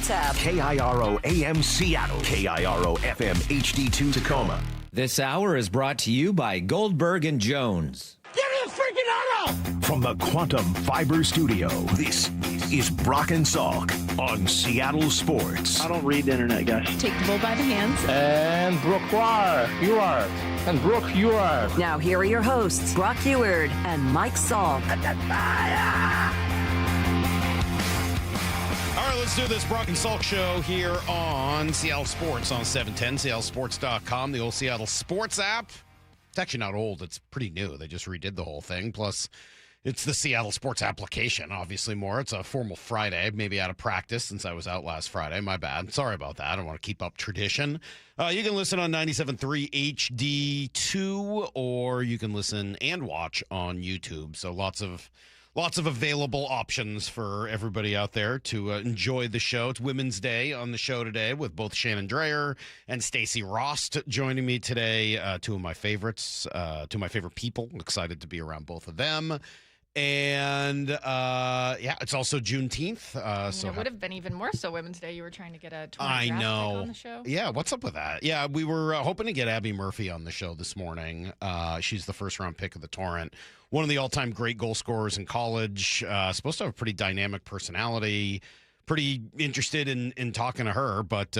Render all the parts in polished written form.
Sports app. KIRO AM Seattle. KIRO FM HD2 Tacoma. This hour is brought to you by Goldberg and Jones. Give me a freaking auto! From the Quantum Fiber Studio, this is Brock and Salk on Seattle Sports. I don't read the internet, guys. Take the bull by the hands. And Brooke, you are. And Brooke, you are. Now here are your hosts, Brock Eward and Mike Salk. All right, let's do this Brock and Salk Show here on Seattle Sports on 710, seattlesports.com, the old Seattle Sports app. It's actually not old. It's pretty new. They just redid the whole thing. Plus, it's the Seattle Sports application, obviously more. It's a formal Friday, maybe out of practice since I was out last Friday. My bad. Sorry about that. I don't want to keep up tradition. You can listen on 97.3 HD2, or you can listen and watch on YouTube. So lots of available options for everybody out there to enjoy the show. It's Women's Day on the show today with both Shannon Drayer and Stacy Rost joining me today. Two of my favorites, two of my favorite people. I'm excited to be around both of them. And, it's also Juneteenth. So it would have been even more so Women's Day. You were trying to get a 20 I draft know. pick on the show. Yeah, what's up with that? Yeah, we were hoping to get Abby Murphy on the show this morning. She's the first-round pick of the Torrent. One of the all-time great goal scorers in college. Supposed to have a pretty dynamic personality. Pretty interested in talking to her, but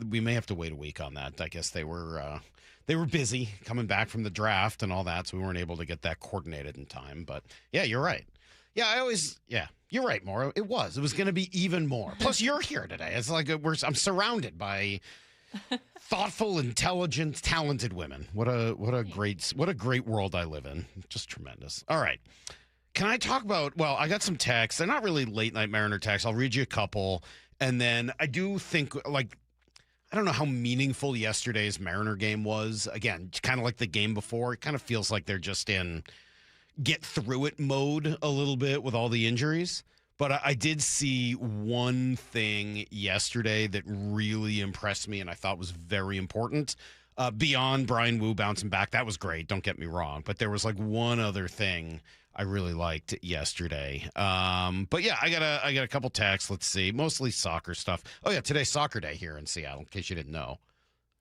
we may have to wait a week on that. I guess they were busy coming back from the draft and all that, so we weren't able to get that coordinated in time. But, yeah, you're right. Yeah, you're right, Maura. It was going to be even more. Plus, you're here today. It's like I'm surrounded by thoughtful, intelligent, talented women. What a great world I live in. Just tremendous. All right. Can I talk about, I got some texts. They're not really late night Mariner texts. I'll read you a couple. And then I do think, I don't know how meaningful yesterday's Mariner game was. Again, kind of like the game before. It kind of feels like they're just in get through it mode a little bit with all the injuries. But I did see one thing yesterday that really impressed me and I thought was very important. Beyond Brian Wu bouncing back, that was great. Don't get me wrong. But there was one other thing I really liked yesterday. But yeah, I got a couple texts. Let's see. Mostly soccer stuff. Oh yeah, today's soccer day here in Seattle, in case you didn't know.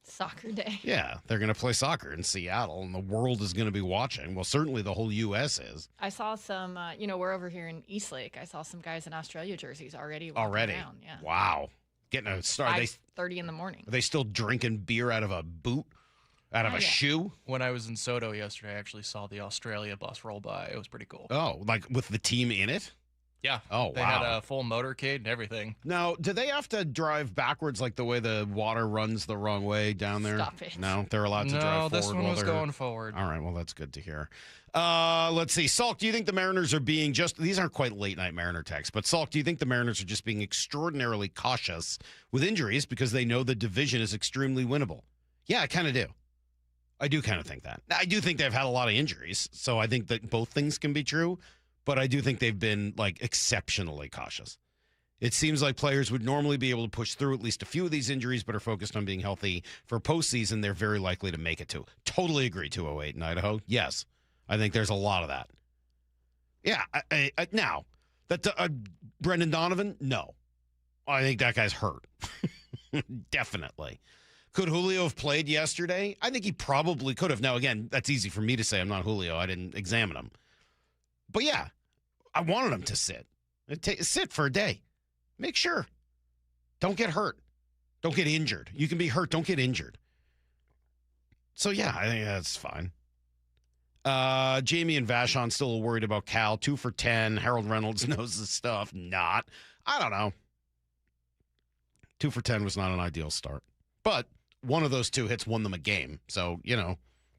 Soccer day. Yeah, they're going to play soccer in Seattle, and the world is going to be watching. Well, certainly the whole U.S. is. I saw some, we're over here in Eastlake. I saw some guys in Australia jerseys already walking around. Yeah. Wow. Getting a start. 5:30 in the morning. Are they still drinking beer out of a boot? Out of a shoe? When I was in Soto yesterday, I actually saw the Australia bus roll by. It was pretty cool. Oh, with the team in it? Yeah. Oh, they had a full motorcade and everything. Now, do they have to drive backwards like the way the water runs the wrong way down there? Stop it. No, they're allowed to drive forward. No, this one was going forward. All right, well, that's good to hear. Let's see. Salk, do you think the Mariners are being these aren't quite late night Mariner texts, but Salk, do you think the Mariners are just being extraordinarily cautious with injuries because they know the division is extremely winnable? Yeah, I kind of do. I do kind of think that. I do think they've had a lot of injuries, so I think that both things can be true, but I do think they've been, exceptionally cautious. It seems like players would normally be able to push through at least a few of these injuries, but are focused on being healthy for postseason. They're very likely to make it to. Totally agree, 208 in Idaho. Yes, I think there's a lot of that. Yeah, now, Brendan Donovan, no. I think that guy's hurt. Definitely. Could Julio have played yesterday? I think he probably could have. Now, again, that's easy for me to say. I'm not Julio. I didn't examine him. But, yeah, I wanted him to sit. Sit for a day. Make sure. Don't get hurt. Don't get injured. You can be hurt. Don't get injured. So, yeah, I think that's fine. Jamie and Vashon still worried about Cal. 2 for 10. Harold Reynolds knows the stuff. Not. I don't know. 2 for 10 was not an ideal start. But one of those two hits won them a game. So,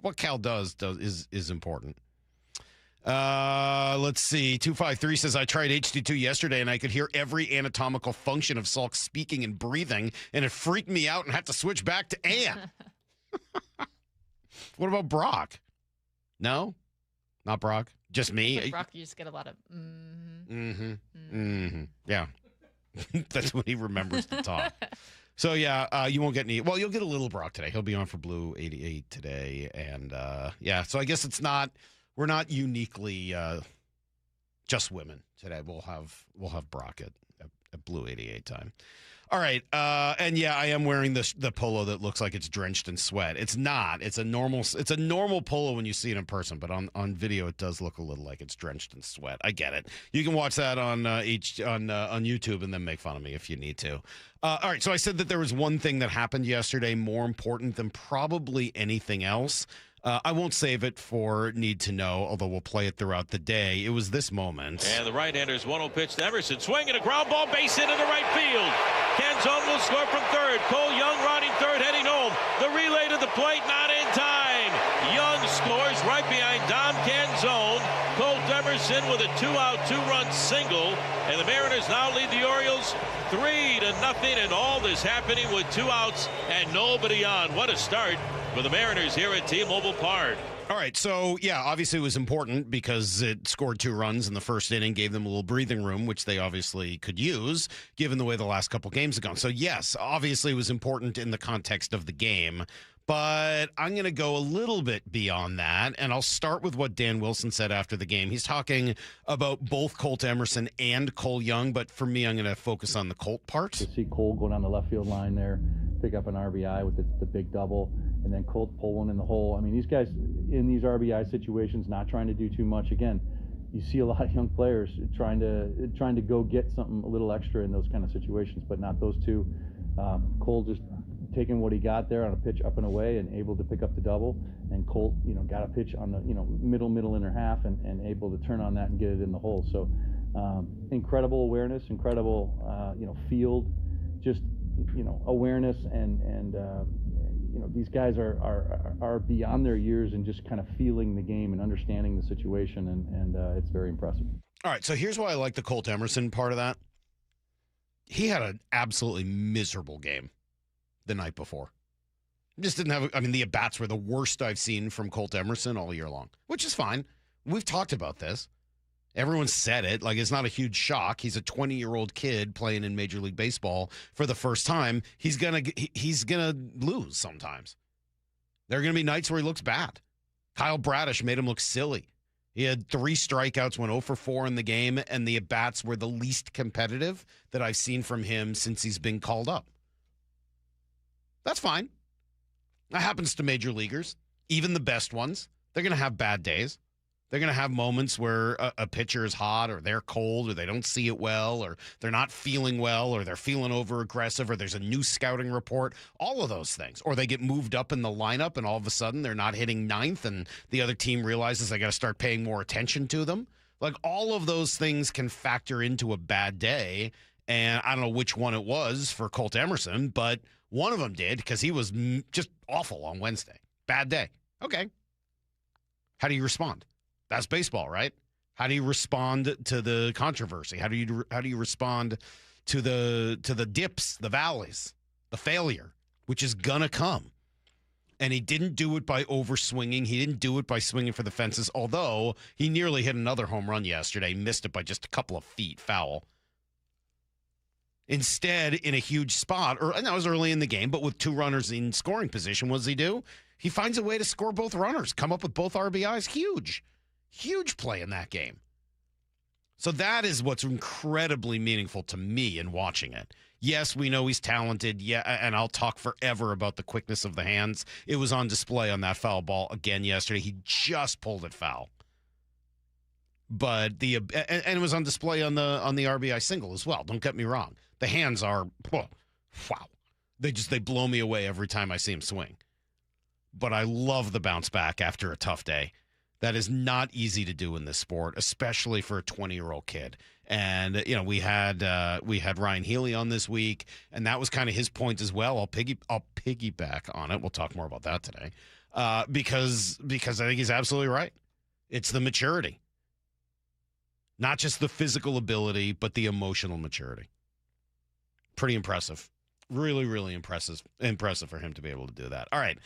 what Cal does is important. Let's see. 253 says, I tried HD2 yesterday, and I could hear every anatomical function of Salk speaking and breathing, and it freaked me out and had to switch back to Ann. What about Brock? No? Not Brock? Just me? With Brock, you just get a lot of Yeah. That's when he remembers to talk. So, yeah, you won't get any. Well, you'll get a little Brock today. He'll be on for Blue 88 today. And, so I guess we're not uniquely just women today. We'll have Brock at Blue 88 time. All right. And yeah, I am wearing the polo that looks like it's drenched in sweat. It's not. It's a normal polo when you see it in person, but on video it does look a little like it's drenched in sweat. I get it. You can watch that on YouTube and then make fun of me if you need to. All right. So I said that there was one thing that happened yesterday more important than probably anything else. I won't save it for Need to Know, although we'll play it throughout the day. It was this moment. And the right-hander's 1-0 pitch to Emerson. Swinging a ground ball, base hit into right field. Canzone will score from third. Cole Young riding third, heading home. The relay to the plate, not in time. Young scores right behind Dom Canzone. Colt Emerson with a 2-out, 2-run single. And the Mariners now lead the Orioles 3-0. And all this happening with 2 outs and nobody on. What a start for the Mariners here at T-Mobile Park. All right, so yeah, obviously it was important because it scored 2 runs in the first inning, gave them a little breathing room, which they obviously could use given the way the last couple games have gone. So yes, obviously it was important in the context of the game, but I'm going to go a little bit beyond that, and I'll start with what Dan Wilson said after the game. He's talking about both Colt Emerson and Cole Young, but for me, I'm going to focus on the Colt part. To see Cole go down the left field line there, pick up an RBI with the big double, and then Colt pull one in the hole. I mean, these guys in these RBI situations, not trying to do too much. Again, you see a lot of young players trying to go get something a little extra in those kind of situations, but not those two. Cole just taking what he got there on a pitch up and away and able to pick up the double, and Colt, got a pitch on the, middle inner half and able to turn on that and get it in the hole. So incredible awareness, incredible, field, just, awareness and these guys are beyond their years and just kind of feeling the game and understanding the situation, and it's very impressive. All right, so here's why I like the Colt Emerson part of that. He had an absolutely miserable game the night before. Just didn't have, the at-bats were the worst I've seen from Colt Emerson all year long, which is fine. We've talked about this. Everyone said it. Like, it's not a huge shock. He's a 20-year-old kid playing in Major League Baseball for the first time. He's gonna lose sometimes. There are going to be nights where he looks bad. Kyle Bradish made him look silly. He had 3 strikeouts, went 0 for 4 in the game, and the at-bats were the least competitive that I've seen from him since he's been called up. That's fine. That happens to major leaguers. Even the best ones. They're going to have bad days. They're going to have moments where a pitcher is hot, or they're cold, or they don't see it well, or they're not feeling well, or they're feeling over-aggressive, or there's a new scouting report, all of those things. Or they get moved up in the lineup, and all of a sudden they're not hitting ninth, and the other team realizes they got to start paying more attention to them. Like, all of those things can factor into a bad day, and I don't know which one it was for Colt Emerson, but one of them did, because he was just awful on Wednesday. Bad day. Okay. How do you respond? That's baseball, right? How do you respond to the controversy? How do you respond to the dips, the valleys, the failure, which is gonna come? And he didn't do it by overswinging. He didn't do it by swinging for the fences, although he nearly hit another home run yesterday, missed it by just a couple of feet foul. Instead, in a huge spot, and that was early in the game, but with 2 runners in scoring position, what does he do? He finds a way to score both runners, come up with both RBIs. Huge play in that game. So that is what's incredibly meaningful to me in watching it. Yes, we know he's talented. Yeah, and I'll talk forever about the quickness of the hands. It was on display on that foul ball again yesterday. He just pulled it foul. But and it was on display on the RBI single as well. Don't get me wrong. The hands are wow. They blow me away every time I see him swing. But I love the bounce back after a tough day. That is not easy to do in this sport, especially for a 20-year-old kid. And we had Ryan Healy on this week, and that was kind of his point as well. I'll piggyback on it. We'll talk more about that today, because I think he's absolutely right. It's the maturity, not just the physical ability, but the emotional maturity. Pretty impressive, really, really impressive for him to be able to do that. All right.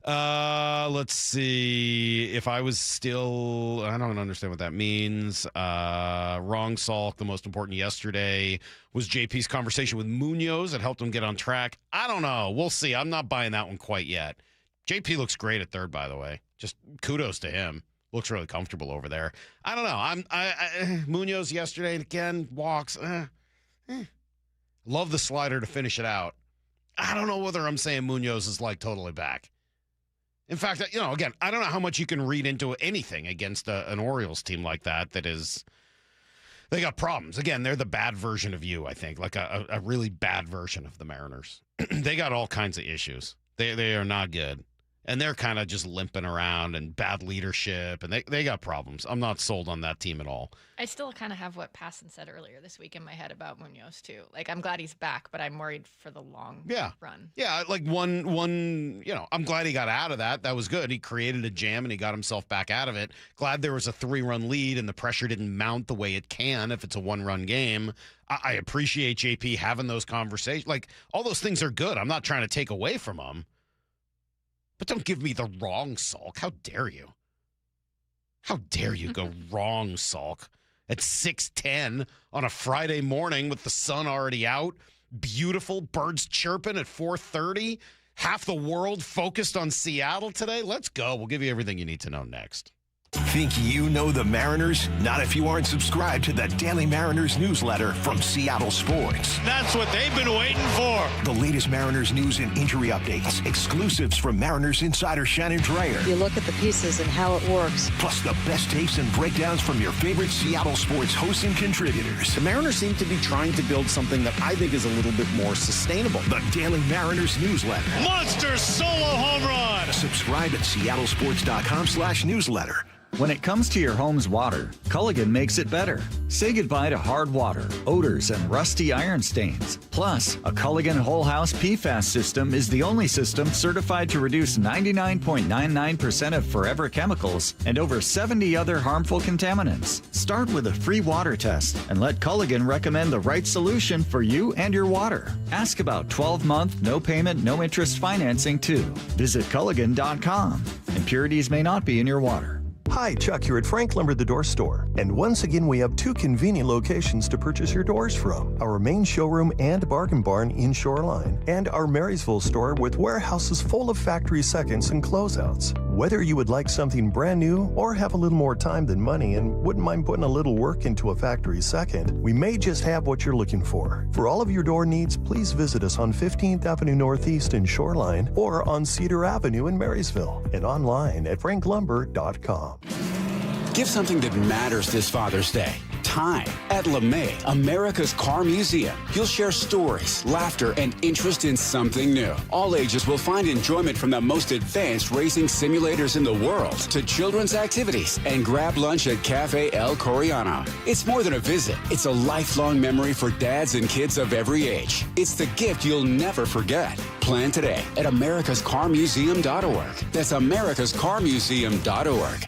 Let's see. If I was still, I don't understand what that means. Wrong Salk. The most important yesterday was JP's conversation with Munoz that helped him get on track. I don't know. We'll see. I'm not buying that one quite yet. JP looks great at third, by the way. Just kudos to him. Looks really comfortable over there. I don't know. Munoz yesterday again walks. Love the slider to finish it out. I don't know whether I'm saying Munoz is like totally back. In fact, again, I don't know how much you can read into anything against an Orioles team like that is, they got problems. Again, they're the bad version of you, I think, like a really bad version of the Mariners. They got all kinds of issues. They are not good. And they're kind of just limping around and bad leadership, and they got problems. I'm not sold on that team at all. I still kind of have what Passan said earlier this week in my head about Munoz, too. Like, I'm glad he's back, but I'm worried for the long run. Yeah, like one, I'm glad he got out of that. That was good. He created a jam, and he got himself back out of it. Glad there was a 3-run lead, and the pressure didn't mount the way it can if it's a 1-run game. I appreciate JP having those conversations. Like, all those things are good. I'm not trying to take away from him. But don't give me the wrong Salk. How dare you? How dare you go wrong, Salk? At 6:10 on a Friday morning with the sun already out, beautiful, birds chirping at 4:30, half the world focused on Seattle today. Let's go. We'll give you everything you need to know next. Think you know the Mariners? Not if you aren't subscribed to the Daily Mariners newsletter from Seattle Sports. That's what they've been waiting for. The latest Mariners news and injury updates, exclusives from Mariners insider Shannon Drayer. You look at the pieces and how it works. Plus the best takes and breakdowns from your favorite Seattle sports hosts and contributors. The Mariners seem to be trying to build something that I think is a little bit more sustainable. The Daily Mariners newsletter. Monster solo home run. Subscribe at seattlesports.com/newsletter. When it comes to your home's water, Culligan makes it better. Say goodbye to hard water, odors, and rusty iron stains. Plus, a Culligan Whole House PFAS system is the only system certified to reduce 99.99% of forever chemicals and over 70 other harmful contaminants. Start with a free water test and let Culligan recommend the right solution for you and your water. Ask about 12-month, no payment, no interest financing too. Visit Culligan.com. Impurities may not be in your water. Hi, Chuck here at Frank Lumber the Door Store. And once again, we have 2 convenient locations to purchase your doors from. Our main showroom and bargain barn in Shoreline, and our Marysville store with warehouses full of factory seconds and closeouts. Whether you would like something brand new or have a little more time than money and wouldn't mind putting a little work into a factory second, we may just have what you're looking for. For all of your door needs, please visit us on 15th Avenue Northeast in Shoreline or on Cedar Avenue in Marysville and online at franklumber.com. Give something that matters this Father's Day. Time. At LeMay, America's Car Museum, you'll share stories, laughter, and interest in something new. All ages will find enjoyment from the most advanced racing simulators in the world to children's activities and grab lunch at Cafe El Coreano. It's more than a visit. It's a lifelong memory for dads and kids of every age. It's the gift you'll never forget. Plan today at americascarmuseum.org. That's americascarmuseum.org.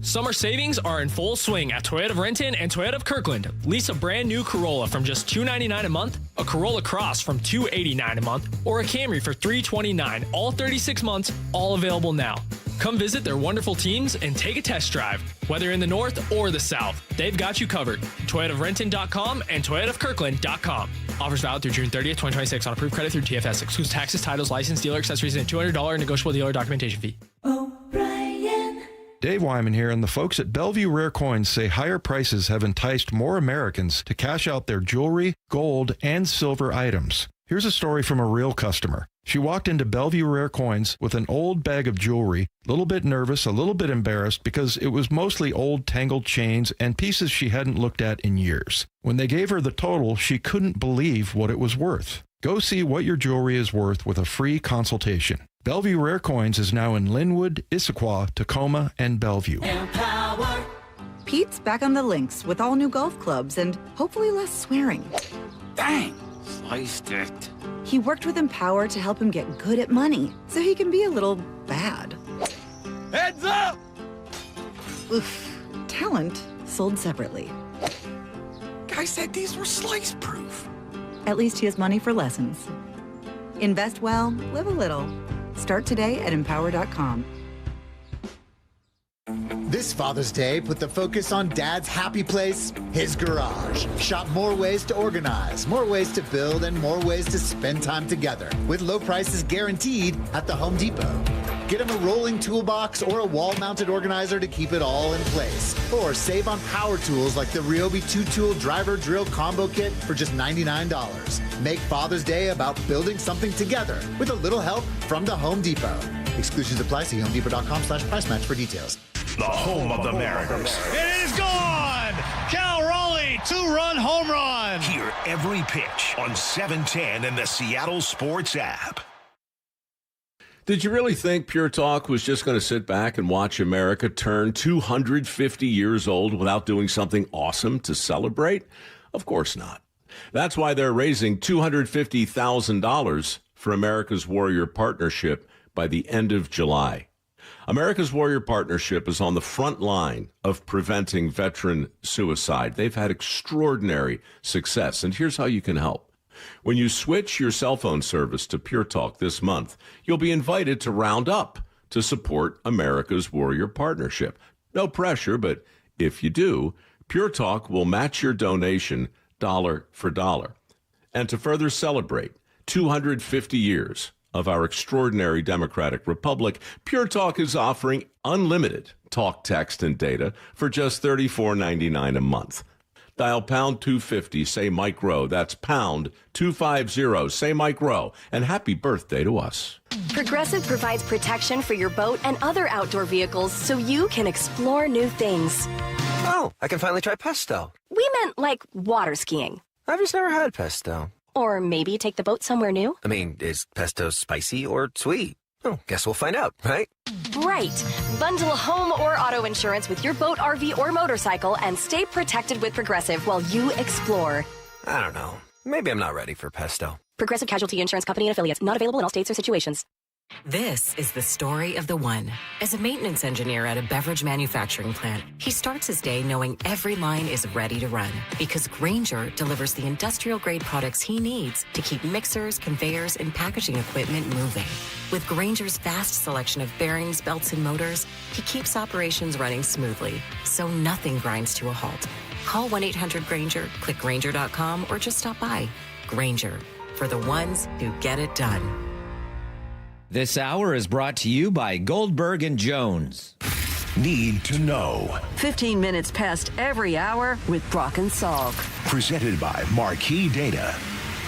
Summer savings are in full swing at Toyota of Renton and Toyota of Kirkland. Lease a brand new Corolla from just $299 a month, a Corolla Cross from $289 a month, or a Camry for $329, all 36 months, all available now. Come visit their wonderful teams and take a test drive. Whether in the north or the south, they've got you covered. ToyotaofRenton.com and ToyotaofKirkland.com. Offers valid through June 30th, 2026 on approved credit through TFS. Excludes taxes, titles, license, dealer accessories, and $200 negotiable dealer documentation fee. Dave Wyman here, and the folks at Bellevue Rare Coins say higher prices have enticed more Americans to cash out their jewelry, gold, and silver items. Here's a story from a real customer. She walked into Bellevue Rare Coins with an old bag of jewelry, a little bit nervous, a little bit embarrassed because it was mostly old tangled chains and pieces she hadn't looked at in years. When they gave her the total, she couldn't believe what it was worth. Go see what your jewelry is worth with a free consultation. Bellevue Rare Coins is now in Linwood, Issaquah, Tacoma, and Bellevue. Empower. Pete's back on the links with all new golf clubs and hopefully less swearing. Dang, sliced it. He worked with Empower to help him get good at money so he can be a little bad. Heads up! Oof. Talent sold separately. Guy said these were slice-proof. At least he has money for lessons. Invest well, live a little. Start today at empower.com. This Father's Day, put the focus on Dad's happy place, his garage. Shop more ways to organize, more ways to build, and more ways to spend time together with low prices guaranteed at the Home Depot. Get him a rolling toolbox or a wall-mounted organizer to keep it all in place. Or save on power tools like the Ryobi 2-tool driver drill combo kit for just $99. Make Father's Day about building something together with a little help from the Home Depot. Exclusions apply. See homedepot.com/price match for details. The home of the Mariners. It is gone! Cal Raleigh, 2-run home run! Hear every pitch on 710 and the Seattle Sports app. Did you really think Pure Talk was just going to sit back and watch America turn 250 years old without doing something awesome to celebrate? Of course not. That's why they're raising $250,000 for America's Warrior Partnership by the end of July. America's Warrior Partnership is on the front line of preventing veteran suicide. They've had extraordinary success, and here's how you can help. When you switch your cell phone service to Pure Talk this month, you'll be invited to round up to support America's Warrior Partnership. No pressure, but if you do, Pure Talk will match your donation dollar for dollar. And to further celebrate 250 years of our extraordinary democratic republic, Pure Talk is offering unlimited talk, text, and data for just $34.99 a month. Dial pound 250, say Mike Rowe. That's pound 250, say Mike Rowe. And happy birthday to us. Progressive provides protection for your boat and other outdoor vehicles so you can explore new things. Oh, I can finally try pesto. We meant like water skiing. I've just never had pesto. Or maybe take the boat somewhere new. I mean, is pesto spicy or sweet? Oh, guess we'll find out, right? Right. Bundle home or auto insurance with your boat, RV, or motorcycle and stay protected with Progressive while you explore. I don't know. Maybe I'm not ready for pesto. Progressive Casualty Insurance Company and Affiliates. Not available in all states or situations. This is the story of the one. As a maintenance engineer at a beverage manufacturing plant, he starts his day knowing every line is ready to run because Grainger delivers the industrial-grade products he needs to keep mixers, conveyors, and packaging equipment moving. With Grainger's vast selection of bearings, belts, and motors, he keeps operations running smoothly, so nothing grinds to a halt. Call 1-800-GRAINGER, click Grainger.com, or just stop by. Grainger, for the ones who get it done. This hour is brought to you by Goldberg and Jones. Need to know. 15 minutes past every hour with Brock and Salk. Presented by Marquee Data.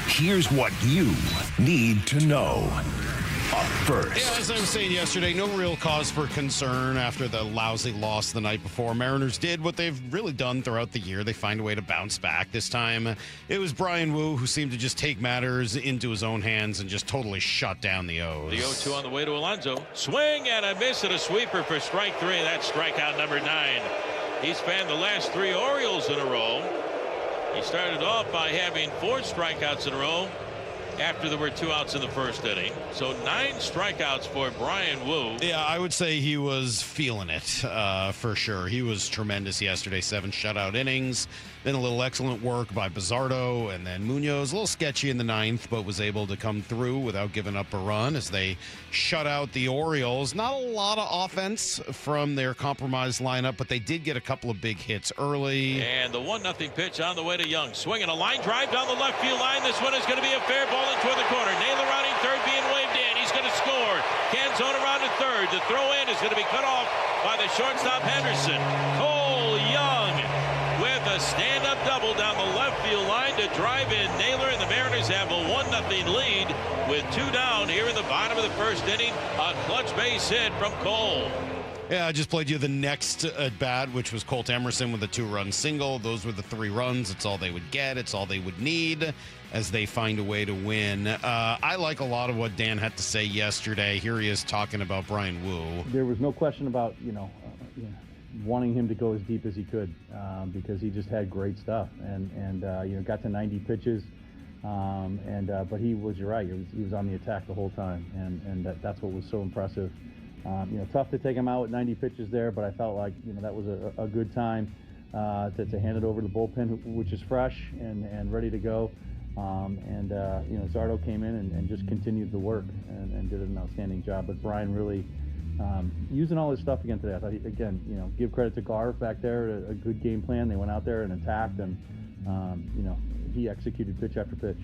Here's what you need to know. Up first. Yeah, as I was saying yesterday, no real cause for concern after the lousy loss the night before. Mariners did what they've really done throughout the year. They find a way to bounce back. This time, it was Brian Wu who seemed to just take matters into his own hands and just totally shut down the O's. The 0-2 on the way to Alonso. Swing and a miss and a sweeper for strike 3. That's strikeout number 9. He's fanned the last 3 Orioles in a row. He started off by having 4 strikeouts in a row after there were 2 outs in the first inning. So 9 strikeouts for Brian Wu. Yeah, I would say he was feeling it for sure. He was tremendous yesterday. 7 shutout innings. Then a little excellent work by Bizzardo, and then Munoz, a little sketchy in the 9th, but was able to come through without giving up a run as they shut out the Orioles. Not a lot of offense from their compromised lineup, but they did get a couple of big hits early. And the 1-0 pitch on the way to Young. Swinging a line drive down the left field line. This one is going to be a fair ball in toward the corner. Naylor rounding third, being waved in. He's going to score. Canzone around to third. The throw in is going to be cut off by the shortstop Henderson. Cole Young with a stand-up double down the left field line to drive in Naylor, and the Mariners have a 1-0 lead with 2 down here in the bottom of the first inning. A clutch base hit from Cole. Yeah, I just played you the next at bat, which was Colt Emerson with a 2-run single. Those were the 3 runs. It's all they would get. It's all they would need as they find a way to win. I like a lot of what Dan had to say yesterday. Here he is talking about Brian Wu. There was no question about, wanting him to go as deep as he could because he just had great stuff and got to 90 pitches. But he was, you're right, he was on the attack the whole time, and that's what was so impressive. Tough to take him out at 90 pitches there, but I felt like that was a good time to hand it over to the bullpen, which is fresh and ready to go. Zardo came in and just continued the work and did an outstanding job. But Brian really using all his stuff again today. I thought, give credit to Garv back there, a good game plan. They went out there and attacked, and he executed pitch after pitch.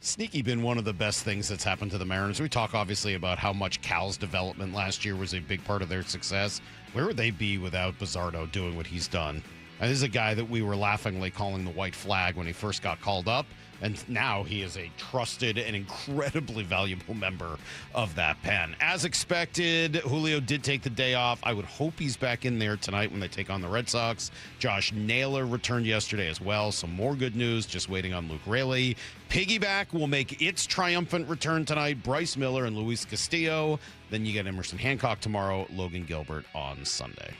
Sneaky been one of the best things that's happened to the Mariners. We talk obviously about how much Cal's development last year was a big part of their success. Where would they be without Bizzardo doing what he's done? And this is a guy that we were laughingly calling the white flag when he first got called up. And now he is a trusted and incredibly valuable member of that pen. As expected, Julio did take the day off. I would hope he's back in there tonight when they take on the Red Sox. Josh Naylor returned yesterday as well. Some more good news, just waiting on Luke Raley. Piggyback will make its triumphant return tonight. Bryce Miller and Luis Castillo. Then you get Emerson Hancock tomorrow, Logan Gilbert on Sunday.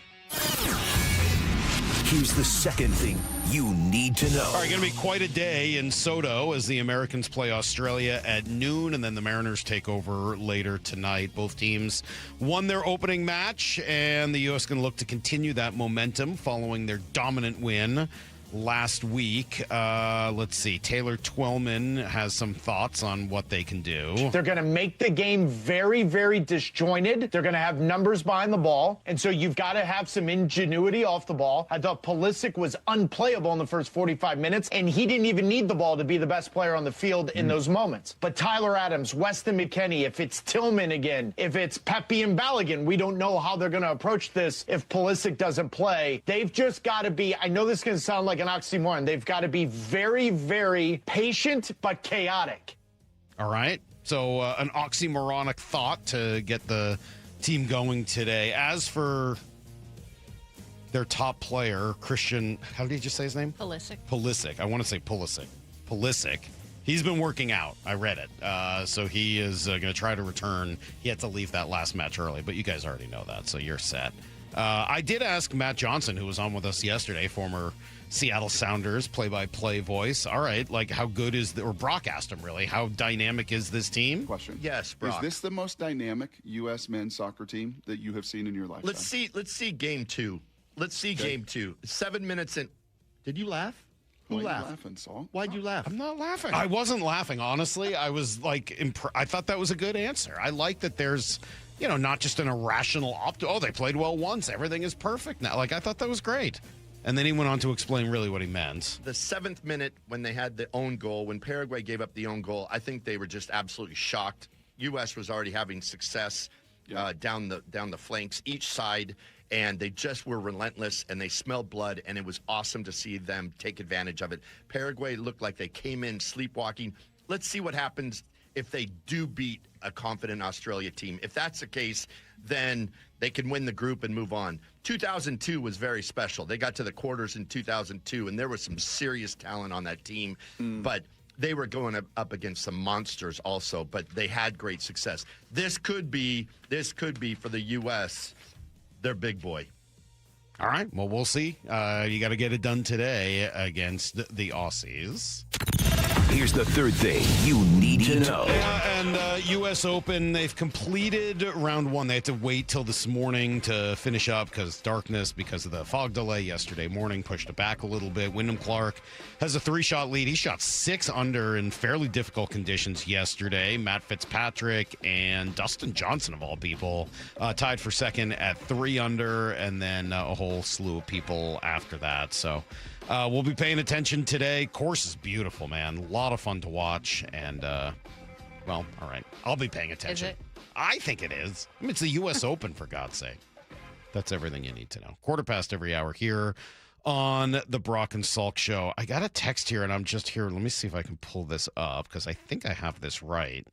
Here's the second thing you need to know. All right, going to be quite a day in Soto as the Americans play Australia at noon, and then the Mariners take over later tonight. Both teams won their opening match, and the U.S. going to look to continue that momentum following their dominant win last week. Let's see. Taylor Twellman has some thoughts on what they can do. They're going to make the game very, very disjointed. They're going to have numbers behind the ball. And so you've got to have some ingenuity off the ball. I thought Pulisic was unplayable in the first 45 minutes, and he didn't even need the ball to be the best player on the field in those moments. But Tyler Adams, Weston McKennie, if it's Tillman again, if it's Pepe and Balogun, we don't know how they're going to approach this if Pulisic doesn't play. They've just got to be, I know this is going to sound like an oxymoron. They've got to be very, very patient but chaotic. All right. So an oxymoronic thought to get the team going today. As for their top player, Christian, how did you just say his name? Pulisic. I want to say Pulisic. He's been working out. I read it. So he is going to try to return. He had to leave that last match early, but you guys already know that, so you're set. I did ask Matt Johnson, who was on with us yesterday, former Seattle Sounders play-by-play voice. All right, like how good is or Brock asked him really, how dynamic is this team? Question. Yes, Brock. Is this the most dynamic U.S. men's soccer team that you have seen in your lifetime? Let's see game two. Game 2. 7 minutes in. Did you laugh? Who laughed? You laughing, Saul? Why'd you laugh? I'm not laughing. I wasn't laughing, honestly. I was like, I thought that was a good answer. I like that there's, not just an irrational they played well once. Everything is perfect now. Like, I thought that was great. And then he went on to explain really what he meant. The 7th minute when they had the own goal, when Paraguay gave up the own goal, I think they were just absolutely shocked. U.S. was already having success down the flanks, each side, and they just were relentless, and they smelled blood, and it was awesome to see them take advantage of it. Paraguay looked like they came in sleepwalking. Let's see what happens if they do beat a confident Australia team. If that's the case, then they can win the group and move on. 2002 was very special. They got to the quarters in 2002, and there was some serious talent on that team. But they were going up against some monsters also, but they had great success. This could be for the U.S., their big boy. All right. Well, we'll see. You got to get it done today against the Aussies. Here's the third thing you need to know. And U.S. Open, they've completed round 1. They had to wait till this morning to finish up because darkness, because of the fog delay yesterday morning, pushed it back a little bit. Wyndham Clark has a 3-shot lead. He shot 6 under in fairly difficult conditions yesterday. Matt Fitzpatrick and Dustin Johnson, of all people, tied for second at 3 under, and then a whole slew of people after that. So we'll be paying attention today. Course is beautiful, man. A lot of fun to watch. And, well, all right. I'll be paying attention. Is it? I think it is. I mean, it's the U.S. Open, for God's sake. That's everything you need to know. 1:15 every hour here on the Brock and Salk Show. I got a text here, and I'm just here. Let me see if I can pull this up, because I think I have this right.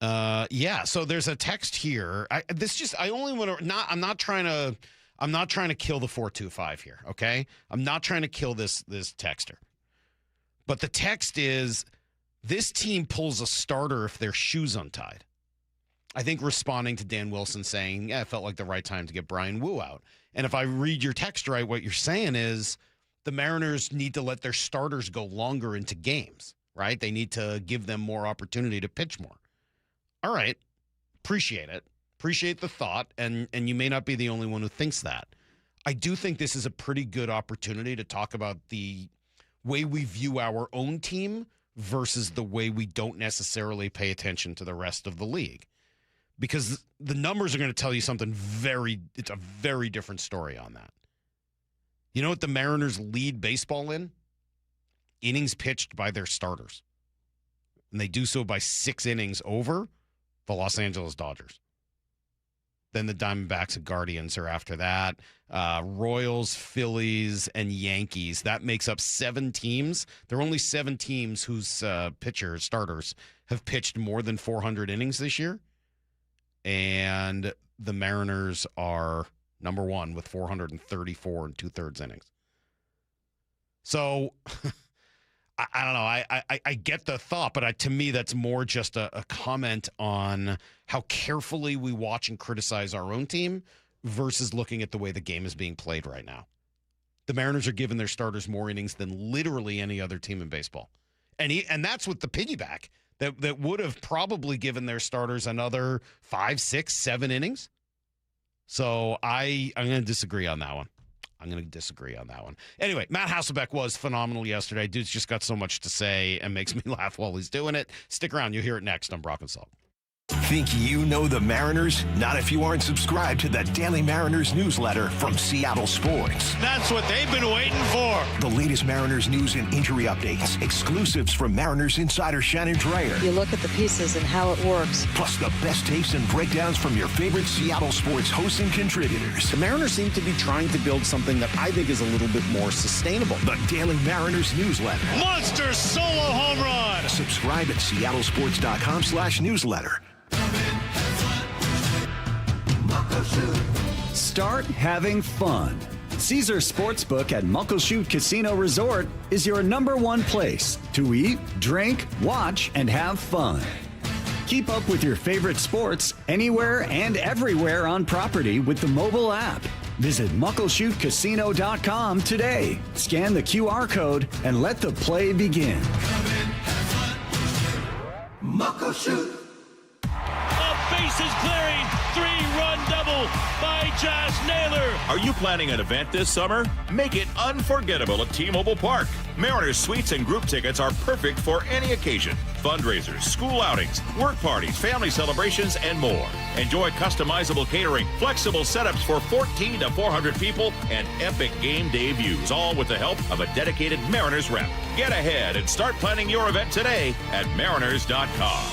Yeah, so there's a text here. I'm not trying to kill the 425 here, okay? I'm not trying to kill this texter. But the text is, this team pulls a starter if their shoe's untied. I think responding to Dan Wilson saying, it felt like the right time to get Brian Wu out. And if I read your text right, what you're saying is the Mariners need to let their starters go longer into games, right? They need to give them more opportunity to pitch more. All right. Appreciate it. Appreciate the thought, and you may not be the only one who thinks that. I do think this is a pretty good opportunity to talk about the way we view our own team versus the way we don't necessarily pay attention to the rest of the league. Because the numbers are going to tell you something it's a very different story on that. You know what the Mariners lead baseball in? Innings pitched by their starters. and they do so by 6 innings over the Los Angeles Dodgers. Then the Diamondbacks and Guardians are after that. Royals, Phillies, and Yankees. That makes up 7 teams. There are only 7 teams whose starters, have pitched more than 400 innings this year. And the Mariners are number 1 with 434 and 2/3 innings. So I don't know. I get the thought, but to me, that's more just a comment on how carefully we watch and criticize our own team versus looking at the way the game is being played right now. The Mariners are giving their starters more innings than literally any other team in baseball. And that's with the piggyback that would have probably given their starters another 5, 6, 7 innings. So I'm going to disagree on that one. Anyway, Matt Hasselbeck was phenomenal yesterday. Dude's just got so much to say and makes me laugh while he's doing it. Stick around. You'll hear it next on Brock and Salk. Think you know the Mariners? Not if you aren't subscribed to the Daily Mariners newsletter from Seattle Sports. That's what they've been waiting for. The latest Mariners news and injury updates, exclusives from Mariners insider Shannon Drayer. You look at the pieces and how it works. Plus the best takes and breakdowns from your favorite Seattle Sports hosts and contributors. The Mariners seem to be trying to build something that I think is a little bit more sustainable. The Daily Mariners newsletter. Monster solo home run. Subscribe at seattlesports.com/newsletter. Start having fun. Caesar Sportsbook at Muckleshoot Casino Resort is your #1 place to eat, drink, watch, and have fun. Keep up with your favorite sports anywhere and everywhere on property with the mobile app. Visit muckleshootcasino.com today. Scan the QR code and let the play begin. Muckleshoot. Bases clearing, 3-run double by Josh Naylor. Are you planning an event this summer? Make it unforgettable at T-Mobile Park. Mariners suites and group tickets are perfect for any occasion. Fundraisers, school outings, work parties, family celebrations, and more. Enjoy customizable catering, flexible setups for 14 to 400 people, and epic game day views, all with the help of a dedicated Mariners rep. Get ahead and start planning your event today at mariners.com.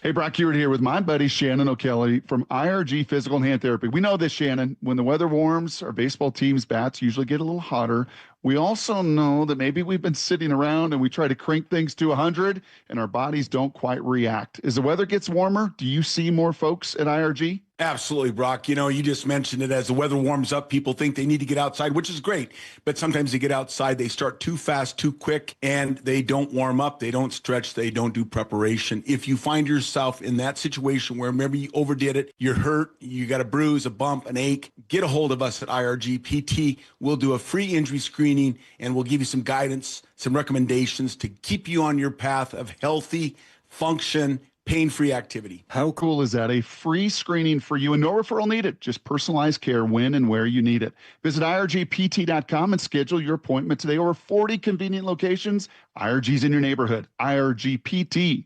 Hey, Brock Ewert here with my buddy Shannon O'Kelly from IRG Physical and Hand Therapy. We know this, Shannon. When the weather warms, our baseball team's bats usually get a little hotter. We also know that maybe we've been sitting around and we try to crank things to 100 and our bodies don't quite react. As the weather gets warmer, do you see more folks at IRG? Absolutely, Brock. You know, you just mentioned it. As the weather warms up, people think they need to get outside, which is great. But sometimes they get outside, they start too fast, too quick, and they don't warm up. They don't stretch. They don't do preparation. If you find yourself in that situation where maybe you overdid it, you're hurt, you got a bruise, a bump, an ache, get a hold of us at IRG PT. We'll do a free injury screening, and we'll give you some guidance, some recommendations to keep you on your path of healthy function, pain-free activity. How cool is that? A free screening for you and no referral needed. Just personalized care when and where you need it. Visit irgpt.com and schedule your appointment today. Over 40 convenient locations. IRG's in your neighborhood. irgpt.com.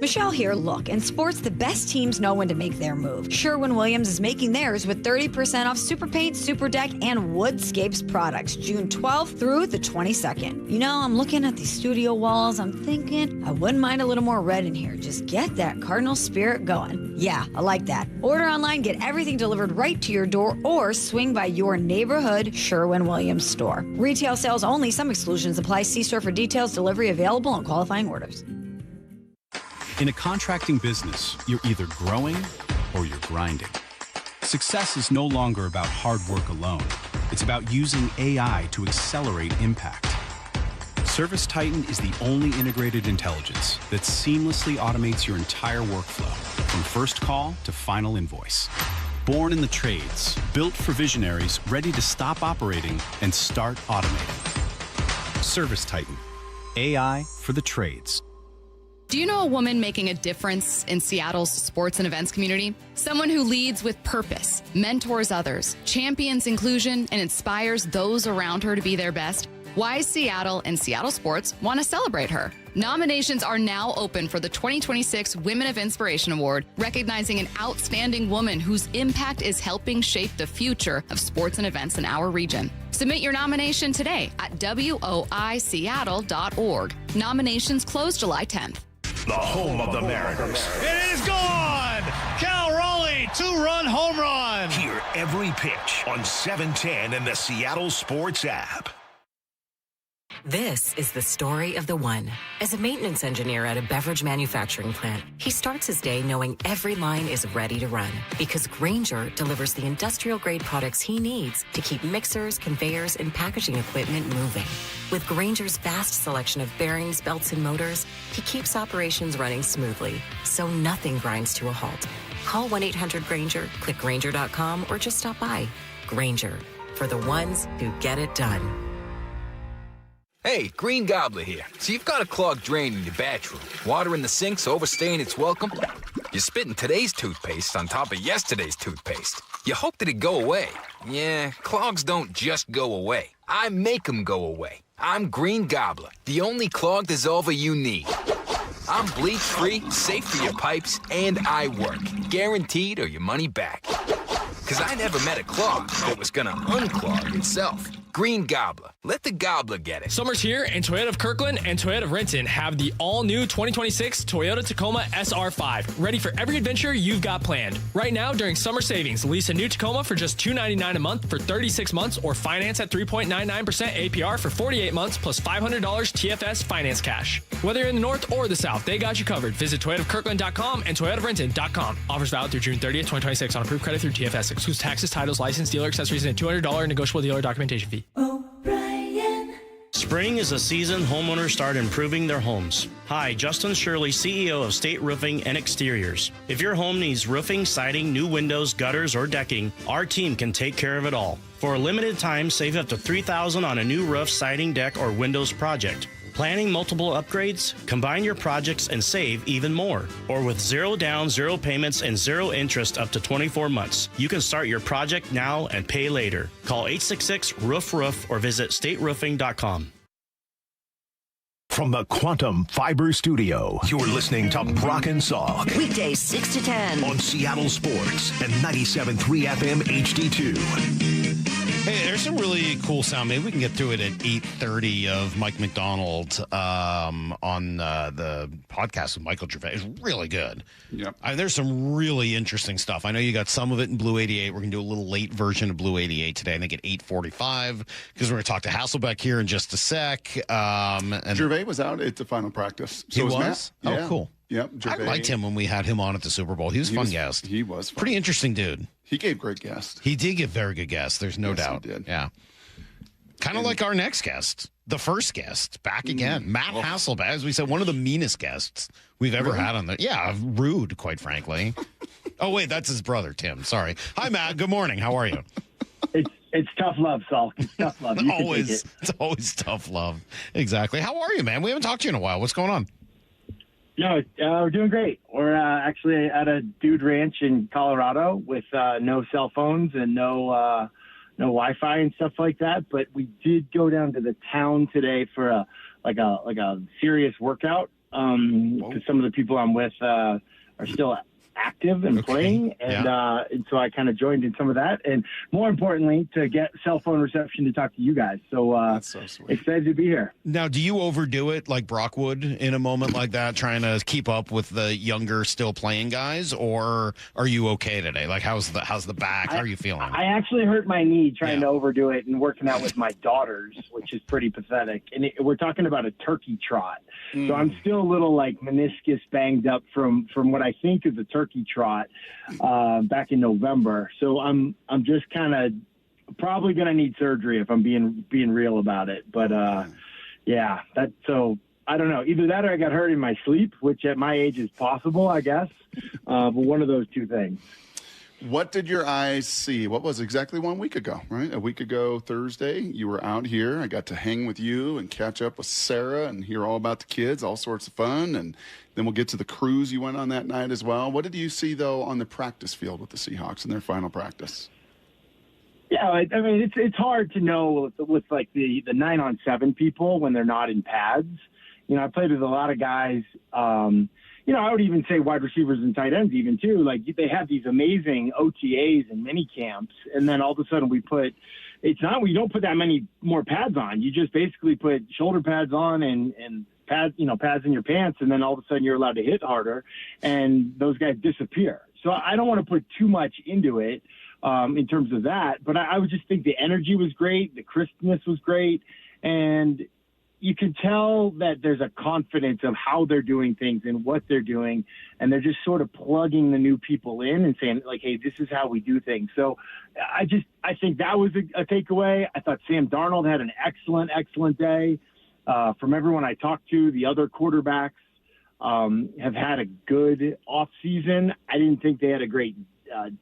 Michelle here. Look, in sports, the best teams know when to make their move. Sherwin-Williams is making theirs with 30% off Super Paint, Super Deck, and Woodscapes products, June 12th through the 22nd. You know, I'm looking at these studio walls. I'm thinking I wouldn't mind a little more red in here. Just get that Cardinal spirit going. Yeah, I like that. Order online, get everything delivered right to your door, or swing by your neighborhood Sherwin-Williams store. Retail sales only. Some exclusions apply. See store for details. Delivery available on qualifying orders. In a contracting business, you're either growing or you're grinding. Success is no longer about hard work alone. It's about using AI to accelerate impact. ServiceTitan is the only integrated intelligence that seamlessly automates your entire workflow, from first call to final invoice. Born in the trades, built for visionaries ready to stop operating and start automating. ServiceTitan, AI for the trades. Do you know a woman making a difference in Seattle's sports and events community? Someone who leads with purpose, mentors others, champions inclusion, and inspires those around her to be their best? Wise Seattle and Seattle Sports want to celebrate her. Nominations are now open for the 2026 Women of Inspiration Award, recognizing an outstanding woman whose impact is helping shape the future of sports and events in our region. Submit your nomination today at woiseattle.org. Nominations close July 10th. The home of the Mariners. It is gone! Cal Raleigh, 2-run home run! Hear every pitch on 710 and the Seattle Sports app. This is the story of the one. As a maintenance engineer at a beverage manufacturing plant, he starts his day knowing every line is ready to run because Grainger delivers the industrial-grade products he needs to keep mixers, conveyors, and packaging equipment moving. With Grainger's vast selection of bearings, belts, and motors, he keeps operations running smoothly, so nothing grinds to a halt. Call 1-800-GRAINGER, click Grainger.com, or just stop by. Grainger, for the ones who get it done. Hey, Green Gobbler here. So you've got a clogged drain in your bathroom. Water in the sink's overstaying its welcome. You're spitting today's toothpaste on top of yesterday's toothpaste. You hope that it go away. Yeah, clogs don't just go away. I make them go away. I'm Green Gobbler, the only clog dissolver you need. I'm bleach-free, safe for your pipes, and I work. Guaranteed or your money back. Because I never met a clog that was gonna unclog itself. Green Gobbler. Let the gobbler get it. Summer's here, and Toyota of Kirkland and Toyota of Renton have the all-new 2026 Toyota Tacoma SR5, ready for every adventure you've got planned. Right now, during summer savings, lease a new Tacoma for just $299 a month for 36 months or finance at 3.99% APR for 48 months plus $500 TFS finance cash. Whether you're in the north or the south, they got you covered. Visit ToyotaofKirkland.com and ToyotaofRenton.com. Offers valid through June 30th, 2026 on approved credit through TFS. Excludes taxes, titles, license, dealer accessories, and a $200 negotiable dealer documentation fee. Spring is a season homeowners start improving their homes. Hi, Justin Shirley, CEO of State Roofing and Exteriors. If your home needs roofing, siding, new windows, gutters, or decking, our team can take care of it all. For a limited time, save up to $3,000 on a new roof, siding, deck, or windows project. Planning multiple upgrades? Combine your projects and save even more. Or with 0 down, 0 payments, and 0 interest up to 24 months. You can start your project now and pay later. Call 866-ROOF-ROOF or visit stateroofing.com. From the Quantum Fiber Studio, you're listening to Brock and Salk. Weekdays 6 to 10 on Seattle Sports and 97.3 FM HD2. Hey, there's some really cool sound. Maybe we can get through it at 8:30 of Mike McDonald on the podcast with Michael Gervais. It's really good. Yep. There's some really interesting stuff. I know you got some of it in Blue 88. We're going to do a little late version of Blue 88 today, I think at 8:45, because we're going to talk to Hasselbeck here in just a sec. And Gervais was out at the final practice. So he was? Matt. Oh, yeah. cool. Yep. Gervais. I liked him when we had him on at the Super Bowl. He was a fun guest. He was fun. Pretty interesting dude. He gave great guests. He did give very good guests. There's no doubt. He did. Yeah. Kind of like our next guest, the first guest, back again. Matt Hasselbeck, as we said, one of the meanest guests we've ever had on the. Yeah, rude, quite frankly. Oh, wait, that's his brother, Tim. Sorry. Hi, Matt. Good morning. How are you? It's tough love, Salk. It's tough love. You can take it. It's always tough love. Exactly. How are you, man? We haven't talked to you in a while. What's going on? No, we're doing great. We're actually at a dude ranch in Colorado with no cell phones and no Wi-Fi and stuff like that. But we did go down to the town today for a serious workout. Because some of the people I'm with are still active and playing, and so I kind of joined in some of that, and more importantly, to get cell phone reception to talk to you guys. So, that's so sweet. Excited to be here. Now, do you overdo it like Brock would in a moment like that, trying to keep up with the younger, still playing guys, or are you okay today? Like, how's the back? How are you feeling? I actually hurt my knee trying to overdo it and working out with my daughters, which is pretty pathetic. And we're talking about a turkey trot. So I'm still a little like meniscus banged up from what I think is a turkey trot back in November. So I'm just kind of probably going to need surgery if I'm being real about it. But yeah, so I don't know. Either that or I got hurt in my sleep, which at my age is possible, I guess. But one of those two things. What did your eyes see? What was exactly 1 week ago, right? A week ago Thursday, you were out here. I got to hang with you and catch up with Sarah and hear all about the kids, all sorts of fun. And then we'll get to the cruise you went on that night as well. What did you see, though, on the practice field with the Seahawks in their final practice? Yeah, I mean, it's hard to know with like the 9-on-7 people when they're not in pads. I played with a lot of guys, I would even say wide receivers and tight ends even too. Like they have these amazing OTAs and mini camps. And then all of a sudden we don't put that many more pads on. You just basically put shoulder pads on and pads in your pants. And then all of a sudden you're allowed to hit harder and those guys disappear. So I don't want to put too much into it in terms of that. But I would just think the energy was great. The crispness was great. And you can tell that there's a confidence of how they're doing things and what they're doing. And they're just sort of plugging the new people in and saying, like, hey, this is how we do things. So I think that was a takeaway. I thought Sam Darnold had an excellent day. From everyone I talked to, the other quarterbacks have had a good offseason. I didn't think they had a great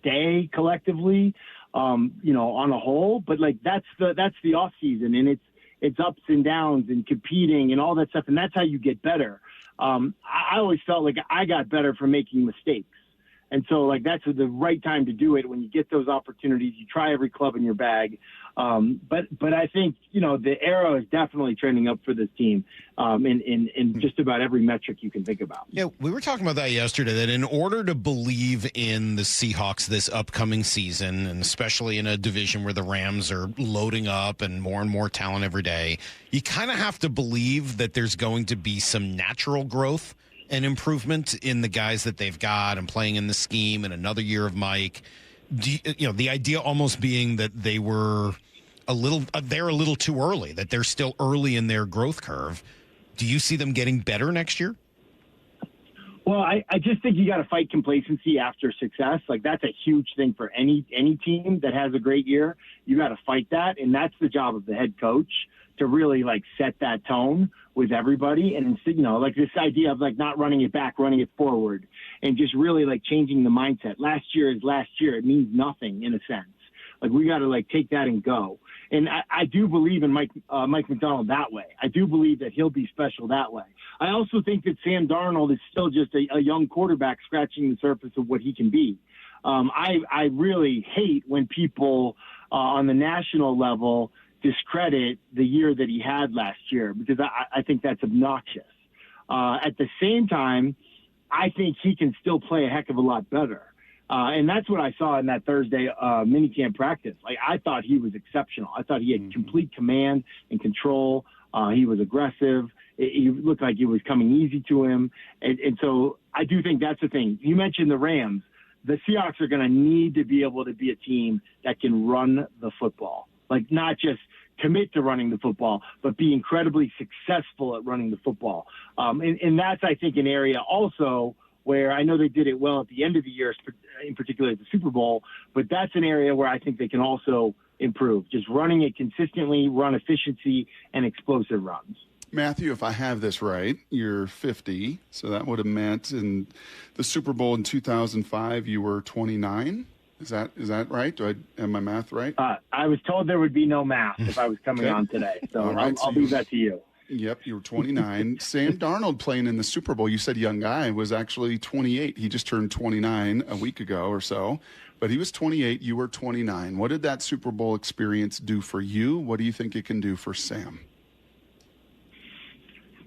day collectively, on a whole. But, like, that's the offseason, and it's ups and downs and competing and all that stuff, and that's how you get better. I always felt like I got better from making mistakes. And so, like, that's the right time to do it. When you get those opportunities, you try every club in your bag. But I think, the arrow is definitely trending up for this team in just about every metric you can think about. Yeah, we were talking about that yesterday, that in order to believe in the Seahawks this upcoming season, and especially in a division where the Rams are loading up and more talent every day, you kind of have to believe that there's going to be some natural growth and improvement in the guys that they've got and playing in the scheme and another year of Mike. The idea almost being that they're a little too early, that they're still early in their growth curve. Do you see them getting better next year? Well, I just think you got to fight complacency after success. Like, that's a huge thing for any team that has a great year. You got to fight that, and that's the job of the head coach, to really, like, set that tone with everybody. And, like this idea of, like, not running it back, running it forward, and just really, like, changing the mindset. Last year is last year. It means nothing in a sense. Like, we got to, like, take that and go. And I do believe in Mike McDonald that way. I do believe that he'll be special that way. I also think that Sam Darnold is still just a young quarterback scratching the surface of what he can be. I really hate when people on the national level discredit the year that he had last year, because I think that's obnoxious. At the same time, I think he can still play a heck of a lot better. And that's what I saw in that Thursday minicamp practice. Like, I thought he was exceptional. I thought he had complete command and control. He was aggressive. He looked like it was coming easy to him. And so I do think that's the thing. You mentioned the Rams. The Seahawks are going to need to be able to be a team that can run the football. Like, not just commit to running the football, but be incredibly successful at running the football. And that's, I think, an area also where I know they did it well at the end of the year, in particular at the Super Bowl, but that's an area where I think they can also improve. Just running it consistently, run efficiency, and explosive runs. Matthew, if I have this right, you're 50, so that would have meant in the Super Bowl in 2005, you were 29. Is that right? Do I have my math right? I was told there would be no math if I was coming on today, so right, I'll leave that to you. Yep, you were 29. Sam Darnold, playing in the Super Bowl, you said young guy, was actually 28. He just turned 29 a week ago or so, but he was 28. You were 29. What did that Super Bowl experience do for you? What do you think it can do for Sam?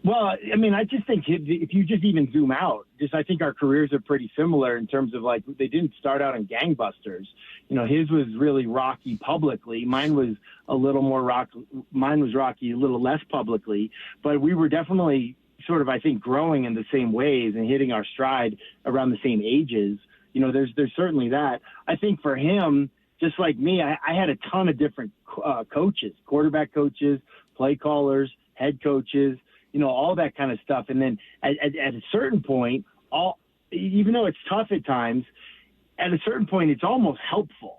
Well, I mean, I just think if you just even zoom out, I think our careers are pretty similar in terms of, like, they didn't start out in gangbusters. His was really rocky publicly. Mine was a little more rocky. Mine was rocky a little less publicly, but we were definitely sort of, I think, growing in the same ways and hitting our stride around the same ages. There's certainly that. I think for him, just like me, I had a ton of different coaches, quarterback coaches, play callers, head coaches, all that kind of stuff. And then at a certain point, even though it's tough at times, at a certain point, it's almost helpful.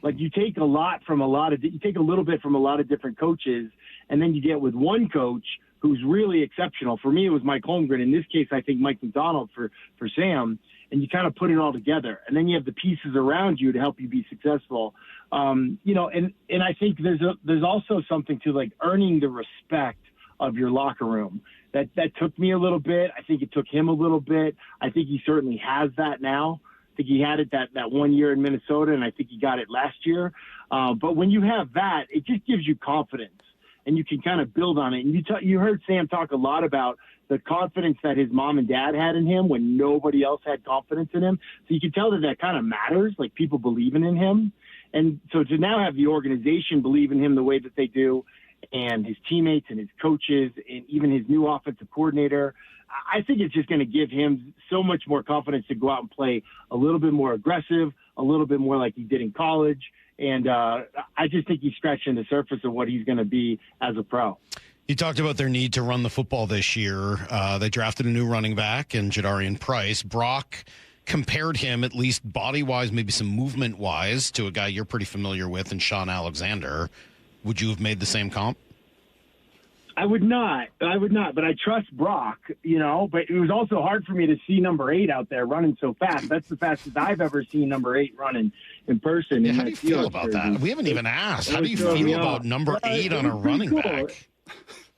Like, you take a little bit from a lot of different coaches, and then you get with one coach who's really exceptional. For me, it was Mike Holmgren. In this case, I think Mike McDonald for Sam, and you kind of put it all together. And then you have the pieces around you to help you be successful. And I think there's also something to, like, earning the respect of your locker room. That took me a little bit. I think it took him a little bit. I think he certainly has that now. I think he had it that 1 year in Minnesota, and I think he got it last year. But when you have that, it just gives you confidence, and you can kind of build on it. And you heard Sam talk a lot about the confidence that his mom and dad had in him when nobody else had confidence in him. So you can tell that kind of matters, like people believing in him. And so to now have the organization believe in him the way that they do, and his teammates and his coaches and even his new offensive coordinator, I think it's just going to give him so much more confidence to go out and play a little bit more aggressive, a little bit more like he did in college. And I just think he's scratching the surface of what he's going to be as a pro. You talked about their need to run the football this year. They drafted a new running back in Jadarian Price. Brock compared him, at least body-wise, maybe some movement-wise, to a guy you're pretty familiar with, and Sean Alexander. Would you have made the same comp? I would not, but I trust Brock, but it was also hard for me to see number 8 out there running so fast. That's the fastest I've ever seen number 8 running in person. Yeah, how do you feel about that? We haven't even asked. How do you feel about number 8 on a running back?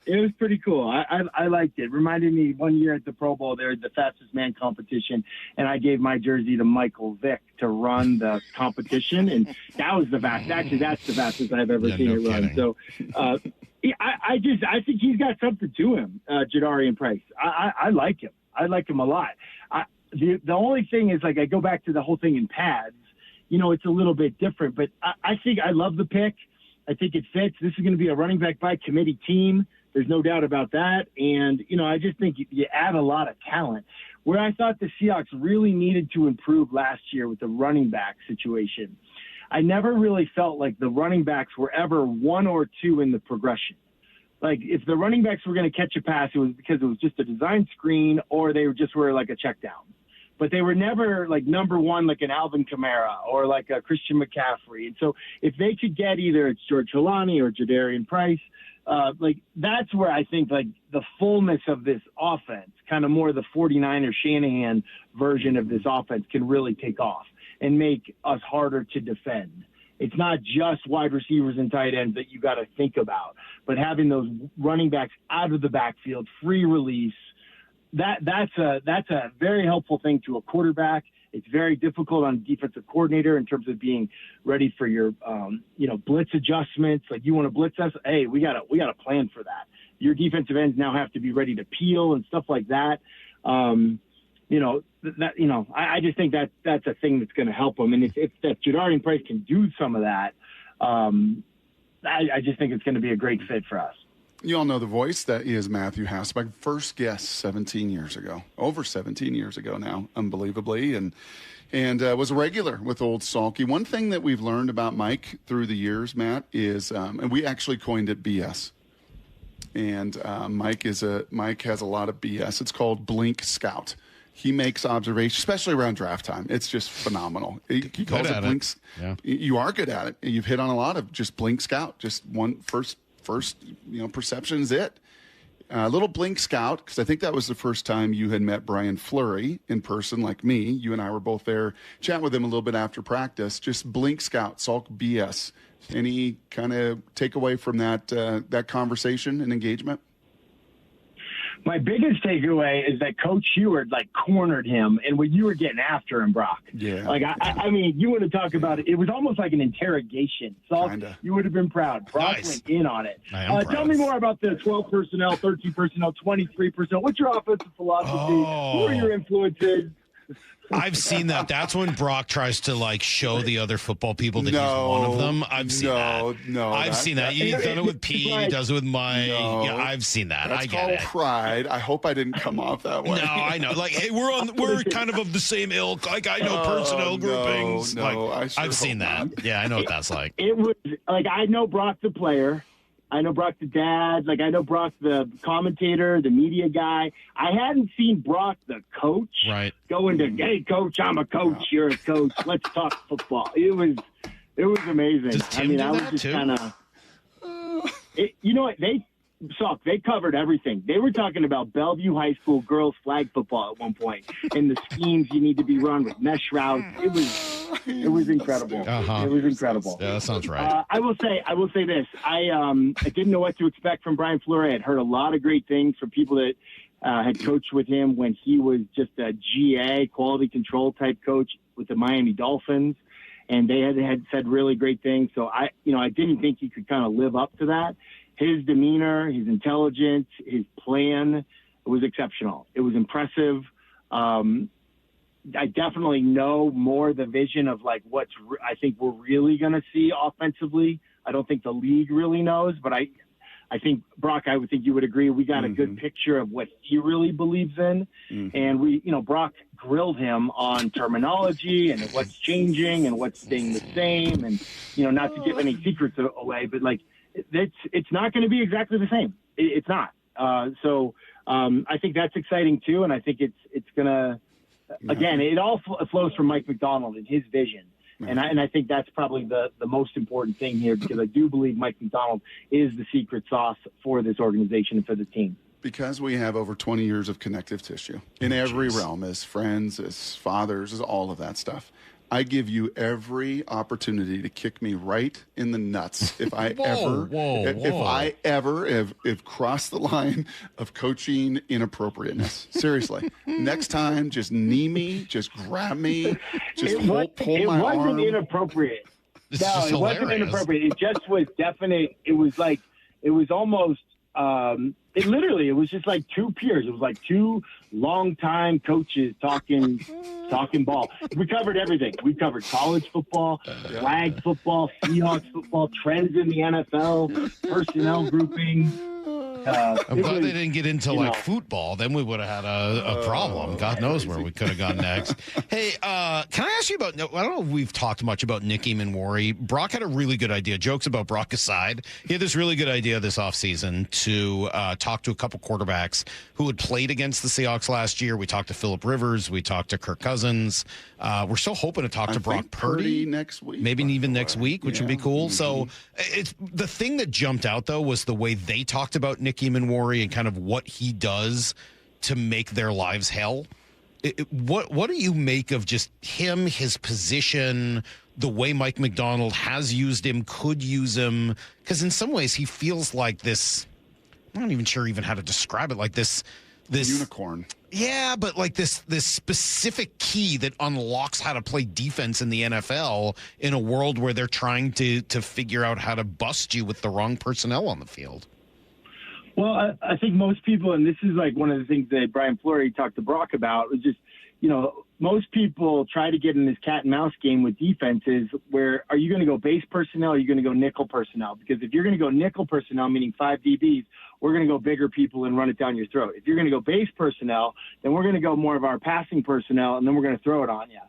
It was pretty cool. I liked it. Reminded me one year at the Pro Bowl, there was the fastest man competition, and I gave my jersey to Michael Vick to run the competition, and that was the fastest. Actually, that's the fastest I've ever seen it run. So I think he's got something to him, Jadarian Price. I like him. I like him a lot. The only thing is, like, I go back to the whole thing in pads. It's a little bit different, but I think I love the pick. I think it fits. This is going to be a running back by committee team. There's no doubt about that. And, I just think you add a lot of talent. Where I thought the Seahawks really needed to improve last year with the running back situation, I never really felt like the running backs were ever 1 or 2 in the progression. Like, if the running backs were going to catch a pass, it was because it was just a design screen or they were like a check down. But they were never like number 1, like an Alvin Kamara or like a Christian McCaffrey. And so if they could get either it's George Holani or Jadarian Price, that's where I think like the fullness of this offense, kind of more the 49er Shanahan version of this offense, can really take off and make us harder to defend. It's not just wide receivers and tight ends that you got to think about, but having those running backs out of the backfield, free release, that's a very helpful thing to a quarterback. It's very difficult on a defensive coordinator in terms of being ready for your, blitz adjustments. Like, you want to blitz us? Hey, we got a plan for that. Your defensive ends now have to be ready to peel and stuff like that. I just think that's a thing that's going to help them. And if that Jadarian Price can do some of that, I just think it's going to be a great fit for us. You all know the voice. That is Matthew Hasselbeck, first guest 17 years ago, over 17 years ago now, unbelievably, and was a regular with Old Salky. One thing that we've learned about Mike through the years, Matt, is, and we actually coined it BS. And Mike has a lot of BS. It's called Blink Scout. He makes observations, especially around draft time. It's just phenomenal. He calls it Blink. Yeah. You are good at it. You've hit on a lot of just Blink Scout, just one first, perception is it. A little Blink Scout, because I think that was the first time you had met Brian Fleury in person, like me. You and I were both there, chatting with him a little bit after practice. Just Blink Scout, Salk BS. Any kind of takeaway from that conversation and engagement? My biggest takeaway is that Coach Heward cornered him, and when you were getting after him, Brock. Yeah. I mean, you want to talk about it. It was almost like an interrogation. So you would have been proud. Brock went in on it. Tell me more about the 12 personnel, 13 personnel, 23 personnel. What's your offensive philosophy? Who are your influences? I've seen that. That's when Brock tries to show the other football people that he's one of them. I've seen that. I've seen that. He's done it with Pete. He does it with Mike. Yeah, I've seen that. That's I get it. Pride. I hope I didn't come off that way. No, I know. Hey, we're kind of the same ilk. I know personnel groupings. I've seen that. Not. Yeah, I know what that's like. It was I know Brock the player. I know Brock the dad. I know Brock the commentator, the media guy. I hadn't seen Brock the coach go into, hey, coach, I'm a coach. You're a coach. Let's talk football. It was amazing. Does Tim I was just kind of, you know what? They covered everything. They were talking about Bellevue High School girls flag football at one point and the schemes you need to be run with mesh routes. It was incredible. It was incredible. Yeah, that sounds right. I will say this. I didn't know what to expect from Brian Fleury. I'd heard a lot of great things from people that had coached with him when he was just a GA, quality control type coach with the Miami Dolphins. And they had said really great things. So I didn't think he could kind of live up to that. His demeanor, his intelligence, his plan It was exceptional. It was impressive. I definitely know more the vision of like I think we're really going to see offensively. I don't think the league really knows, but I think, Brock, I would think you would agree. We got a good picture of what he really believes in. And Brock grilled him on terminology and what's changing and what's staying the same. And, not to give any secrets away, but like, it's not going to be exactly the same. It's not. So I think that's exciting too. And I think it's going to, again, it all flows from Mike Macdonald and his vision. And I think that's probably the most important thing here, because I do believe Mike Macdonald is the secret sauce for this organization and for the team. Because we have over 20 years of connective tissue in every realm, as friends, as fathers, as all of that stuff. I give you every opportunity to kick me right in the nuts if I ever have crossed the line of coaching inappropriateness. Seriously. Next time, just knee me, just grab me, just pull my arm. It wasn't inappropriate. No, it wasn't inappropriate. It just was definite. It was like, it was almost, it was just like two peers. It was like two longtime coaches talking ball. We covered everything. We covered college football, flag football, Seahawks football, trends in the NFL, personnel grouping. I'm glad they didn't get into football. Then we would have had a problem. God knows where we could have gone next. Hey, can I ask you about, I don't know if we've talked much about Nick Eamon-Worry. Brock had a really good idea. Jokes about Brock aside. He had this really good idea this offseason to talk to a couple quarterbacks who had played against the Seahawks last year. We talked to Phillip Rivers. We talked to Kirk Cousins. We're still hoping to talk to Brock Purdy next week. Maybe even next week, which would be cool. So it's the thing that jumped out, though, was the way they talked about Nick Eamon-Worry and kind of what he does to make their lives hell. What do you make of just him, his position, the way Mike Macdonald has used him, could use him? Because in some ways he feels like this, I'm not even sure even how to describe it, like this unicorn. Yeah, but like this specific key that unlocks how to play defense in the NFL in a world where they're trying to figure out how to bust you with the wrong personnel on the field. Well, I think most people, and this is like one of the things that Brian Fleury talked to Brock about, was just, most people try to get in this cat and mouse game with defenses where are you going to go base personnel or are you going to go nickel personnel? Because if you're going to go nickel personnel, meaning 5 DBs, we're going to go bigger people and run it down your throat. If you're going to go base personnel, then we're going to go more of our passing personnel and then we're going to throw it on you.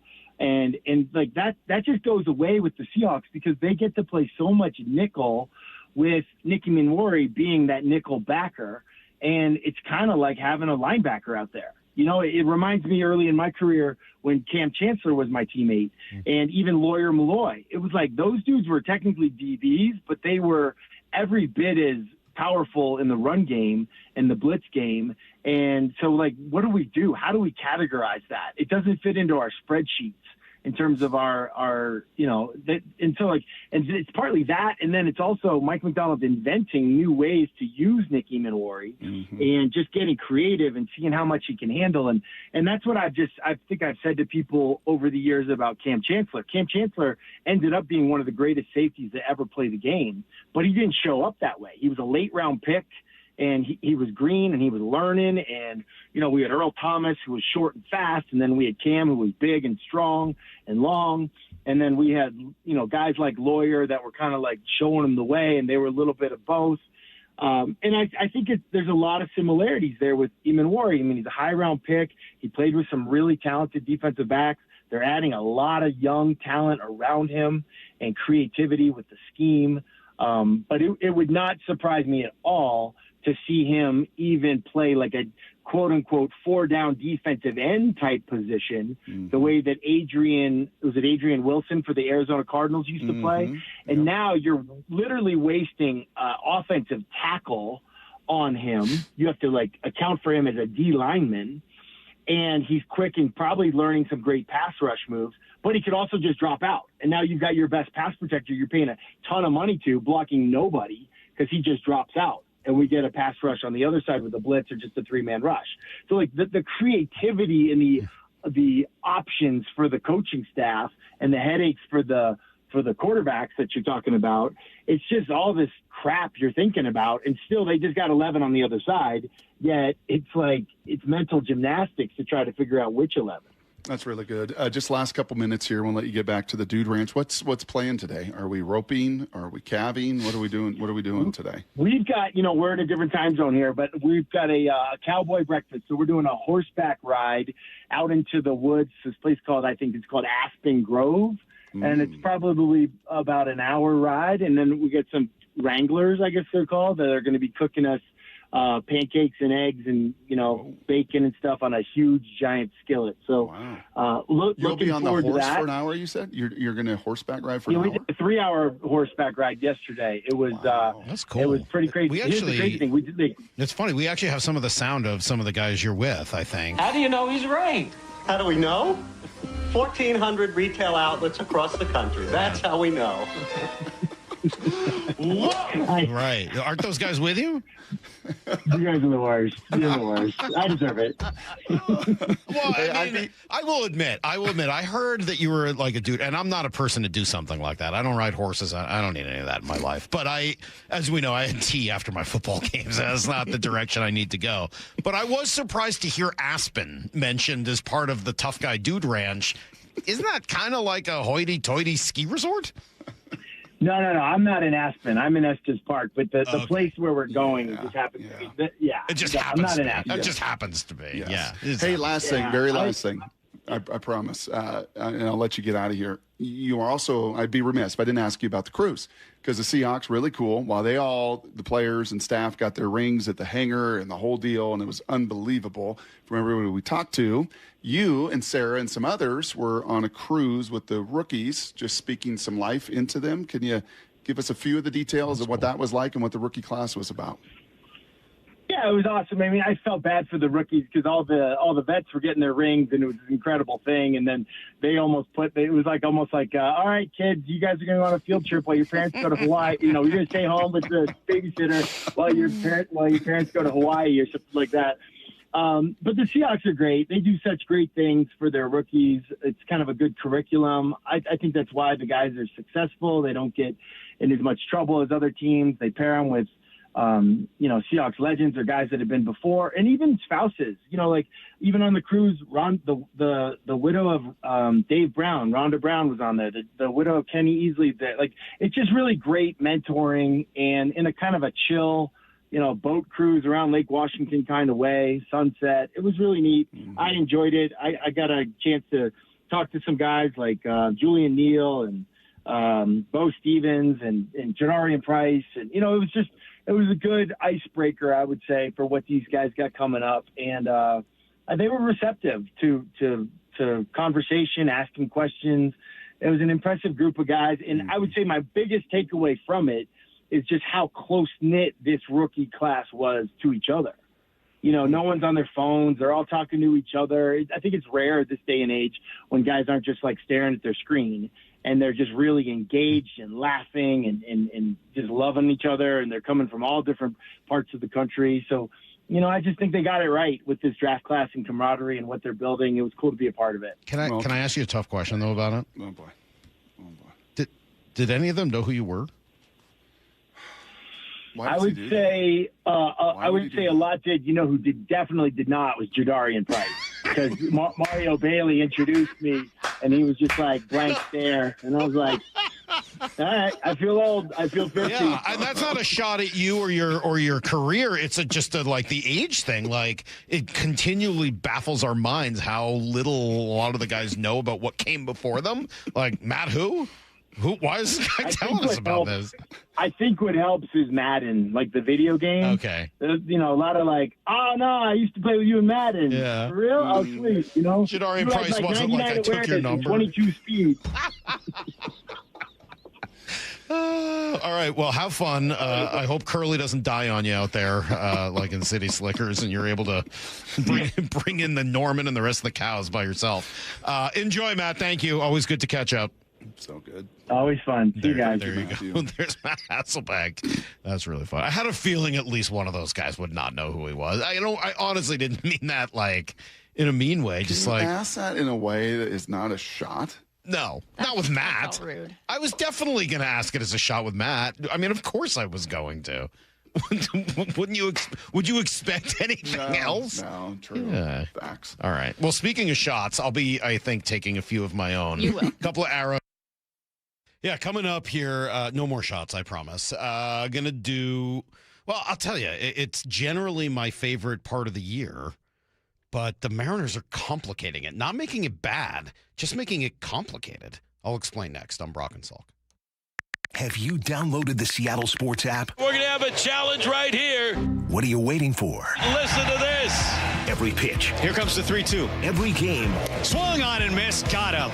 And like that just goes away with the Seahawks because they get to play so much nickel with Nick Eamon-Worry being that nickel backer. And it's kind of like having a linebacker out there. It reminds me early in my career when Cam Chancellor was my teammate and even Lawyer Malloy. It was like those dudes were technically DBs, but they were every bit as powerful in the run game and the blitz game. And so, like, what do we do? How do we categorize that? It doesn't fit into our spreadsheets in terms of our and so like, and it's partly that. And then it's also Mike Macdonald inventing new ways to use Nick Eamon-Worry and just getting creative and seeing how much he can handle. And that's what I think I've said to people over the years about Cam Chancellor. Cam Chancellor ended up being one of the greatest safeties to ever play the game, but he didn't show up that way. He was a late round pick. And he was green and he was learning. And, we had Earl Thomas, who was short and fast. And then we had Cam, who was big and strong and long. And then we had, guys like Lawyer that were kind of like showing him the way. And they were a little bit of both. And I think there's a lot of similarities there with Eamon-Worry. I mean, he's a high round pick. He played with some really talented defensive backs. They're adding a lot of young talent around him and creativity with the scheme. But it would not surprise me at all to see him even play like a quote-unquote 4-down defensive end type position, the way that Adrian Wilson for the Arizona Cardinals used to play. And now you're literally wasting offensive tackle on him. You have to like account for him as a D lineman. And he's quick and probably learning some great pass rush moves, but he could also just drop out. And now you've got your best pass protector you're paying a ton of money to blocking nobody because he just drops out. And we get a pass rush on the other side with a blitz or just a 3-man rush. So like the creativity and the options for the coaching staff and the headaches for the for the quarterbacks that you're talking about, it's just all this crap you're thinking about, and still they just got 11 on the other side. Yet it's like it's mental gymnastics to try to figure out which 11. That's really good. Just last couple minutes here. We'll let you get back to the Dude Ranch. What's playing today? Are we roping? Are we calving? What are we doing? What are we doing today? We've got, we're in a different time zone here, but we've got a cowboy breakfast. So we're doing a horseback ride out into the woods. This place I think it's called Aspen Grove. And it's probably about an hour ride. And then we get some wranglers, I guess they're called, that are going to be cooking us pancakes and eggs and, bacon and stuff on a huge giant skillet. So You'll be on the horse for for an hour, you said? You're going to horseback ride for an hour? We did a 3-hour horseback ride yesterday. It was that's cool. It was pretty crazy. Here's the crazy thing. It's funny. We actually have some of the sound of some of the guys you're with, I think. How do you know he's right? How do we know? 1,400 retail outlets across the country. That's how we know. Right. Aren't those guys with you? You guys are the worst. You're the worst. I deserve it. Well, I will admit, I heard that you were like a dude, and I'm not a person to do something like that. I don't ride horses. I don't need any of that in my life. But as we know, I had tea after my football games. That's not the direction I need to go. But I was surprised to hear Aspen mentioned as part of the Tough Guy Dude Ranch. Isn't that kind of like a hoity-toity ski resort? No. I'm not in Aspen. I'm in Estes Park. But the place where we're going just happens to be. It just happens. I'm not in Aspen. It just happens to be. Yes. Yeah. Hey, last thing, very last thing. I promise. And I'll let you get out of here. You are also, I'd be remiss if I didn't ask you about the cruise, because the Seahawks, really cool. While the players and staff got their rings at the hangar and the whole deal, and it was unbelievable from everybody we talked to, you and Sarah and some others were on a cruise with the rookies, just speaking some life into them. Can you give us a few of the details of what that was like and what the rookie class was about? Yeah, it was awesome. I mean, I felt bad for the rookies because all the vets were getting their rings, and it was an incredible thing. And then they it was almost like, all right, kids, you guys are going to go on a field trip while your parents go to Hawaii. You're going to stay home with the babysitter while your parents go to Hawaii or something like that. But the Seahawks are great. They do such great things for their rookies. It's kind of a good curriculum. I think that's why the guys are successful. They don't get in as much trouble as other teams. They pair them with Seahawks legends or guys that have been before, and even spouses. Even on the cruise, the widow of Dave Brown, Rhonda Brown, was on there. The widow of Kenny Easley. It's just really great mentoring, and in a kind of a chill, boat cruise around Lake Washington kind of way, sunset. It was really neat. Mm-hmm. I enjoyed it. I got a chance to talk to some guys like Julian Neal and Bo Stevens and Jadarian Price, and it was a good icebreaker, I would say, for what these guys got coming up. And they were receptive to conversation, asking questions. It was an impressive group of guys. And I would say my biggest takeaway from it is just how close-knit this rookie class was to each other. No one's on their phones. They're all talking to each other. I think it's rare this day and age when guys aren't just like staring at their screen, and they're just really engaged and laughing and just loving each other, and they're coming from all different parts of the country. So, I just think they got it right with this draft class and camaraderie and what they're building. It was cool to be a part of it. Can I ask you a tough question, though, about it? Oh, boy. Did any of them know who you were? I would say a lot did. Who definitely did not was Jadarian Price, because Mario Bailey introduced me, and he was just like blank stare, and I was like, all right, I feel old. I feel 50. Yeah, and that's not a shot at you or your career. It's just the age thing. Like, it continually baffles our minds how little a lot of the guys know about what came before them. Like, Matt who? Why is this guy telling us about this? I think what helps is Madden, like the video game. Okay. There's, a lot of oh, no, I used to play with you in Madden. Yeah. For real? Oh, sweet. Jadarian Price wasn't like I took your number. 22 speed. All right. Well, have fun. I hope Curly doesn't die on you out there, like in City Slickers, and you're able to bring in the Norman and the rest of the cows by yourself. Enjoy, Matt. Thank you. Always good to catch up. So good. Always fun. See you guys. There you go. There's Matt Hasselbeck. That's really fun. I had a feeling at least one of those guys would not know who he was. I honestly didn't mean that in a mean way. Just ask that in a way that is not a shot. No, not with Matt. That's rude. I was definitely going to ask it as a shot with Matt. I mean, of course I was going to. Wouldn't you? Would you expect anything else? No, true. Yeah. Facts. All right. Well, speaking of shots, I'll be, I think, taking a few of my own. You will. A couple of arrows. Yeah, coming up here. No more shots, I promise. Gonna do. Well, I'll tell you, it's generally my favorite part of the year, but the Mariners are complicating it, not making it bad, just making it complicated. I'll explain next on Brock and Salk. Have you downloaded the Seattle Sports app? We're going to have a challenge right here. What are you waiting for? Listen to this. Every pitch. Here comes the 3-2. Every game. Swung on and missed. Got him.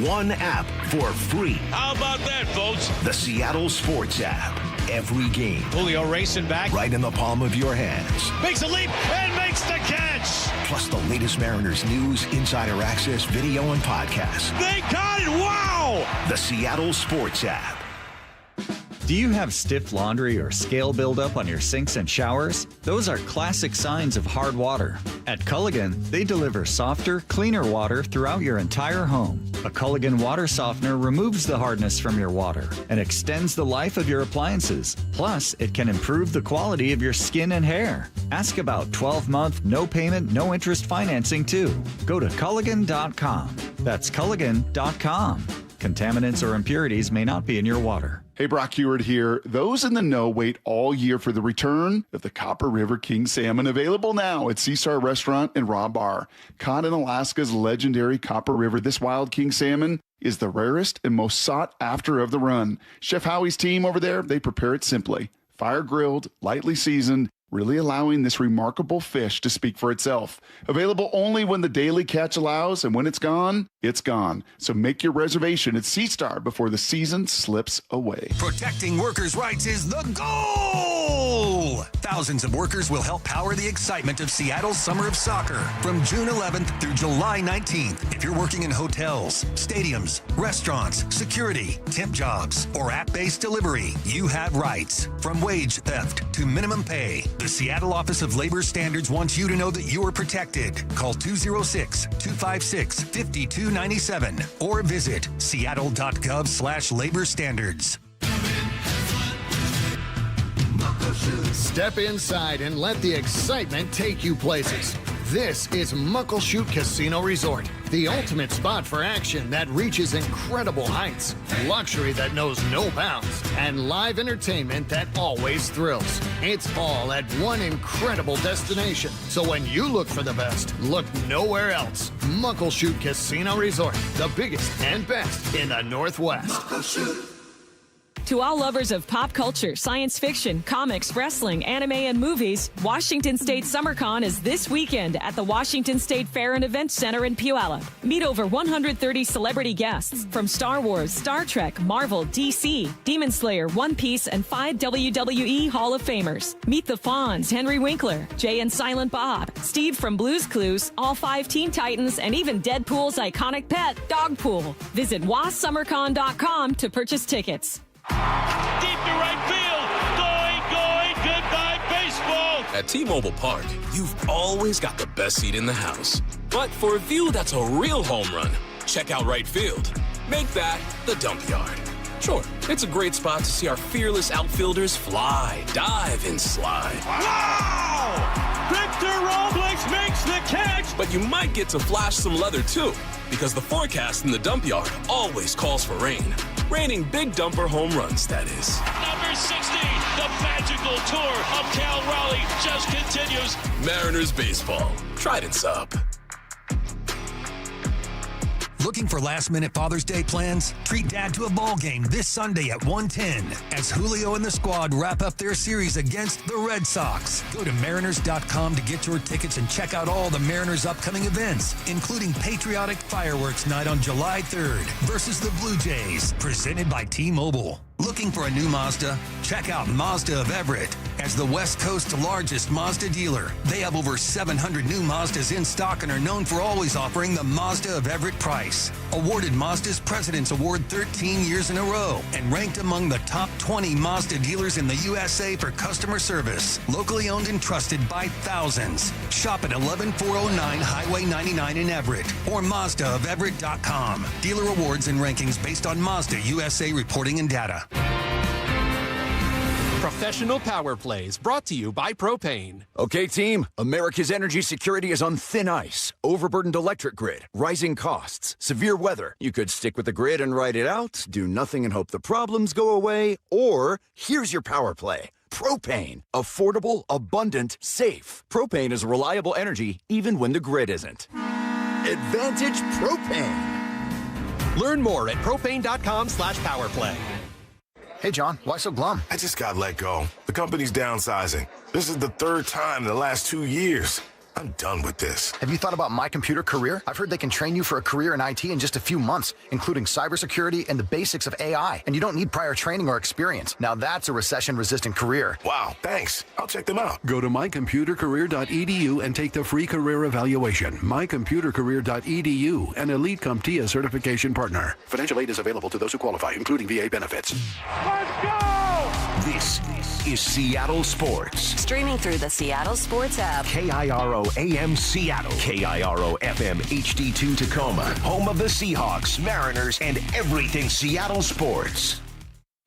One app for free. How about that, folks? The Seattle Sports app. Every game. Julio racing back. Right in the palm of your hands. Makes a leap and makes the catch. Plus the latest Mariners news, insider access, video, and podcasts. They got it. Wow. The Seattle Sports app. Do you have stiff laundry or scale buildup on your sinks and showers? Those are classic signs of hard water. At Culligan, they deliver softer, cleaner water throughout your entire home. A Culligan water softener removes the hardness from your water and extends the life of your appliances. Plus, it can improve the quality of your skin and hair. Ask about 12-month, no payment, no interest financing too. Go to Culligan.com. That's Culligan.com. Contaminants or impurities may not be in your water. Hey, Brock Heward here. Those in the know wait all year for the return of the Copper River King Salmon, available now at Seastar Restaurant and Raw Bar. Caught in Alaska's legendary Copper River, this wild king salmon is the rarest and most sought after of the run. Chef Howie's team over there, they prepare it simply. Fire grilled, lightly seasoned, really allowing this remarkable fish to speak for itself. Available only when the daily catch allows, and when it's gone, it's gone. So make your reservation at Seastar before the season slips away. Protecting workers' rights is the goal! Thousands of workers will help power the excitement of Seattle's Summer of Soccer from June 11th through July 19th. If you're working in hotels, stadiums, restaurants, security, temp jobs, or app-based delivery, you have rights. From wage theft to minimum pay, the Seattle Office of Labor Standards wants you to know that you are protected. Call 206-256-5297 or visit seattle.gov/labor standards. Step inside and let the excitement take you places. This is Muckleshoot Casino Resort, the ultimate spot for action that reaches incredible heights, luxury that knows no bounds, and live entertainment that always thrills. It's all at one incredible destination. So when you look for the best, look nowhere else. Muckleshoot Casino Resort, the biggest and best in the Northwest. Muckleshoot. To all lovers of pop culture, science fiction, comics, wrestling, anime, and movies, Washington State SummerCon is this weekend at the Washington State Fair and Events Center in Puyallup. Meet over 130 celebrity guests from Star Wars, Star Trek, Marvel, DC, Demon Slayer, One Piece, and 5 WWE Hall of Famers. Meet the Fonz, Henry Winkler, Jay and Silent Bob, Steve from Blue's Clues, all 5 Teen Titans, and even Deadpool's iconic pet, Dogpool. Visit wassummercon.com to purchase tickets. Deep to right field. Going. Goodbye, baseball. At T-Mobile Park, you've always got the best seat in the house. But for a view that's a real home run, check out right field. Make that the dump yard. Sure, it's a great spot to see our fearless outfielders fly, dive, and slide. Wow! Victor Robles makes the catch. But you might get to flash some leather too, because the forecast in the dump yard always calls for rain. Raining big dumper home runs, that is. Number 60, the magical tour of Cal Raleigh just continues. Mariners baseball. Trident's up. Looking for last-minute Father's Day plans? Treat Dad to a ball game this Sunday at 1:10 as Julio and the squad wrap up their series against the Red Sox. Go to Mariners.com to get your tickets and check out all the Mariners' upcoming events, including Patriotic Fireworks Night on July 3rd versus the Blue Jays, presented by T-Mobile. Looking for a new Mazda? Check out Mazda of Everett As the West Coast's largest Mazda dealer, they have over 700 new Mazdas in stock and are known for always offering the Mazda of Everett price. Awarded Mazda's President's Award 13 years in a row and ranked among the top 20 Mazda dealers in the USA for customer service. Locally owned and trusted by thousands. Shop at 11409 Highway 99 in Everett or MazdaofEverett.com. Dealer awards and rankings based on Mazda USA reporting and data. Professional Power Plays brought to you by Propane. Okay, team, America's energy security is on thin ice. Overburdened electric grid, rising costs, severe weather. You could stick with the grid and ride it out, do nothing and hope the problems go away, or here's your power play. Propane. Affordable, abundant, safe. Propane is reliable energy even when the grid isn't. Advantage Propane. Learn more at propane.com/powerplay. Hey, John, why so glum? I just got let go. The company's downsizing. This is the third time in the last 2 years. I'm done with this. Have you thought about My Computer Career? I've heard they can train you for a career in IT in just a few months, including cybersecurity and the basics of AI. And you don't need prior training or experience. Now that's a recession-resistant career. Wow, thanks. I'll check them out. Go to mycomputercareer.edu and take the free career evaluation. mycomputercareer.edu, an Elite CompTIA certification partner. Financial aid is available to those who qualify, including VA benefits. Let's go! This is Seattle Sports. Streaming through the Seattle Sports app. KIRO AM Seattle. KIRO FM HD2 Tacoma. Home of the Seahawks, Mariners, and everything Seattle sports.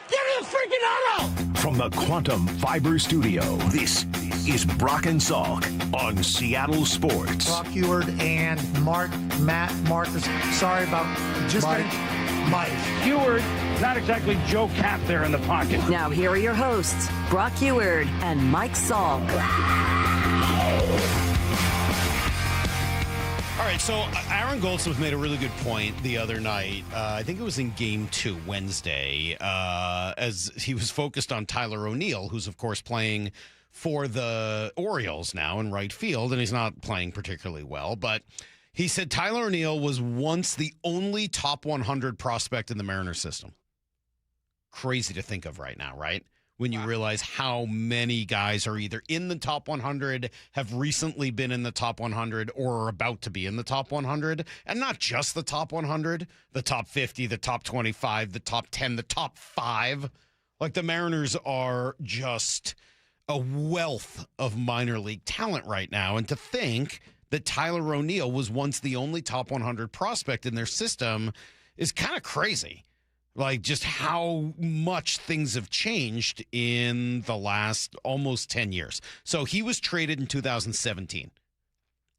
Give me a freaking auto! From the Quantum Fiber Studio, this is Brock and Salk on Seattle Sports. Brock Eward and Marcus. Sorry about just Mike. Eward, not exactly Joe Cap there in the pocket. Now here are your hosts, Brock Eward and Mike Salk. All right, so Aaron Goldsmith made a really good point the other night. I think it was in Game 2, Wednesday, as he was focused on Tyler O'Neill, who's, of course, playing for the Orioles now in right field, and he's not playing particularly well, but he said Tyler O'Neill was once the only top 100 prospect in the Mariners system. Crazy to think of right now, right? When you realize how many guys are either in the top 100, have recently been in the top 100, or are about to be in the top 100. And not just the top 100, the top 50, the top 25, the top 10, the top 5. Like, the Mariners are just a wealth of minor league talent right now. And to think that Tyler O'Neill was once the only top 100 prospect in their system is kind of crazy. Like, just how much things have changed in the last almost 10 years. So he was traded in 2017.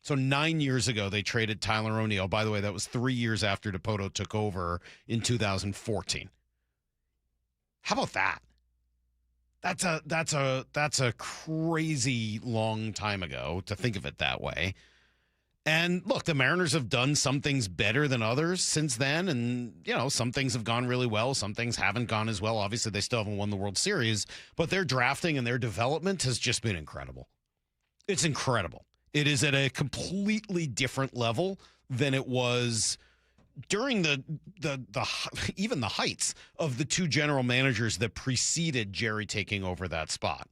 So 9 years ago, they traded Tyler O'Neill. By the way, that was 3 years after DePoto took over in 2014. How about that? That's a crazy long time ago to think of it that way. And look, the Mariners have done some things better than others since then. And, you know, some things have gone really well. Some things haven't gone as well. Obviously, they still haven't won the World Series. But their drafting and their development has just been incredible. It's incredible. It is at a completely different level than it was during the even the heights of the two general managers that preceded Jerry taking over that spot.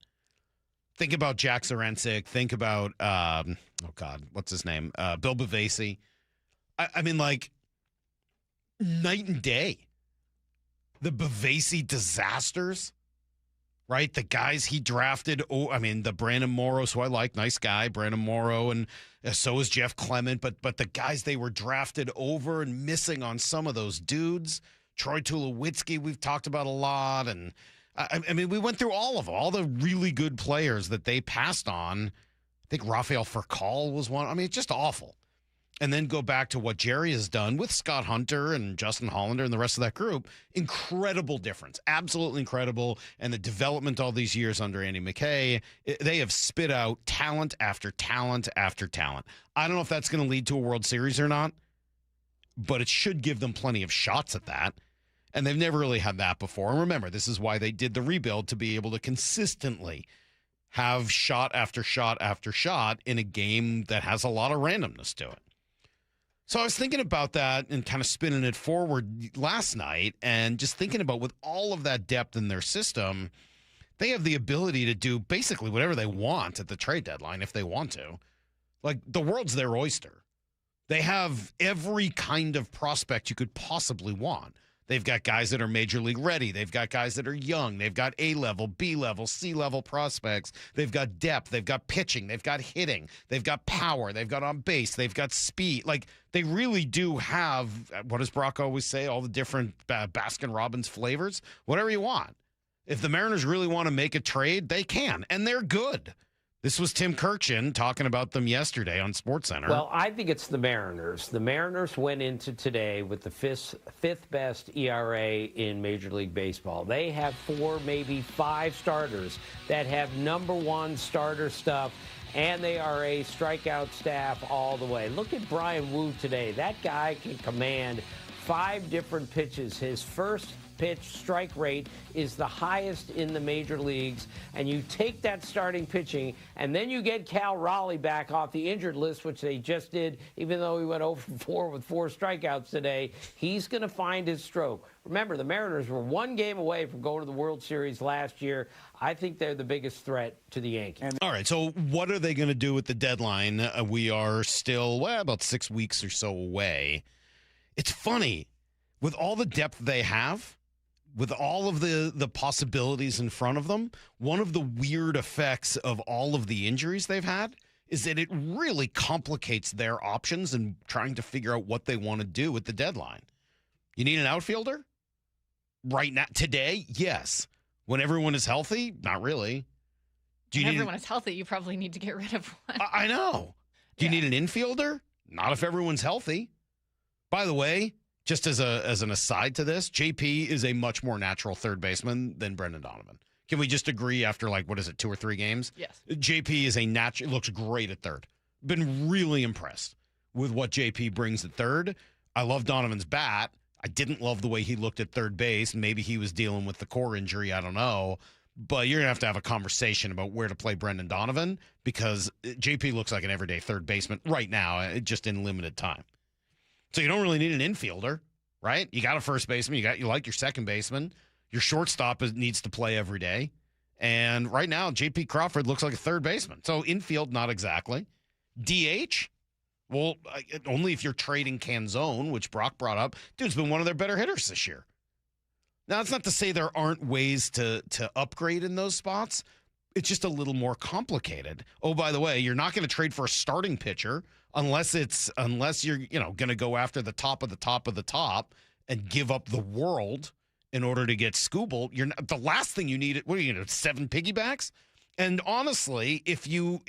Think about Jack Zarancic. Think about, what's his name? Bill Bavasi. I mean, like, night and day. The Bavasi disasters, right? The guys he drafted. The Brandon Morrow, who I like, nice guy, Brandon Morrow, and so is Jeff Clement. But the guys they were drafted over and missing on some of those dudes. Troy Tulowitzki, we've talked about a lot, and I mean, we went through all of them, all the really good players that they passed on. I think Rafael Furcal was one. I mean, it's just awful. And then go back to what Jerry has done with Scott Hunter and Justin Hollander and the rest of that group. Incredible difference. Absolutely incredible. And the development all these years under Andy McKay, they have spit out talent after talent after talent. I don't know if that's going to lead to a World Series or not, but it should give them plenty of shots at that. And they've never really had that before. And remember, this is why they did the rebuild, to be able to consistently have shot after shot after shot in a game that has a lot of randomness to it. So I was thinking about that and kind of spinning it forward last night and just thinking about, with all of that depth in their system, They have the ability to do basically whatever they want at the trade deadline if they want to. Like, the world's their oyster. They have every kind of prospect you could possibly want. They've got guys that are major league ready. They've got guys that are young. They've got A-level, B-level, C-level prospects. They've got depth. They've got pitching. They've got hitting. They've got power. They've got on base. They've got speed. Like, they really do have, what does Brock always say, all the different Baskin-Robbins flavors? Whatever you want. If the Mariners really want to make a trade, they can, and they're good. This was Tim Kirchin talking about them yesterday on SportsCenter. Well, I think it's the Mariners. The Mariners went into today with the fifth best ERA in Major League Baseball. They have 4, maybe 5 starters that have number 1 starter stuff, and they are a strikeout staff all the way. Look at Brian Wu today. That guy can command 5 different pitches. His first pitch strike rate is the highest in the major leagues, and you take that starting pitching, and then you get Cal Raleigh back off the injured list, which they just did, even though he went 0 for 4 with 4 strikeouts today. He's going to find his stroke. Remember, the Mariners were 1 game away from going to the World Series last year. I think they're the biggest threat to the Yankees. All right, so what are they going to do with the deadline? We are still about 6 weeks or so away. It's funny, with all the depth they have, with all of the possibilities in front of them, one of the weird effects of all of the injuries they've had is that it really complicates their options in trying to figure out what they want to do with the deadline. You need an outfielder? Right now, today, yes. When everyone is healthy, not really. When everyone is healthy, you probably need to get rid of one. I know. Do you need an infielder? Not if everyone's healthy. By the way, just as an aside to this, JP is a much more natural third baseman than Brendan Donovan. Can we just agree after 2 or 3 games? Yes. JP is a natural, looks great at third. Been really impressed with what JP brings at third. I love Donovan's bat. I didn't love the way he looked at third base. Maybe he was dealing with the core injury. I don't know. But you're going to have a conversation about where to play Brendan Donovan because JP looks like an everyday third baseman right now, just in limited time. So you don't really need an infielder, right? You got a first baseman. You like your second baseman. Your shortstop needs to play every day. And right now, J.P. Crawford looks like a third baseman. So infield, not exactly. DH? Well, only if you're trading Canzone, which Brock brought up. Dude's been one of their better hitters this year. Now, it's not to say there aren't ways to upgrade in those spots. It's just a little more complicated. Oh, by the way, you're not going to trade for a starting pitcher unless you're going to go after the top of the top of the top and give up the world in order to get Skubal. The last thing you need. What are you going to do? 7 piggybacks? And honestly, if you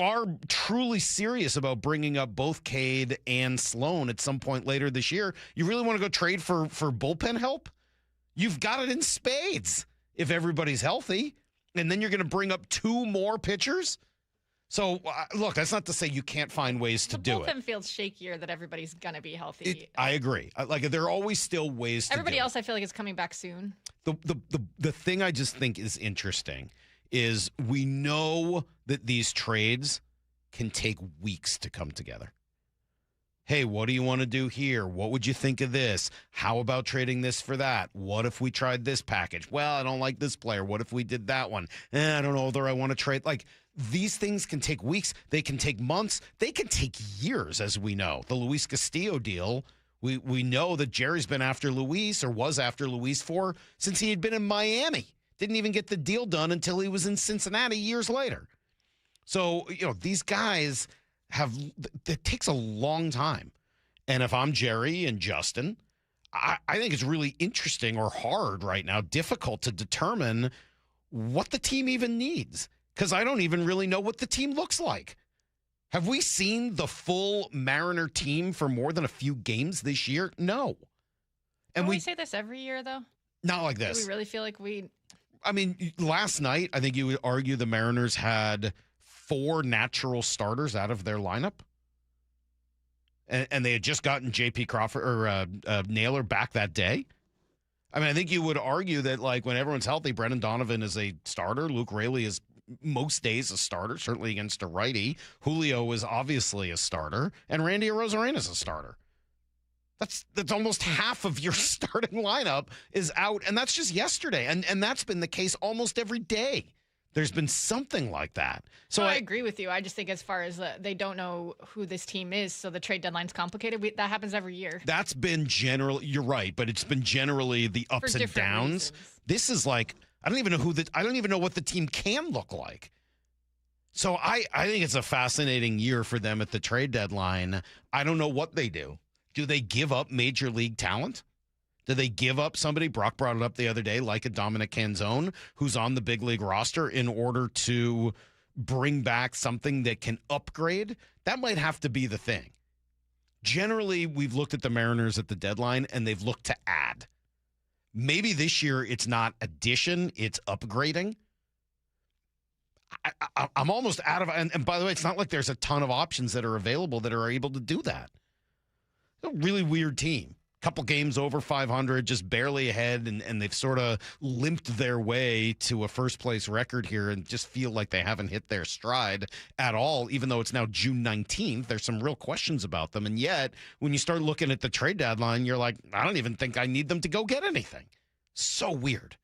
are truly serious about bringing up both Cade and Sloan at some point later this year, you really want to go trade for bullpen help? You've got it in spades if everybody's healthy. And then you're going to bring up 2 more pitchers? So, look, that's not to say you can't find ways to do it. The bullpen feels shakier that everybody's going to be healthy. I agree. There are always still ways to do it. Everybody else, I feel like, is coming back soon. The thing I just think is interesting is we know that these trades can take weeks to come together. Hey, what do you want to do here? What would you think of this? How about trading this for that? What if we tried this package? Well, I don't like this player. What if we did that one? I don't know whether I want to trade. These things can take weeks. They can take months. They can take years, as we know. The Luis Castillo deal, we know that Jerry's been after Luis or was after Luis since he had been in Miami. Didn't even get the deal done until he was in Cincinnati years later. So, these guys it takes a long time. And if I'm Jerry and Justin, I think it's really interesting or hard right now, difficult to determine what the team even needs. Because I don't even really know what the team looks like. Have we seen the full Mariner team for more than a few games this year? No. And we say this every year, though? Not like this. Do we really feel like last night, I think you would argue the Mariners had 4 natural starters out of their lineup. And they had just gotten J.P. Crawford or Naylor back that day. I think you would argue that, when everyone's healthy, Brendan Donovan is a starter. Luke Raley is most days a starter, certainly against a righty. Julio is obviously a starter. And Randy Arozarena is a starter. That's almost half of your starting lineup is out, and that's just yesterday. And that's been the case almost every day. There's been something like that. So I agree with you. I just think as far as they don't know who this team is, so the trade deadline's complicated. That happens every year. That's been generally, you're right, but it's been generally the ups and downs. Reasons. This is like, I don't even know what the team can look like. So I think it's a fascinating year for them at the trade deadline. I don't know what they do. Do they give up major league talent? Do they give up somebody? Brock brought it up the other day, like a Dominic Canzone, who's on the big league roster in order to bring back something that can upgrade. That might have to be the thing. Generally, we've looked at the Mariners at the deadline, and they've looked to add. Maybe this year it's not addition, it's upgrading. I'm almost out of, and by the way, it's not like there's a ton of options that are available that are able to do that. A really weird team. Couple games over 500, just barely ahead, and they've sort of limped their way to a first-place record here and just feel like they haven't hit their stride at all, even though it's now June 19th. There's some real questions about them, and yet, when you start looking at the trade deadline, you're like, I don't even think I need them to go get anything. So weird.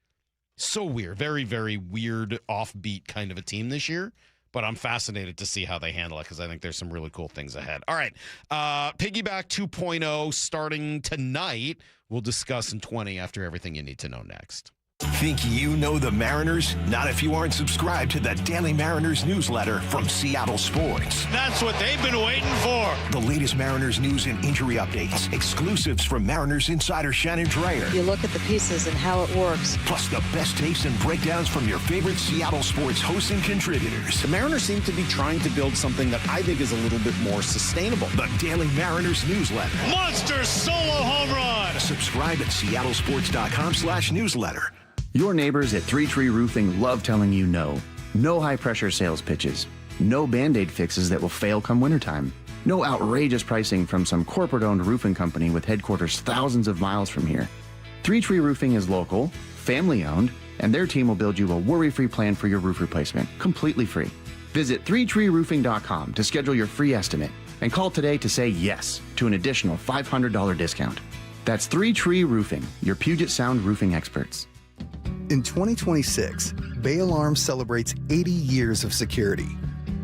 So weird. Very, very weird, offbeat kind of a team this year. But I'm fascinated to see how they handle it because I think there's some really cool things ahead. All right. Piggyback 2.0 starting tonight. We'll discuss in 20 after everything you need to know next. Think you know the Mariners? Not if you aren't subscribed to the Daily Mariners newsletter from Seattle Sports. That's what they've been waiting for. The latest Mariners news and injury updates. Exclusives from Mariners insider Shannon Drayer. You look at the pieces and how it works. Plus the best takes and breakdowns from your favorite Seattle sports hosts and contributors. The Mariners seem to be trying to build something that I think is a little bit more sustainable. The Daily Mariners newsletter. Monster solo home run. Subscribe at seattlesports.com/newsletter. Your neighbors at 3 Tree Roofing love telling you no. No high-pressure sales pitches. No Band-Aid fixes that will fail come wintertime. No outrageous pricing from some corporate-owned roofing company with headquarters thousands of miles from here. 3 Tree Roofing is local, family-owned, and their team will build you a worry-free plan for your roof replacement, completely free. Visit 3treeroofing.com to schedule your free estimate and call today to say yes to an additional $500 discount. That's 3 Tree Roofing, your Puget Sound roofing experts. In 2026, Bay Alarm celebrates 80 years of security.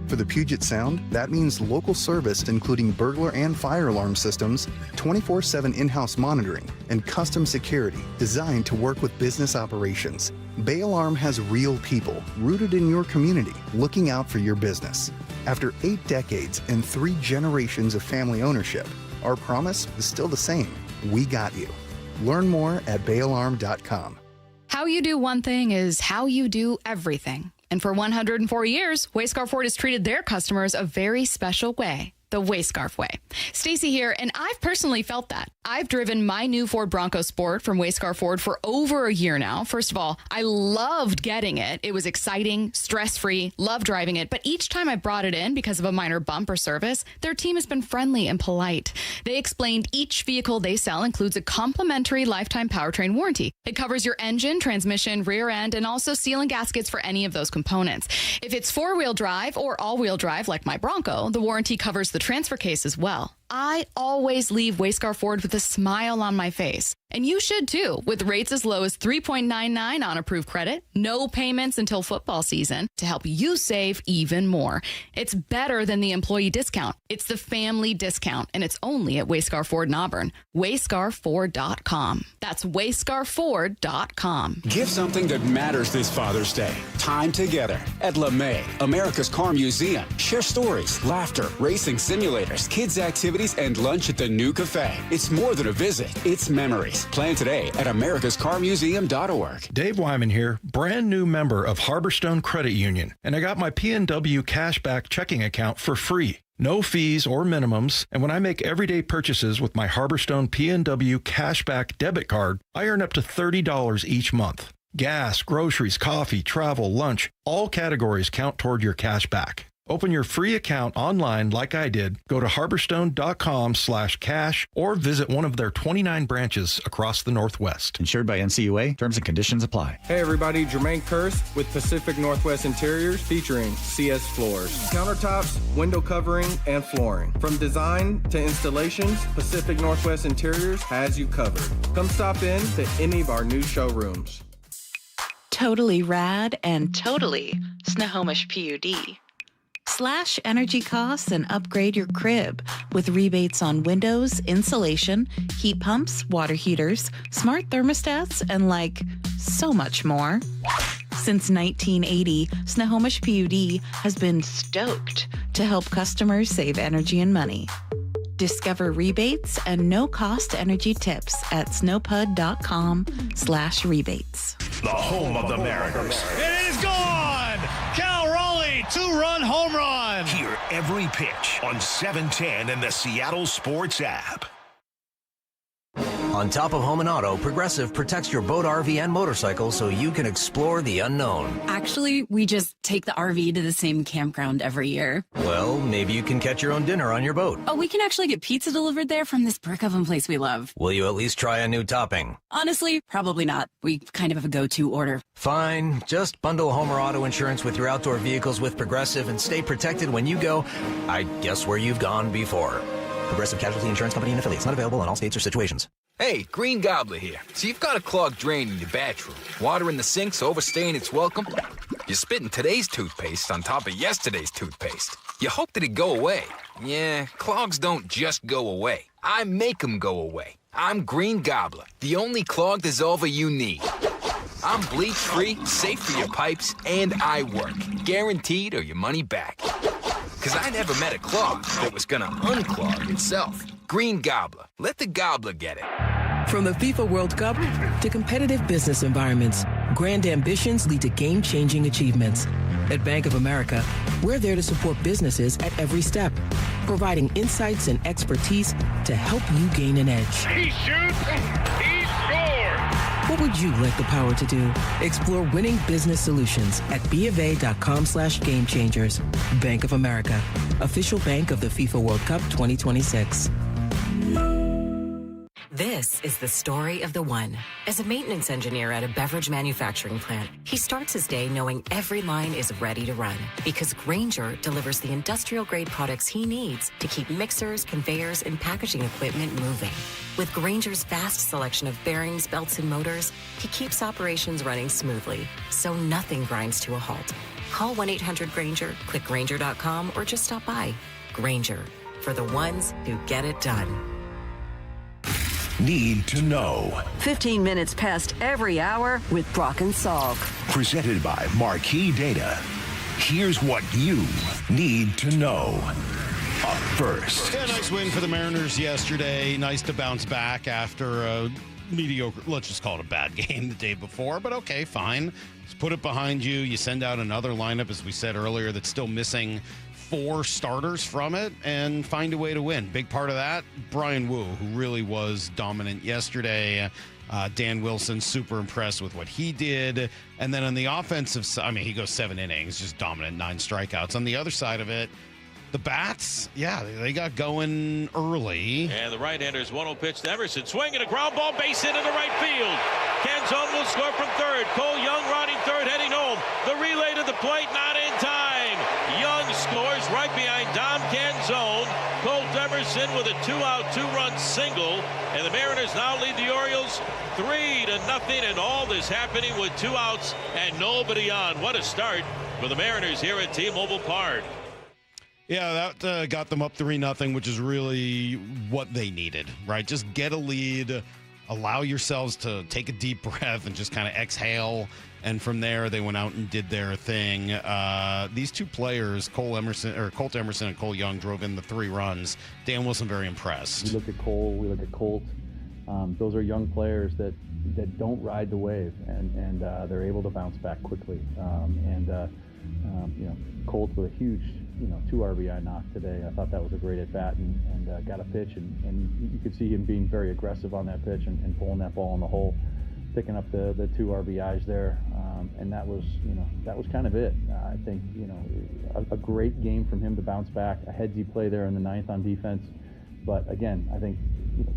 For the Puget Sound, that means local service including burglar and fire alarm systems, 24/7 in-house monitoring, and custom security designed to work with business operations. Bay Alarm has real people rooted in your community looking out for your business. After 8 decades and 3 generations of family ownership, our promise is still the same. We got you. Learn more at bayalarm.com. How you do one thing is how you do everything. And for 104 years, Wayscar Ford has treated their customers a very special way. The Wayscarf way. Stacy here, and I've personally felt that. I've driven my new Ford Bronco Sport from Wayscar Ford for over a year now. First of all, I loved getting it. It was exciting, stress-free, loved driving it. But each time I brought it in because of a minor bump or service, their team has been friendly and polite. They explained each vehicle they sell includes a complimentary lifetime powertrain warranty. It covers your engine, transmission, rear end, and also seal and gaskets for any of those components. If it's four-wheel drive or all-wheel drive like my Bronco, the warranty covers the transfer case as well. I always leave Wayscar Ford with a smile on my face. And you should too, with rates as low as 3.99 on approved credit, no payments until football season to help you save even more. It's better than the employee discount. It's the family discount, and it's only at Wayscar Ford in Auburn. WayscarFord.com. That's WayscarFord.com. Give something that matters this Father's Day. Time together at LeMay, America's Car Museum. Share stories, laughter, racing simulators, kids' activities, and lunch at the new cafe. It's more than a visit. It's memories. Plan today at americascarmuseum.org. Dave Wyman here, brand new member of Harborstone Credit Union, and I got my PNW Cashback checking account for free. No fees or minimums, and when I make everyday purchases with my Harborstone PNW Cashback debit card, I earn up to $30 each month. Gas, groceries, coffee, travel, lunch, all categories count toward your cash back. Open your free account online like I did. Go to harborstone.com/cash or visit one of their 29 branches across the Northwest. Insured by NCUA. Terms and conditions apply. Hey everybody, Jermaine Kurse with Pacific Northwest Interiors featuring CS Floors. Countertops, window covering, and flooring. From design to installations, Pacific Northwest Interiors has you covered. Come stop in to any of our new showrooms. Totally rad and totally Snohomish PUD. Slash energy costs and upgrade your crib with rebates on windows, insulation, heat pumps, water heaters, smart thermostats, and so much more. Since 1980, Snohomish PUD has been stoked to help customers save energy and money. Discover rebates and no-cost energy tips at snowpud.com/rebates. The home of the Mariners. It is gone! Cal Raleigh, 2-run home run! Hear every pitch on 710 and the Seattle Sports app. On top of home and auto, Progressive protects your boat, RV, and motorcycle so you can explore the unknown. Actually, we just take the RV to the same campground every year. Well, maybe you can catch your own dinner on your boat. Oh, we can actually get pizza delivered there from this brick oven place we love. Will you at least try a new topping? Honestly, probably not. We kind of have a go-to order. Fine. Just bundle home or auto insurance with your outdoor vehicles with Progressive and stay protected when you go, I guess, where you've gone before. Progressive Casualty Insurance Company and affiliates. Not available in all states or situations. Hey, Green Gobbler here. So you've got a clogged drain in your bathroom. Water in the sink's overstaying its welcome. You're spitting today's toothpaste on top of yesterday's toothpaste. You hope that it go away. Yeah, clogs don't just go away. I make them go away. I'm Green Gobbler, the only clog dissolver you need. I'm bleach-free, safe for your pipes, and I work. Guaranteed or your money back. Because I never met a clog that was gonna unclog itself. Green Gobbler. Let the gobbler get it. From the FIFA World Cup to competitive business environments, grand ambitions lead to game-changing achievements. At Bank of America, we're there to support businesses at every step, providing insights and expertise to help you gain an edge. He shoots, he scores! What would you like the power to do? Explore winning business solutions at BofA.com/gamechangers. Bank of America, official bank of the FIFA World Cup 2026. This is the story of the one. As a maintenance engineer at a beverage manufacturing plant, he starts his day knowing every line is ready to run because Grainger delivers the industrial-grade products he needs to keep mixers, conveyors, and packaging equipment moving. With Grainger's vast selection of bearings, belts, and motors, he keeps operations running smoothly, so nothing grinds to a halt. Call 1-800-GRAINGER, click Grainger.com, or just stop by. Grainger, for the ones who get it done. Need to know. 15 minutes past every hour with Brock and Salk. Presented by Marquee Data. Here's what you need to know. Up first. Yeah, nice win for the Mariners yesterday. Nice to bounce back after a mediocre, let's just call it a bad game the day before, but okay, fine. Just put it behind you. You send out another lineup, as we said earlier, that's still missing 4 starters from it and find a way to win. Big part of that, Brian Wu, who really was dominant yesterday. Dan Wilson, super impressed with what he did. And then on the offensive side, he goes 7 innings, just dominant, 9 strikeouts. On the other side of it, the bats, they got going early. And the right-hander's 1-0 pitch to Emerson. Swinging a ground ball, base hit into right field. Canzone will score from third. Cole Young riding third, heading home. The relay to the plate, not in time. Young scores right behind Dom Canzone. Colt Emerson with a 2-out, 2-run single. And the Mariners now lead the Orioles 3-0. And all this happening with 2 outs and nobody on. What a start for the Mariners here at T-Mobile Park. Yeah, that got them up 3-0, which is really what they needed, right? Just get a lead, allow yourselves to take a deep breath and just kind of exhale. And from there, they went out and did their thing. These 2 players, Colt Emerson and Cole Young, drove in the 3 runs. Dan Wilson very impressed. We look at Cole, we look at Colt. Those are young players that don't ride the wave, and they're able to bounce back quickly. Colt with a huge 2 RBI knock today. I thought that was a great at bat and got a pitch, and you could see him being very aggressive on that pitch and pulling that ball in the hole, picking up the 2 RBIs there. And that was kind of it. I think, a great game from him to bounce back. A headsy play there in the ninth on defense. But again, I think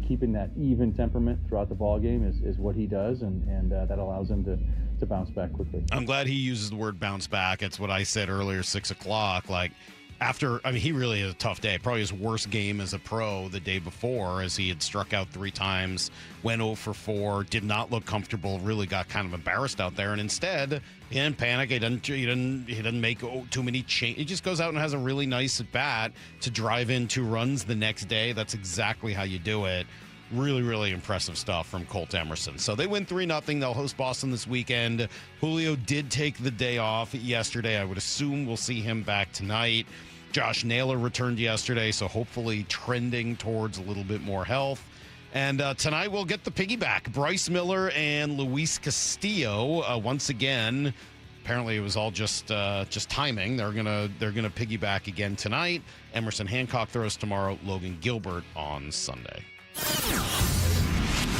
keeping that even temperament throughout the ball game is what he does, and that allows him to bounce back quickly. I'm glad he uses the word bounce back. It's what I said earlier, 6 o'clock. He really had a tough day. Probably his worst game as a pro the day before, as he had struck out 3 times, went 0 for 4, did not look comfortable, really got kind of embarrassed out there. And instead, he didn't panic. He didn't make too many changes. He just goes out and has a really nice at bat to drive in 2 runs the next day. That's exactly how you do it. Really, really impressive stuff from Colt Emerson. So they win 3-0. They'll host Boston this weekend. Julio did take the day off yesterday. I would assume we'll see him back tonight. Josh Naylor returned yesterday, so hopefully trending towards a little bit more health. And tonight we'll get the piggyback. Bryce Miller and Luis Castillo once again. Apparently it was all just timing. They're gonna piggyback again tonight. Emerson Hancock throws tomorrow. Logan Gilbert on Sunday.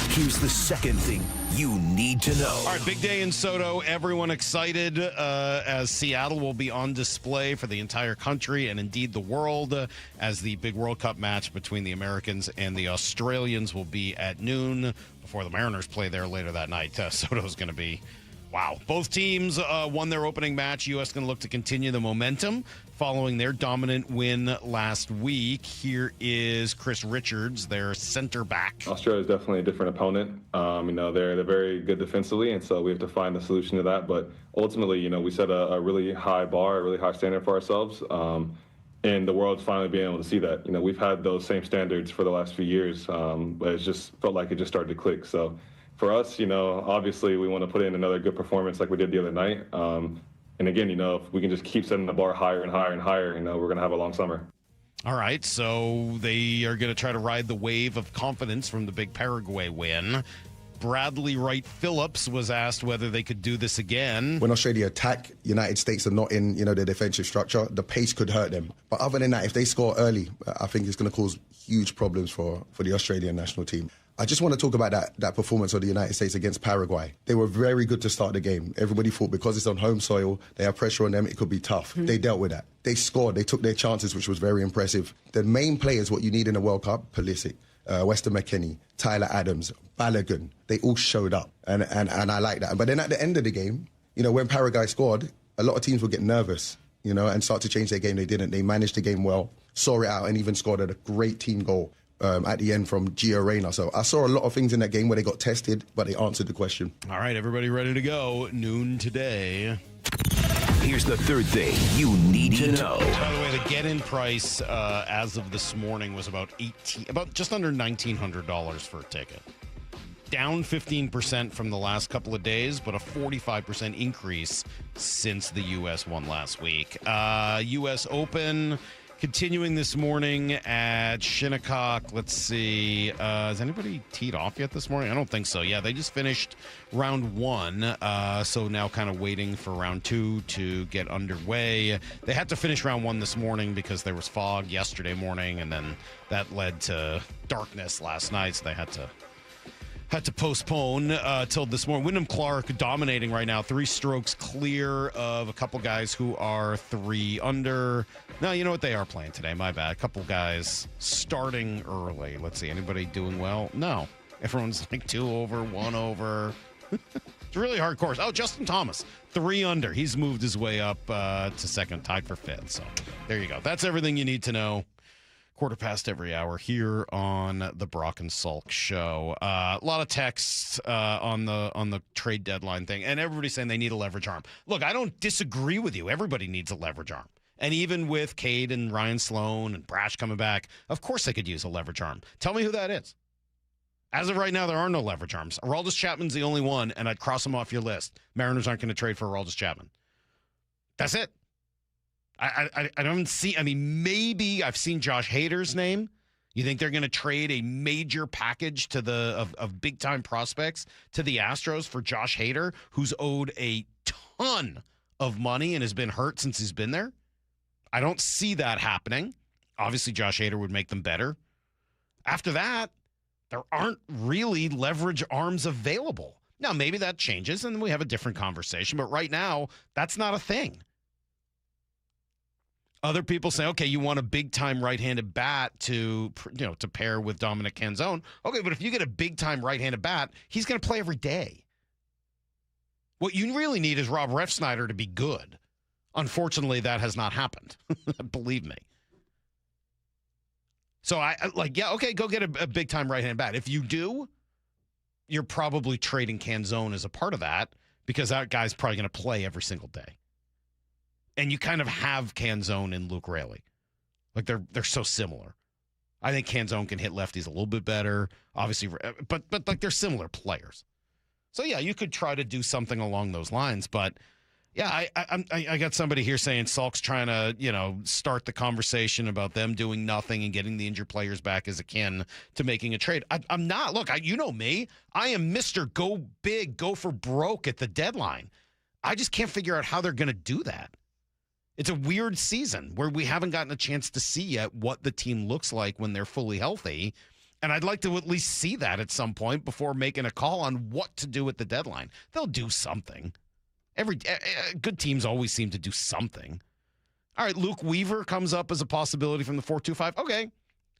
Here's the second thing you need to know. All right, big day in Soto. Everyone excited as Seattle will be on display for the entire country and indeed the world as the big World Cup match between the Americans and the Australians will be at noon before the Mariners play there later that night. Soto's going to be, wow. Both teams won their opening match. U.S. going to look to continue the momentum following their dominant win last week. Here is Chris Richards, their center back. Australia is definitely a different opponent. They're very good defensively, and so we have to find a solution to that. But ultimately, we set a really high bar, a really high standard for ourselves. And the world's finally being able to see that. We've had those same standards for the last few years, but it just felt like it just started to click. So for us, obviously we want to put in another good performance like we did the other night. And again, if we can just keep setting the bar higher and higher and higher, we're going to have a long summer. All right, so they are going to try to ride the wave of confidence from the big Paraguay win. Bradley Wright Phillips was asked whether they could do this again. When Australia attack, United States are not in, their defensive structure. The pace could hurt them. But other than that, if they score early, I think it's going to cause huge problems for the Australian national team. I just want to talk about that performance of the United States against Paraguay. They were very good to start the game. Everybody thought because it's on home soil, they have pressure on them, it could be tough. They dealt with that. They scored. They took their chances, which was very impressive. The main players, what you need in a World Cup, Pulisic, Weston McKennie, Tyler Adams, Balogun, they all showed up. And I like that. But then at the end of the game, when Paraguay scored, a lot of teams would get nervous, and start to change their game. They didn't. They managed the game well, saw it out, and even scored a great team goal at the end from Gio Reyna. So I saw a lot of things in that game where they got tested, but they answered the question. All right, everybody ready to go. Noon today. Here's the third thing you need to know. By the way, the get-in price as of this morning was about just under $1,900 for a ticket. Down 15% from the last couple of days, but a 45% increase since the U.S. won last week. U.S. Open continuing this morning at Shinnecock. Let's see. Has anybody teed off yet this morning? I don't think so. Yeah, they just finished round 1. So now kind of waiting for round 2 to get underway. They had to finish round 1 this morning because there was fog yesterday morning, and then that led to darkness last night, so they had to postpone till this morning. Wyndham Clark dominating right now, 3 strokes clear of a couple guys who are 3 under. No, you know what? They are playing today. My bad. A couple guys starting early. Let's see. Anybody doing well? No. Everyone's like 2 over, 1 over. It's a really hard course. Oh, Justin Thomas, 3 under. He's moved his way up to second, tied for 5th. So there you go. That's everything you need to know. 1/4 every hour here on the Brock and Salk Show. A lot of texts on the trade deadline thing, and everybody's saying they need a leverage arm. Look, I don't disagree with you. Everybody needs a leverage arm. And even with Cade and Ryan Sloan and Brash coming back, of course they could use a leverage arm. Tell me who that is. As of right now, there are no leverage arms. Aroldis Chapman's the only one, and I'd cross him off your list. Mariners aren't going to trade for Aroldis Chapman. That's it. I don't see. I mean, maybe I've seen Josh Hader's name. You think they're going to trade a major package to of big time prospects to the Astros for Josh Hader, who's owed a ton of money and has been hurt since he's been there? I don't see that happening. Obviously, Josh Hader would make them better. After that, there aren't really leverage arms available. Now, maybe that changes and we have a different conversation, but right now, that's not a thing. Other people say, okay, you want a big-time right-handed bat to pair with Dominic Canzone. Okay, but if you get a big-time right-handed bat, he's going to play every day. What you really need is Rob Refsnyder to be good. Unfortunately, that has not happened. Believe me. So go get a big-time right-handed bat. If you do, you're probably trading Canzone as a part of that because that guy's probably going to play every single day. And you kind of have Canzone and Luke Raley. Like, they're so similar. I think Canzone can hit lefties a little bit better, obviously, but like they're similar players. So, yeah, you could try to do something along those lines. But, yeah, I got somebody here saying Salk's trying to, start the conversation about them doing nothing and getting the injured players back as akin to making a trade. I'm not. Look, you know me. I am Mr. Go Big, Go for Broke at the deadline. I just can't figure out how they're going to do that. It's a weird season where we haven't gotten a chance to see yet what the team looks like when they're fully healthy. And I'd like to at least see that at some point before making a call on what to do at the deadline. They'll do something. Good teams always seem to do something. All right, Luke Weaver comes up as a possibility from the 425. Okay.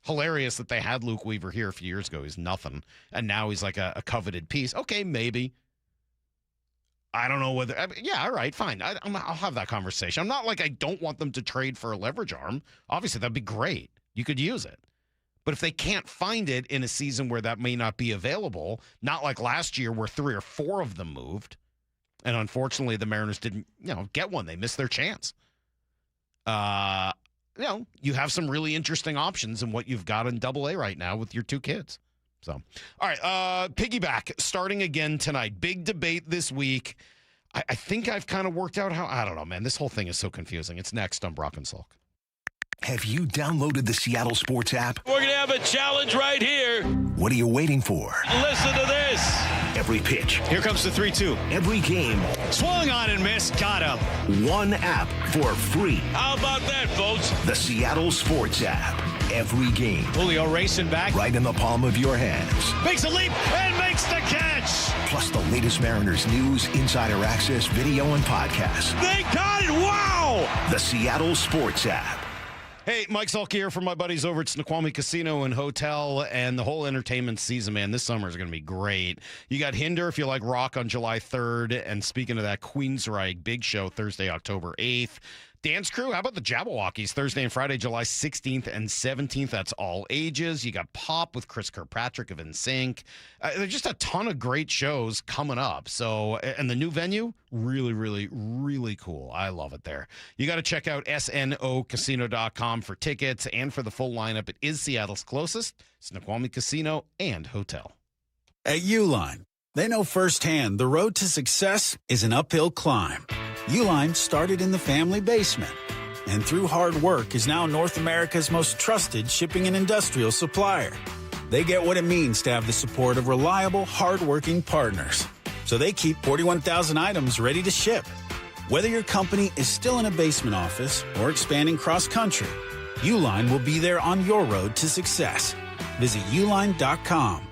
Hilarious that they had Luke Weaver here a few years ago. He's nothing. And now he's like a coveted piece. Okay, maybe. I don't know whether. All right, fine. I'll have that conversation. I'm not like I don't want them to trade for a leverage arm. Obviously, that'd be great. You could use it. But if they can't find it in a season where that may not be available, not like last year where 3 or 4 of them moved, and unfortunately the Mariners didn't, get one. They missed their chance. You have some really interesting options in what you've got in Double-A right now with your 2 kids. So, all right, Piggyback starting again tonight. Big debate this week. I think I've kind of worked out how, I don't know, man. This whole thing is so confusing. It's next on Brock and Salk. Have you downloaded the Seattle Sports app? We're going to have a challenge right here. What are you waiting for? Listen to this. Every pitch. Here comes the 3-2. Every game. Swung on and missed. Got him. One app for free. How about that, folks? The Seattle Sports app. Every game. Julio racing back. Right in the palm of your hands. Makes a leap and makes the catch. Plus the latest Mariners news, insider access, video, and podcasts. They got it. Wow. The Seattle Sports app. Hey, Mike Salk here from my buddies over at Snoqualmie Casino and Hotel, and the whole entertainment season, man. This summer is going to be great. You got Hinder, if you like rock, on July 3rd, and speaking of that, Queensryche Big Show Thursday, October 8th. Dance Crew, how about the Jabberwockies Thursday and Friday, July 16th and 17th? That's all ages. You got Pop with Chris Kirkpatrick of NSYNC. There's just a ton of great shows coming up. So, and the new venue, really, really, really cool. I love it there. You got to check out snocasino.com for tickets and for the full lineup. It is Seattle's closest, Snoqualmie Casino and Hotel. At Uline, they know firsthand the road to success is an uphill climb. Uline started in the family basement, and through hard work is now North America's most trusted shipping and industrial supplier. They get what it means to have the support of reliable, hard-working partners. So they keep 41,000 items ready to ship. Whether your company is still in a basement office or expanding cross-country, Uline will be there on your road to success. Visit uline.com.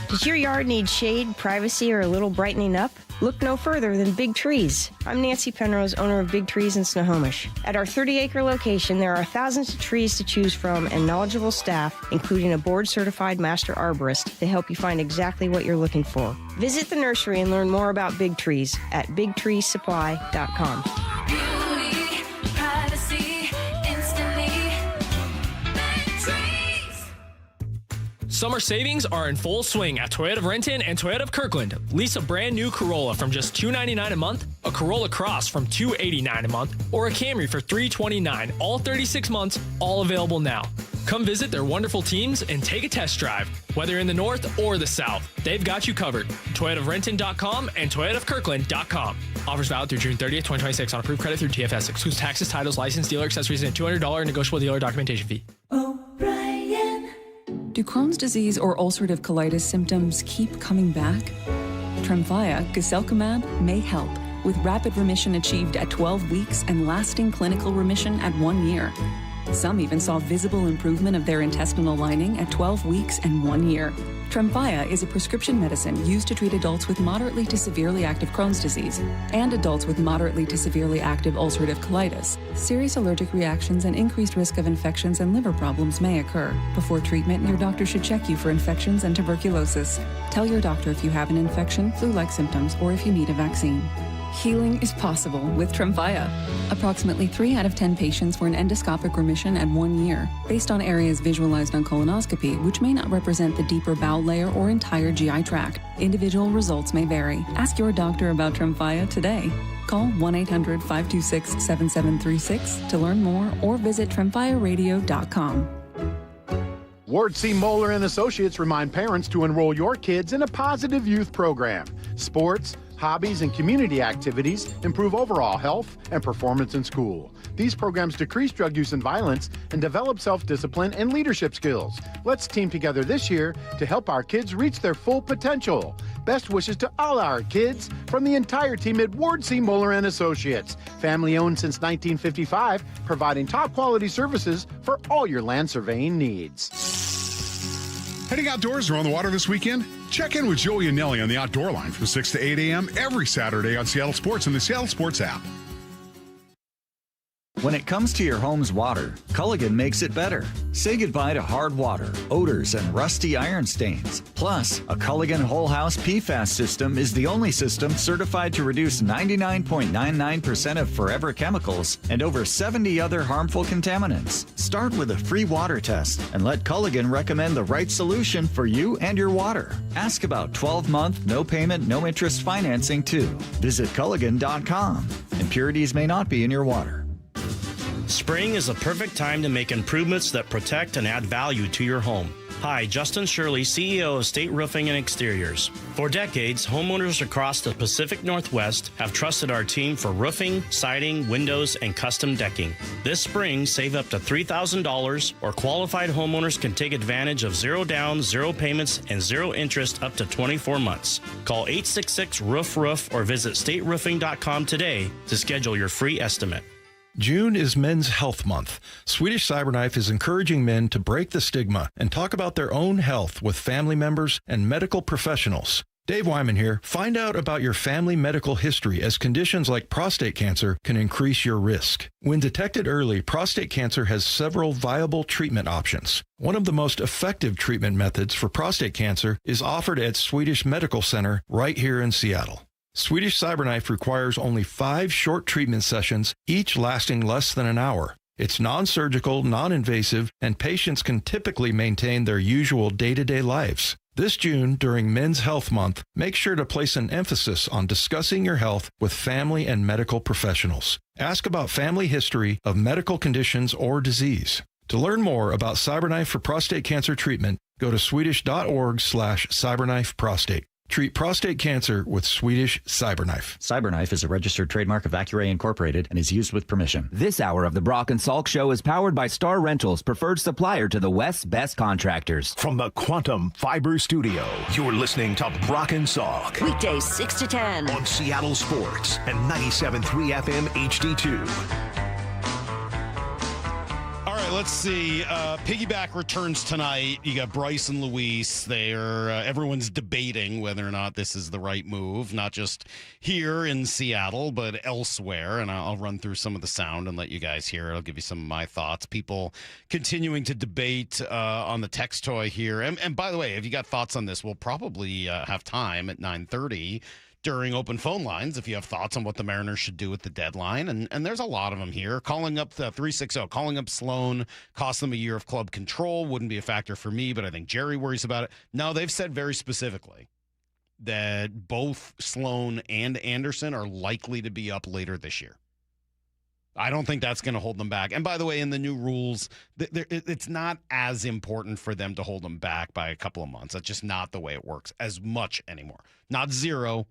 Does your yard need shade, privacy, or a little brightening up? Look no further than Big Trees. I'm Nancy Penrose, owner of Big Trees in Snohomish. At our 30-acre location, there are thousands of trees to choose from and knowledgeable staff, including a board-certified master arborist, to help you find exactly what you're looking for. Visit the nursery and learn more about Big Trees at bigtreesupply.com. Beauty, privacy, instantly. Big Trees. Summer savings are in full swing at Toyota of Renton and Toyota of Kirkland. Lease a brand new Corolla from just $299 a month, a Corolla Cross from $289 a month, or a Camry for $329, all 36 months, all available now. Come visit their wonderful teams and take a test drive. Whether you're in the north or the south, they've got you covered. ToyotaofRenton.com and ToyotaofKirkland.com. Offers valid through June 30th, 2026 on approved credit through TFS. Excludes taxes, titles, license, dealer accessories, and a $200 negotiable dealer documentation fee. Do Crohn's disease or ulcerative colitis symptoms keep coming back? Tremfya, guselkumab, may help, with rapid remission achieved at 12 weeks and lasting clinical remission at 1 year. Some even saw visible improvement of their intestinal lining at 12 weeks and 1 year. Tremfya is a prescription medicine used to treat adults with moderately to severely active Crohn's disease and adults with moderately to severely active ulcerative colitis. Serious allergic reactions and increased risk of infections and liver problems may occur. Before treatment, your doctor should check you for infections and tuberculosis. Tell your doctor if you have an infection, flu-like symptoms, or if you need a vaccine. Healing is possible with Tremfya. Approximately 3 out of 10 patients were in endoscopic remission at 1 year, based on areas visualized on colonoscopy, which may not represent the deeper bowel layer or entire GI tract. Individual results may vary. Ask your doctor about Tremfya today. Call 1-800-526-7736 to learn more or visit tremfyaradio.com. Ward C. Moeller and Associates remind parents to enroll your kids in a positive youth program. Sports, hobbies, and community activities improve overall health and performance in school. These programs decrease drug use and violence and develop self-discipline and leadership skills. Let's team together this year to help our kids reach their full potential. Best wishes to all our kids from the entire team at Ward C. Moeller and Associates. Family owned since 1955, providing top quality services for all your land surveying needs. Heading outdoors or on the water this weekend? Check in with Joey and Nelly on the Outdoor Line from 6 to 8 a.m. every Saturday on Seattle Sports and the Seattle Sports app. When it comes to your home's water, Culligan makes it better. Say goodbye to hard water, odors, and rusty iron stains. Plus, a Culligan Whole House PFAS system is the only system certified to reduce 99.99% of forever chemicals and over 70 other harmful contaminants. Start with a free water test and let Culligan recommend the right solution for you and your water. Ask about 12-month, no payment, no interest financing too. Visit Culligan.com. Impurities may not be in your water. Spring is a perfect time to make improvements that protect and add value to your home. Hi, Justin Shirley, CEO of State Roofing and Exteriors. For decades, homeowners across the Pacific Northwest have trusted our team for roofing, siding, windows, and custom decking. This spring, save up to $3,000, or qualified homeowners can take advantage of 0 down, 0 payments, and 0 interest up to 24 months. Call 866-ROOF-ROOF or visit stateroofing.com today to schedule your free estimate. June is Men's Health Month. Swedish Cyberknife is encouraging men to break the stigma and talk about their own health with family members and medical professionals. Dave Wyman here. Find out about your family medical history, as conditions like prostate cancer can increase your risk. When detected early, prostate cancer has several viable treatment options. One of the most effective treatment methods for prostate cancer is offered at Swedish Medical Center right here in Seattle. Swedish Cyberknife requires only 5 short treatment sessions, each lasting less than an hour. It's non-surgical, non-invasive, and patients can typically maintain their usual day-to-day lives. This June, during Men's Health Month, make sure to place an emphasis on discussing your health with family and medical professionals. Ask about family history of medical conditions or disease. To learn more about Cyberknife for prostate cancer treatment, go to swedish.org/cyberknifeprostate. Treat prostate cancer with Swedish Cyberknife. Cyberknife is a registered trademark of Accuray Incorporated and is used with permission. This hour of the Brock and Salk Show is powered by Star Rentals, preferred supplier to the West's best contractors. From the Quantum Fiber Studio, you're listening to Brock and Salk. Weekdays 6 to 10. On Seattle Sports and 97.3 FM HD2. All right, let's see. Piggyback returns tonight. You got Bryce and Luis. They're everyone's debating whether or not this is the right move, not just here in Seattle, but elsewhere. And I'll run through some of the sound and let you guys hear it. I'll give you some of my thoughts. People continuing to debate on the text toy here. And by the way, if you got thoughts on this, we'll probably have time at 9:30 during open phone lines if you have thoughts on what the Mariners should do with the deadline. And there's a lot of them here. Calling up the 360, calling up Sloan, cost them a year of club control, wouldn't be a factor for me, but I think Jerry worries about it. No, they've said very specifically that both Sloan and Anderson are likely to be up later this year. I don't think that's going to hold them back. And by the way, in the new rules, it's not as important for them to hold them back by a couple of months. That's just not the way it works as much anymore. Not zero.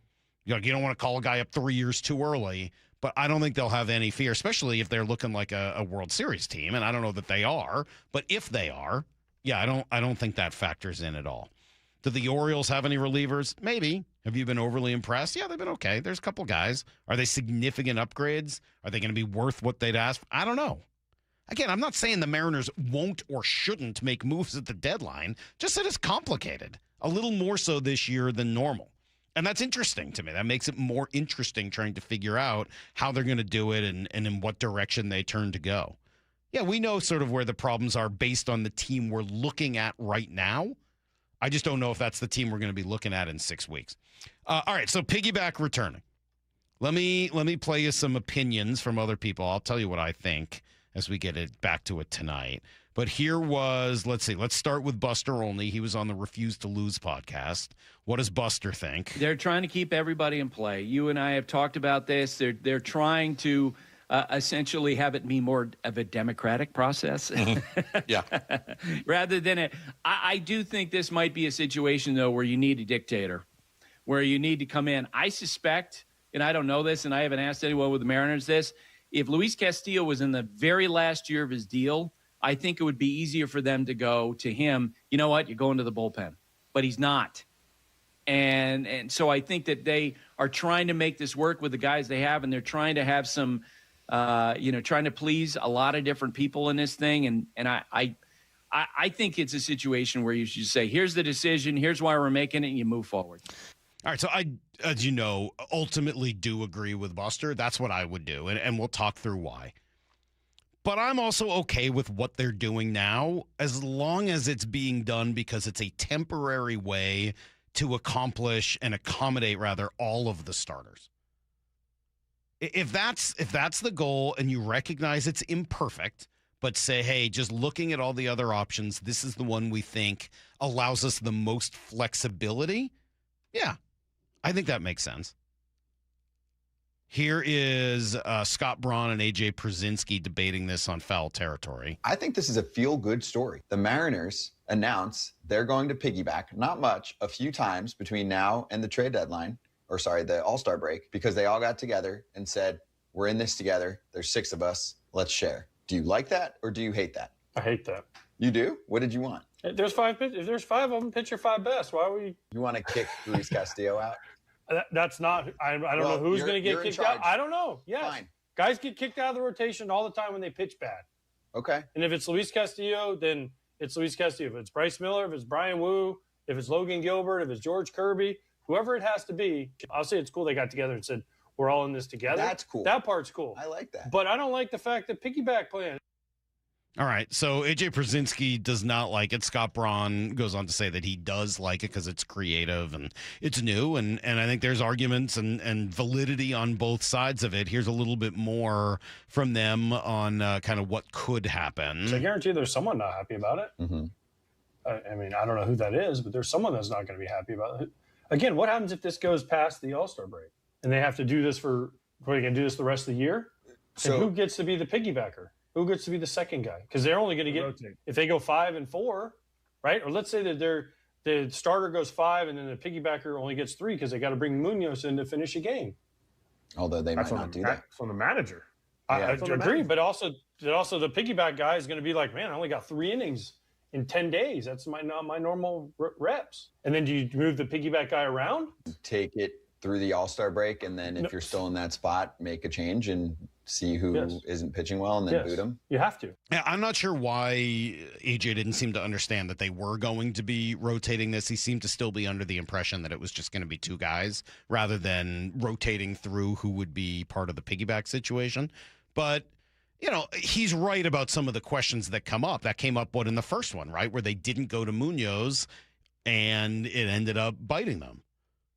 You don't want to call a guy up 3 years too early, but I don't think they'll have any fear, especially if they're looking like a World Series team, and I don't know that they are, but if they are, yeah, I don't think that factors in at all. Do the Orioles have any relievers? Maybe. Have you been overly impressed? Yeah, they've been okay. There's a couple guys. Are they significant upgrades? Are they going to be worth what they'd ask? I don't know. Again, I'm not saying the Mariners won't or shouldn't make moves at the deadline, just that it's complicated. A little more so this year than normal. And that's interesting to me. That makes it more interesting trying to figure out how they're going to do it and in what direction they turn to go. Yeah, we know sort of where the problems are based on the team we're looking at right now. I just don't know if that's the team we're going to be looking at in 6 weeks. All right, so Piggyback returning. Let me play you some opinions from other people. I'll tell you what I think as we get it back to it tonight. But here was, let's start with Buster Olney. He was on the Refuse to Lose podcast. What does Buster think? They're trying to keep everybody in play. You and I have talked about this. They're trying to essentially have it be more of a democratic process. Yeah. Rather than I do think this might be a situation, though, where you need a dictator, where you need to come in. I suspect, and I don't know this, and I haven't asked anyone with the Mariners this, if Luis Castillo was in the very last year of his deal, I think it would be easier for them to go to him, you know what, you're going to the bullpen. But he's not. And so I think that they are trying to make this work with the guys they have, and they're trying to have some, trying to please a lot of different people in this thing. And I think it's a situation where you should say, here's the decision, here's why we're making it, and you move forward. All right, so I, as you know, ultimately do agree with Buster. That's what I would do, and we'll talk through why. But I'm also okay with what they're doing now, as long as it's being done because it's a temporary way to accomplish and accommodate, rather, all of the starters. If that's the goal and you recognize it's imperfect, but say, hey, just looking at all the other options, this is the one we think allows us the most flexibility, yeah, I think that makes sense. Here is Scott Braun and A.J. Przinsky debating this on Foul Territory. I think this is a feel-good story. The Mariners announce they're going to piggyback, not much, a few times between now and the trade deadline, the All-Star break, because they all got together and said, we're in this together. There's 6 of us. Let's share. Do you like that or do you hate that? I hate that. You do? What did you want? If there's 5 of them, pitch your 5 best. Why are we? You want to kick Luis Castillo out? That's not. I don't know who's going to get kicked out. I don't know. Yes. Fine. Guys get kicked out of the rotation all the time when they pitch bad. Okay. And if it's Luis Castillo, then it's Luis Castillo. If it's Bryce Miller, if it's Brian Wu, if it's Logan Gilbert, if it's George Kirby, whoever it has to be, I'll say it's cool they got together and said, we're all in this together. That's cool. That part's cool. I like that. But I don't like the fact that piggyback plan. All right, so A.J. Przinsky does not like it. Scott Braun goes on to say that he does like it because it's creative and it's new, and I think there's arguments and validity on both sides of it. Here's a little bit more from them on kind of what could happen. So I guarantee there's someone not happy about it. Mm-hmm. I mean, I don't know who that is, but there's someone that's not going to be happy about it. Again, what happens if this goes past the All-Star break and they have to do this are they going to do this the rest of the year? So and who gets to be the piggybacker? Who gets to be the second guy? Because they're only going to get if they go 5 and 4, right? Or let's say that the starter goes 5 and then the piggybacker only gets 3 because they got to bring Munoz in to finish a game. Although they might not do that. That's on the manager. Yeah. I agree, but also the piggyback guy is going to be like, man, I only got 3 innings in 10 days. That's my normal reps. And then do you move the piggyback guy around? Take it through the All-Star break, and then if you're still in that spot, make a change and see who isn't pitching well and then boot him. You have to. Yeah, I'm not sure why AJ didn't seem to understand that they were going to be rotating this. He seemed to still be under the impression that it was just going to be 2 guys rather than rotating through who would be part of the piggyback situation. But, you know, he's right about some of the questions that come up. That came up, in the first one, right, where they didn't go to Munoz and it ended up biting them.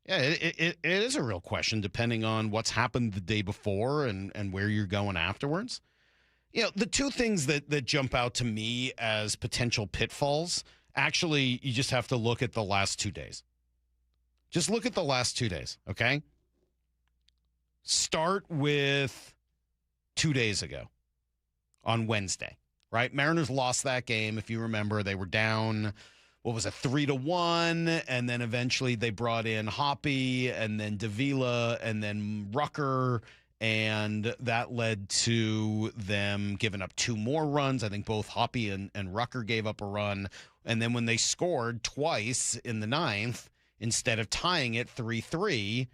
Yeah, it is a real question depending on what's happened the day before and where you're going afterwards. You know, the 2 things that jump out to me as potential pitfalls, actually, you just have to look at the last 2 days. Just look at the last 2 days, okay? Start with 2 days ago on Wednesday, right? Mariners lost that game. If you remember, they were down 3-1, and then eventually they brought in Hoppy and then Davila and then Rucker, and that led to them giving up 2 more runs. I think both Hoppy and Rucker gave up a run, and then when they scored twice in the 9th, instead of tying it 3-3,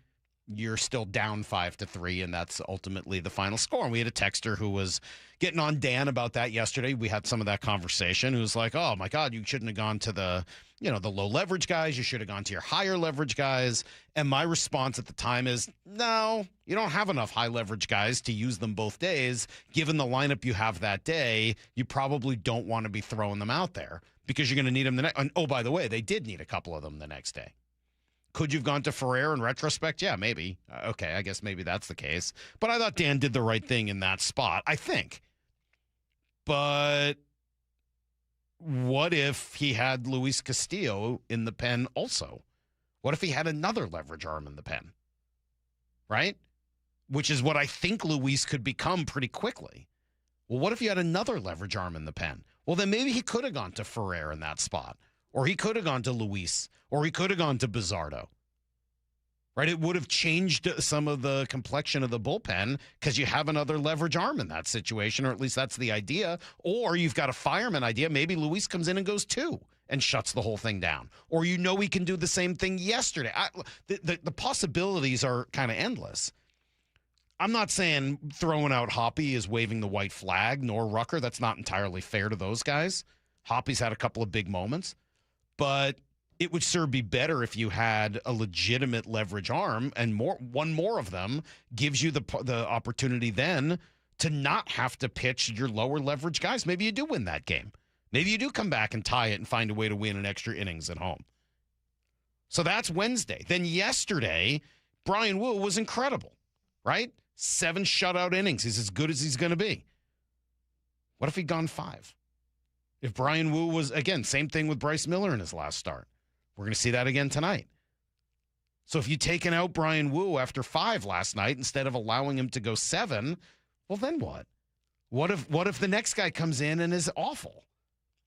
you're still down 5-3, and that's ultimately the final score. And we had a texter who was getting on Dan about that yesterday. We had some of that conversation. Who was like, "Oh my God, you shouldn't have gone to the low leverage guys. You should have gone to your higher leverage guys." And my response at the time is, no, you don't have enough high leverage guys to use them both days. Given the lineup you have that day, you probably don't want to be throwing them out there because you're going to need them the next. And oh, by the way, they did need a couple of them the next day. Could you have gone to Ferrer in retrospect? Yeah, maybe. Okay, I guess maybe that's the case. But I thought Dan did the right thing in that spot, I think. But what if he had Luis Castillo in the pen also? What if he had another leverage arm in the pen? Right? Which is what I think Luis could become pretty quickly. Well, what if you had another leverage arm in the pen? Well, then maybe he could have gone to Ferrer in that spot. Or he could have gone to Luis, or he could have gone to Bizzardo, right? It would have changed some of the complexion of the bullpen because you have another leverage arm in that situation, or at least that's the idea. Or you've got a fireman idea. Maybe Luis comes in and goes 2 and shuts the whole thing down. Or he can do the same thing yesterday. The possibilities are kind of endless. I'm not saying throwing out Hoppy is waving the white flag, nor Rucker. That's not entirely fair to those guys. Hoppy's had a couple of big moments. But it would sure be better if you had a legitimate leverage arm, and one more of them gives you the opportunity then to not have to pitch your lower leverage guys. Maybe you do win that game. Maybe you do come back and tie it and find a way to win an extra innings at home. So that's Wednesday. Then yesterday, Brian Wu was incredible, right? 7 shutout innings. He's as good as he's going to be. What if he'd gone 5? If Brian Wu was, again, same thing with Bryce Miller in his last start. We're going to see that again tonight. So if you'd taken out Brian Wu after 5 last night instead of allowing him to go 7, well, then what? What if the next guy comes in and is awful?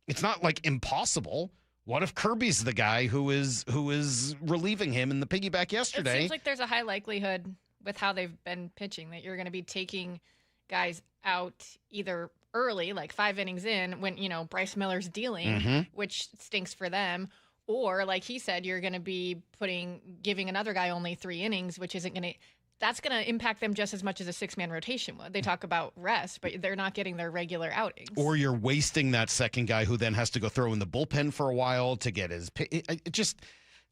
It's not like impossible. What if Kirby's the guy who is relieving him in the piggyback yesterday? It seems like there's a high likelihood with how they've been pitching that you're going to be taking guys out either early, like 5 innings in, when Bryce Miller's dealing, which stinks for them, or like he said, you're going to be giving another guy only 3 innings, which isn't going to. That's going to impact them just as much as a 6-man rotation would. They talk about rest, but they're not getting their regular outings. Or you're wasting that second guy who then has to go throw in the bullpen for a while to get his.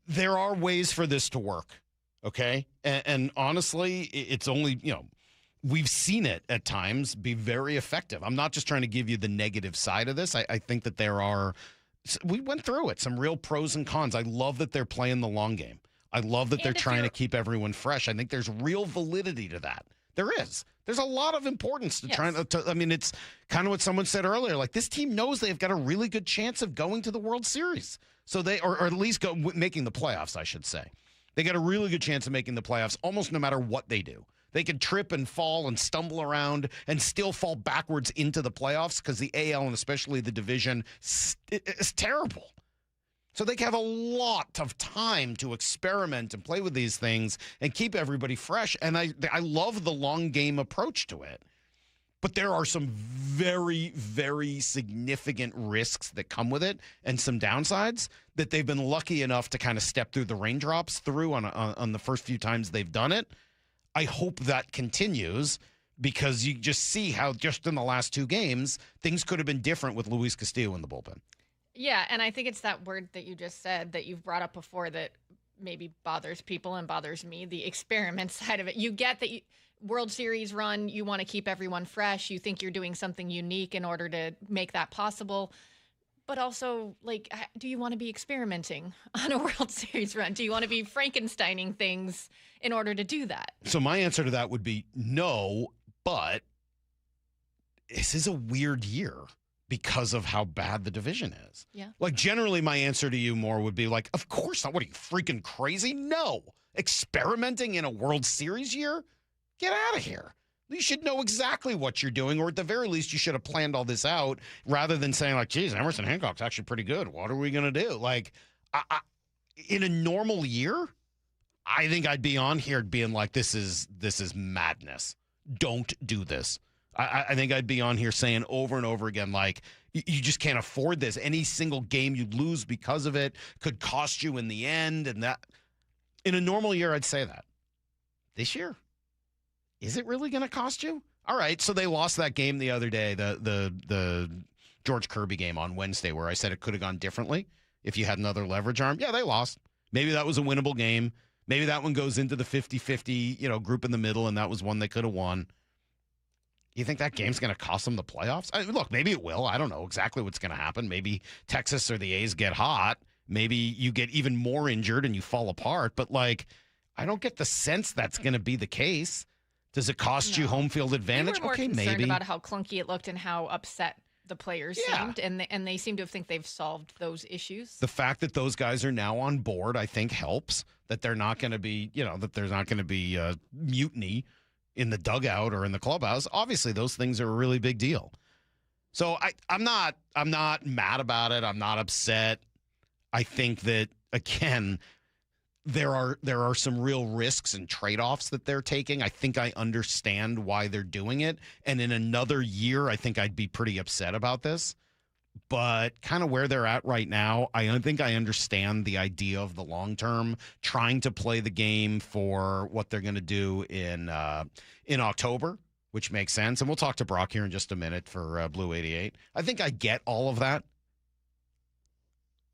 There are ways for this to work, okay? And honestly, it's only we've seen it at times be very effective. I'm not just trying to give you the negative side of this. I think that we went through it, some real pros and cons. I love that they're playing the long game. I love that they're trying to keep everyone fresh. I think there's real validity to that. There is. There's a lot of importance to trying to, I mean, it's kind of what someone said earlier. Like, this team knows they've got a really good chance of going to the World Series. So or at least making the playoffs, I should say. They got a really good chance of making the playoffs almost no matter what they do. They could trip and fall and stumble around and still fall backwards into the playoffs because the AL and especially the division is terrible. So they have a lot of time to experiment and play with these things and keep everybody fresh. And I love the long game approach to it. But there are some very, very significant risks that come with it and some downsides that they've been lucky enough to kind of step through the raindrops through on the first few times they've done it. I hope that continues because you just see how just in the last 2 games, things could have been different with Luis Castillo in the bullpen. Yeah, and I think it's that word that you just said that you've brought up before that maybe bothers people and bothers me, the experiment side of it. You get that World Series run, you want to keep everyone fresh. You think you're doing something unique in order to make that possible. But also, like, do you want to be experimenting on a World Series run? Do you want to be Frankensteining things in order to do that? So my answer to that would be no, but this is a weird year because of how bad the division is. Yeah. Like, generally, my answer to you more would be like, of course not. What are you, freaking crazy? No. Experimenting in a World Series year? Get out of here. You should know exactly what you're doing, or at the very least, you should have planned all this out rather than saying, like, geez, Emerson Hancock's actually pretty good. What are we going to do? Like, in a normal year, I think I'd be on here being like, this is madness. Don't do this. I think I'd be on here saying over and over again, like, you just can't afford this. Any single game you lose because of it could cost you in the end. And that, in a normal year, I'd say that. this year? Is it really going to cost you? All right, so they lost that game the other day, the George Kirby game on Wednesday, where I said it could have gone differently if you had another leverage arm. Yeah, they lost. Maybe that was a winnable game. Maybe that one goes into the 50-50, group in the middle, and that was one they could have won. You think that game's going to cost them the playoffs? Look, maybe it will. I don't know exactly what's going to happen. Maybe Texas or the A's get hot. Maybe you get even more injured and you fall apart. But, I don't get the sense that's going to be the case. Does it cost you home field advantage? We were more okay, concerned maybe. about how clunky it looked and how upset the players seemed, and they seem to think they've solved those issues. The fact that those guys are now on board, I think, helps. That they're not going to be, that there's not going to be mutiny in the dugout or in the clubhouse. Obviously, those things are a really big deal. So I'm not mad about it. I'm not upset. I think that, again, there are some real risks and trade-offs that they're taking. I think I understand why they're doing it. And in another year, I think I'd be pretty upset about this. But kind of where they're at right now, I think I understand the idea of the long term, trying to play the game for what they're going to do in October, which makes sense. And we'll talk to Brock here in just a minute for Blue 88. I think I get all of that.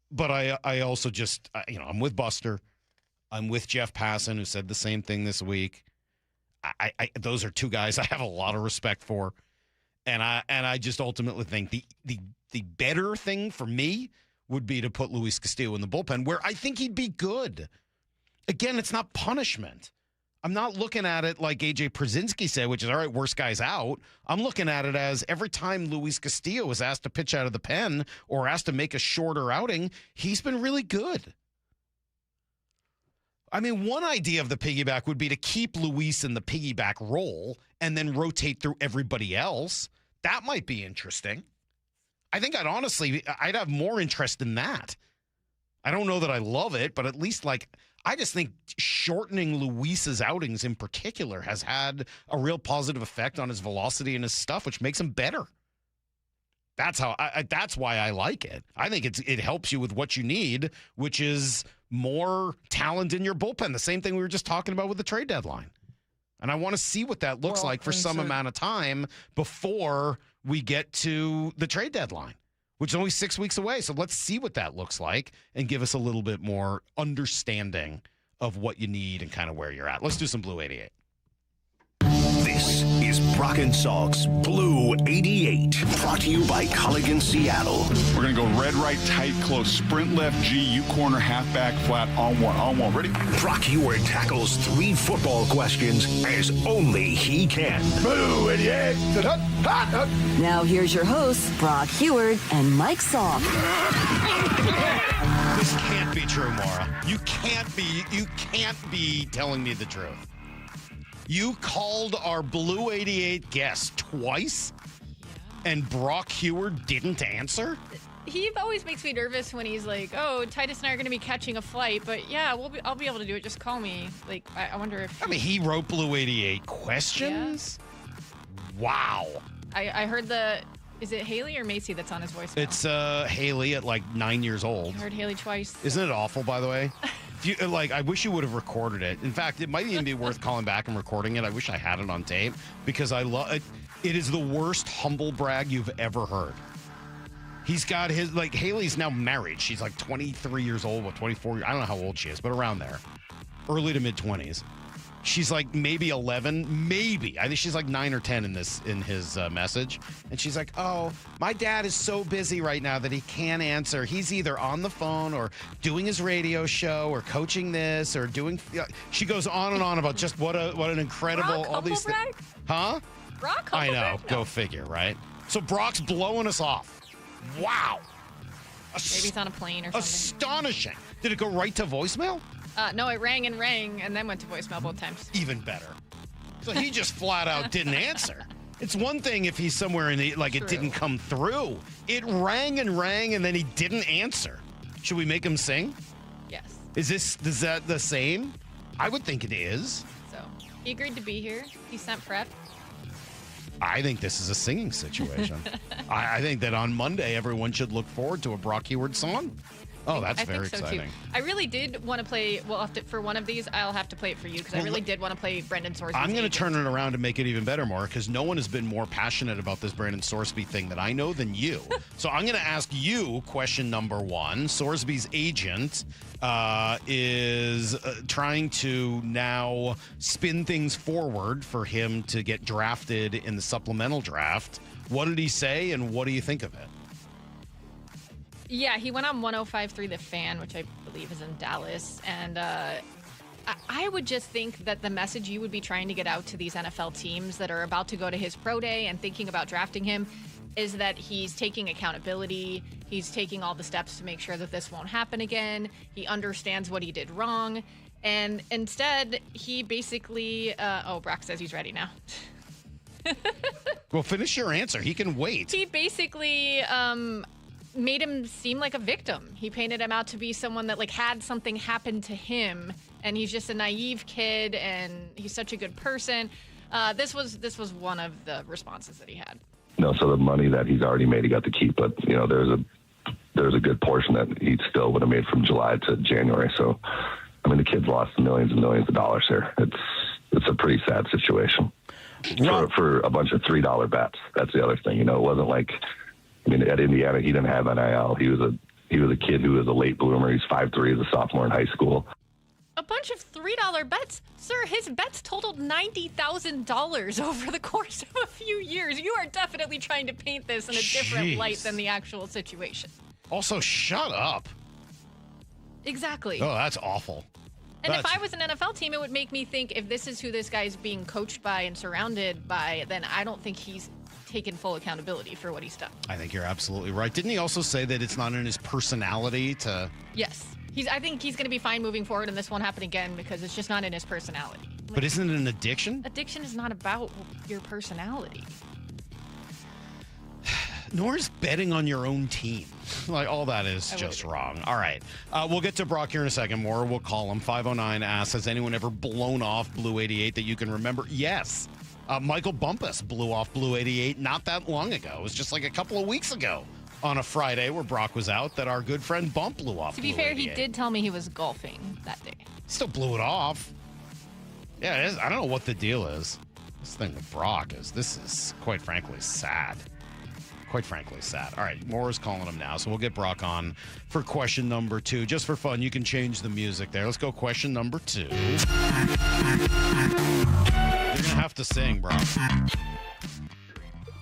But I also just, I'm with Buster. I'm with Jeff Passan, who said the same thing this week. Those are two guys I have a lot of respect for. And I just ultimately think the better thing for me would be to put Luis Castillo in the bullpen, where I think he'd be good. Again, it's not punishment. I'm not looking at it like A.J. Przinsky said, which is, all right, worst guy's out. I'm looking at it as every time Luis Castillo is asked to pitch out of the pen or asked to make a shorter outing, he's been really good. I mean, one idea of the piggyback would be to keep Luis in the piggyback role and then rotate through everybody else. That might be interesting. I think I'd have more interest in that. I don't know that I love it, but at least I just think shortening Luis's outings in particular has had a real positive effect on his velocity and his stuff, which makes him better. That's why I like it. I think it helps you with what you need, which is more talent in your bullpen. The same thing we were just talking about with the trade deadline. And I want to see what that looks like for some amount of time before we get to the trade deadline, which is only 6 weeks away. So let's see what that looks like and give us a little bit more understanding of what you need and kind of where you're at. Let's do some Blue 88. This is Brock and Salk's Blue 88, brought to you by Culligan Seattle. We're going to go red, right, tight, close, sprint left, G, U corner, halfback, flat, on one. Ready? Brock Heward tackles 3 football questions as only he can. Blue 88. Now here's your hosts, Brock Heward and Mike Salk. This can't be true, Maura. You can't be telling me the truth. You called our Blue 88 guest twice, and Brock Heward didn't answer? He always makes me nervous when he's like, "Oh, Titus and I are going to be catching a flight, but yeah, I'll be able to do it. Just call me." Like, I wonder if. He wrote Blue 88 questions. Yeah. Wow. I heard is it Haley or Macy that's on his voicemail? It's Haley at 9 years old. I heard Haley twice. Isn't it awful, by the way? I wish you would have recorded it. In fact, it might even be worth calling back and recording it. I wish I had it on tape because I love it. It is the worst humble brag you've ever heard. He's got his, Haley's now married. She's 23 years old, 24. I don't know how old she is, but around there. Early to mid 20s. She's maybe 11, maybe. I think she's 9 or 10 in his message. And she's like, "Oh, my dad is so busy right now that he can't answer. He's either on the phone or doing his radio show or coaching this or doing." She goes on and on about just what an incredible all these things. Huh? Brock, I know. Go figure, right? So Brock's blowing us off. Wow. Maybe he's on a plane or something. Astonishing. Did it go right to voicemail? No, it rang and then went to voicemail both times. Even better. So he just flat out didn't answer. It's one thing if he's somewhere and it didn't come through. It rang and then he didn't answer. Should we make him sing? Yes. Is that the same? I would think it is. So he agreed to be here. He sent prep. I think this is a singing situation. I think that on Monday everyone should look forward to a Brock Heward song. Oh, that's I very think so exciting. too. I really did want to play. Well, for one of these, I'll have to play it for you because I really did want to play Brendan Sorsby's I'm going to agent. turn it around and make it even better, Mark, because no one has been more passionate about this Brandon Sorsby thing that I know than you. So I'm going to ask you question number one. Sorsby's agent is trying to now spin things forward for him to get drafted in the supplemental draft. What did he say, and what do you think of it? Yeah, he went on 105.3 The Fan, which I believe is in Dallas. And I would just think that the message you would be trying to get out to these NFL teams that are about to go to his pro day and thinking about drafting him is that he's taking accountability. He's taking all the steps to make sure that this won't happen again. He understands what he did wrong. And instead, he basically, Brock says he's ready now. Well, finish your answer. He can wait. He basically made him seem like a victim. He painted him out to be someone that had something happen to him, and he's just a naive kid, and he's such a good person. This was one of the responses that he had. So the money that he's already made, he got to keep, but there's a good portion that he still would have made from July to January. So, I mean, the kid's lost millions and millions of dollars here. It's a pretty sad situation for a bunch of $3 bets. That's the other thing. It wasn't like, at Indiana, he didn't have NIL. He was a kid who was a late bloomer. He's 5'3", as a sophomore in high school. A bunch of $3 bets. Sir, his bets totaled $90,000 over the course of a few years. You are definitely trying to paint this in a different light than the actual situation. Also, shut up. Exactly. Oh, that's awful. And if I was an NFL team, it would make me think if this is who this guy's being coached by and surrounded by, then I don't think he's taken full accountability for what he's done. I think you're absolutely right. Didn't he also say that it's not in his personality to... Yes. I think he's going to be fine moving forward, and this won't happen again because it's just not in his personality. But isn't it an addiction? Addiction is not about your personality. Nor is betting on your own team. All that is just wrong. All right. We'll get to Brock here in a second more. We'll call him. 509 asks, has anyone ever blown off Blue 88 that you can remember? Yes. Michael Bumpus blew off Blue 88 not that long ago. It was just a couple of weeks ago on a Friday where Brock was out that our good friend Bump blew off. To be fair, he did tell me he was golfing that day. Still blew it off. Yeah, it is. I don't know what the deal is. This thing with Brock is quite frankly sad. Quite frankly sad. All right, Moore's calling him now, so we'll get Brock on for question number 2. Just for fun, you can change the music there. Let's go question number 2. You're going to have to sing, Brock.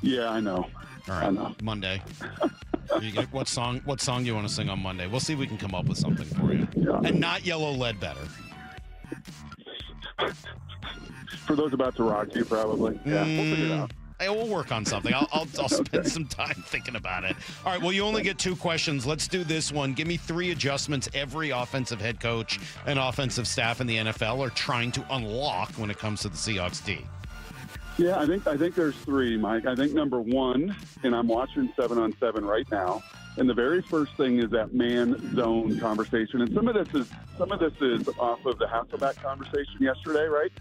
Yeah, I know. All right, I know. Monday. What song do you want to sing on Monday? We'll see if we can come up with something for you. Yeah. And not Yellow Ledbetter. For those about to rock you, probably. Yeah, we'll figure it out. Hey, we'll work on something. I'll spend some time thinking about it. All right, well, you only get 2 questions. Let's do this one. Give me 3 adjustments every offensive head coach and offensive staff in the NFL are trying to unlock when it comes to the Seahawks D. Yeah, I think there's 3, Mike. I think number 1, and I'm watching 7-on-7 right now, and the very first thing is that man-zone conversation. And some of this is off of the Hasselbeck conversation yesterday, right?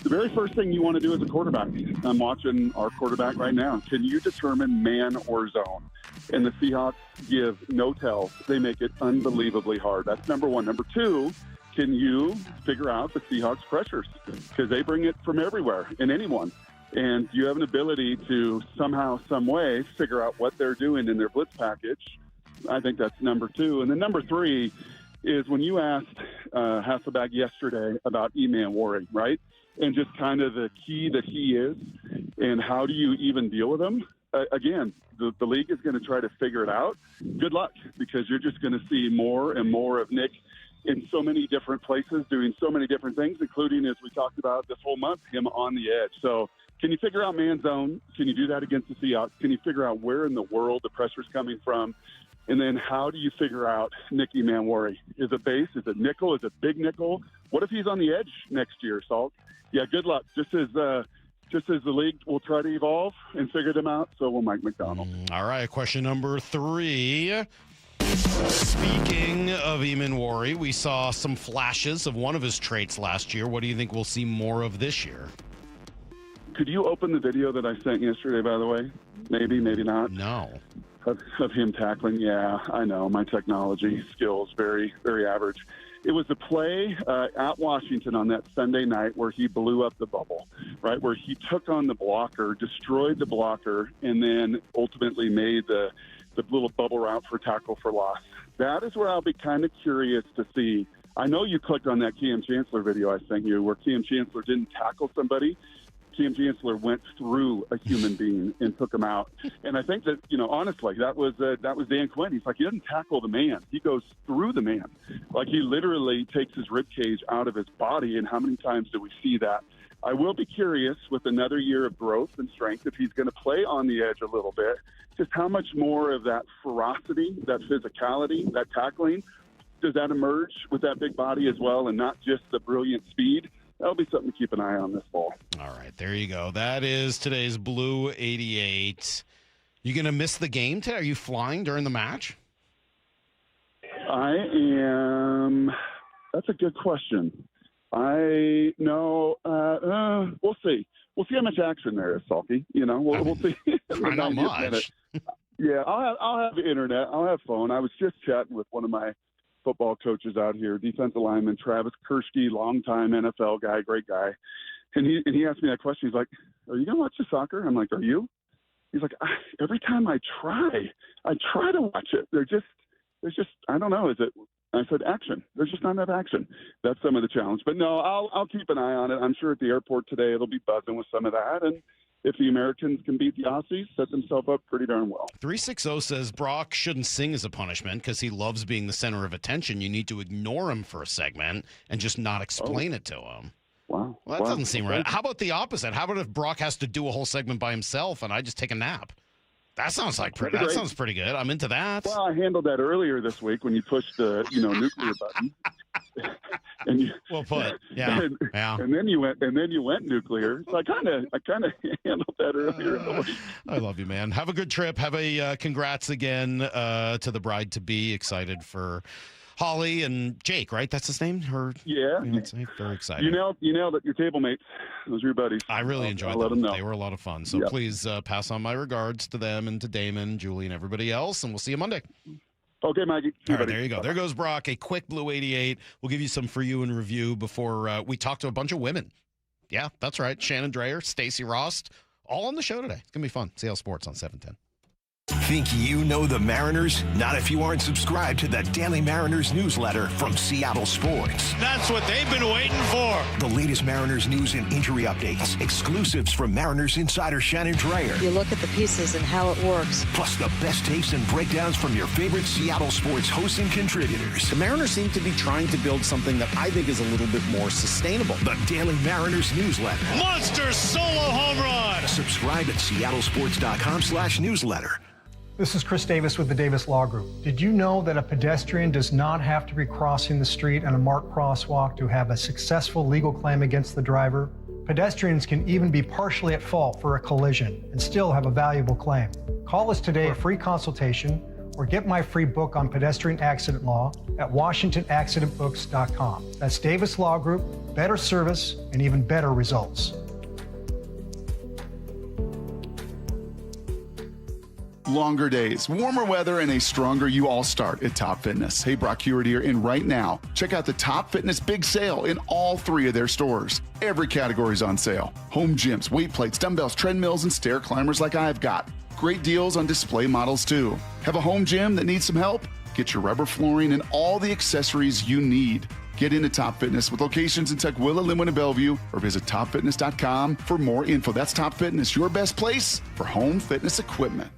The very first thing you want to do as a quarterback, I'm watching our quarterback right now. Can you determine man or zone? And the Seahawks give no tells. They make it unbelievably hard. That's number 1. Number 2, can you figure out the Seahawks pressures? Because they bring it from everywhere and anyone. And you have an ability to somehow, some way, figure out what they're doing in their blitz package. I think that's number 2. And then number 3 is when you asked Hasselbeck yesterday about E-Man Worry, right? And just kind of the key that he is and how do you even deal with him? Again, the league is going to try to figure it out. Good luck, because you're just going to see more and more of Nick in so many different places doing so many different things, including, as we talked about this whole month, him on the edge. So can you figure out man zone? Can you do that against the Seahawks? Can you figure out where in the world the pressure's coming from? And then how do you figure out Nicky Man Worry? Is it base? Is it nickel? Is it big nickel? What if he's on the edge next year, Salk? Yeah, good luck. Just as the league will try to evolve and figure them out, so will Mike McDonald. All right, question number 3. Speaking of Eamon Worry, we saw some flashes of one of his traits last year. What do you think we'll see more of this year? Could you open the video that I sent yesterday, by the way? Maybe not. No. Of him tackling. Yeah, I know. My technology skills, very, very average. It was a play at Washington on that Sunday night where he blew up the bubble, right? Where he took on the blocker, destroyed the blocker, and then ultimately made the little bubble route for tackle for loss. That is where I'll be kind of curious to see. I know you clicked on that Cam Chancellor video I sent you where Cam Chancellor didn't tackle somebody. Cam Chancellor went through a human being and took him out. And I think that, honestly, that was Dan Quinn. He's like, he doesn't tackle the man. He goes through the man. Like, he literally takes his rib cage out of his body. And how many times do we see that? I will be curious with another year of growth and strength if he's going to play on the edge a little bit, just how much more of that ferocity, that physicality, that tackling, does that emerge with that big body as well and not just the brilliant speed? That'll be something to keep an eye on this fall. All right, there you go. That is today's Blue 88. You going to miss the game today? Are you flying during the match? I am. That's a good question. We'll see. We'll see how much action there is, Salky. We'll see. Not much. Yeah, I'll have internet. I'll have phone. I was just chatting with one of my football coaches out here, defensive lineman Travis Kershke, longtime NFL guy, great guy. And he asked me that question. He's like, "Are you gonna watch the soccer?" I'm like, "Are you?" He's like, "Every time I try to watch it. There's just I don't know. Is it?" I said, "Action. There's just not enough action." That's some of the challenge. But no, I'll keep an eye on it. I'm sure at the airport today it'll be buzzing with some of that. And if the Americans can beat the Aussies, set themselves up pretty darn well. 360 says Brock shouldn't sing as a punishment because he loves being the center of attention. You need to ignore him for a segment and just not explain it to him. Wow. Well, that doesn't seem right. How about the opposite? How about if Brock has to do a whole segment by himself and I just take a nap? That sounds pretty good. I'm into that. Well, I handled that earlier this week when you pushed the nuclear button. Well put. Yeah. And then you went nuclear. So I kind of handled that earlier in the week. I love you, man. Have a good trip. Have a congrats again to the bride to be. Excited for Holly and Jake, right? That's his name? Yeah. Very excited. You nailed it. Your table mates. Those are your buddies. I really enjoyed them. They were a lot of fun. So please pass on my regards to them and to Damon, Julie, and everybody else. And we'll see you Monday. Okay, Mikey. All right, there you go. There goes Brock. A quick Blue 88. We'll give you some for you and review before we talk to a bunch of women. Yeah, that's right. Shannon Drayer, Stacy Rost, all on the show today. It's going to be fun. CL Sports on 710. Think you know the Mariners? Not if you aren't subscribed to the Daily Mariners newsletter from Seattle Sports. That's what they've been waiting for. The latest Mariners news and injury updates. Exclusives from Mariners insider Shannon Drayer. You look at the pieces and how it works. Plus the best takes and breakdowns from your favorite Seattle Sports hosts and contributors. The Mariners seem to be trying to build something that I think is a little bit more sustainable. The Daily Mariners newsletter. Monster solo home run. Subscribe at seattlesports.com/newsletter. This is Chris Davis with the Davis Law Group. Did you know that a pedestrian does not have to be crossing the street on a marked crosswalk to have a successful legal claim against the driver? Pedestrians can even be partially at fault for a collision and still have a valuable claim. Call us today for a free consultation or get my free book on pedestrian accident law at WashingtonAccidentBooks.com. That's Davis Law Group, better service and even better results. Longer days, warmer weather, and a stronger you all start at Top Fitness. Hey, Brock Heward here, and right now, check out the Top Fitness Big Sale in all 3 of their stores. Every category is on sale. Home gyms, weight plates, dumbbells, treadmills, and stair climbers like I've got. Great deals on display models, too. Have a home gym that needs some help? Get your rubber flooring and all the accessories you need. Get into Top Fitness with locations in Tukwila, Linwood, and Bellevue, or visit topfitness.com for more info. That's Top Fitness, your best place for home fitness equipment.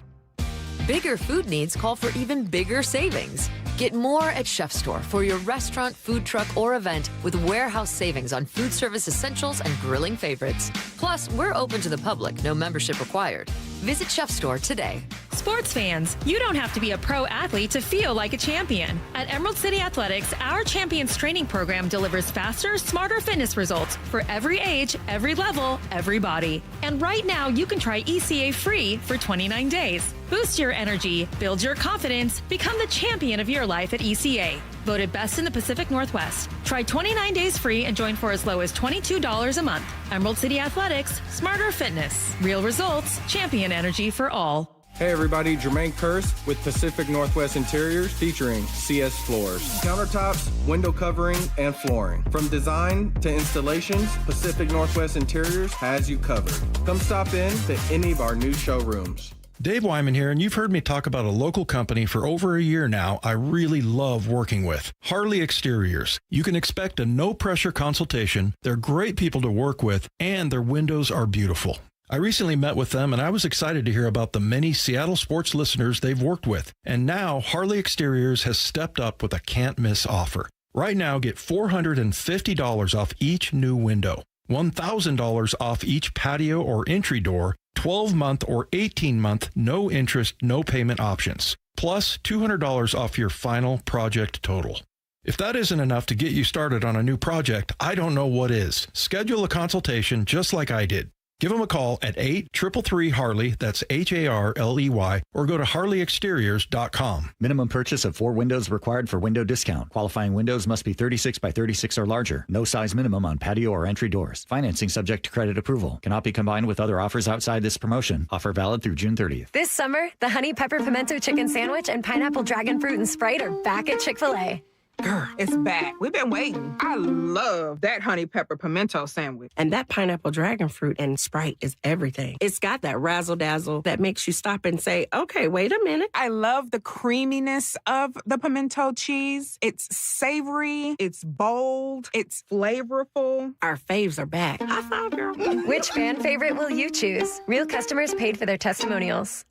Bigger food needs call for even bigger savings. Get more at Chef Store for your restaurant, food truck, or event with warehouse savings on food service essentials and grilling favorites. Plus, we're open to the public, no membership required. Visit Chef Store today. Sports fans, you don't have to be a pro athlete to feel like a champion. At Emerald City Athletics, our Champions training program delivers faster, smarter fitness results for every age, every level, every body. And right now, you can try ECA free for 29 days. Boost your energy, build your confidence, become the champion of your life at ECA. voted best in the Pacific Northwest. Try 29 days free and join for as low as $22 a month. Emerald City Athletics, smarter fitness, real results, champion energy for all. Hey everybody, Jermaine Kurse with Pacific Northwest Interiors featuring CS Floors. Countertops, window covering, and flooring. From design to installations, Pacific Northwest Interiors has you covered. Come stop in to any of our new showrooms. Dave Wyman here, and you've heard me talk about a local company for over a year now I really love working with, Harley Exteriors. You can expect a no-pressure consultation, they're great people to work with, and their windows are beautiful. I recently met with them, and I was excited to hear about the many Seattle sports listeners they've worked with. And now, Harley Exteriors has stepped up with a can't-miss offer. Right now, get $450 off each new window, $1,000 off each patio or entry door, 12-month or 18-month no-interest, no-payment options, plus $200 off your final project total. If that isn't enough to get you started on a new project, I don't know what is. Schedule a consultation just like I did. Give them a call at 833-HARLEY, that's HARLEY, or go to harleyexteriors.com. Minimum purchase of 4 windows required for window discount. Qualifying windows must be 36 by 36 or larger. No size minimum on patio or entry doors. Financing subject to credit approval. Cannot be combined with other offers outside this promotion. Offer valid through June 30th. This summer, the Honey Pepper Pimento Chicken Sandwich and Pineapple Dragon Fruit and Sprite are back at Chick-fil-A. Girl, it's back. We've been waiting. I love that honey pepper pimento sandwich. And that pineapple dragon fruit and Sprite is everything. It's got that razzle-dazzle that makes you stop and say, okay, wait a minute. I love the creaminess of the pimento cheese. It's savory. It's bold. It's flavorful. Our faves are back. High five, girl. Which fan favorite will you choose? Real customers paid for their testimonials.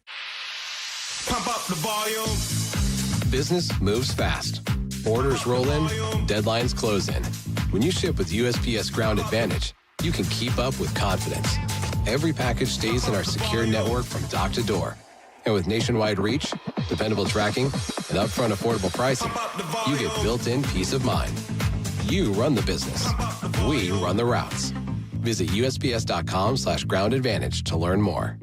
Pump up the volume. Business moves fast. Orders roll in, deadlines close in. When you ship with USPS Ground Advantage, you can keep up with confidence. Every package stays in our secure network from dock to door. And with nationwide reach, dependable tracking, and upfront affordable pricing, you get built-in peace of mind. You run the business. We run the routes. Visit USPS.com/Ground Advantage to learn more.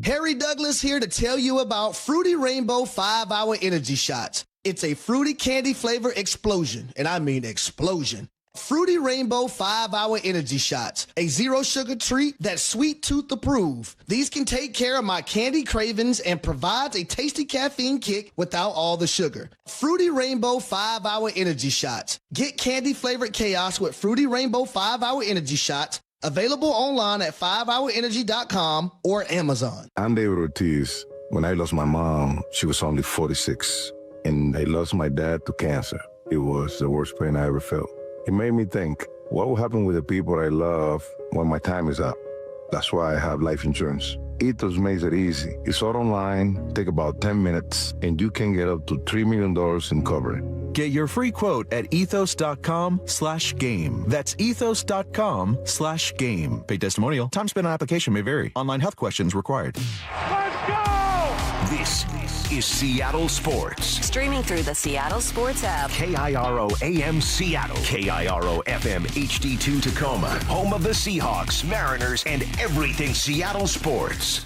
Harry Douglas here to tell you about Fruity Rainbow 5-Hour Energy Shots. It's a fruity candy flavor explosion, and I mean explosion. Fruity Rainbow 5-Hour Energy Shots, a zero-sugar treat that's sweet tooth approved. These can take care of my candy cravings and provides a tasty caffeine kick without all the sugar. Fruity Rainbow 5-Hour Energy Shots. Get candy-flavored chaos with Fruity Rainbow 5-Hour Energy Shots. Available online at 5hourenergy.com or Amazon. I'm David Ortiz. When I lost my mom, she was only 46. And I lost my dad to cancer. It was the worst pain I ever felt. It made me think, what will happen with the people I love when my time is up? That's why I have life insurance. Ethos makes it easy. It's all online, take about 10 minutes, and you can get up to $3 million in coverage. Get your free quote at ethos.com/game. That's ethos.com/game. Paid testimonial. Time spent on application may vary. Online health questions required. Let's go! This is Seattle Sports. Streaming through the Seattle Sports app. KIRO AM Seattle. KIRO FM HD2 Tacoma. Home of the Seahawks, Mariners, and everything Seattle sports.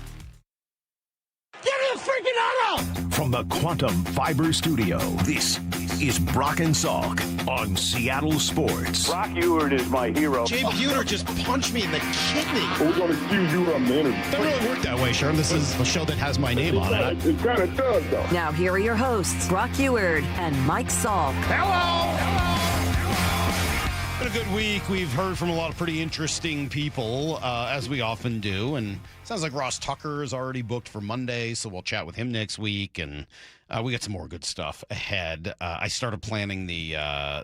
Get the freaking auto! From the Quantum Fiber Studio, this is Brock and Salk on Seattle Sports. Brock Eward is my hero. Jay Buhner just punched me in the kidney. We're going to accuse you of management. Doesn't really work that way, Sherm. This is a show that has my name on it. It kind of does, though. Now here are your hosts, Brock Eward and Mike Salk. Been a good week. We've heard from a lot of pretty interesting people, as we often do. And it sounds like Ross Tucker is already booked for Monday, so we'll chat with him next week. And we got some more good stuff ahead. I started planning the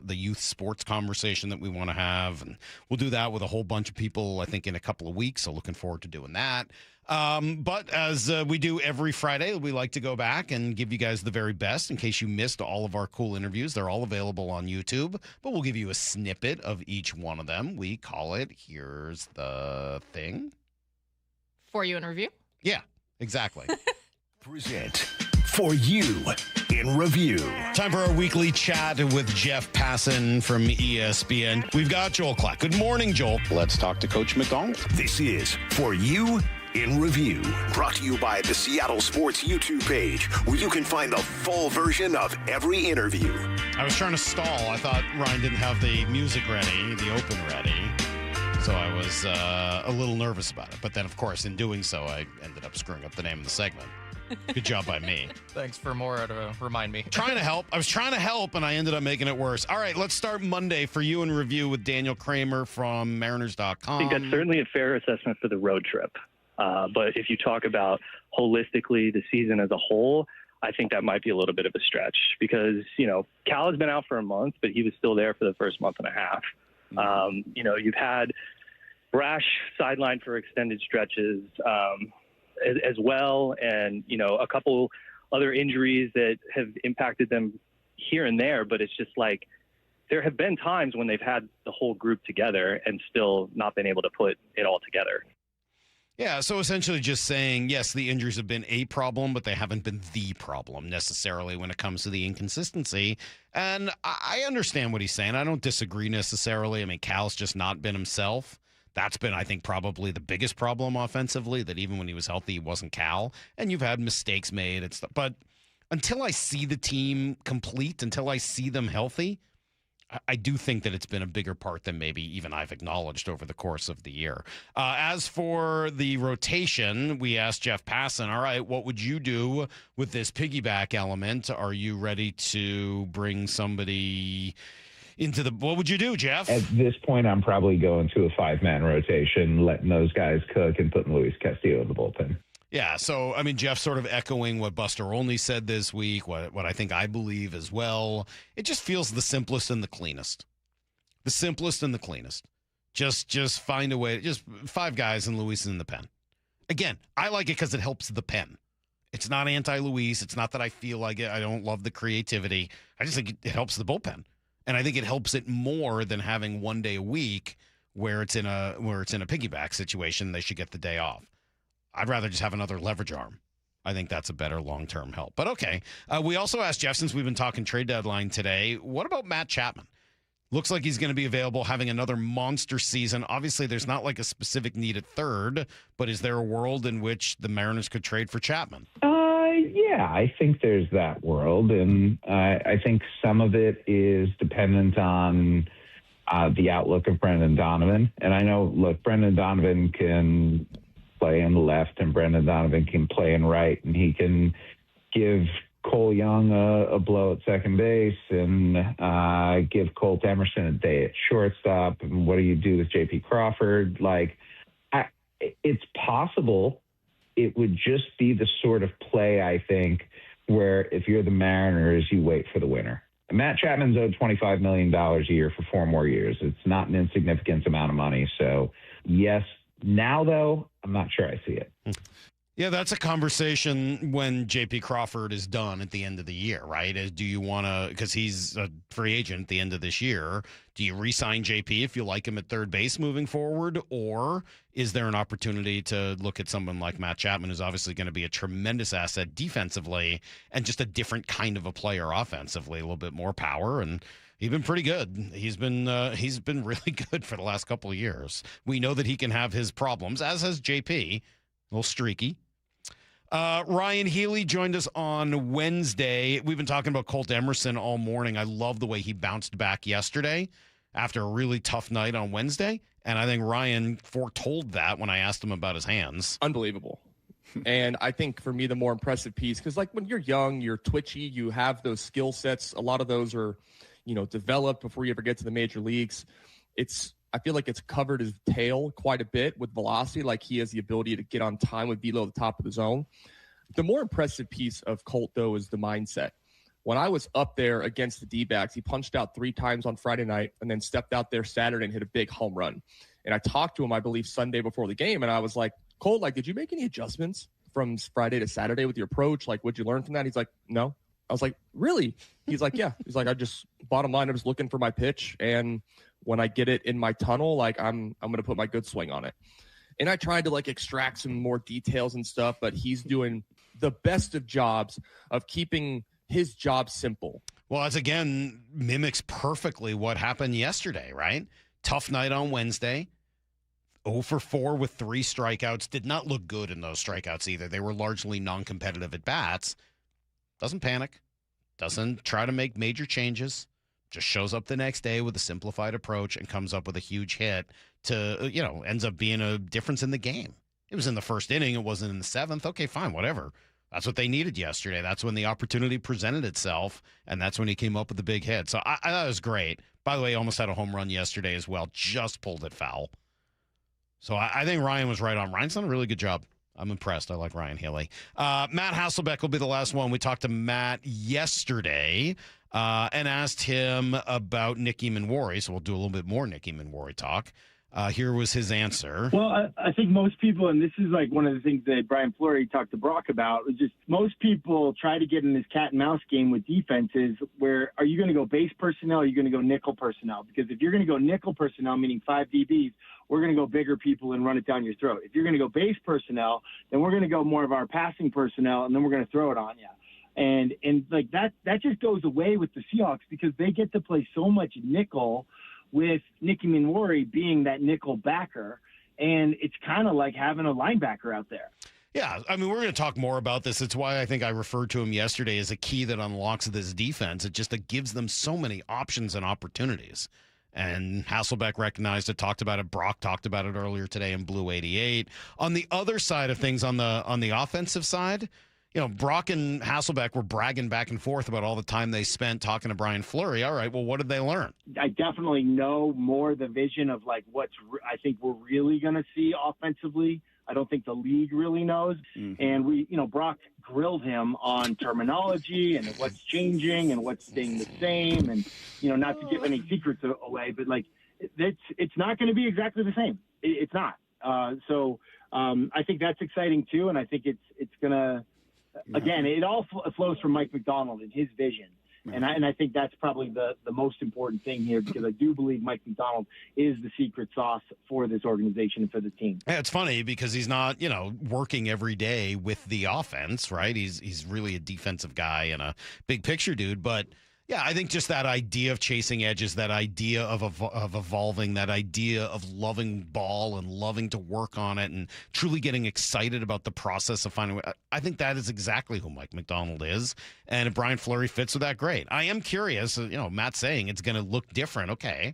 youth sports conversation that we want to have, and we'll do that with a whole bunch of people, I think, in a couple of weeks. So looking forward to doing that. But as we do every Friday, we like to go back and give you guys the very best in case you missed all of our cool interviews. They're all available on YouTube, but we'll give you a snippet of each one of them. We call it Here's the Thing. For you in review? Yeah, exactly. Present For You in Review. Time for our weekly chat with Jeff Passan from ESPN. We've got Joel Klatt. Good morning, Joel. Let's talk to Coach McDonald. This is For You in Review. Brought to you by the Seattle Sports YouTube page, where you can find the full version of every interview. I was trying to stall. I thought Ryan didn't have the music ready, the open ready. So I was a little nervous about it. But then, of course, in doing so, I ended up screwing up the name of the segment. Good job by me. Thanks for more to remind me. Trying to help. I was trying to help, and I ended up making it worse. All right, let's start Monday for you in Review with Daniel Kramer from Mariners.com. I think that's certainly a fair assessment for the road trip. But if you talk about holistically the season as a whole, I think that might be a little bit of a stretch because, Cal has been out for a month, but he was still there for the first month and a half. You've had Brash sidelined for extended stretches as well, and a couple other injuries that have impacted them here and there, but it's just like there have been times when they've had the whole group together and still not been able to put it all together. Yeah, so essentially just saying, yes, the injuries have been a problem, but they haven't been the problem necessarily when it comes to the inconsistency. And I understand what he's saying. I don't disagree necessarily. I mean, Cal's just not been himself. That's been, I think, probably the biggest problem offensively, that even when he was healthy, he wasn't Cal. And you've had mistakes made and stuff. But until I see the team complete, until I see them healthy, I do think that it's been a bigger part than maybe even I've acknowledged over the course of the year. As for the rotation, we asked Jeff Passan, all right, what would you do with this piggyback element? Are you ready to bring somebody into the – what would you do, Jeff? At this point, I'm probably going to a 5-man rotation, letting those guys cook and putting Luis Castillo in the bullpen. Yeah, so, I mean, Jeff sort of echoing what Buster Olney said this week, what I think I believe as well. It just feels the simplest and the cleanest. The simplest and the cleanest. Just find a way. Just 5 guys and Luis in the pen. Again, I like it because it helps the pen. It's not anti-Luis. It's not that I feel like it. I don't love the creativity. I just think it helps the bullpen. And I think it helps it more than having one day a week where it's in a piggyback situation. They should get the day off. I'd rather just have another leverage arm. I think that's a better long-term help. But okay. We also asked Jeff, since we've been talking trade deadline today, what about Matt Chapman? Looks like he's going to be available, having another monster season. Obviously, there's not like a specific need at third, but is there a world in which the Mariners could trade for Chapman? Yeah, I think there's that world. And I think some of it is dependent on the outlook of Brendan Donovan. And I know, look, Brendan Donovan can play in the left and Brendan Donovan can play in right, and he can give Cole Young a blow at second base and give Colt Emerson a day at shortstop. And what do you do with J.P. Crawford? It's possible. It would just be the sort of play, I think, where if you're the Mariners, you wait for the winner. And Matt Chapman's owed $25 million a year for 4 more years. It's not an insignificant amount of money. So, yes. Now, though, I'm not sure I see it. Yeah, that's a conversation when J.P. Crawford is done at the end of the year, right? Do you want to, because he's a free agent at the end of this year, do you re-sign J.P. if you like him at third base moving forward? Or is there an opportunity to look at someone like Matt Chapman, who's obviously going to be a tremendous asset defensively and just a different kind of a player offensively, a little bit more power, and he's been pretty good. He's been really good for the last couple of years. We know that he can have his problems, as has JP, a little streaky. Ryan Healy joined us on Wednesday. We've been talking about Colt Emerson all morning. I love the way he bounced back yesterday after a really tough night on Wednesday. And I think Ryan foretold that when I asked him about his hands. Unbelievable. And I think for me, the more impressive piece, because like when you're young, you're twitchy, you have those skill sets. A lot of those are developed before you ever get to the major leagues. I feel like it's covered his tail quite a bit with velocity. Like he has the ability to get on time with velo at the top of the zone. The more impressive piece of Colt, though, is the mindset. When I was up there against the D-backs, he punched out 3 times on Friday night and then stepped out there Saturday and hit a big home run. And I talked to him, I believe, Sunday before the game. And I was like, Colt, did you make any adjustments from Friday to Saturday with your approach? What'd you learn from that? He's like, no. I was like, really? He's like, yeah. He's like, bottom line, I was looking for my pitch. And when I get it in my tunnel, I'm going to put my good swing on it. And I tried to extract some more details and stuff, but he's doing the best of jobs of keeping his job simple. Well, that's again mimics perfectly what happened yesterday, right? Tough night on Wednesday. 0 for 4 with 3 strikeouts. Did not look good in those strikeouts either. They were largely non-competitive at bats. Doesn't panic. Doesn't try to make major changes. Just shows up the next day with a simplified approach and comes up with a huge hit to, ends up being a difference in the game. It was in the first inning. It wasn't in the 7th. Okay, fine, whatever. That's what they needed yesterday. That's when the opportunity presented itself, and that's when he came up with the big hit. So I thought it was great. By the way, he almost had a home run yesterday as well. Just pulled it foul. So I think Ryan was right on. Ryan's done a really good job. I'm impressed. I like Ryan Healy. Matt Hasselbeck will be the last one. We talked to Matt yesterday and asked him about Nicky Manwari. So we'll do a little bit more Nicky Manwari talk. Here was his answer. Well, I think most people, and this is like one of the things that Brian Fleury talked to Brock about, was just most people try to get in this cat and mouse game with defenses where are you going to go base personnel or are you going to go nickel personnel? Because if you're going to go nickel personnel, meaning 5 DBs, we're going to go bigger people and run it down your throat. If you're going to go base personnel, then we're going to go more of our passing personnel, and then we're going to throw it on you. And like that just goes away with the Seahawks because they get to play so much nickel with Nicky Manwari being that nickel backer, and it's kind of like having a linebacker out there. Yeah, I mean, we're going to talk more about this. It's why I think I referred to him yesterday as a key that unlocks this defense. It gives them so many options and opportunities. And Hasselbeck recognized it, talked about it. Brock talked about it earlier today in Blue 88. On the other side of things, on the offensive side, Brock and Hasselbeck were bragging back and forth about all the time they spent talking to Brian Fleury. All right, well, what did they learn? I definitely know more the vision of like I think we're really going to see offensively. I don't think the league really knows. Mm-hmm. And Brock grilled him on terminology and what's changing and what's staying the same. And, not to give any secrets away, but like it's not going to be exactly the same. It's not. So I think that's exciting too. And I think it's going to, again, it all flows from Mike Macdonald and his vision. And I think that's probably the most important thing here because I do believe Mike Macdonald is the secret sauce for this organization and for the team. Yeah, it's funny because he's not, working every day with the offense, right? He's really a defensive guy and a big picture dude. But, yeah, I think just that idea of chasing edges, that idea of evolving, that idea of loving ball and loving to work on it and truly getting excited about the process of finding – I think that is exactly who Mike Macdonald is. And if Brian Fleury fits with that, great. I am curious, Matt's saying it's going to look different. Okay.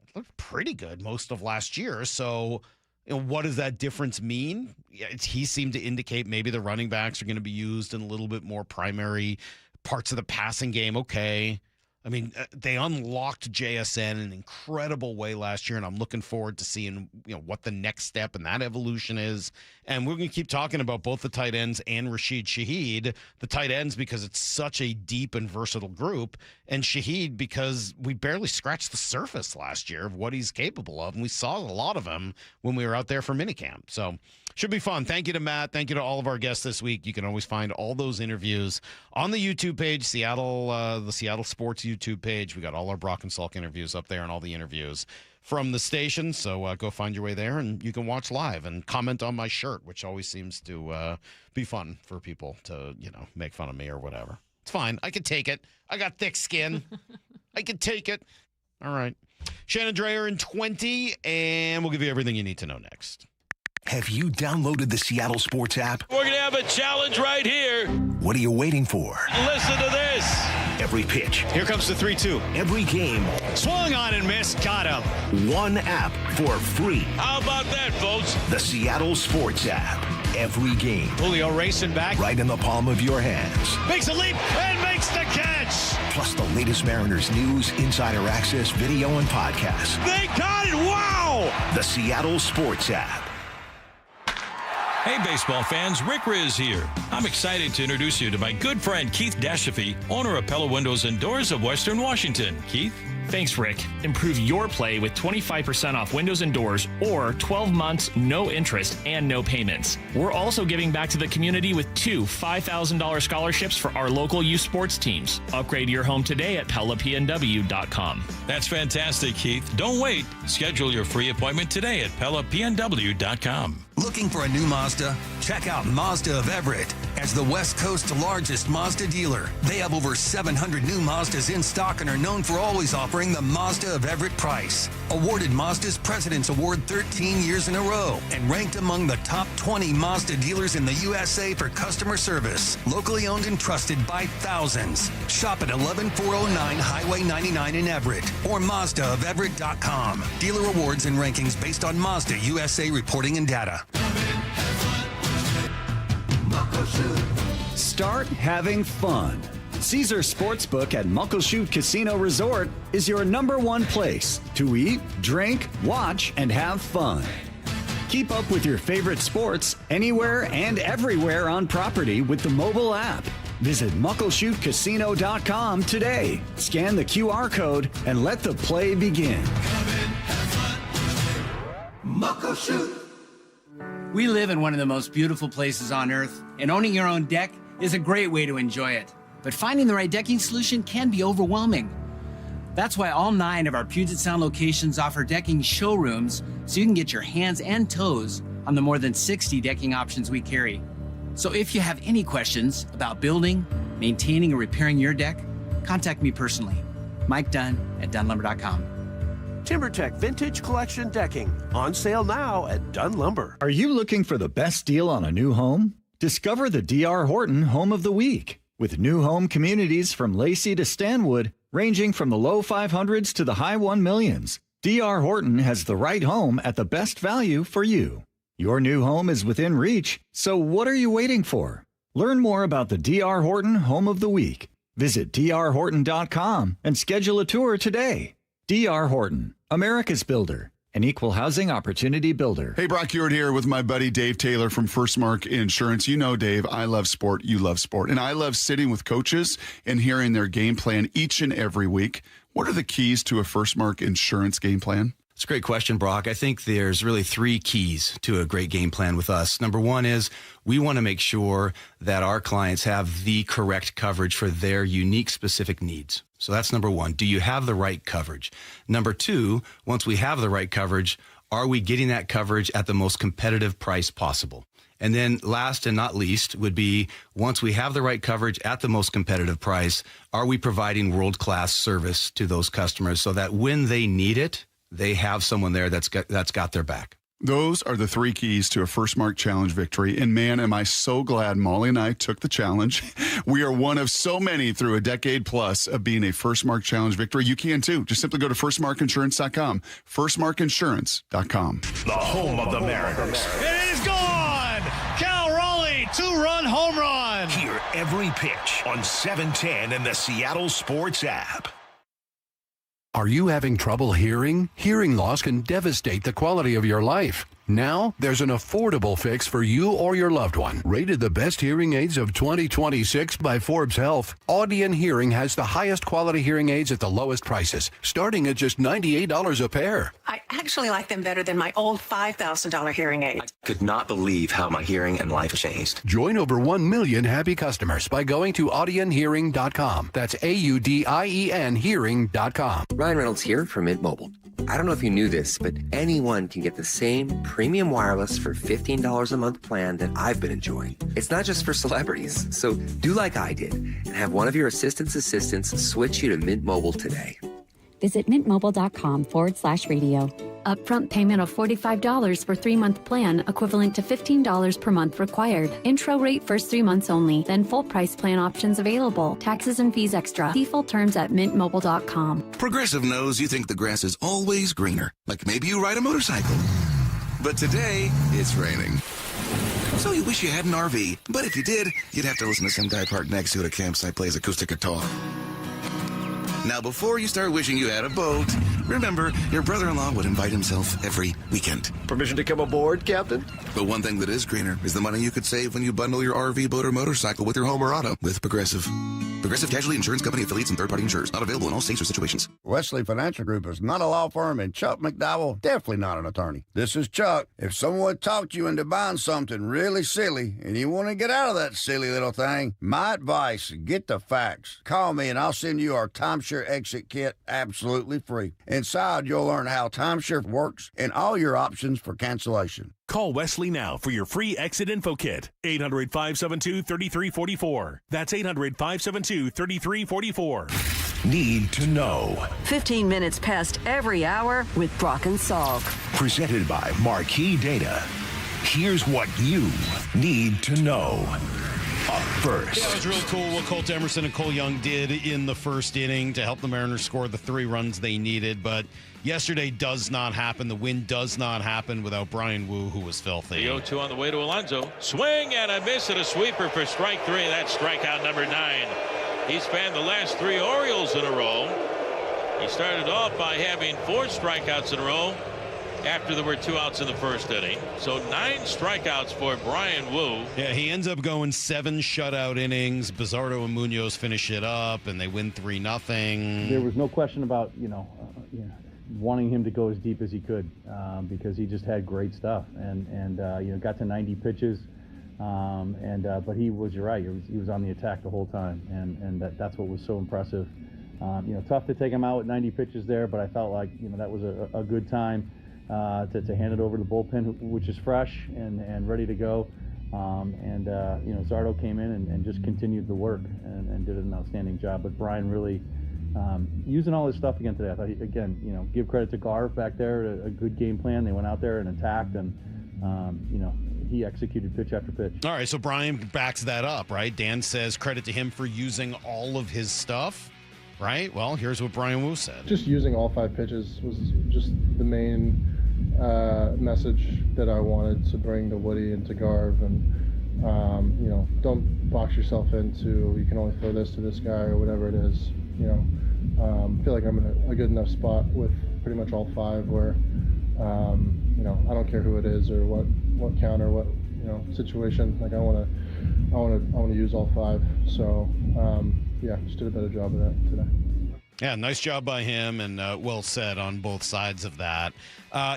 It looked pretty good most of last year. So – what does that difference mean? He seemed to indicate maybe the running backs are going to be used in a little bit more primary parts of the passing game. Okay. I mean, they unlocked JSN in an incredible way last year, and I'm looking forward to seeing what the next step in that evolution is. And we're going to keep talking about both the tight ends and Rashid Shaheed. The tight ends because it's such a deep and versatile group, and Shaheed because we barely scratched the surface last year of what he's capable of, and we saw a lot of him when we were out there for minicamp. So should be fun. Thank you to Matt. Thank you to all of our guests this week. You can always find all those interviews on the YouTube page, the Seattle Sports YouTube page. We got all our Brock and Salk interviews up there and all the interviews from the station. So go find your way there and you can watch live and comment on my shirt, which always seems to be fun for people to, make fun of me or whatever. It's fine. I can take it. I got thick skin. I can take it. All right. Shannon Drayer in 20, and we'll give you everything you need to know next. Have you downloaded the Seattle Sports app? We're going to have a challenge right here. What are you waiting for? Listen to this. Every pitch. Here comes the 3-2. Every game. Swung on and missed. Got him. One app for free. How about that, folks? The Seattle Sports app. Every game. Julio racing back. Right in the palm of your hands. Makes a leap and makes the catch. Plus the latest Mariners news, insider access, video, and podcasts. They got it. Wow. The Seattle Sports app. Hey, baseball fans, Rick Riz here. I'm excited to introduce you to my good friend Keith Dashafee, owner of Pella Windows and Doors of Western Washington. Keith? Thanks, Rick. Improve your play with 25% off windows and doors or 12 months, no interest, and no payments. We're also giving back to the community with 2 $5,000 scholarships for our local youth sports teams. Upgrade your home today at PellaPNW.com. That's fantastic, Keith. Don't wait. Schedule your free appointment today at PellaPNW.com. Looking for a new Mazda? Check out Mazda of Everett As the West Coast's largest Mazda dealer, they have over 700 new Mazdas in stock and are known for always offering the Mazda of Everett price. Awarded Mazda's President's Award 13 years in a row and ranked among the top 20 Mazda dealers in the USA for customer service. Locally owned and trusted by thousands. Shop at 11409 Highway 99 in Everett or MazdaofEverett.com. Dealer awards and rankings based on Mazda USA reporting and data. Start having fun. Caesar Sportsbook at Muckleshoot Casino Resort is your #1 place to eat, drink, watch, and have fun. Keep up with your favorite sports anywhere and everywhere on property with the mobile app. Visit MuckleshootCasino.com today. Scan the QR code and let the play begin. Muckleshoot. We live in one of the most beautiful places on earth, and owning your own deck is a great way to enjoy it. But finding the right decking solution can be overwhelming. That's why all 9 of our Puget Sound locations offer decking showrooms so you can get your hands and toes on the more than 60 decking options we carry. So if you have any questions about building, maintaining, or repairing your deck, contact me personally. Mike Dunn at DunnLumber.com. TimberTech Vintage Collection Decking. On sale now at Dunn Lumber. Are you looking for the best deal on a new home? Discover the D.R. Horton Home of the Week. With new home communities from Lacey to Stanwood, ranging from the low 500s to the high 1 millions, D.R. Horton has the right home at the best value for you. Your new home is within reach, so what are you waiting for? Learn more about the D.R. Horton Home of the Week. Visit drhorton.com and schedule a tour today. D.R. Horton, America's builder, an equal housing opportunity builder. Hey, Brock Ewart here with my buddy Dave Taylor from First Mark Insurance. You know, Dave, I love sport. You love sport. And I love sitting with coaches and hearing their game plan each and every week. What are the keys to a First Mark Insurance game plan? It's a great question, Brock. I think there's really 3 keys to a great game plan with us. Number 1 is we want to make sure that our clients have the correct coverage for their unique specific needs. So that's number 1. Do you have the right coverage? Number 2, once we have the right coverage, are we getting that coverage at the most competitive price possible? And then last and not least would be, once we have the right coverage at the most competitive price, are we providing world-class service to those customers so that when they need it, they have someone there that's got their back? Those are the 3 keys to a First Mark Challenge victory. And man, am I so glad Molly and I took the challenge. We are one of so many through a decade plus of being a First Mark Challenge victory. You can too. Just simply go to firstmarkinsurance.com. Firstmarkinsurance.com. The home of the Mariners. It is gone! Cal Raleigh, 2-run home run. Hear every pitch on 710 and the Seattle Sports app. Are you having trouble hearing? Hearing loss can devastate the quality of your life. Now, there's an affordable fix for you or your loved one. Rated the best hearing aids of 2026 by Forbes Health, Audion Hearing has the highest quality hearing aids at the lowest prices, starting at just $98 a pair. I actually like them better than my old $5,000 hearing aid. I could not believe how my hearing and life changed. Join over 1 million happy customers by going to audionhearing.com. That's AUDIEN hearing.com. Ryan Reynolds here from Mint Mobile. I don't know if you knew this, but anyone can get the same premium wireless for $15 a month plan that I've been enjoying. It's not just for celebrities, so do like I did and have one of your assistants switch you to Mint Mobile today. Visit mintmobile.com/radio. Upfront payment of $45 for 3-month plan, equivalent to $15 per month required. Intro rate first 3 months only, then full price plan options available. Taxes and fees extra. See full terms at mintmobile.com. Progressive knows you think the grass is always greener, like maybe you ride a motorcycle. But today, it's raining. So you wish you had an RV, but if you did, you'd have to listen to some guy parked next to it at a campsite plays acoustic guitar. Now, before you start wishing you had a boat, remember, your brother-in-law would invite himself every weekend. Permission to come aboard, Captain? But one thing that is greener is the money you could save when you bundle your RV, boat, or motorcycle with your home or auto with Progressive. Progressive Casualty Insurance Company affiliates and third-party insurers. Not available in all states or situations. Wesley Financial Group is not a law firm, and Chuck McDowell definitely not an attorney. This is Chuck. If someone talked you into buying something really silly and you want to get out of that silly little thing, my advice, get the facts. Call me and I'll send you our timeshare exit kit absolutely free. Inside, you'll learn how timeshare works and all your options for cancellation. Call Wesley now for your free exit info kit. 800-572-3344. That's 800-572-3344. Need to know. 15 minutes past every hour with Brock and Salk. Presented by Marquee Data. Here's what you need to know. Up first. Yeah, it was real cool what Colt Emerson and Cole Young did in the first inning to help the Mariners score the 3 runs they needed. But yesterday does not happen. The win does not happen without Brian Wu, who was filthy. The 0-2 on the way to Alonso. Swing and a miss and a sweeper for strike 3. That's strikeout number 9. He's fanned the last 3 Orioles in a row. He started off by having 4 strikeouts in a row after there were 2 outs in the first inning. So 9 strikeouts for Brian Wu. Yeah, he ends up going 7 shutout innings. Bizardo and Munoz finish it up, and they win 3-0. There was no question about, wanting him to go as deep as he could because he just had great stuff and got to 90 pitches. But he was, you're right, he was on the attack the whole time, and that's what was so impressive. Tough to take him out with 90 pitches there, but I felt like that was a good time to hand it over to the bullpen, which is fresh and ready to go. Zardo came in and just continued the work and did an outstanding job. But Brian really using all his stuff again today. I thought, give credit to Garv back there, a good game plan. They went out there and attacked, and he executed pitch after pitch. All right, so Brian backs that up, right? Dan says credit to him for using all of his stuff, right? Well, here's what Brian Wu said. Just using all 5 pitches was just the main message that I wanted to bring to Woody and to Garv, and don't box yourself into you can only throw this to this guy or whatever it is. I feel like I'm in a good enough spot with pretty much all 5 where I don't care who it is or what count or what situation. Like I want to use all 5. So just did a better job of that today. Yeah, nice job by him, and well said on both sides of that.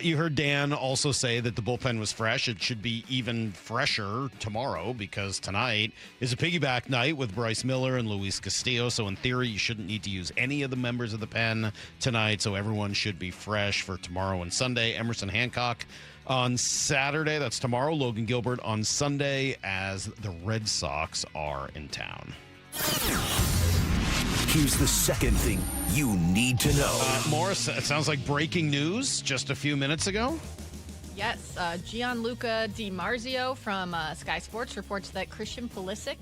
You heard Dan also say that the bullpen was fresh. It should be even fresher tomorrow because tonight is a piggyback night with Bryce Miller and Luis Castillo. So in theory, you shouldn't need to use any of the members of the pen tonight. So everyone should be fresh for tomorrow and Sunday. Emerson Hancock on Saturday. That's tomorrow. Logan Gilbert on Sunday as the Red Sox are in town. Here's the second thing you need to know. Morris, it sounds like breaking news just a few minutes ago. Yes, Gianluca Di Marzio from Sky Sports reports that Christian Pulisic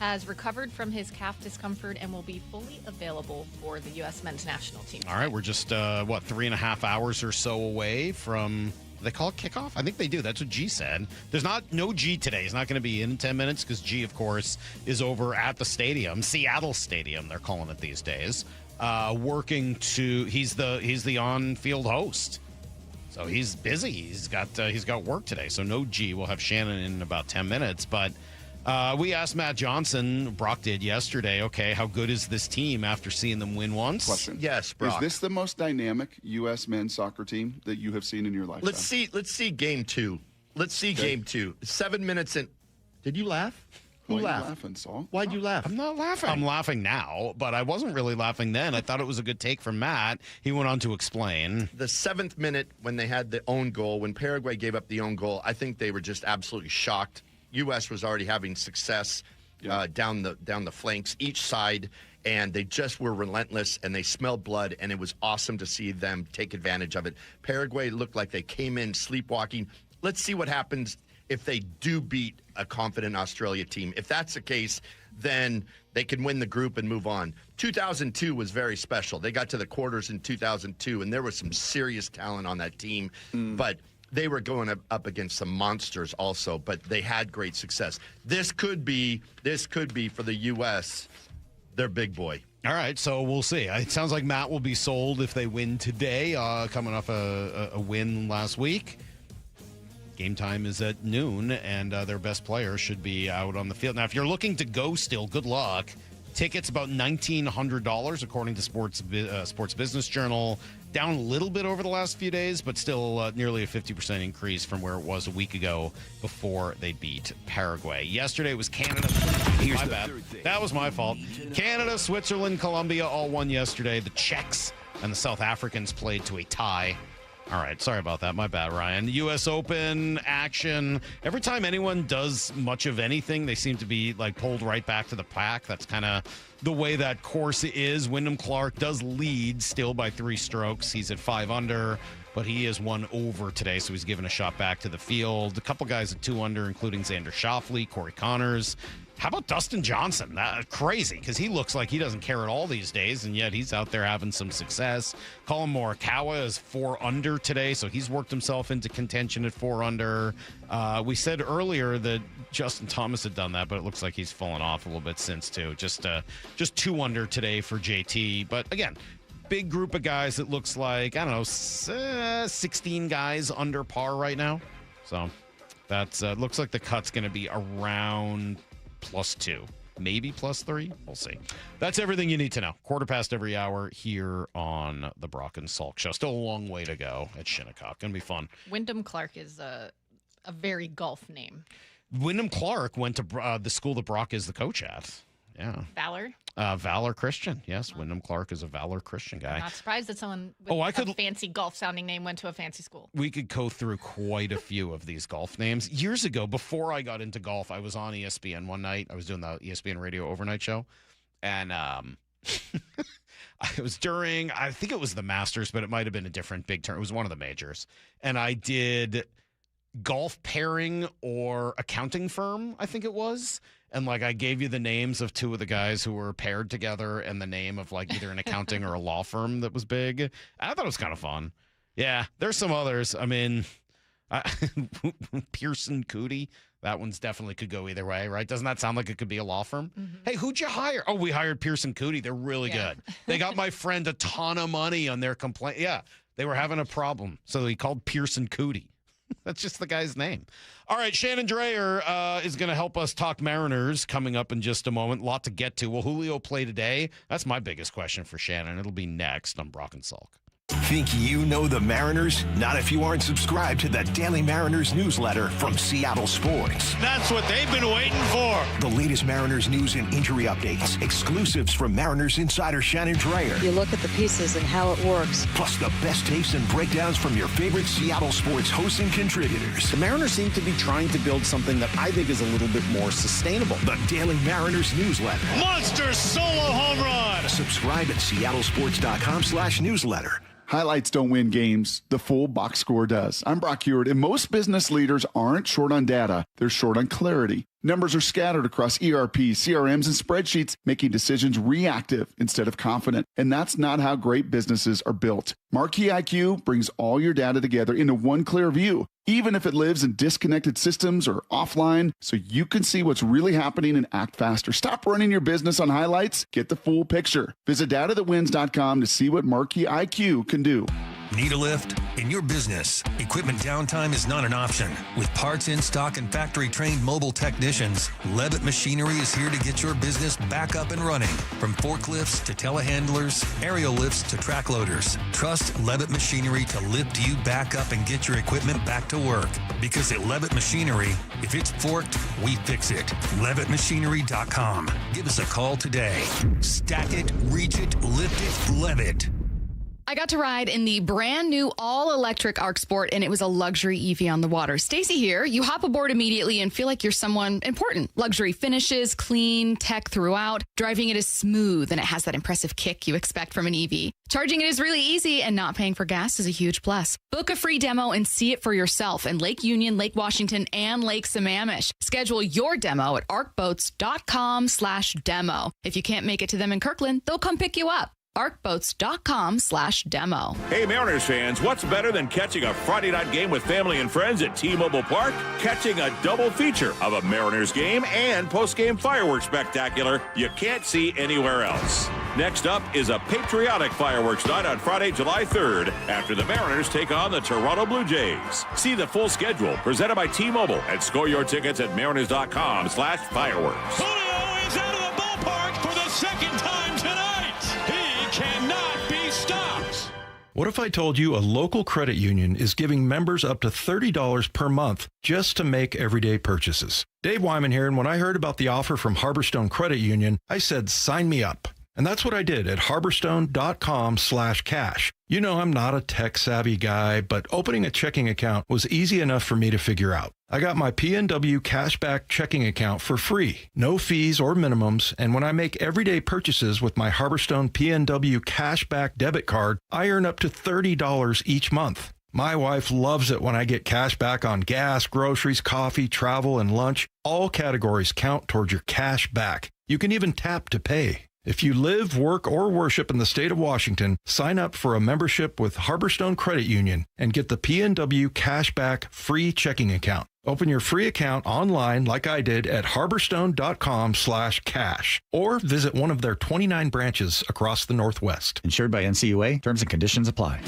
has recovered from his calf discomfort and will be fully available for the U.S. men's national team. All right, we're just, 3.5 hours or so away from... Do they call it kickoff? I think they do. That's what G said. There's no G today. He's not going to be in 10 minutes because G, of course, is over at the stadium, Seattle Stadium, they're calling it these days, working to. He's the on-field host, so he's busy. He's got work today. So no G. We'll have Shannon in about 10 minutes, but. We asked Matt Johnson, Brock did yesterday, okay, how good is this team after seeing them win once? Question. Yes, Brock. Is this the most dynamic U.S. men's soccer team that you have seen in your lifetime? Let's see game 2. Let's see game 2. 7 minutes in. Did you laugh? Who Why laughed? Are you laughing, Saul? Why'd you laugh? I'm not laughing. I'm laughing now, but I wasn't really laughing then. I thought it was a good take from Matt. He went on to explain. The 7th minute when they had the own goal, when Paraguay gave up the own goal, I think they were just absolutely shocked. U.S. was already having success down the flanks, each side, and they just were relentless, and they smelled blood, and it was awesome to see them take advantage of it. Paraguay looked like they came in sleepwalking. Let's see what happens if they do beat a confident Australia team. If that's the case, then they can win the group and move on. 2002 was very special. They got to the quarters in 2002, and there was some serious talent on that team, but they were going up against some monsters also, but they had great success. This could be for the U.S. their big boy. All right, so we'll see. It sounds like Matt will be sold if they win today, coming off a win last week. Game time is at noon, and their best player should be out on the field. Now, if you're looking to go still, good luck. Tickets about $1,900, according to Sports Business Journal. Down a little bit over the last few days, but still nearly a 50% increase from where it was a week ago before they beat Paraguay. Yesterday was Canada. My bad. That was my fault. Canada, Switzerland, Colombia all won yesterday. The Czechs and the South Africans played to a tie. All right. Sorry about that. My bad, Ryan. The U.S. Open action. Every time anyone does much of anything, they seem to be like pulled right back to the pack. That's kind of the way that course is. Wyndham Clark does lead still by 3 strokes. He's at 5 under, but he is 1 over today, so he's given a shot back to the field. A couple guys at 2 under, including Xander Schauffele, Corey Connors. How about Dustin Johnson? That crazy, because he looks like he doesn't care at all these days, and yet he's out there having some success. Colin Morikawa is 4 under today, so he's worked himself into contention at 4 under. We said earlier that Justin Thomas had done that, but it looks like he's fallen off a little bit since too. Just 2 under today for JT. But again, big group of guys. It looks like, I don't know, 16 guys under par right now. So that's looks like the cut's going to be around +2, maybe +3. We'll see. That's everything you need to know. 1/4 every hour here on the Brock and Salk Show. Still a long way to go at Shinnecock. Going to be fun. Wyndham Clark is a very golf name. Wyndham Clark went to the school that Brock is the coach at. Yeah. Valor? Valor Christian. Yes, Wyndham Clark is a Valor Christian guy. I'm not surprised that someone with a fancy golf-sounding name went to a fancy school. We could go through quite a few of these golf names. Years ago, before I got into golf, I was on ESPN one night. I was doing the ESPN radio overnight show. And it was during, I think it was the Masters, but it might have been a different big turn. It was one of the majors. And I did golf pairing or accounting firm, I think it was. And like I gave you the names of 2 of the guys who were paired together and the name of like either an accounting or a law firm that was big. I thought it was kind of fun. Yeah, there's some others. I mean, Pearson Cootie. That one's definitely could go either way, right? Doesn't that sound like it could be a law firm? Mm-hmm. Hey, who'd you hire? Oh, we hired Pearson Cootie. They're really good. They got my friend a ton of money on their complaint. Yeah, they were having a problem. So he called Pearson Cootie. That's just the guy's name. All right, Shannon Drayer is going to help us talk Mariners coming up in just a moment. A lot to get to. Will Julio play today? That's my biggest question for Shannon. It'll be next on Brock and Salk. Think you know the Mariners? Not if you aren't subscribed to the Daily Mariners newsletter from Seattle Sports. That's what they've been waiting for. The latest Mariners news and injury updates, exclusives from Mariners insider Shannon Drayer. You look at the pieces and how it works. Plus the best takes and breakdowns from your favorite Seattle Sports hosts and contributors. The Mariners seem to be trying to build something that I think is a little bit more sustainable. The Daily Mariners newsletter. Monster solo home run. Subscribe at seattlesports.com/newsletter. Highlights don't win games. The full box score does. I'm Brock Heward, and most business leaders aren't short on data. They're short on clarity. Numbers are scattered across ERP, CRMs, and spreadsheets, making decisions reactive instead of confident. And that's not how great businesses are built. Marquee IQ brings all your data together into one clear view, even if it lives in disconnected systems or offline, so you can see what's really happening and act faster. Stop running your business on highlights. Get the full picture. Visit datathatwins.com to see what Marquee IQ can do. Need a lift? In your business, equipment downtime is not an option. With parts in stock and factory-trained mobile technicians, Levitt Machinery is here to get your business back up and running. From forklifts to telehandlers, aerial lifts to track loaders, trust Levitt Machinery to lift you back up and get your equipment back to work. Because at Levitt Machinery, if it's forked, we fix it. LevittMachinery.com. Give us a call today. Stack it, reach it, lift it, Levitt. I got to ride in the brand new all-electric Arc Sport, and it was a luxury EV on the water. Stacy here. You hop aboard immediately and feel like you're someone important. Luxury finishes, clean, tech throughout. Driving it is smooth, and it has that impressive kick you expect from an EV. Charging it is really easy, and not paying for gas is a huge plus. Book a free demo and see it for yourself in Lake Union, Lake Washington, and Lake Sammamish. Schedule your demo at arcboats.com/demo. If you can't make it to them in Kirkland, they'll come pick you up. arcboats.com/demo. Hey, Mariners fans, what's better than catching a Friday night game with family and friends at T-Mobile Park? Catching a double feature of a Mariners game and post-game fireworks spectacular you can't see anywhere else. Next up is a patriotic fireworks night on Friday, July 3rd, after the Mariners take on the Toronto Blue Jays. See the full schedule presented by T-Mobile and score your tickets at mariners.com/fireworks. Julio is out of the ballpark for the second time tonight. Cannot be stopped. What if I told you a local credit union is giving members up to $30 per month just to make everyday purchases? Dave Wyman here, and when I heard about the offer from Harborstone Credit Union, I said, sign me up. And that's what I did at harborstone.com/cash. You know, I'm not a tech-savvy guy, but opening a checking account was easy enough for me to figure out. I got my PNW Cashback checking account for free, no fees or minimums, and when I make everyday purchases with my Harborstone PNW Cashback debit card, I earn up to $30 each month. My wife loves it when I get cash back on gas, groceries, coffee, travel, and lunch. All categories count towards your cash back. You can even tap to pay. If you live, work, or worship in the state of Washington, sign up for a membership with Harborstone Credit Union and get the PNW Cashback free checking account. Open your free account online like I did at harborstone.com/cash or visit one of their 29 branches across the Northwest. Insured by NCUA. Terms and conditions apply.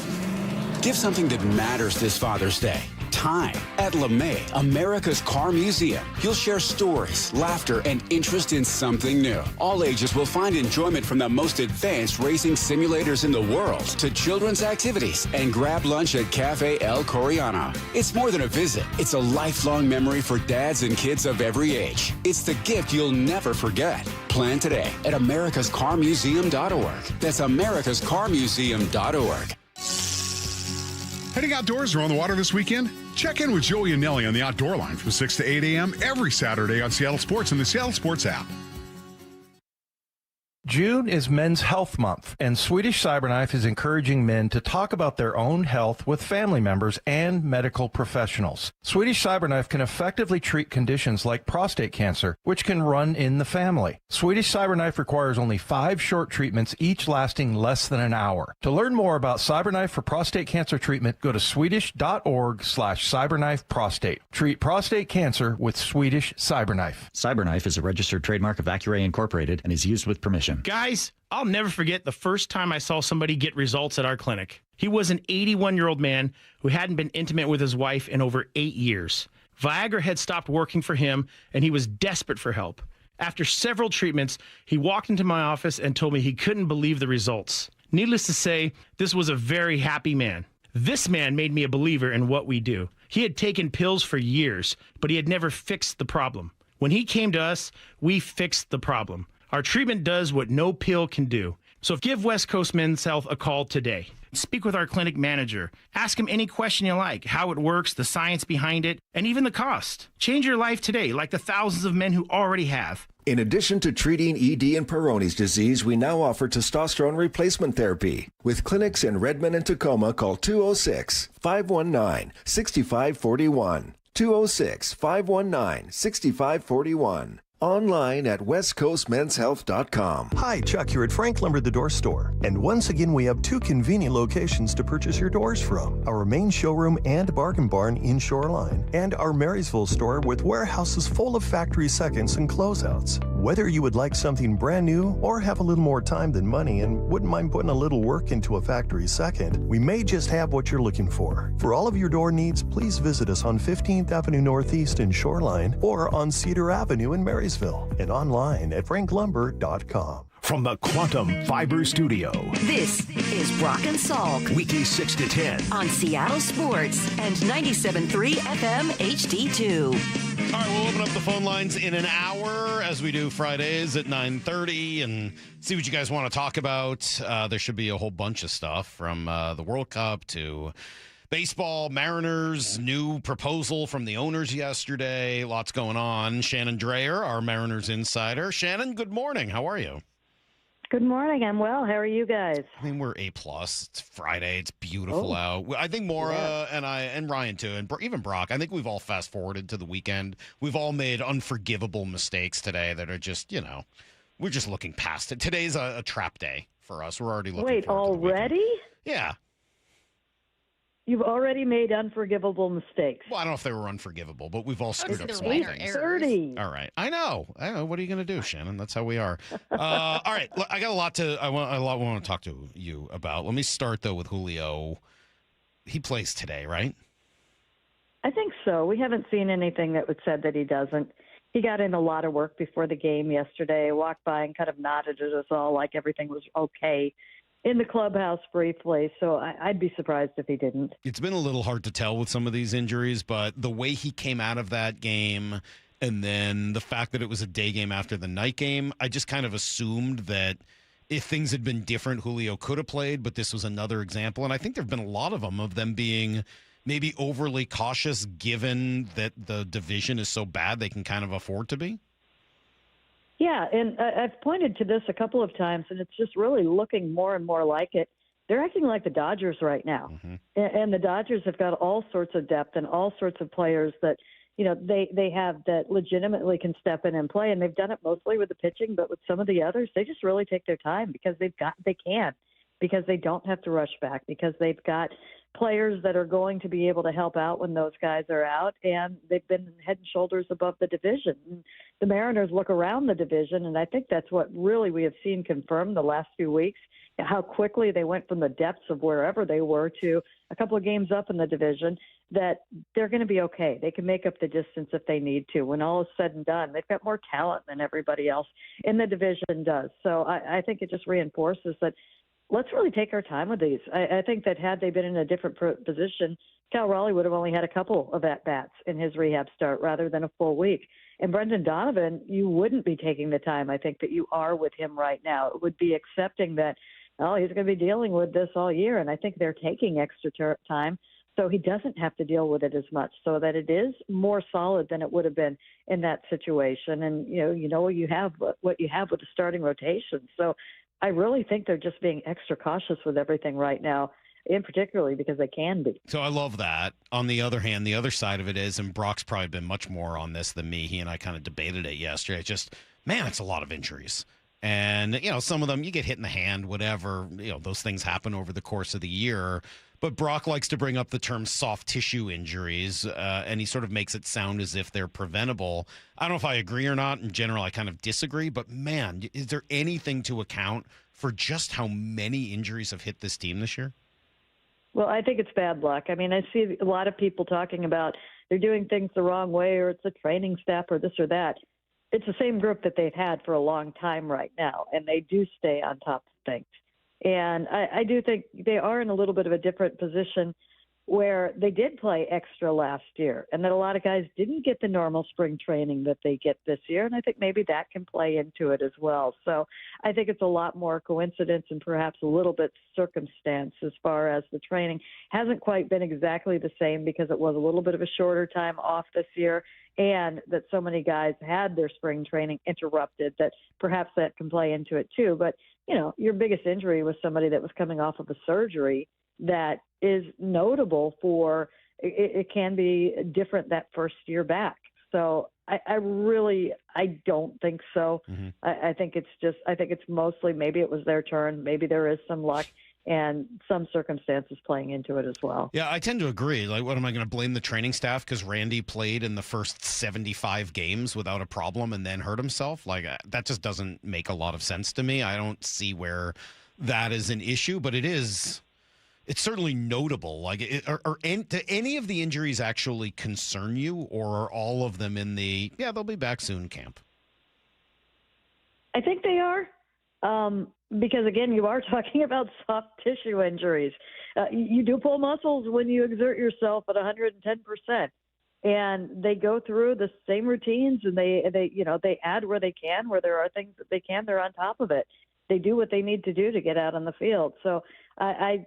Give something that matters this Father's Day. Time. At LeMay, America's Car Museum, you'll share stories, laughter, and interest in something new. All ages will find enjoyment from the most advanced racing simulators in the world to children's activities and grab lunch at Cafe El Coreano. It's more than a visit. It's a lifelong memory for dads and kids of every age. It's the gift you'll never forget. Plan today at americascarmuseum.org. That's americascarmuseum.org. Heading outdoors or on the water this weekend? Check in with Joey and Nelly on the Outdoor Line from 6 to 8 a.m. every Saturday on Seattle Sports and the Seattle Sports app. June is Men's Health Month, and Swedish Cyberknife is encouraging men to talk about their own health with family members and medical professionals. Swedish Cyberknife can effectively treat conditions like prostate cancer, which can run in the family. Swedish Cyberknife requires only 5 short treatments, each lasting less than an hour. To learn more about Cyberknife for prostate cancer treatment, go to swedish.org/cyberknifeprostate. Treat prostate cancer with Swedish Cyberknife. Cyberknife is a registered trademark of Accuray Incorporated and is used with permission. Guys, I'll never forget the first time I saw somebody get results at our clinic. He was an 81-year-old man who hadn't been intimate with his wife in over 8 years. Viagra had stopped working for him, and he was desperate for help. After several treatments, he walked into my office and told me he couldn't believe the results. Needless to say, this was a very happy man. This man made me a believer in what we do. He had taken pills for years, but he had never fixed the problem. When he came to us, we fixed the problem. Our treatment does what no pill can do. So give West Coast Men's Health a call today. Speak with our clinic manager. Ask him any question you like, how it works, the science behind it, and even the cost. Change your life today, like the thousands of men who already have. In addition to treating ED and Peyronie's disease, we now offer testosterone replacement therapy. With clinics in Redmond and Tacoma, call 206-519-6541. 206-519-6541. Online at westcoastmenshealth.com. Hi, Chuck here at Frank Lumber the Door Store. And once again, we have 2 convenient locations to purchase your doors from. Our main showroom and bargain barn in Shoreline. And our Marysville store with warehouses full of factory seconds and closeouts. Whether you would like something brand new or have a little more time than money and wouldn't mind putting a little work into a factory second, we may just have what you're looking for. For all of your door needs, please visit us on 15th Avenue Northeast in Shoreline or on Cedar Avenue in Marysville. And online at franklumber.com. From the Quantum Fiber Studio. This is Brock and Salk. Weekdays 6 to 10. On Seattle Sports and 97.3 FM HD2. All right, we'll open up the phone lines in an hour, as we do Fridays at 9:30, and see what you guys want to talk about. There should be a whole bunch of stuff from the World Cup to baseball, Mariners, new proposal from the owners yesterday. Lots going on. Shannon Drayer, our Mariners insider. Shannon, good morning. How are you? Good morning. I'm well. How are you guys? I mean, we're A+. It's Friday. It's beautiful out. I think Maura and Ryan, too, and even Brock, I think we've all fast-forwarded to the weekend. We've all made unforgivable mistakes today that are just, we're just looking past it. Today's a trap day for us. We're already looking Wait, already? Yeah. You've already made unforgivable mistakes. Well, I don't know if they were unforgivable, but we've all screwed up small things. 30. All right. I know. What are you going to do, Shannon? That's how we are. All right. I got a lot I want to talk to you about. Let me start, though, with Julio. He plays today, right? I think so. We haven't seen anything that would said that he doesn't. He got in a lot of work before the game yesterday, walked by and kind of nodded at us all like everything was okay in the clubhouse briefly, so I'd be surprised if he didn't. It's been a little hard to tell with some of these injuries, but the way he came out of that game and then the fact that it was a day game after the night game, I just kind of assumed that if things had been different, Julio could have played, but this was another example. And I think there have been a lot of them being maybe overly cautious given that the division is so bad they can kind of afford to be. Yeah, and I've pointed to this a couple of times, and it's just really looking more and more like it. They're acting like the Dodgers right now. And the Dodgers have got all sorts of depth and all sorts of players that, they have that legitimately can step in and play. And they've done it mostly with the pitching, but with some of the others, they just really take their time because because they don't have to rush back, because they've got players that are going to be able to help out when those guys are out. And they've been head and shoulders above the division. And the Mariners look around the division, and I think that's what really we have seen confirmed the last few weeks, how quickly they went from the depths of wherever they were to a couple of games up in the division, that they're going to be okay. They can make up the distance if they need to. When all is said and done, they've got more talent than everybody else in the division does. So I think it just reinforces that let's really take our time with these. I think that had they been in a different position, Cal Raleigh would have only had a couple of at-bats in his rehab start rather than a full week. And Brendan Donovan, you wouldn't be taking the time, I think, that you are with him right now. It would be accepting that, he's going to be dealing with this all year, and I think they're taking extra time so he doesn't have to deal with it as much, so that it is more solid than it would have been in that situation. And, you have what you have with the starting rotation. So I really think they're just being extra cautious with everything right now, in particularly because they can be. So I love that. On the other hand, the other side of it is, and Brock's probably been much more on this than me. He and I kind of debated it yesterday. It's just, man, it's a lot of injuries. And, some of them, you get hit in the hand, whatever, those things happen over the course of the year. But Brock likes to bring up the term soft tissue injuries, and he sort of makes it sound as if they're preventable. I don't know if I agree or not. In general, I kind of disagree. But, man, is there anything to account for just how many injuries have hit this team this year? Well, I think it's bad luck. I mean, I see a lot of people talking about they're doing things the wrong way, or it's a training staff, or this or that. It's the same group that they've had for a long time right now, and they do stay on top of things. And I do think they are in a little bit of a different position where they did play extra last year, and that a lot of guys didn't get the normal spring training that they get this year. And I think maybe that can play into it as well. So I think it's a lot more coincidence and perhaps a little bit circumstance as far as the training hasn't quite been exactly the same, because it was a little bit of a shorter time off this year, and that so many guys had their spring training interrupted, that perhaps that can play into it too. But, your biggest injury was somebody that was coming off of a surgery that is notable for it can be different that first year back. So I don't think so. I think it's mostly maybe it was their turn. Maybe there is some luck and some circumstances playing into it as well. Yeah, I tend to agree. Like, what am I going to blame the training staff because Randy played in the first 75 games without a problem and then hurt himself? Like, that just doesn't make a lot of sense to me. I don't see where that is an issue, but it's certainly notable. Like, do any of the injuries actually concern you, or are all of them in the, they'll be back soon camp? I think they are. Because, again, you are talking about soft tissue injuries. You do pull muscles when you exert yourself at 110%. And they go through the same routines, and they add where they can, where there are things that they can, they're on top of it. They do what they need to do to get out on the field. So I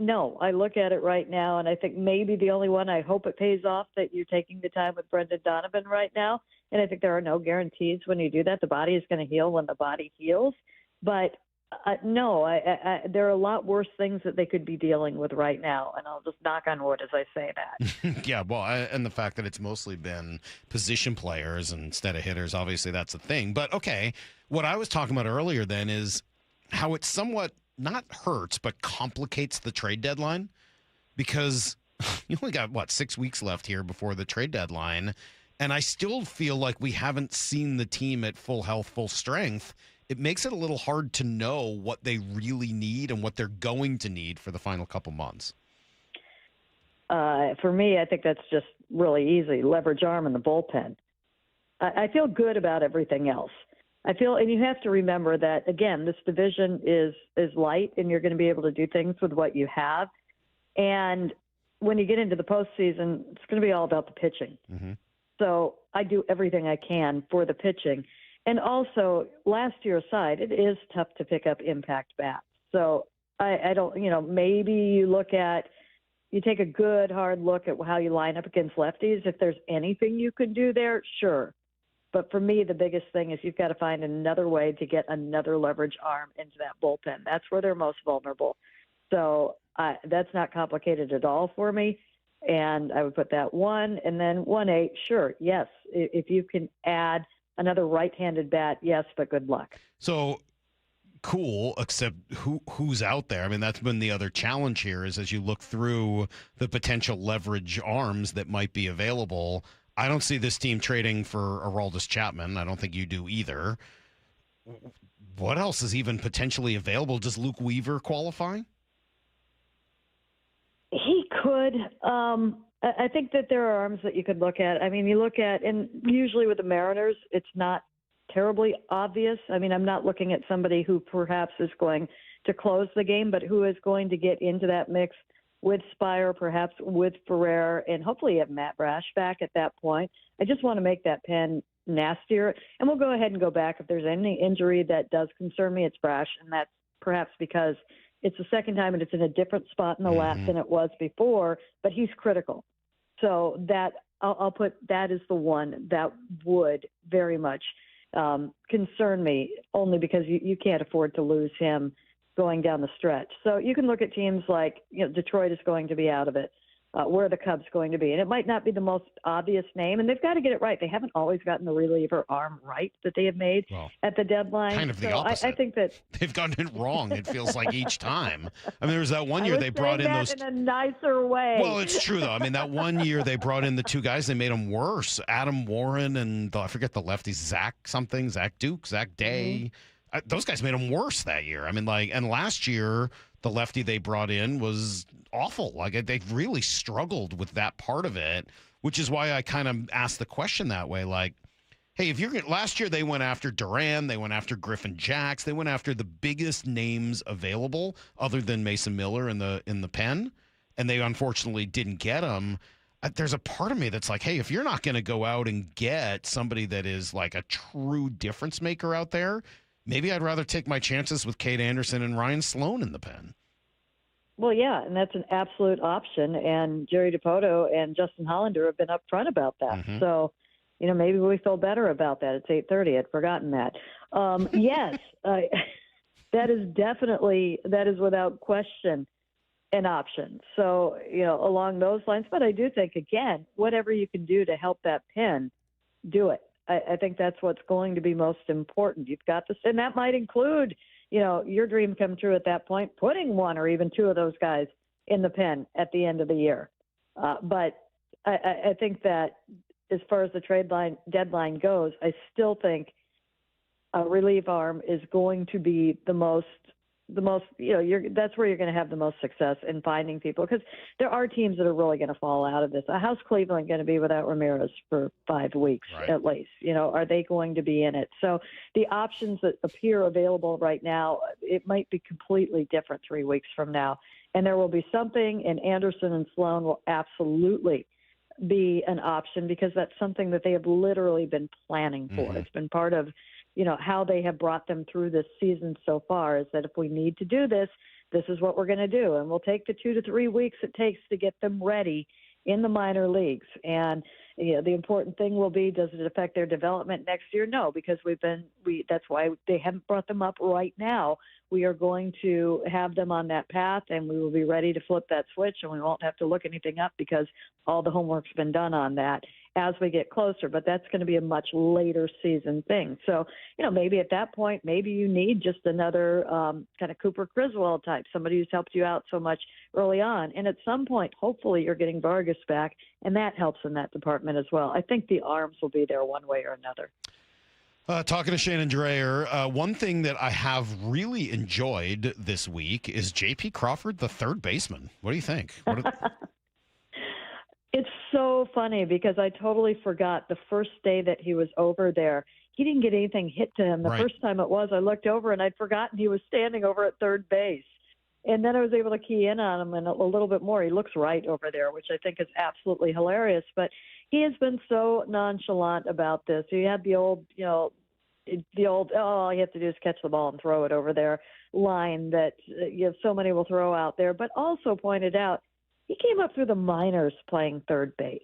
look at it right now, and I think maybe the only one, I hope it pays off, that you're taking the time with Brendan Donovan right now. And I think there are no guarantees when you do that. The body is going to heal when the body heals. But there are a lot worse things that they could be dealing with right now, and I'll just knock on wood as I say that. Yeah, well, and the fact that it's mostly been position players instead of hitters, obviously that's a thing. But, okay, what I was talking about earlier then is how it somewhat not hurts but complicates the trade deadline, because you only got, 6 weeks left here before the trade deadline, and I still feel like we haven't seen the team at full health, full strength. It makes it a little hard to know what they really need and what they're going to need for the final couple months. For me, I think that's just really easy. Leverage arm in the bullpen. I feel good about everything else. And you have to remember that, again, this division is light, and you're going to be able to do things with what you have. And when you get into the postseason, it's going to be all about the pitching. So I do everything I can for the pitching. And also, last year aside, it is tough to pick up impact bats. So I don't, maybe you take a good hard look at how you line up against lefties. If there's anything you can do there, sure. But for me, the biggest thing is you've got to find another way to get another leverage arm into that bullpen. That's where they're most vulnerable. So that's not complicated at all for me. And I would put that 1. And then 1-8, sure, yes. If you can add another right-handed bat, yes, but good luck. So cool, except who's out there? I mean, that's been the other challenge here is as you look through the potential leverage arms that might be available, I don't see this team trading for Aroldis Chapman. I don't think you do either. What else is even potentially available? Does Luke Weaver qualify? He could. I think that there are arms that you could look at. I mean, you look at, and usually with the Mariners, it's not terribly obvious. I mean, I'm not looking at somebody who perhaps is going to close the game, but who is going to get into that mix with Spire, perhaps with Ferrer, and hopefully you have Matt Brash back at that point. I just want to make that pen nastier. And we'll go ahead and go back. If there's any injury that does concern me, it's Brash, and that's perhaps because it's the second time and it's in a different spot in the lap than it was before, but he's critical. So that I'll put that is the one that would very much concern me, only because you can't afford to lose him going down the stretch. So you can look at teams like, Detroit is going to be out of it. Where are the Cubs going to be? And it might not be the most obvious name, and they've got to get it right. They haven't always gotten the reliever arm right that they have made at the deadline. Kind of the opposite. I think that they've gotten it wrong. It feels like each time. I mean, there was that one year they brought in those in a nicer way. Well, it's true though. I mean, that one year they brought in the two guys, they made them worse. Adam Warren and I forget the lefties, Zach Duke, Zach Day. Those guys made them worse that year. I mean, and last year the lefty they brought in was awful. Like they really struggled with that part of it, which is why I kind of asked the question that way. Like, hey, if last year they went after Duran, they went after Griffin Jacks, they went after the biggest names available other than Mason Miller in the pen, and they unfortunately didn't get them. There's a part of me that's like, hey, if you're not going to go out and get somebody that is like a true difference maker out there, maybe I'd rather take my chances with Cade Anderson and Ryan Sloan in the pen. Well, yeah, and that's an absolute option. And Jerry Dipoto and Justin Hollander have been upfront about that. So, maybe we feel better about that. It's 8:30. I'd forgotten that. Yes, that is without question an option. So, along those lines. But I do think, again, whatever you can do to help that pen, do it. I think that's what's going to be most important. You've got this, and that might include, your dream come true at that point, putting one or even two of those guys in the pen at the end of the year. But I think that as far as the deadline goes, I still think a relief arm is going to be the most, that's where you're going to have the most success in finding people, because there are teams that are really going to fall out of this. How's Cleveland going to be without Ramirez for 5 weeks at least? Are they going to be in it? So the options that appear available right now, it might be completely different 3 weeks from now. And there will be something, and Anderson and Sloan will absolutely be an option, because that's something that they have literally been planning for. It's been part of how they have brought them through this season so far, is that if we need to do this, this is what we're going to do. And we'll take the 2 to 3 weeks it takes to get them ready in the minor leagues. And the important thing will be, does it affect their development next year? No, because that's why they haven't brought them up right now. We are going to have them on that path, and we will be ready to flip that switch, and we won't have to look anything up because all the homework's been done on that as we get closer. But that's going to be a much later season thing. So, maybe at that point, maybe you need just another kind of Cooper Criswell type, somebody who's helped you out so much early on. And at some point, hopefully you're getting Vargas back, and that helps in that department as well. I think the arms will be there one way or another. Talking to Shannon Drayer, one thing that I have really enjoyed this week is J.P. Crawford, the third baseman. What do you think? It's so funny because I totally forgot the first day that he was over there. He didn't get anything hit to him. The first time it was, I looked over and I'd forgotten he was standing over at third base. And then I was able to key in on him and a little bit more. He looks right over there, which I think is absolutely hilarious. But he has been so nonchalant about this. He had the old, the old, all you have to do is catch the ball and throw it over there line that so many will throw out there, but also pointed out he came up through the minors playing third base.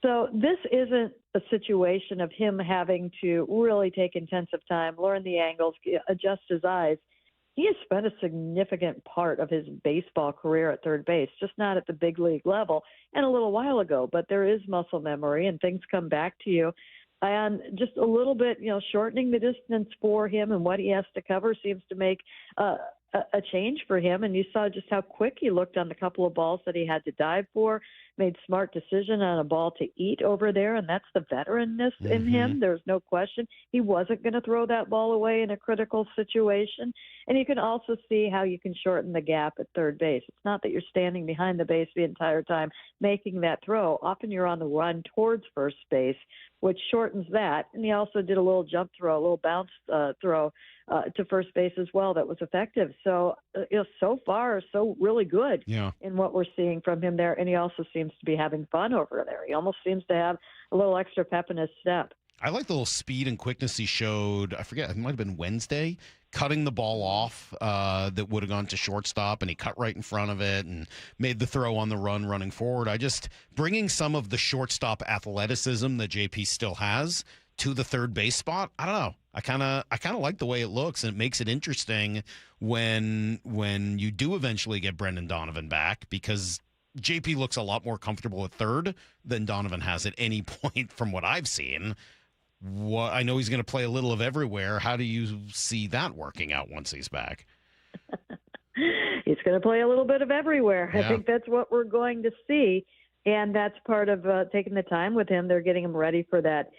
So this isn't a situation of him having to really take intensive time, learn the angles, adjust his eyes. He has spent a significant part of his baseball career at third base, just not at the big league level and a little while ago, but there is muscle memory and things come back to you. And just a little bit, shortening the distance for him and what he has to cover seems to make a change for him. And you saw just how quick he looked on the couple of balls that he had to dive for, made smart decision on a ball to eat over there. And that's the veteranness in him. There's no question. He wasn't going to throw that ball away in a critical situation. And you can also see how you can shorten the gap at third base. It's not that you're standing behind the base the entire time making that throw. Often you're on the run towards first base, which shortens that. And he also did a little jump throw, a little bounce throw to first base as well that was effective. So, so far, so really good in what we're seeing from him there. And he also seems to be having fun over there. He almost seems to have a little extra pep in his step. I like the little speed and quickness he showed. I forget, it might have been Wednesday, cutting the ball off that would have gone to shortstop, and he cut right in front of it and made the throw on the run running forward. Bringing some of the shortstop athleticism that JP still has to the third base spot. I don't know. I kind of like the way it looks, and it makes it interesting when you do eventually get Brendan Donovan back, because JP looks a lot more comfortable at third than Donovan has at any point from what I've seen. I know he's going to play a little of everywhere. How do you see that working out once he's back? He's going to play a little bit of everywhere. Yeah. I think that's what we're going to see, and that's part of taking the time with him. They're getting him ready for that.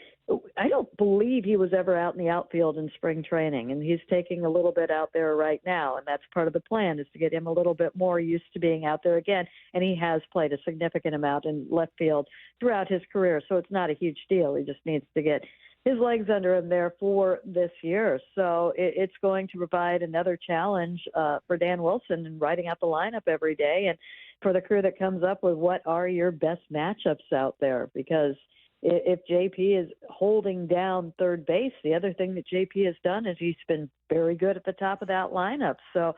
I don't believe he was ever out in the outfield in spring training, and he's taking a little bit out there right now, and that's part of the plan, is to get him a little bit more used to being out there again, and he has played a significant amount in left field throughout his career, so it's not a huge deal. He just needs to get his legs under him there for this year. So it's going to provide another challenge for Dan Wilson in writing out the lineup every day, and for the crew that comes up with what are your best matchups out there, because if JP is holding down third base, the other thing that JP has done is he's been very good at the top of that lineup. So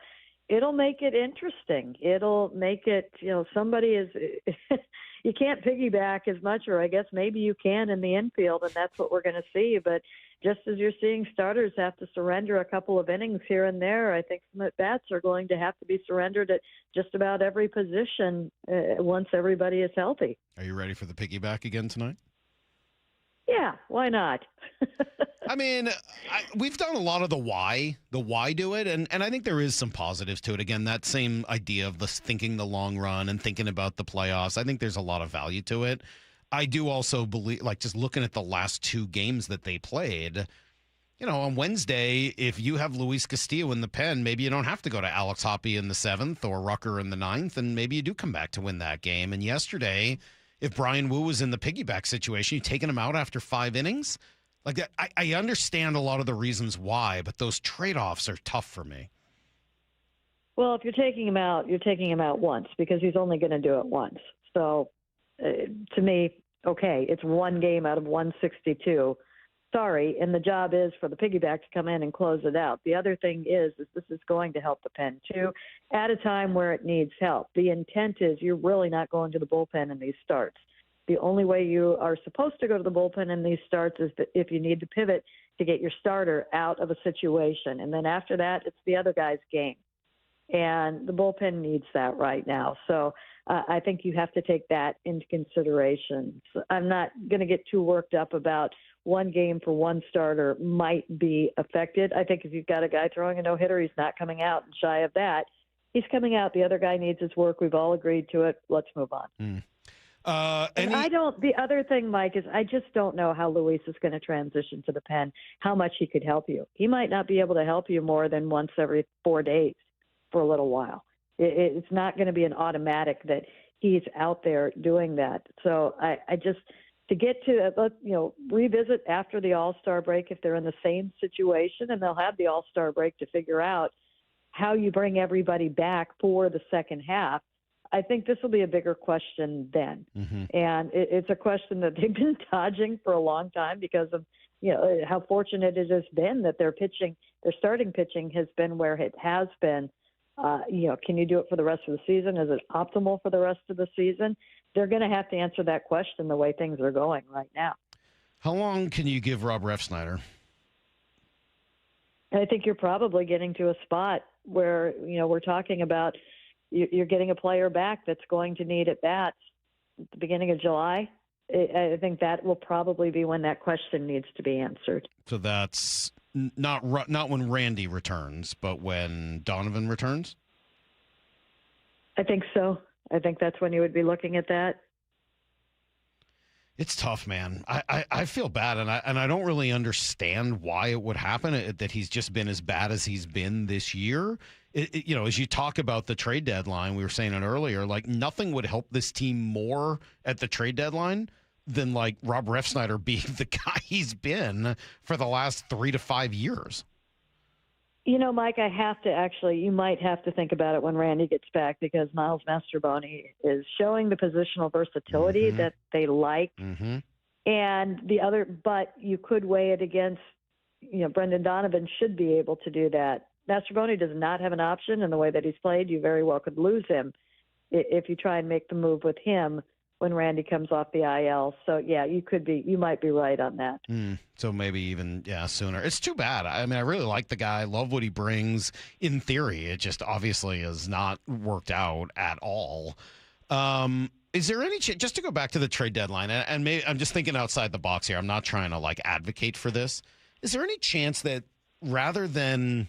it'll make it interesting. It'll make it, somebody is – you can't piggyback as much, or I guess maybe you can in the infield, and that's what we're going to see. But just as you're seeing starters have to surrender a couple of innings here and there, I think some at-bats are going to have to be surrendered at just about every position once everybody is healthy. Are you ready for the piggyback again tonight? Yeah, why not? I mean, we've done a lot of the why do it, and I think there is some positives to it. Again, that same idea of thinking the long run and thinking about the playoffs, I think there's a lot of value to it. I do also believe, just looking at the last two games that they played, on Wednesday, if you have Luis Castillo in the pen, maybe you don't have to go to Alex Hoppe in the 7th or Rucker in the 9th, and maybe you do come back to win that game. And yesterday, if Brian Wu was in the piggyback situation, you taking him out after 5 innings? Like that, I understand a lot of the reasons why, but those trade-offs are tough for me. Well, if you're taking him out, you're taking him out once, because he's only going to do it once. So to me, okay, it's one game out of 162. Sorry, and the job is for the piggyback to come in and close it out. The other thing is this is going to help the pen, too, at a time where it needs help. The intent is you're really not going to the bullpen in these starts. The only way you are supposed to go to the bullpen in these starts is that if you need to pivot to get your starter out of a situation. And then after that, it's the other guy's game. And the bullpen needs that right now. So I think you have to take that into consideration. So I'm not going to get too worked up about one game for one starter might be affected. I think if you've got a guy throwing a no-hitter, he's not coming out, and shy of that, he's coming out. The other guy needs his work. We've all agreed to it. Let's move on. The other thing, Mike, is I just don't know how Luis is going to transition to the pen, how much he could help you. He might not be able to help you more than once every 4 days for a little while. It's not going to be an automatic that he's out there doing that. So I just, to get to, revisit after the All-Star break if they're in the same situation, and they'll have the All-Star break to figure out how you bring everybody back for the second half. I think this will be a bigger question then. And it's a question that they've been dodging for a long time because of, how fortunate it has been that their starting pitching has been where it has been. Can you do it for the rest of the season? Is it optimal for the rest of the season? They're going to have to answer that question the way things are going right now. How long can you give Rob Refsnyder? I think you're probably getting to a spot where, we're talking about you're getting a player back that's going to need at bats at the beginning of July. I think that will probably be when that question needs to be answered. So that's not when Randy returns, but when Donovan returns? I think so. I think that's when you would be looking at that. It's tough, man. I feel bad, and I don't really understand why it would happen, that he's just been as bad as he's been this year. As you talk about the trade deadline, we were saying it earlier, like nothing would help this team more at the trade deadline than like Rob Refsnyder being the guy he's been for the last 3 to 5 years. Mike, you might have to think about it when Randy gets back, because Miles Mastrobuoni is showing the positional versatility that they like. But you could weigh it against, Brendan Donovan should be able to do that. Mastrobuoni does not have an option in the way that he's played. You very well could lose him if you try and make the move with him when Randy comes off the IL. So, yeah, you might be right on that. So maybe even, sooner. It's too bad. I mean, I really like the guy, love what he brings. In theory, it just obviously has not worked out at all. Is there any chance, just to go back to the trade deadline, and maybe I'm just thinking outside the box here, I'm not trying to advocate for this. Is there any chance that rather than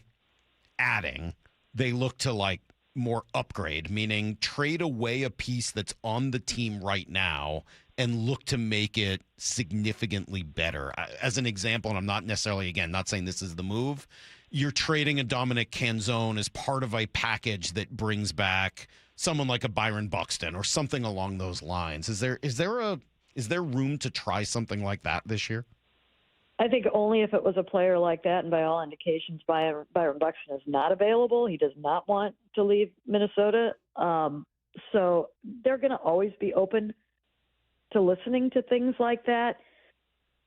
adding, they look to more upgrade, meaning trade away a piece that's on the team right now and look to make it significantly better? As an example, and I'm not necessarily, not saying this is the move, you're trading a Dominic Canzone as part of a package that brings back someone like a Byron Buxton or something along those lines. Is there room to try something like that this year? I think only if it was a player like that, and by all indications, Byron Buxton is not available. He does not want to leave Minnesota. So they're going to always be open to listening to things like that.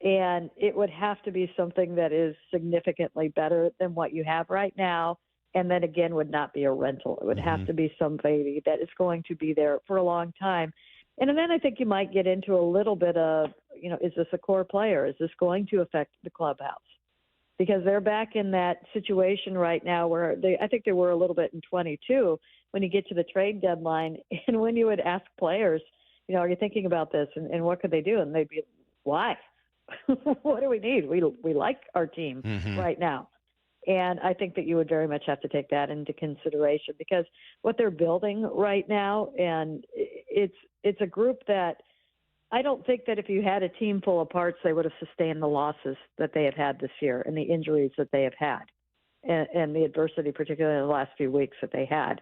And it would have to be something that is significantly better than what you have right now. And then again, would not be a rental. It would have to be somebody that is going to be there for a long time. And then I think you might get into a little bit of, is this a core player? Is this going to affect the clubhouse? Because they're back in that situation right now where I think they were a little bit in 22 when you get to the trade deadline. And when you would ask players, are you thinking about this and what could they do? And they'd be, why? What do we need? We like our team right now. And I think that you would very much have to take that into consideration, because what they're building right now, and it's a group that I don't think that if you had a team full of parts, they would have sustained the losses that they have had this year and the injuries that they have had and the adversity, particularly in the last few weeks that they had.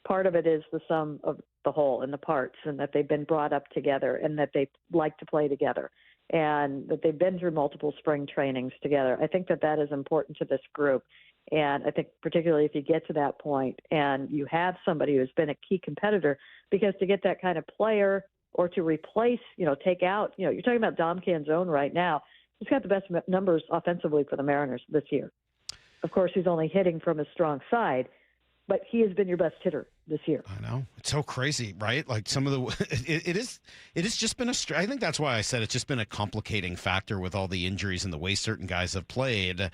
Part of it is the sum of the whole and the parts, and that they've been brought up together and that they like to play together and that they've been through multiple spring trainings together. I think that is important to this group. And I think particularly if you get to that point and you have somebody who's been a key competitor, because to get that kind of player or to replace, take out, you're talking about Dom Canzone right now. He's got the best numbers offensively for the Mariners this year. Of course, he's only hitting from his strong side, but he has been your best hitter this year. I know. It's so crazy, right? Like some of the, it has just been I think that's why I said it's just been a complicating factor with all the injuries and the way certain guys have played.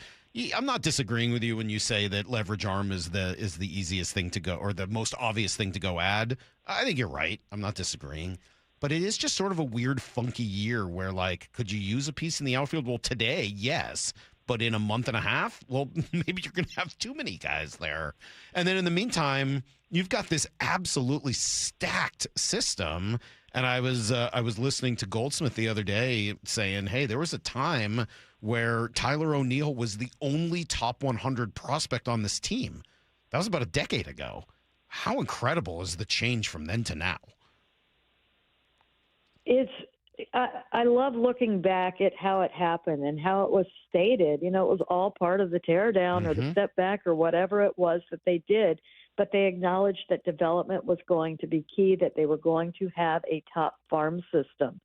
I'm not disagreeing with you when you say that leverage arm is the easiest thing to go, or the most obvious thing to go add. I think you're right. I'm not disagreeing. But it is just sort of a weird, funky year where, could you use a piece in the outfield? Well, today, yes. But in a month and a half, well, maybe you're going to have too many guys there. And then in the meantime, you've got this absolutely stacked system. And I was listening to Goldsmith the other day saying, hey, there was a time where Tyler O'Neill was the only top 100 prospect on this team. That was about a decade ago. How incredible is the change from then to now? I love looking back at how it happened and how it was stated. It was all part of the teardown or the step back or whatever it was that they did but they acknowledged that development was going to be key, that they were going to have a top farm system.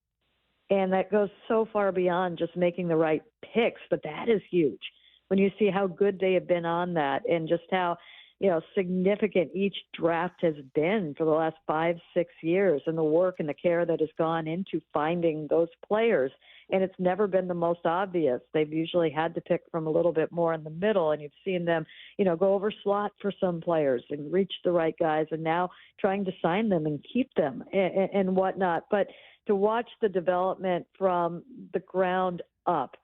And that goes so far beyond just making the right picks, but that is huge when you see how good they have been on that and just how, significant each draft has been for the last 5-6 years, and the work and the care that has gone into finding those players. And it's never been the most obvious. They've usually had to pick from a little bit more in the middle, and you've seen them, go over slot for some players and reach the right guys, and now trying to sign them and keep them and whatnot. But to watch the development from the ground up,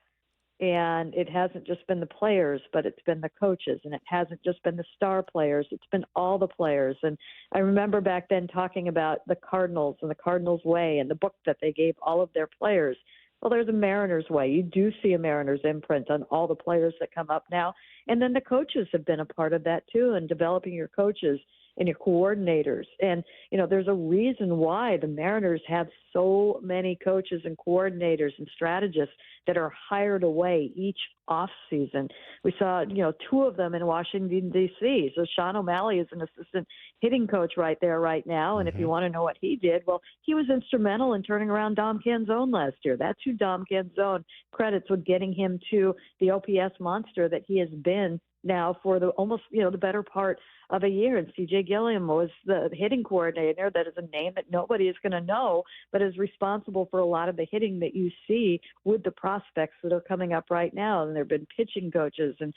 and it hasn't just been the players, but it's been the coaches, and it hasn't just been the star players. It's been all the players. And I remember back then talking about the Cardinals and the Cardinals way and the book that they gave all of their players. Well, there's a Mariners way. You do see a Mariners imprint on all the players that come up now. And then the coaches have been a part of that too, and developing your coaches and your coordinators. And, there's a reason why the Mariners have so many coaches and coordinators and strategists that are hired away each off season. We saw, 2 of them in Washington, D.C. So Sean O'Malley is an assistant hitting coach right there right now. And if you want to know what he did, well, he was instrumental in turning around Dom Canzone last year. That's who Dom Canzone credits with getting him to the OPS monster that he has been now for the almost, the better part of a year. And C.J. Gilliam was the hitting coordinator. That is a name that nobody is going to know, but is responsible for a lot of the hitting that you see with the prospects that are coming up right now. And there have been pitching coaches and,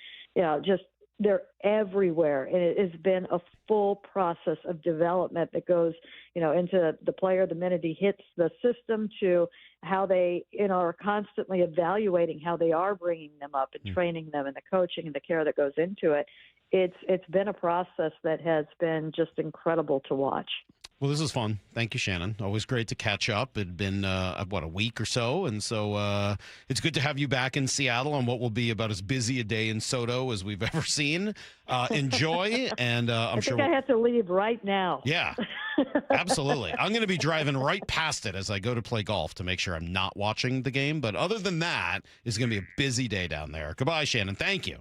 just they're everywhere. And it has been a full process of development that goes, into the player the minute he hits the system to how they, are constantly evaluating how they are bringing them up and training them and the coaching and the care that goes into it. It's been a process that has been just incredible to watch. Well, this is fun. Thank you, Shannon. Always great to catch up. It'd been, a week or so. And so it's good to have you back in Seattle on what will be about as busy a day in Soto as we've ever seen. Enjoy. And I think I have to leave right now. Yeah, absolutely. I'm going to be driving right past it as I go to play golf to make sure I'm not watching the game. But other than that, it's going to be a busy day down there. Goodbye, Shannon. Thank you.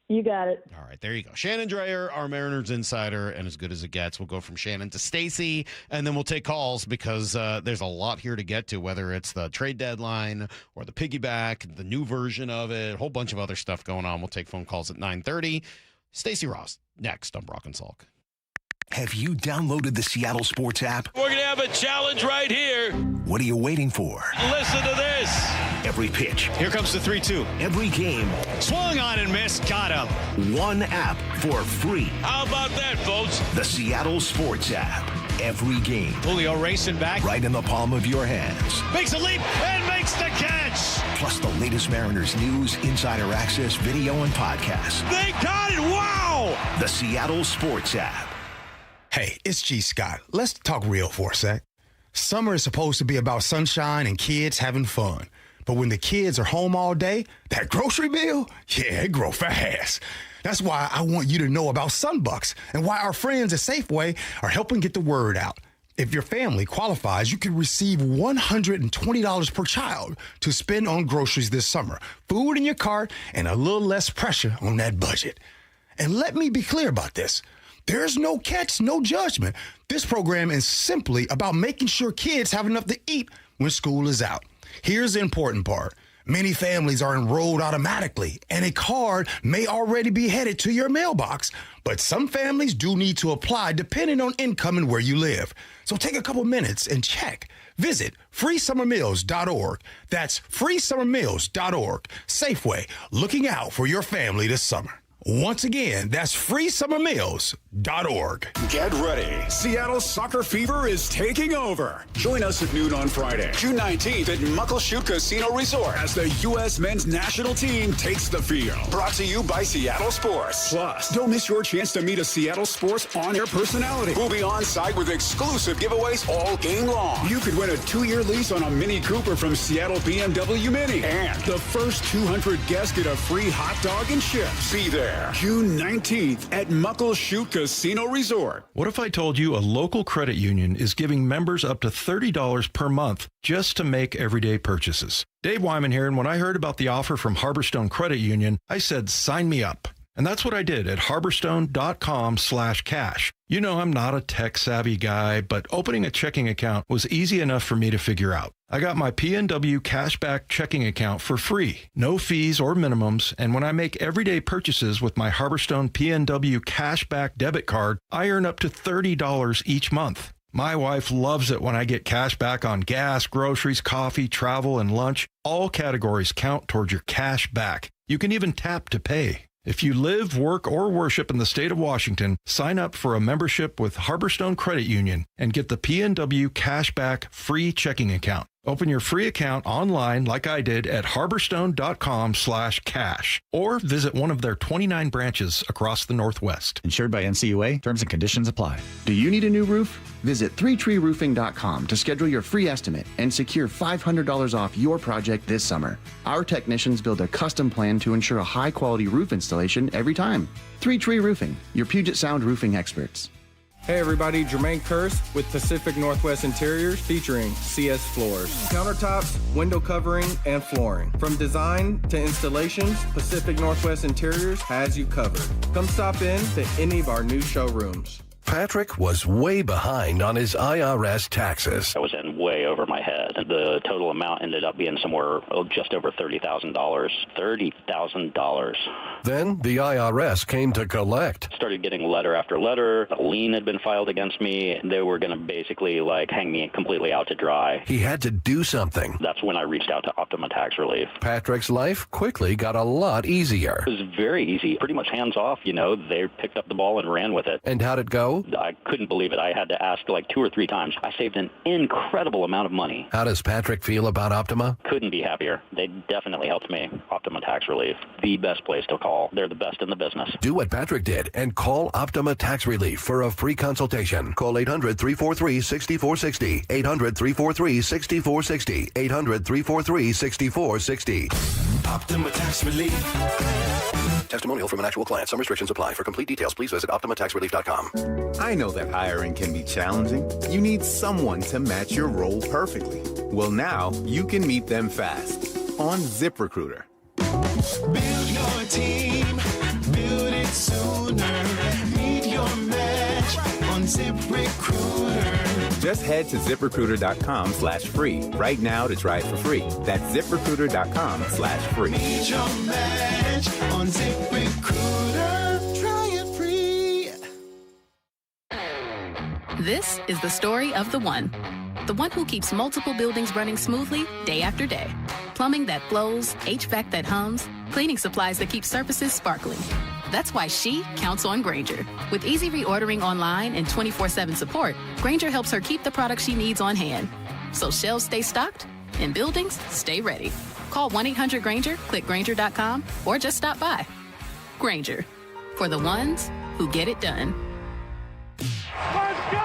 You got it. All right, there you go. Shannon Drayer, our Mariners insider, and as good as it gets. We'll go from Shannon to Stacy, and then we'll take calls because there's a lot here to get to, whether it's the trade deadline or the piggyback, the new version of it, a whole bunch of other stuff going on. We'll take phone calls at 9:30. Stacy Rost, next on Brock and Salk. Have you downloaded the Seattle Sports app? We're going to have a challenge right here. What are you waiting for? Listen to this. Every pitch. Here comes the 3-2. Every game. Swung on and missed. Got him. One app for free. How about that, folks? The Seattle Sports app. Every game. Julio racing back. Right in the palm of your hands. Makes a leap and makes the catch. Plus the latest Mariners news, insider access, video, and podcasts. They got it. Wow. The Seattle Sports app. Hey, it's G. Scott. Let's talk real for a sec. Summer is supposed to be about sunshine and kids having fun. But when the kids are home all day, that grocery bill, yeah, it grows fast. That's why I want you to know about Sunbucks and why our friends at Safeway are helping get the word out. If your family qualifies, you can receive $120 per child to spend on groceries this summer, food in your cart, and a little less pressure on that budget. And let me be clear about this. There's no catch, no judgment. This program is simply about making sure kids have enough to eat when school is out. Here's the important part. Many families are enrolled automatically, and a card may already be headed to your mailbox. But some families do need to apply depending on income and where you live. So take a couple minutes and check. Visit freesummermeals.org. That's freesummermeals.org. Safeway, looking out for your family this summer. Once again, that's freesummermeals.org. Get ready. Seattle soccer fever is taking over. Join us at noon on Friday, June 19th at Muckleshoot Casino Resort as the U.S. men's national team takes the field. Brought to you by Seattle Sports. Plus, don't miss your chance to meet a Seattle Sports on-air personality who'll be on site with exclusive giveaways all game long. You could win a 2-year lease on a Mini Cooper from Seattle BMW Mini. And the first 200 guests get a free hot dog and chips. Be there June 19th at Muckleshoot Casino Resort. What if I told you a local credit union is giving members up to $30 per month just to make everyday purchases? Dave Wyman here, and when I heard about the offer from Harborstone Credit Union, I said, sign me up. And that's what I did at harborstone.com/cash. You know, I'm not a tech-savvy guy, but opening a checking account was easy enough for me to figure out. I got my PNW Cashback checking account for free, no fees or minimums, and when I make everyday purchases with my Harborstone PNW Cashback debit card, I earn up to $30 each month. My wife loves it when I get cash back on gas, groceries, coffee, travel, and lunch. All categories count towards your cash back. You can even tap to pay. If you live, work, or worship in the state of Washington, sign up for a membership with Harborstone Credit Union and get the PNW Cashback free checking account. Open your free account online like I did at harborstone.com/cash or visit one of their 29 branches across the Northwest. Insured by NCUA. Terms and conditions apply. Do you need a new roof? Visit 3treeroofing.com to schedule your free estimate and secure $500 off your project this summer. Our technicians build a custom plan to ensure a high-quality roof installation every time. 3 Tree Roofing, your Puget Sound roofing experts. Hey everybody, Jermaine Curse with Pacific Northwest Interiors featuring CS Floors. Countertops, window covering, and flooring. From design to installations, Pacific Northwest Interiors has you covered. Come stop in to any of our new showrooms. Patrick was way behind on his IRS taxes. I was in way over my head. The total amount ended up being somewhere just over $30,000. $30,000. Then the IRS came to collect. Started getting letter after letter. A lien had been filed against me. They were going to basically hang me completely out to dry. He had to do something. That's when I reached out to Optima Tax Relief. Patrick's life quickly got a lot easier. It was very easy. Pretty much hands off, They picked up the ball and ran with it. And how'd it go? I couldn't believe it. I had to ask 2 or 3 times. I saved an incredible amount of money. How does Patrick feel about Optima? Couldn't be happier. They definitely helped me. Optima Tax Relief, the best place to call. They're the best in the business. Do what Patrick did and call Optima Tax Relief for a free consultation. Call 800-343-6460. 800-343-6460. 800-343-6460. Optima Tax Relief. Testimonial from an actual client. Some restrictions apply. For complete details, please visit OptimaTaxRelief.com. I know that hiring can be challenging. You need someone to match your role perfectly. Well, now you can meet them fast on ZipRecruiter. Build your team. Build it sooner. Meet your match on ZipRecruiter. Just head to ZipRecruiter.com/free right now to try it for free. That's ZipRecruiter.com/free. Meet your match on ZipRecruiter. Try it free. This is the story of the one who keeps multiple buildings running smoothly day after day. Plumbing that flows, HVAC that hums, cleaning supplies that keep surfaces sparkling. That's why she counts on Grainger. With easy reordering online and 24/7 support, Grainger helps her keep the products she needs on hand. So shelves stay stocked and buildings stay ready. Call 1-800-GRAINGER, click Grainger.com, or just stop by. Grainger, for the ones who get it done. Let's go!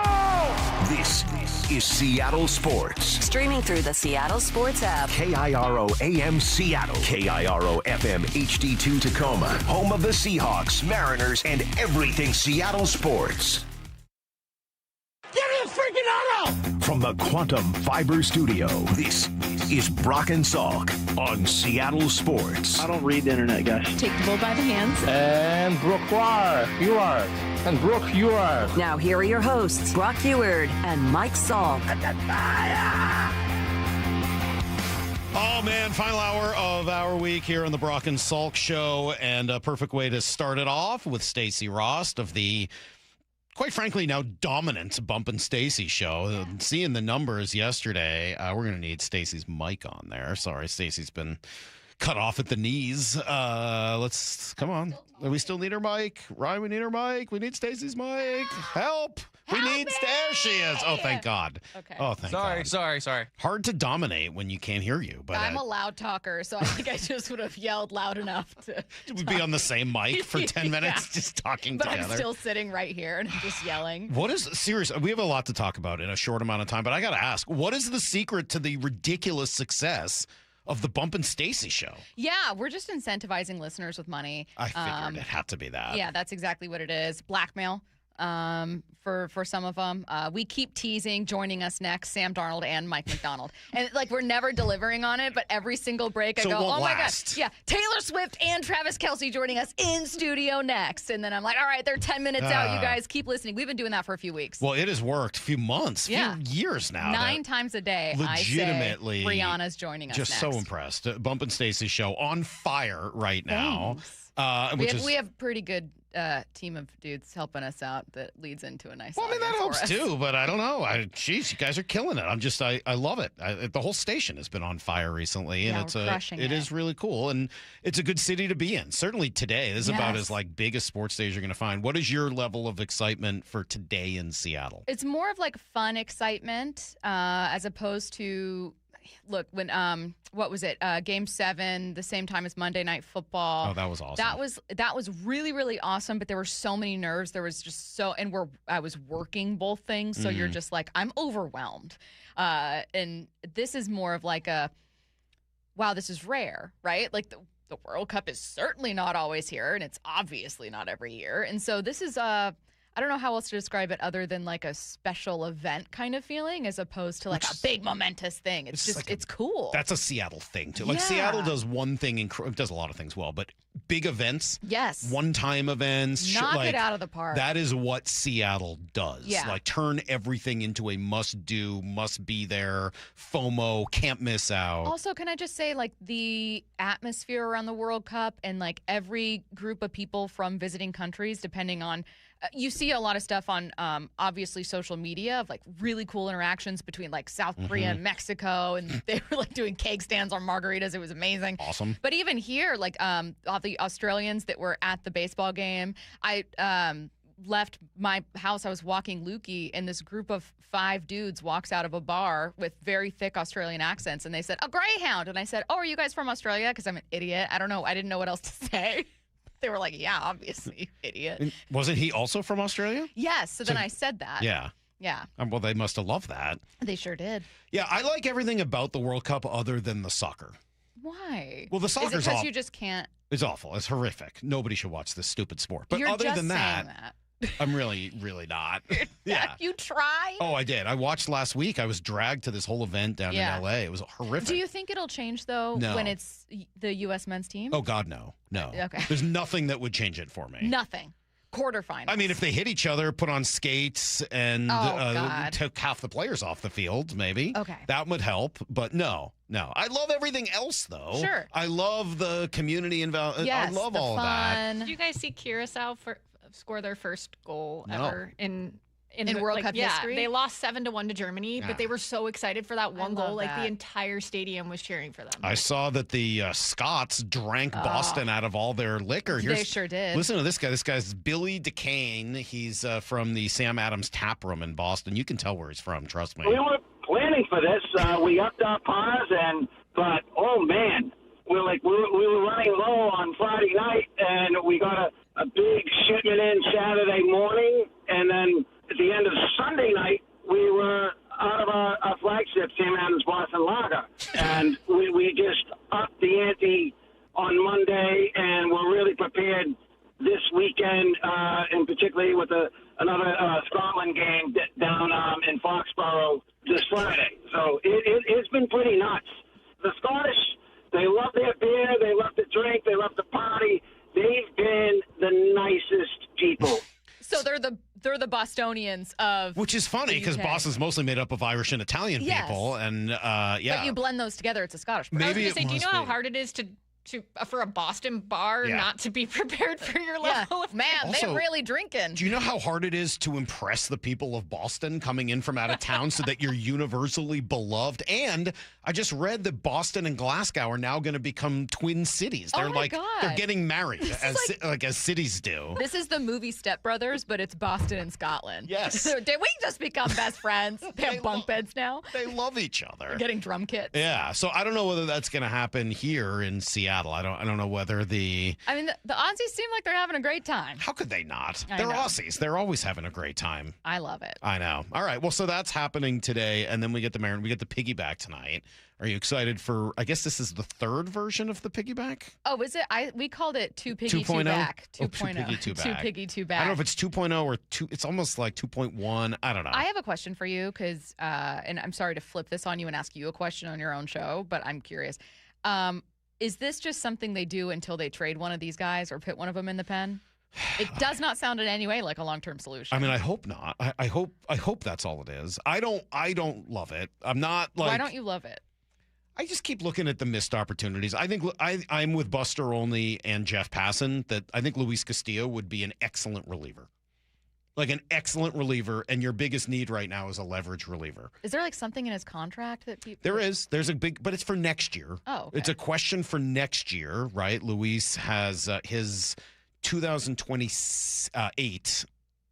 This is Seattle Sports. Streaming through the Seattle Sports app. KIRO AM Seattle. KIRO FM HD2 Tacoma. Home of the Seahawks, Mariners, and everything Seattle sports. Get in the freaking auto! From the Quantum Fiber Studio, this is Brock and Salk on Seattle Sports. I don't read the internet, guys. Take the bull by the hands. And Brooke, you are. And Brooke, you are. Now here are your hosts, Brock Eward and Mike Salk. Oh, man, final hour of our week here on the Brock and Salk Show, and a perfect way to start it off with Stacy Rost of the, quite frankly, now dominant Bump and Stacy show. Seeing the numbers yesterday, we're going to need Stacy's mic on there. Sorry, Stacy's been cut off at the knees. Come on. We still need her mic. Ryan, we need her mic. We need Stacy's mic. Help. We need there she is. Oh, thank God. Okay. Oh, thank God. Sorry. Hard to dominate when you can't hear you. But I'm a loud talker, so I think I just would have yelled loud enough to be on the same mic for 10 minutes just talking but together. I'm still sitting right here and I'm just yelling. What is serious? We have a lot to talk about in a short amount of time, but I got to ask, what is the secret to the ridiculous success of the Bump and Stacy show? Yeah, we're just incentivizing listeners with money. I figured it had to be that. Yeah, that's exactly what it is. Blackmail. for some of them. We keep teasing joining us next, Sam Darnold and Mike McDonald. And, we're never delivering on it, but every single break I go, oh, my God. Yeah, Taylor Swift and Travis Kelce joining us in studio next. And then I'm like, all right, they're 10 minutes out. You guys keep listening. We've been doing that for a few weeks. Well, it has worked. A few months, few years now. 9 times a day, legitimately, I say Brianna's joining us just next. So impressed. Bump and Stacy show on fire right now. We have pretty good team of dudes helping us out that leads into a nice. Well, I mean, that helps too, but I don't know. Geez, you guys are killing it. I love it. The whole station has been on fire recently, and it is really cool, and it's a good city to be in. Certainly today, this is about as big a sports stage you're going to find. What is your level of excitement for today in Seattle? It's more of fun excitement as opposed to. Look, when what was it? Game 7, the same time as Monday Night Football. Oh, that was awesome. That was really, really awesome. But there were so many nerves. There was just I was working both things, so you're just I'm overwhelmed. And this is more of wow, this is rare, right? The World Cup is certainly not always here, and it's obviously not every year. And so this is I don't know how else to describe it other than a special event kind of feeling as opposed to a big momentous thing. It's just, it's cool. That's a Seattle thing too. Seattle does one thing, does a lot of things well, but big events. Yes. One-time events. Knock it out of the park. That is what Seattle does. Yeah. Turn everything into a must-do, must-be-there, FOMO, can't miss out. Also, can I just say, the atmosphere around the World Cup and, every group of people from visiting countries, depending on you see a lot of stuff on, obviously, social media of really cool interactions between South Korea and Mexico, and they were doing cake stands on margaritas. It was amazing. Awesome. But even here, all the Australians that were at the baseball game, I left my house. I was walking Lukey, and this group of 5 dudes walks out of a bar with very thick Australian accents, and they said, "A greyhound," and I said, "Oh, are you guys from Australia?" Because I'm an idiot. I don't know. I didn't know what else to say. They were like, yeah, obviously, idiot. And wasn't he also from Australia? Yes. So then I said that. Yeah. Yeah. Well, they must have loved that. They sure did. Yeah, I like everything about the World Cup other than the soccer. Why? Well, the soccer's Is it because you just can't? It's awful. It's horrific. Nobody should watch this stupid sport. But You're other just than saying that, I'm really, really not. Yeah. You tried? Oh, I did. I watched last week. I was dragged to this whole event down in L.A. It was horrific. Do you think it'll change, though, when it's the U.S. men's team? Oh, God, no. No. Okay. There's nothing that would change it for me. Nothing. Quarterfinals. I mean, if they hit each other, put on skates, and took half the players off the field, maybe. Okay. That would help. But no. I love everything else, though. Sure. I love the community involved. Yes, I love the all of that. Did you guys see Curacao score their first goal No. ever in World Cup history? They lost 7-1 to Germany, but they were so excited for that one goal. that. The entire stadium was cheering for them. I saw that the Scots drank Boston out of all their liquor. They sure did. Listen to this guy. This guy's Billy DeCane. He's from the Sam Adams Tap Room in Boston. You can tell where he's from. Trust me. We were planning for this. We upped our pause, but oh man, we were running low on Friday night, and we got a big shipment in Saturday morning, and then at the end of Sunday night, we were out of our flagship, Sam Adams Boston Lager, and we just upped the ante on Monday, and we're really prepared this weekend, and particularly with another Scotland game down in Foxborough this Friday. So it's been pretty nuts. The Scottish, they love their beer, they love to drink, they love to party. They've been the nicest people. So they're the Bostonians of. Which is funny because Boston's mostly made up of Irish and Italian people, and But you blend those together, it's a Scottish. I was going to say, do you know how hard it is to for a Boston bar not to be prepared for your level of man, Also, they're really drinking. Do you know how hard it is to impress the people of Boston coming in from out of town so that you're universally beloved? And I just read that Boston and Glasgow are now going to become twin cities. They're they're getting married as cities do. This is the movie Step Brothers, but it's Boston and Scotland. Yes. Did we just become best friends? They have bunk beds now. They love each other. They're getting drum kits. Yeah. So I don't know whether that's going to happen here in Seattle. Seattle. I don't know whether the Aussies seem like they're having a great time. How could they not? I They're know. Aussies. They're always having a great time. I love it. I know. All right. Well, so that's happening today, and then we get the Piggyback tonight. Are you excited for? I guess this is the third version of the Piggyback. Oh, is it? We called it 2 Piggy 2 Back. 2.0. 2 Piggy 2 Back. 2 Piggy 2 Back. I don't know if it's 2.0 or 2. It's almost like 2.1. I don't know. I have a question for you because, and I'm sorry to flip this on you and ask you a question on your own show, but I'm curious. Is this just something they do until they trade one of these guys or put one of them in the pen? It does not sound in any way like a long-term solution. I mean, I hope not. I hope that's all it is. I don't love it. I'm not like. Why don't you love it? I just keep looking at the missed opportunities. I think I'm with Buster Olney and Jeff Passan that I think Luis Castillo would be an excellent reliever. Like an excellent reliever, and your biggest need right now is a leverage reliever. Is there like something in his contract that people? There is. There's a big, but it's for next year. Oh, okay. It's a question for next year, right? Luis has his 2028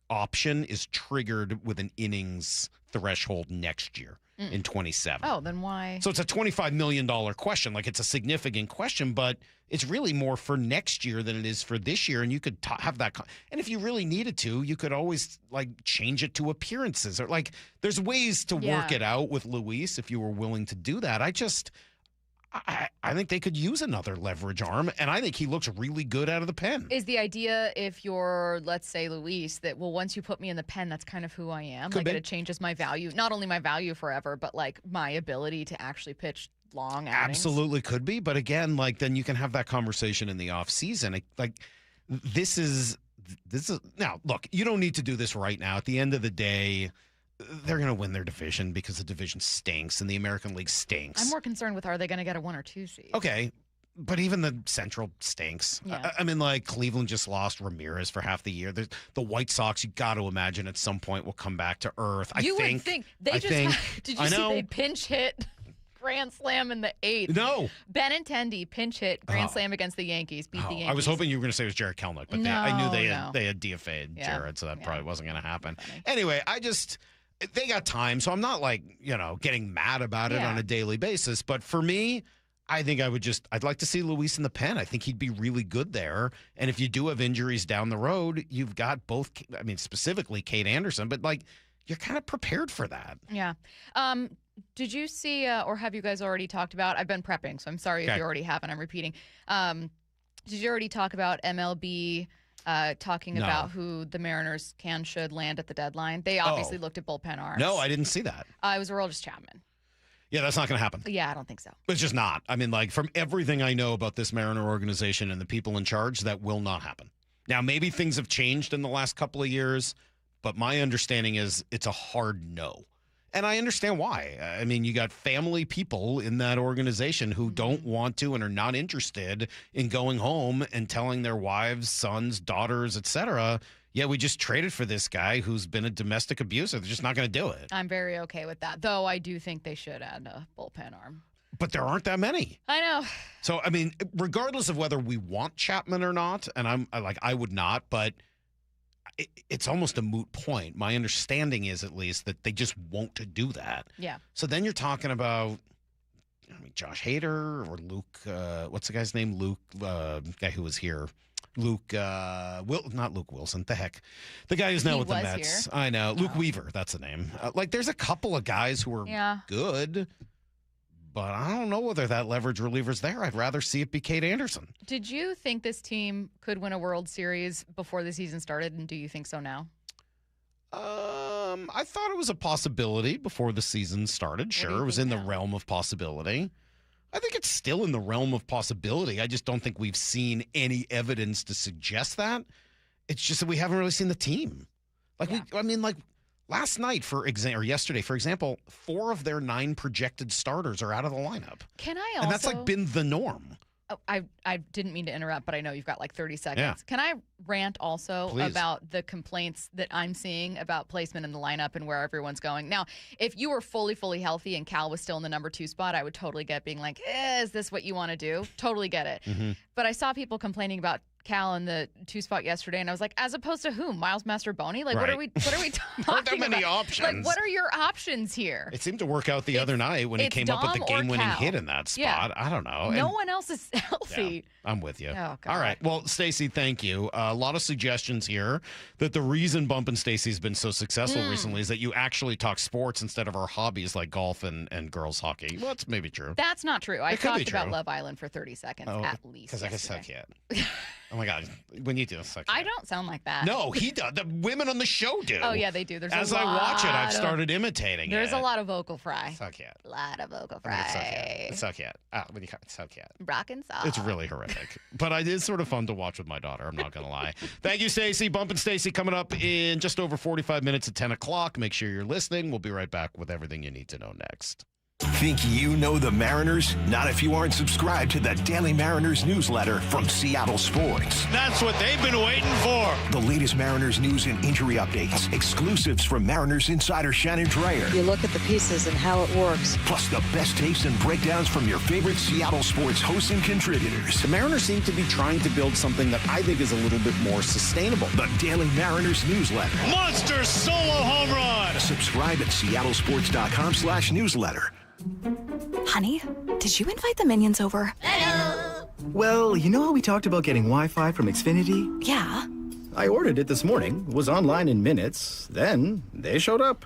option is triggered with an innings threshold next year in 27. Oh, then why? So it's a $25 million question. Like it's a significant question, but it's really more for next year than it is for this year. And you could have that. And if you really needed to, you could always like change it to appearances or like there's ways to work it out with Luis if you were willing to do that. I think they could use another leverage arm, and I think he looks really good out of the pen. Is the idea if you're, let's say, Luis, that, well, once you put me in the pen, that's kind of who I am? Could be. It changes my value, not only my value forever, but like my ability to actually pitch long outings? Absolutely could be. But again, like then you can have that conversation in the off season. Like this is now, look, you don't need to do this right now. At the end of the day, they're going to win their division because the division stinks and the American League stinks. I'm more concerned with, are they going to get a 1 or 2 seed? Okay. But even the Central stinks. Yeah. I mean, like, Cleveland just lost Ramirez for half the year. The White Sox, you got to imagine at some point will come back to earth. You would think. Did you see they pinch hit grand slam in the 8th? No. Benintendi pinch hit grand slam against the Yankees, beat the Yankees. I was hoping you were going to say it was Jared Kelenic, but I knew they had DFA'd Jared, so that probably wasn't going to happen. Anyway, they got time, so I'm not like, getting mad about it on a daily basis. But for me, I think I'd like to see Luis in the pen. I think he'd be really good there. And if you do have injuries down the road, you've got both, specifically Kate Anderson, but like you're kind of prepared for that. Yeah. Did you see, or have you guys already talked about, I've been prepping, so I'm sorry if you already haven't, I'm repeating. Did you already talk about MLB talking about who the Mariners should land at the deadline? They obviously looked at bullpen arms. No, I didn't see that. It was Aroldis Chapman. Yeah, that's not going to happen. Yeah, I don't think so. It's just not. I mean, like, from everything I know about this Mariner organization and the people in charge, that will not happen. Now, maybe things have changed in the last couple of years, but my understanding is it's a hard no. And I understand why. I mean, you got family people in that organization who don't want to and are not interested in going home and telling their wives, sons, daughters, etc., yeah, we just traded for this guy who's been a domestic abuser. They're just not going to do it. I'm very okay with that, though I do think they should add a bullpen arm. But there aren't that many. I know. So, I mean, regardless of whether we want Chapman or not, and I would not, but it's almost a moot point. My understanding is, at least, that they just won't do that. Yeah. So then you're talking about, Josh Hader or Luke, what's the guy's name? Luke, guy who was here. Luke, not Luke Wilson. The heck, the guy who's now with the Mets. Here. I know, Luke Weaver. That's the name. There's a couple of guys who are good, but I don't know whether that leverage reliever's there. I'd rather see it be Kate Anderson. Did you think this team could win a World Series before the season started, and do you think so now? I thought it was a possibility before the season started. Sure, it was in the realm of possibility. I think it's still in the realm of possibility. I just don't think we've seen any evidence to suggest that. It's just that we haven't really seen the team. Last night, or yesterday, for example, 4 of their 9 projected starters are out of the lineup. Can I also? And that's been the norm. Oh, I didn't mean to interrupt, but I know you've got 30 seconds. Yeah. Can I rant also Please. about the complaints that I'm seeing about placement in the lineup and where everyone's going? Now, if you were fully healthy and Cal was still in the number 2 spot, I would totally get being like, is this what you want to do? Totally get it. Mm-hmm. But I saw people complaining about Cal in the 2-spot yesterday, and I was like, as opposed to whom? Miles Mastrobuoni? Like, what are we talking Aren't there many about? options? Like, what are your options here? It seemed to work out the other night when he came up with the game-winning hit in that spot. Yeah. I don't know. No one else is healthy. Yeah, I'm with you. Oh, God. All right. Well, Stacy, thank you. A lot of suggestions here that the reason Bump and Stacy's been so successful recently is that you actually talk sports instead of our hobbies like golf and girls hockey. Well, that's maybe true. That's not true. I It could be talked about true. Love Island for 30 seconds at least. Because I can suck yet. Oh, my God. When you do suck I don't sound like that. No, he does. The women on the show do. Oh, yeah, they do. There's As a lot I watch it, I've of- started imitating There's it. a lot of vocal fry. Suck yet. A lot of vocal I mean, it's suck fry. yet. It's suck yet. When you suck yet. Brock and Salk. It's really horrific. But it is sort of fun to watch with my daughter. I'm not going to lie. Thank you, Stacy. Bump and Stacy coming up in just over 45 minutes at 10 o'clock. Make sure you're listening. We'll be right back with everything you need to know next. Think you know the Mariners? Not if you aren't subscribed to the Daily Mariners newsletter from Seattle Sports. That's what they've been waiting for. The latest Mariners news and injury updates, exclusives from Mariners insider Shannon Drayer. You look at the pieces and how it works. Plus the best takes and breakdowns from your favorite Seattle sports hosts and contributors. The Mariners seem to be trying to build something that I think is a little bit more sustainable. The Daily Mariners newsletter. Monster solo home run. Subscribe at seattlesports.com/newsletter. Honey, did you invite the minions over? Well, you know how we talked about getting Wi-Fi from Xfinity? Yeah. I ordered it this morning, was online in minutes, then they showed up.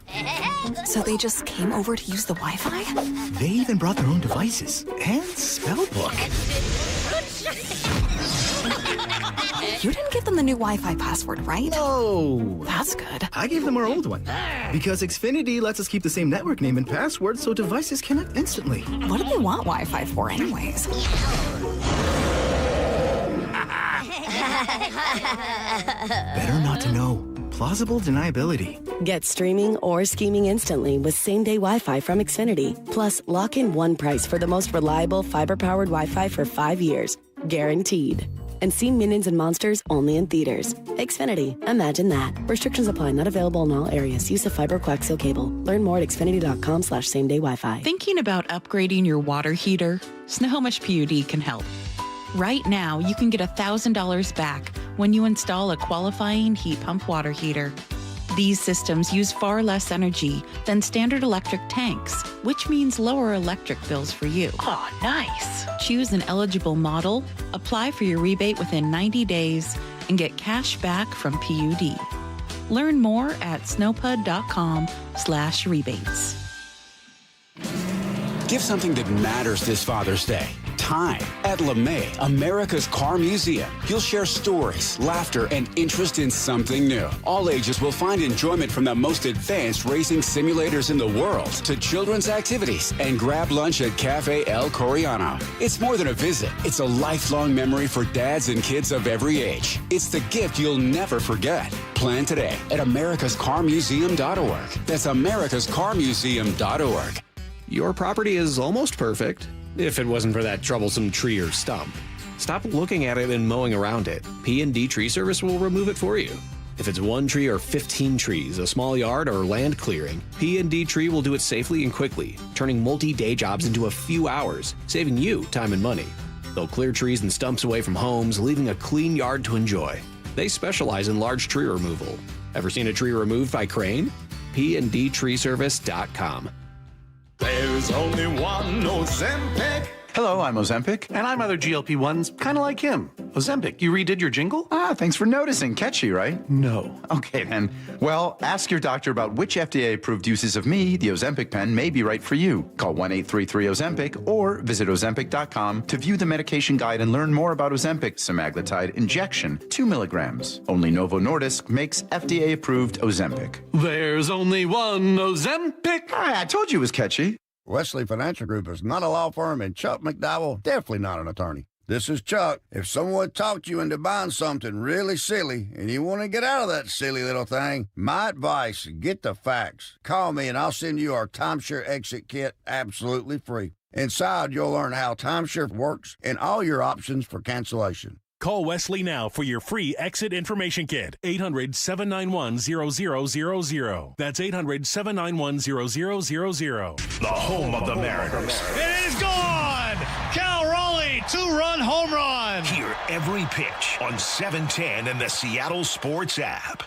So they just came over to use the Wi-Fi? They even brought their own devices and spell book. You didn't give them the new Wi-Fi password, right? No. That's good. I gave them our old one. Because Xfinity lets us keep the same network name and password so devices connect instantly. What do they want Wi-Fi for anyways? Better not to know. Plausible deniability. Get streaming or scheming instantly with same-day Wi-Fi from Xfinity. Plus, lock in one price for the most reliable fiber-powered Wi-Fi for 5 years. Guaranteed. And see Minions and Monsters only in theaters. Xfinity. Imagine that. Restrictions apply. Not available in all areas. Use of fiber coaxial cable. Learn more at xfinity.com/same-day Wi-Fi. Thinking about upgrading your water heater? Snohomish PUD can help. Right now, you can get $1,000 back when you install a qualifying heat pump water heater. These systems use far less energy than standard electric tanks, which means lower electric bills for you. Oh, nice. Choose an eligible model, apply for your rebate within 90 days, and get cash back from PUD. Learn more at snowpud.com/rebates. Give something that matters this Father's Day. Time. At LeMay, America's Car Museum, you'll share stories, laughter, and interest in something new. All ages will find enjoyment from the most advanced racing simulators in the world to children's activities and grab lunch at Cafe El Coreano. It's more than a visit. It's a lifelong memory for dads and kids of every age. It's the gift you'll never forget. Plan today at americascarmuseum.org. That's americascarmuseum.org. Your property is almost perfect, if it wasn't for that troublesome tree or stump. Stop looking at it and mowing around it. P&D Tree Service will remove it for you. If it's 1 tree or 15 trees, a small yard or land clearing, P&D Tree will do it safely and quickly, turning multi-day jobs into a few hours, saving you time and money. They'll clear trees and stumps away from homes, leaving a clean yard to enjoy. They specialize in large tree removal. Ever seen a tree removed by crane? PNDTreeService.com. There's only one Ozempic. Hello, I'm Ozempic. And I'm other GLP-1s, kind of like him. Ozempic, you redid your jingle? Thanks for noticing. Catchy, right? No. Okay, then. Well, ask your doctor about which FDA-approved uses of me, the Ozempic pen, may be right for you. Call 1-833-OZEMPIC or visit Ozempic.com to view the medication guide and learn more about Ozempic semaglutide injection, 2 milligrams. Only Novo Nordisk makes FDA-approved Ozempic. There's only one Ozempic. I told you it was catchy. Wesley Financial Group is not a law firm, and Chuck McDowell definitely not an attorney. This is Chuck. If someone talked you into buying something really silly and you want to get out of that silly little thing, my advice, get the facts. Call me and I'll send you our timeshare exit kit absolutely free. Inside, you'll learn how timeshare works and all your options for cancellation. Call Wesley now for your free exit information kit. 800-791-0000. That's 800-791-0000. The home of the Mariners. It is gone! Cal Raleigh, 2-run home run! Hear every pitch on 710 and the Seattle Sports app.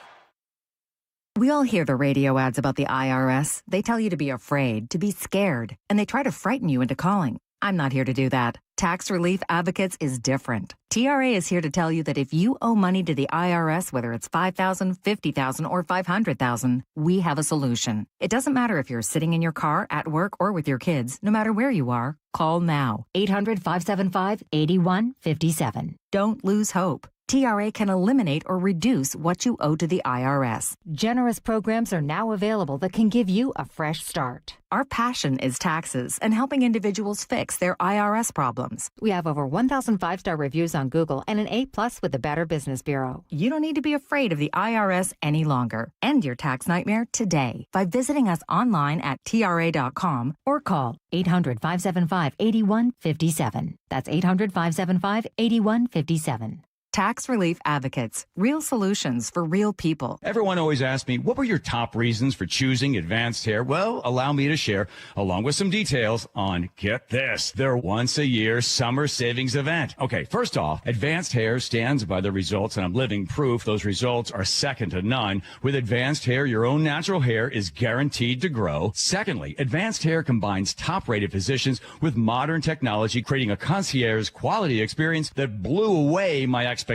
We all hear the radio ads about the IRS. They tell you to be afraid, to be scared, and they try to frighten you into calling. I'm not here to do that. Tax Relief Advocates is different. TRA is here to tell you that if you owe money to the IRS, whether it's $5,000, $50,000, or $500,000, we have a solution. It doesn't matter if you're sitting in your car, at work, or with your kids. No matter where you are, call now. 800-575-8157. Don't lose hope. TRA can eliminate or reduce what you owe to the IRS. Generous programs are now available that can give you a fresh start. Our passion is taxes and helping individuals fix their IRS problems. We have over 1,000 5-star reviews on Google and an A+ with the Better Business Bureau. You don't need to be afraid of the IRS any longer. End your tax nightmare today by visiting us online at TRA.com or call 800-575-8157. That's 800-575-8157. Tax Relief Advocates. Real solutions for real people. Everyone always asks me, what were your top reasons for choosing Advanced Hair? Well, allow me to share, along with some details on, get this, their once-a-year summer savings event. Okay, first off, Advanced Hair stands by the results, and I'm living proof those results are second to none. With Advanced Hair, your own natural hair is guaranteed to grow. Secondly, Advanced Hair combines top-rated physicians with modern technology, creating a concierge quality experience that blew away my expectations.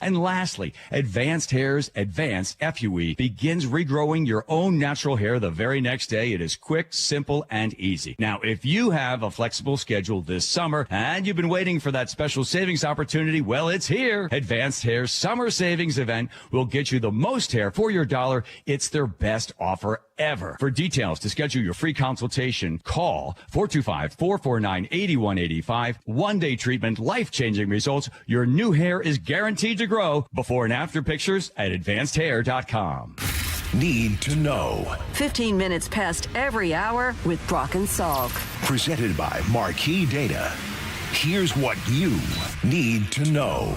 And lastly, Advanced Hair's Advanced FUE begins regrowing your own natural hair the very next day. It is quick, simple, and easy. Now, if you have a flexible schedule this summer and you've been waiting for that special savings opportunity, well, it's here. Advanced Hair's Summer Savings Event will get you the most hair for your dollar. It's their best offer ever. For details to schedule your free consultation, call 425-449-8185. One-day treatment, life-changing results. Your new hair is guaranteed to grow. Before and after pictures at advancedhair.com. Need to know. 15 minutes past every hour with Brock and Salk. Presented by Marquee Data. Here's what you need to know.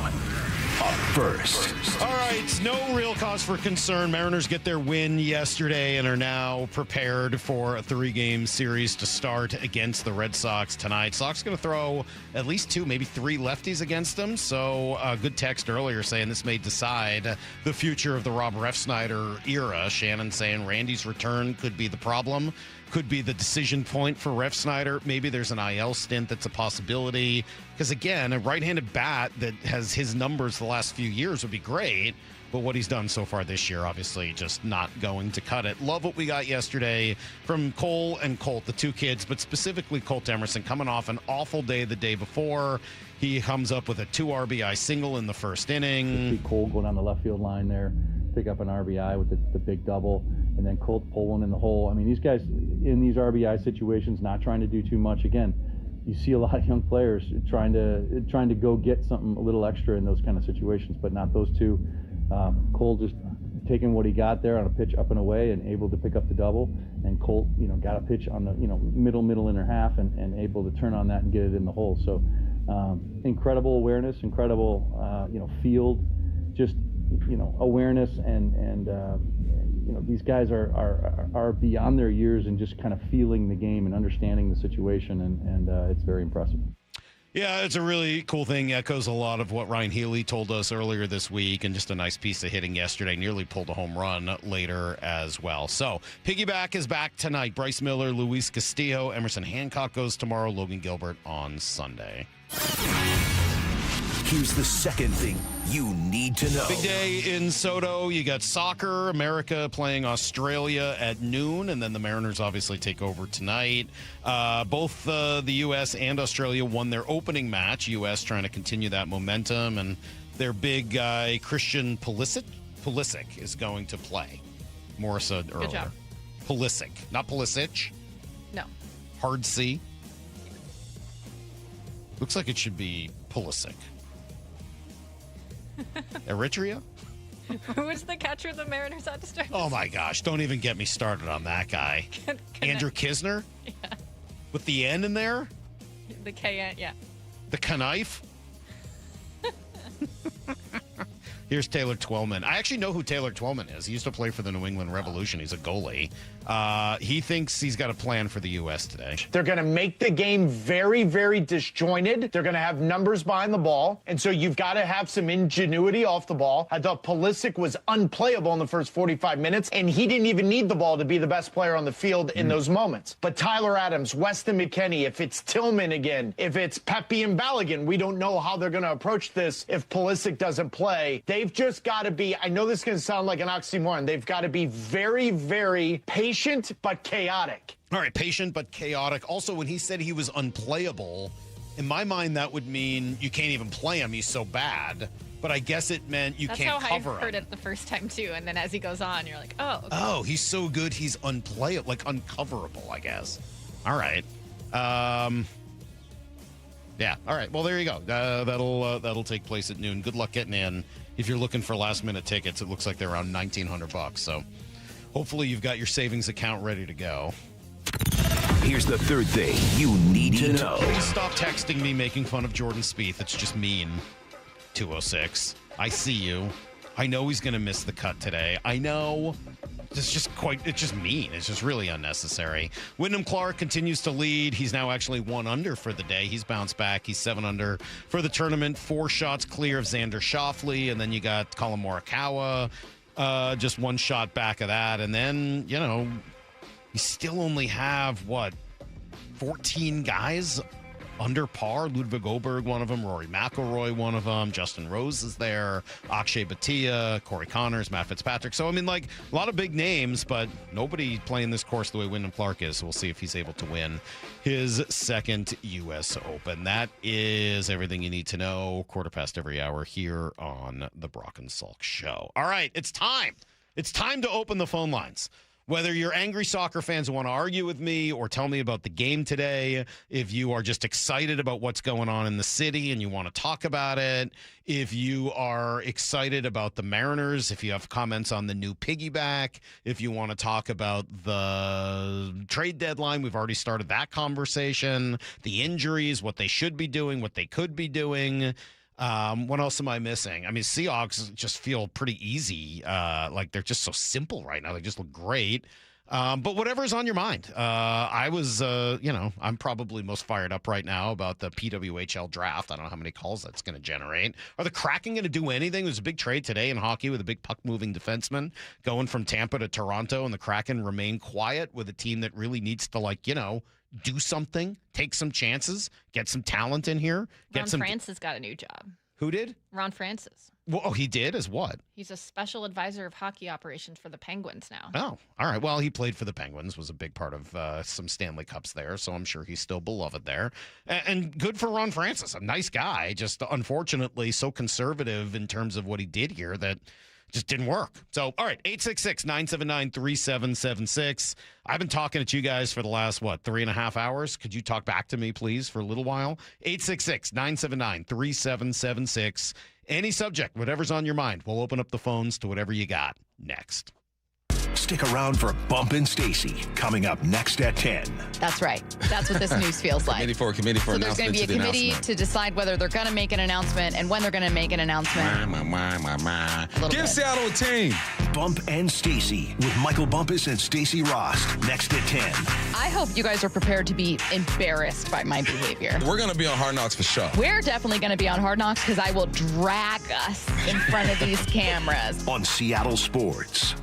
Up first. All right, no real cause for concern. Mariners get their win yesterday and are now prepared for a 3-game series to start against the Red Sox tonight. Sox going to throw at least 2, maybe 3 lefties against them. So a good text earlier saying this may decide the future of the Rob Refsnyder era. Shannon saying Randy's return could be the problem. Could be the decision point for Refsnyder. Maybe there's an IL stint that's a possibility. Because, again, a right-handed bat that has his numbers the last few years would be great. But what he's done so far this year, obviously, just not going to cut it. Love what we got yesterday from Cole and Colt, the 2 kids, but specifically Colt Emerson, coming off an awful day the day before. He comes up with a 2 RBI single in the first inning. See Cole go down the left field line there, pick up an RBI with the big double, and then Colt pull one in the hole. I mean, these guys in these RBI situations, not trying to do too much. Again, you see a lot of young players trying to go get something a little extra in those kind of situations, but not those 2. Cole just taking what he got there on a pitch up and away and able to pick up the double, and Colt, got a pitch on the, middle inner half and able to turn on that and get it in the hole. So incredible awareness, incredible, field, just, awareness and these guys are beyond their years and just kind of feeling the game and understanding the situation, and it's very impressive. Yeah, it's a really cool thing. Echoes a lot of what Ryan Healy told us earlier this week, and just a nice piece of hitting yesterday. Nearly pulled a home run later as well. So, Piggyback is back tonight. Bryce Miller, Luis Castillo, Emerson Hancock goes tomorrow, Logan Gilbert on Sunday. Here's the second thing you need to know. Big day in Soto. You got soccer, America playing Australia at noon, and then the Mariners obviously take over tonight. Both the U.S. and Australia won their opening match. U.S. trying to continue that momentum, and their big guy, Christian Pulisic is going to play. Morris said earlier. Good job. Pulisic, not Pulisic. No. Hard C. Looks like it should be Pulisic. Eritrea? Who's the catcher the Mariners had to start? Oh, my gosh. Don't even get me started on that guy. Andrew Kisner? Yeah. With the N in there? The K-N, yeah. The Knife? Here's Taylor Twellman. I actually know who Taylor Twellman is. He used to play for the New England Revolution. He's a goalie. He thinks he's got a plan for the U.S. today. They're going to make the game very, very disjointed. They're going to have numbers behind the ball. And so you've got to have some ingenuity off the ball. I thought Pulisic was unplayable in the first 45 minutes, and he didn't even need the ball to be the best player on the field in those moments. But Tyler Adams, Weston McKennie, if it's Tillman again, if it's Pepe and Balogun, we don't know how they're going to approach this if Pulisic doesn't play. They've just got to be, I know this is going to sound like an oxymoron, they've got to be very, very patient but chaotic. All right, patient but chaotic. Also, when he said he was unplayable, in my mind, that would mean you can't even play him. He's so bad. But I guess it meant you can't cover him. That's how I heard it the first time, too. And then as he goes on, you're like, oh. Okay. Oh, he's so good, he's unplayable, like uncoverable, I guess. All right. Yeah. All right. Well, there you go. That'll take place at noon. Good luck getting in. If you're looking for last-minute tickets, it looks like they're around $1,900. So hopefully you've got your savings account ready to go. Here's the third thing you need to know. Please stop texting me making fun of Jordan Spieth. It's just mean. 206. I see you. I know he's going to miss the cut today. I know. It's just mean. It's just really unnecessary. Wyndham Clark continues to lead. He's now actually 1 under for the day. He's bounced back. He's 7 under for the tournament. 4 shots clear of Xander Schauffele. And then you got Colin Morikawa, just 1 shot back of that. And then, you still only have, 14 guys under par. Ludwig Oberg, one of them. Rory McIlroy, one of them. Justin Rose is there. Akshay Bhatia, Corey Connors, Matt Fitzpatrick. So, a lot of big names, but nobody playing this course the way Wyndham Clark is. So, we'll see if he's able to win his second U.S. Open. That is everything you need to know. 1/4 every hour here on the Brock and Salk Show. All right, it's time. It's time to open the phone lines. Whether you're angry soccer fans who want to argue with me or tell me about the game today, if you are just excited about what's going on in the city and you want to talk about it, if you are excited about the Mariners, if you have comments on the new Piggyback, if you want to talk about the trade deadline, we've already started that conversation, the injuries, what they should be doing, what they could be doing. What else am I missing? Seahawks just feel pretty easy. They're just so simple right now. They just look great. But whatever's on your mind. I'm probably most fired up right now about the PWHL draft. I don't know how many calls that's going to generate. Are the Kraken going to do anything? There's a big trade today in hockey with a big puck-moving defenseman going from Tampa to Toronto, and the Kraken remain quiet with a team that really needs to, do something, take some chances, get some talent in here. Ron Francis got a new job. Who did? Ron Francis. Well, he did? As what? He's a special advisor of hockey operations for the Penguins now. Oh, all right. Well, he played for the Penguins, was a big part of some Stanley Cups there, so I'm sure he's still beloved there. And good for Ron Francis, a nice guy, just unfortunately so conservative in terms of what he did here that just didn't work. So, all right, 866-979-3776. I've been talking to you guys for the last, 3.5 hours? Could you talk back to me, please, for a little while? 866-979-3776. Any subject, whatever's on your mind. We'll open up the phones to whatever you got next. Stick around for Bump and Stacy coming up next at 10. That's right. That's what this news feels like. Committee for so there's going to be a committee to decide whether they're going to make an announcement and when they're going to make an announcement. Give Seattle a team. Bump and Stacy with Michael Bumpus and Stacy Rost next at 10. I hope you guys are prepared to be embarrassed by my behavior. We're going to be on Hard Knocks for sure. We're definitely going to be on Hard Knocks because I will drag us in front of these cameras. On Seattle Sports.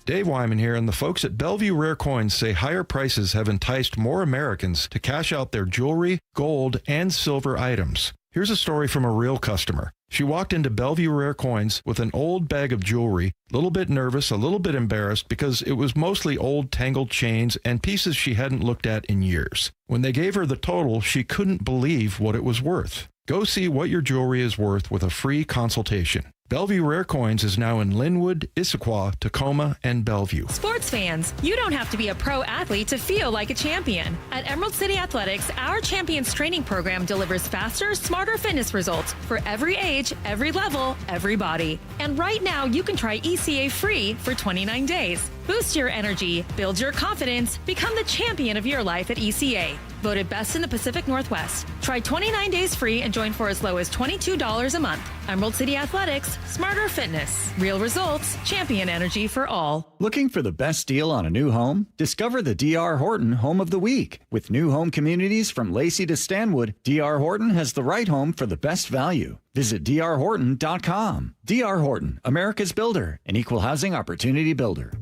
Dave Wyman here, and the folks at Bellevue Rare Coins say higher prices have enticed more Americans to cash out their jewelry, gold, and silver items. Here's a story from a real customer. She walked into Bellevue Rare Coins with an old bag of jewelry, a little bit nervous, a little bit embarrassed because it was mostly old tangled chains and pieces she hadn't looked at in years. When they gave her the total, she couldn't believe what it was worth. Go see what your jewelry is worth with a free consultation. Bellevue Rare Coins is now in Linwood, Issaquah, Tacoma, and Bellevue. Sports fans, you don't have to be a pro athlete to feel like a champion. At Emerald City Athletics, our Champions Training Program delivers faster, smarter fitness results for every age, every level, every body. And right now, you can try ECA free for 29 days. Boost your energy, build your confidence, become the champion of your life at ECA. Voted best in the Pacific Northwest. Try 29 days free and join for as low as $22 a month. Emerald City Athletics, smarter fitness. Real results, champion energy for all. Looking for the best deal on a new home? Discover the D.R. Horton Home of the Week. With new home communities from Lacey to Stanwood, D.R. Horton has the right home for the best value. Visit drhorton.com. D.R. Horton, America's builder, an equal housing opportunity builder.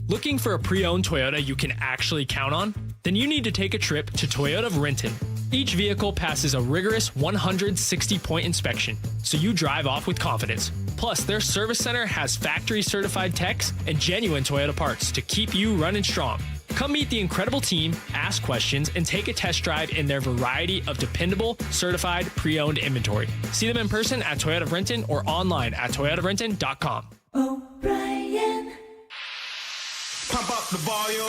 Looking for a pre-owned Toyota you can actually count on? Then you need to take a trip to Toyota of Renton. Each vehicle passes a rigorous 160-point inspection, so you drive off with confidence. Plus, their service center has factory-certified techs and genuine Toyota parts to keep you running strong. Come meet the incredible team, ask questions, and take a test drive in their variety of dependable, certified, pre-owned inventory. See them in person at Toyota of Renton or online at toyotaofrenton.com. O'Brien. Pump up the volume.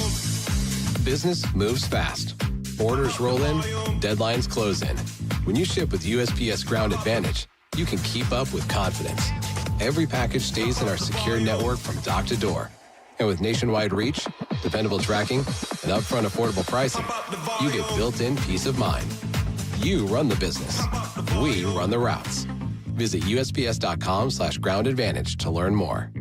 Business moves fast. Orders roll in, deadlines close in. When you ship with USPS Ground Advantage, you can keep up with confidence. Every package stays in our secure network from dock to door. And with nationwide reach, dependable tracking, and upfront affordable pricing, you get built-in peace of mind. You run the business. We run the routes. Visit USPS.com/Ground Advantage to learn more.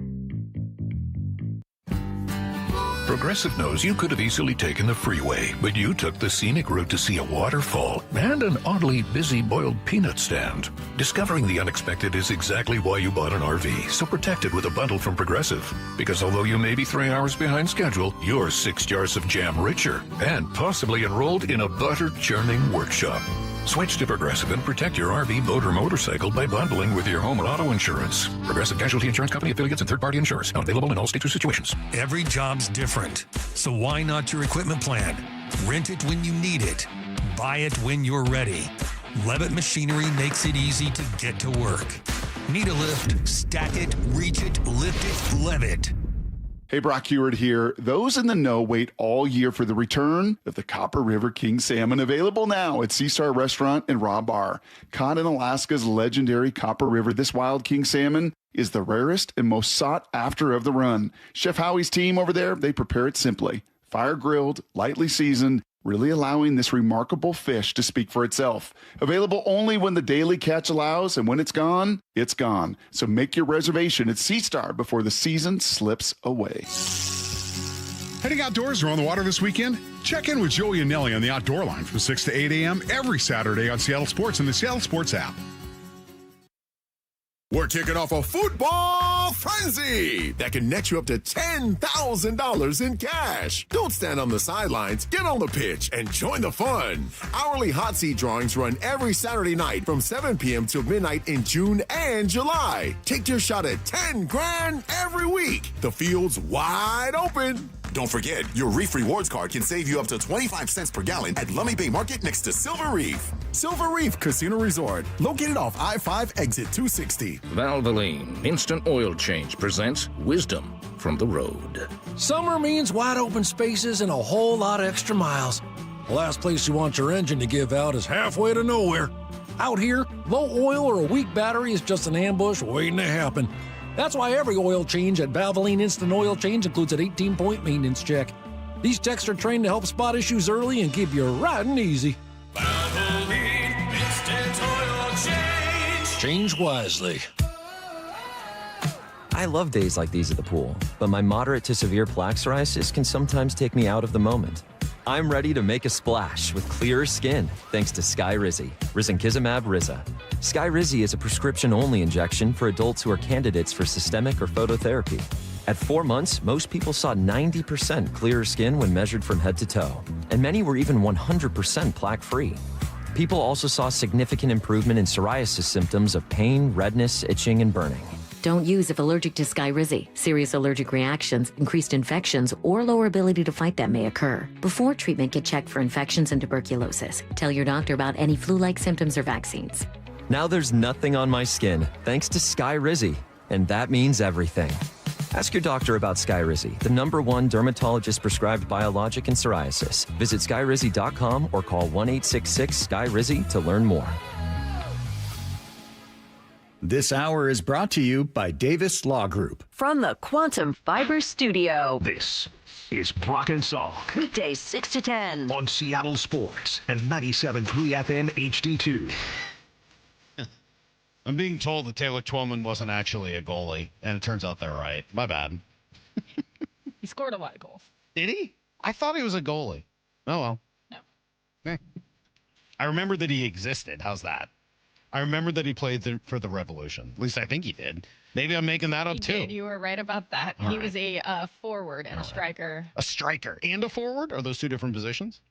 Progressive knows you could have easily taken the freeway, but you took the scenic route to see a waterfall and an oddly busy boiled peanut stand. Discovering the unexpected is exactly why you bought an RV, so protect it with a bundle from Progressive. Because although you may be 3 hours behind schedule, you're 6 jars of jam richer and possibly enrolled in a butter churning workshop. Switch to Progressive and protect your RV, boat, or motorcycle by bundling with your home or auto insurance. Progressive Casualty Insurance Company, affiliates, and third-party insurers. Not available in all states or situations. Every job's different, so why not your equipment plan? Rent it when you need it. Buy it when you're ready. Levitt Machinery makes it easy to get to work. Need a lift? Stack it, reach it, lift it, Levitt. Hey, Brock Heward here. Those in the know wait all year for the return of the Copper River King Salmon, available now at Seastar Restaurant and Raw Bar. Caught in Alaska's legendary Copper River, this wild king salmon is the rarest and most sought after of the run. Chef Howie's team over there, they prepare it simply. Fire grilled, lightly seasoned, really allowing this remarkable fish to speak for itself. Available only when the daily catch allows, and when it's gone, it's gone. So make your reservation at Seastar before the season slips away. Heading outdoors or on the water this weekend? Check in with Joey and Nelly on the Outdoor Line from 6 to 8 a.m. every Saturday on Seattle Sports and the Seattle Sports app. We're kicking off a football frenzy that can net you up to $10,000 in cash. Don't stand on the sidelines. Get on the pitch and join the fun. Hourly hot seat drawings run every Saturday night from 7 p.m. till midnight in June and July. Take your shot at $10,000 every week. The field's wide open. Don't forget, your Reef Rewards card can save you up to 25 cents per gallon at Lummi Bay Market next to Silver Reef. Silver Reef Casino Resort, located off I-5 exit 260. Valvoline Instant Oil Change presents Wisdom from the Road. Summer means wide open spaces and a whole lot of extra miles. The last place you want your engine to give out is halfway to nowhere. Out here, low oil or a weak battery is just an ambush waiting to happen. That's why every oil change at Valvoline Instant Oil Change includes an 18-point maintenance check. These techs are trained to help spot issues early and keep you riding easy. Valvoline Instant Oil Change. Change wisely. I love days like these at the pool, but my moderate to severe plaque psoriasis can sometimes take me out of the moment. I'm ready to make a splash with clearer skin thanks to Skyrizi, risankizumab Riza. Skyrizi is a prescription-only injection for adults who are candidates for systemic or phototherapy. At 4 months, most people saw 90% clearer skin when measured from head to toe, and many were even 100% plaque-free. People also saw significant improvement in psoriasis symptoms of pain, redness, itching, and burning. Don't use if allergic to Skyrizi. Serious allergic reactions, increased infections, or lower ability to fight them may occur. Before treatment, get checked for infections and tuberculosis. Tell your doctor about any flu-like symptoms or vaccines. Now there's nothing on my skin thanks to Skyrizi, and that means everything. Ask your doctor about Skyrizi, the #1 dermatologist-prescribed biologic in psoriasis. Visit skyrizi.com or call 1-866-SKYRIZI to learn more. This hour is brought to you by Davis Law Group. From the Quantum Fiber Studio. This is Brock and Salk. Weekdays 6 to 10. On Seattle Sports and 97.3 FM HD2. I'm being told that Taylor Twellman wasn't actually a goalie, and it turns out they're right. My bad. He scored a lot of goals. Did he? I thought he was a goalie. Oh, well. No. I remember that he existed. How's that? I remember that he played for the Revolution. At least I think he did. Maybe I'm making that up, too. Did. You were right about that. All he right. was a forward and a striker. A striker and a forward? Are those two different positions?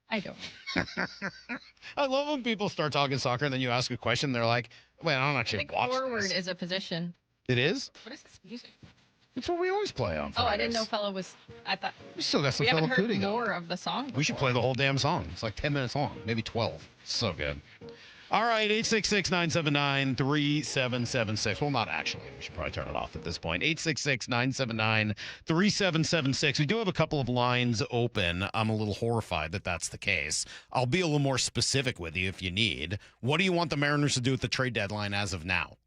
I don't. I love when people start talking soccer and then you ask a question. They're like, wait, I don't I actually think watch forward this. is a position. It is? What is this music? It's what we always play on Oh, Fridays. I didn't know fellow was. I thought We still got some we haven't fellow heard Cootie going. more of the song. We should play the whole damn song. It's like 10 minutes long, maybe 12. So good. All right, 866-979-3776. Well, not actually. We should probably turn it off at this point. 866-979-3776. We do have a couple of lines open. I'm a little horrified that that's the case. I'll be a little more specific with you if you need. What do you want the Mariners to do at the trade deadline as of now?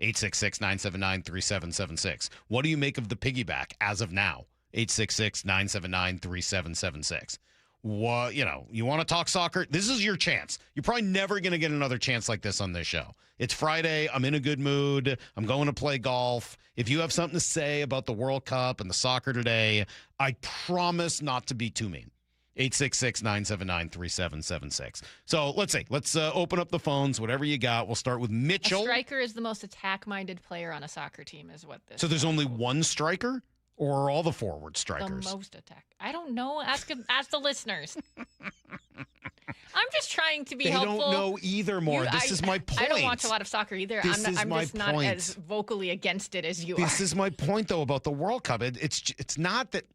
866-979-3776. What do you make of the piggyback as of now? 866-979-3776. What, you want to talk soccer? This is your chance. You're probably never going to get another chance like this on this show. It's Friday. I'm in a good mood. I'm going to play golf. If you have something to say about the World Cup and the soccer today, I promise not to be too mean. 866-979-3776. So let's open up the phones, whatever you got. We'll start with Mitchell. A striker is the most attack-minded player on a soccer team, is what this. So there's only one striker? Or are all the forward strikers? The most attack. I don't know. Ask the listeners. I'm just trying to be helpful. They don't know either, more. This is my point. I don't watch a lot of soccer either. I'm just not as vocally against it as you are. This is my point, though, about the World Cup. It's not that.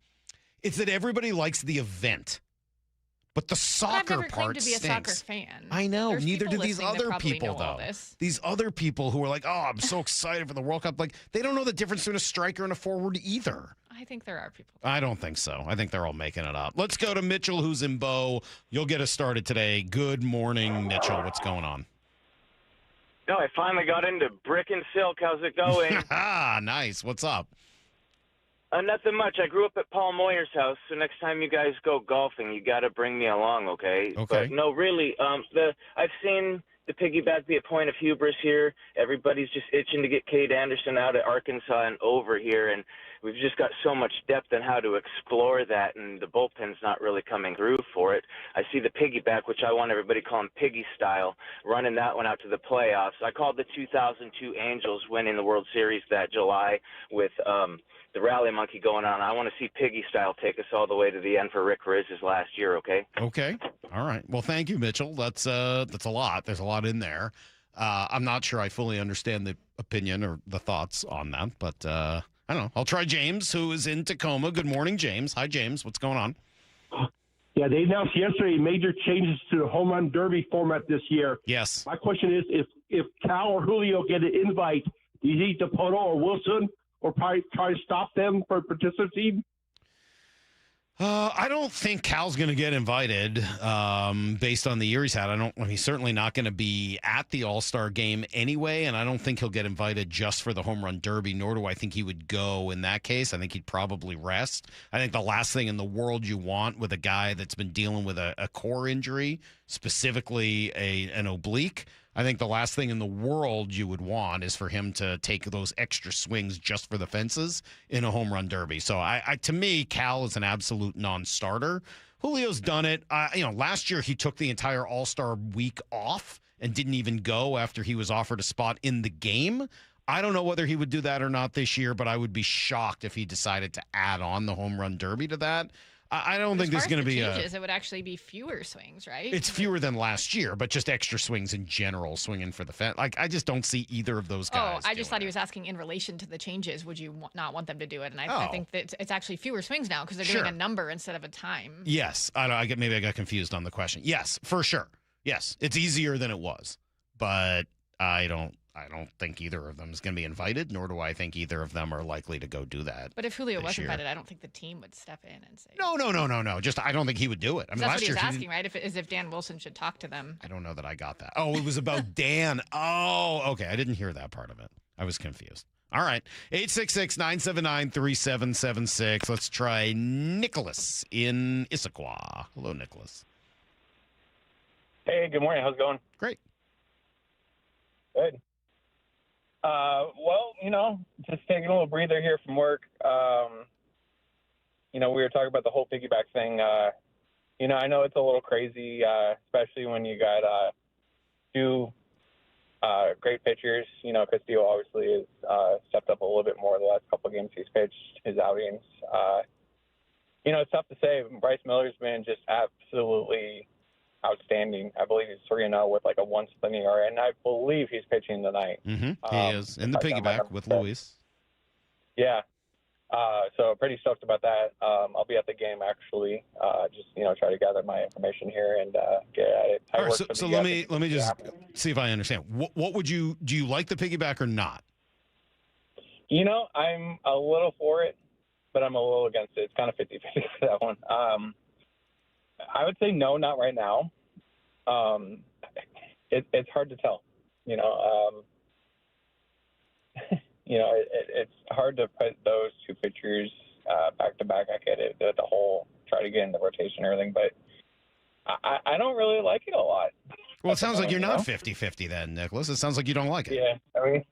It's that everybody likes the event. But the soccer I've never part claimed to be a stinks. soccer fan. I know. There's Neither do people these listening that other probably people, know all though. this. These other people who are like, oh, I'm so excited for the World Cup. Like, they don't know the difference between a striker and a forward either. I think there are people. I don't think so. I think they're all making it up. Let's go to Mitchell, who's in Bow. You'll get us started today. Good morning, Mitchell. What's going on? No, I finally got into brick and silk. How's it going? Nice. What's up? Nothing much. I grew up at Paul Moyer's house, so next time you guys go golfing, you got to bring me along, okay? Okay. But no, really, I've seen the piggyback be a point of hubris here. Everybody's just itching to get Cade Anderson out of Arkansas and over here, and we've just got so much depth on how to explore that, and the bullpen's not really coming through for it. I see the piggyback, which I want everybody to call him Piggy style, running that one out to the playoffs. I called the 2002 Angels winning the World Series that July with the Rally Monkey going on. I want to see Piggy style take us all the way to the end for Rick Riz's last year, okay? Okay. All right. Well, thank you, Mitchell. That's a lot. There's a lot in there. I'm not sure I fully understand the opinion or the thoughts on that, but I don't know. I'll try James, who is in Tacoma. Good morning, James. Hi, James. What's going on? Yeah, they announced yesterday major changes to the home run derby format this year. Yes. My question is, if Cal or Julio get an invite, do you think DePoto or Wilson or probably try to stop them from participating? I don't think Cal's going to get invited based on the year he's had. He's certainly not going to be at the All-Star game anyway, and I don't think he'll get invited just for the home run derby, nor do I think he would go in that case. I think he'd probably rest. I think the last thing in the world you want with a guy that's been dealing with a core injury, specifically an oblique, I think the last thing in the world you would want is for him to take those extra swings just for the fences in a home run derby. So to me, Cal is an absolute non-starter. Julio's done it. Last year he took the entire All-Star week off and didn't even go after he was offered a spot in the game. I don't know whether he would do that or not this year, but I would be shocked if he decided to add on the home run derby to that. I don't think there's going to be changes. It would actually be fewer swings, right? It's fewer than last year, but just extra swings in general, swinging for the fence. Like, I just don't see either of those guys. I just thought he was asking in relation to the changes. Would you not want them to do it? And I think that it's actually fewer swings now because they're doing a number instead of a time. Yes, maybe I got confused on the question. Yes, for sure. Yes, it's easier than it was, but I I don't think either of them is going to be invited, nor do I think either of them are likely to go do that. But if Julio was year. invited, I don't think the team would step in and say. No. Just I don't think he would do it. I mean, that's last what he was year asking, right? If Dan Wilson should talk to them. I don't know that I got that. Oh, it was about Dan. Oh, okay. I didn't hear that part of it. I was confused. All right. 866-979-3776. Let's try Nicholas in Issaquah. Hello, Nicholas. Hey, good morning. How's it going? Great. Good. Well, just taking a little breather here from work. We were talking about the whole piggyback thing. I know it's a little crazy, especially when you got two great pitchers. Castillo obviously has stepped up a little bit more the last couple of games he's pitched, his outings. It's tough to say. Bryce Miller's been just absolutely outstanding. I believe he's 3-0 with like a 1-something ERA, and I believe he's pitching tonight. Mm-hmm. He is in the piggyback with Luis. Yeah. So pretty stoked about that. I'll be at the game actually. Just try to gather my information here and get at it. All right, so let me just see if I understand. What would do you like the piggyback or not? I'm a little for it, but I'm a little against it. It's kind of 50-50 for that one. I would say no, not right now. It's hard to tell. It's hard to put those two pitchers back to back. I get it, the whole try to get in the rotation and everything, but I don't really like it a lot. Well, it sounds like you're not 50-50 then, Nicholas. It sounds like you don't like it. Yeah, I mean,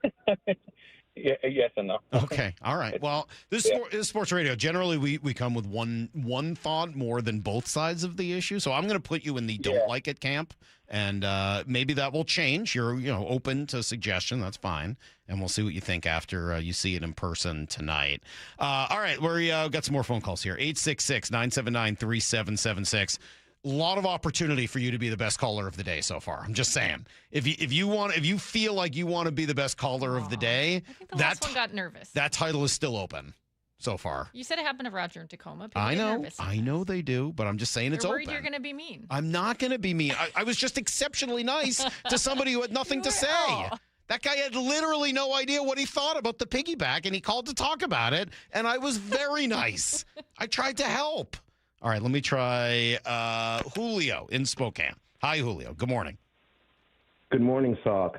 yes and no. Okay, all right. Well, this is sports radio. Generally, we come with one thought more than both sides of the issue. So I'm going to put you in the don't like it camp, and maybe that will change. You're open to suggestion. That's fine, and we'll see what you think after you see it in person tonight. All right, we got some more phone calls here. 866-979-3776. A lot of opportunity for you to be the best caller of the day so far. I'm just saying. If you feel like you want to be the best caller of the day, I think the last one got nervous. That title is still open so far. You said it happened to Roger in Tacoma. People I get know. nervous. I know they do, but I'm just saying it's They're open. worried you're going to be mean. I'm not going to be mean. I was just exceptionally nice to somebody who had nothing to say. That guy had literally no idea what he thought about the piggyback, and he called to talk about it, and I was very nice. I tried to help. All right, let me try Julio in Spokane. Hi, Julio. Good morning. Good morning, Salk.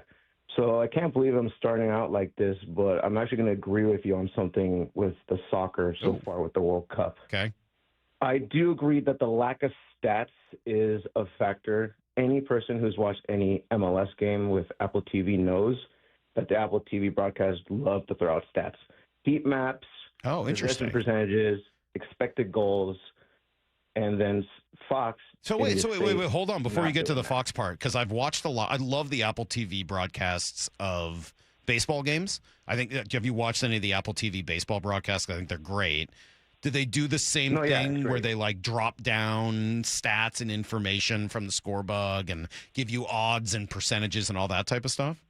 So I can't believe I'm starting out like this, but I'm actually going to agree with you on something with the soccer so far with the World Cup. Okay. I do agree that the lack of stats is a factor. Any person who's watched any MLS game with Apple TV knows that the Apple TV broadcasts love to throw out stats. Heat maps, interesting percentages, expected goals, and then Fox. So wait, hold on before you get to the Fox part, because I've watched a lot. I love the Apple TV broadcasts of baseball games. Have you watched any of the Apple TV baseball broadcasts? I think they're great. Do they do the same thing where they drop down stats and information from the score bug and give you odds and percentages and all that type of stuff?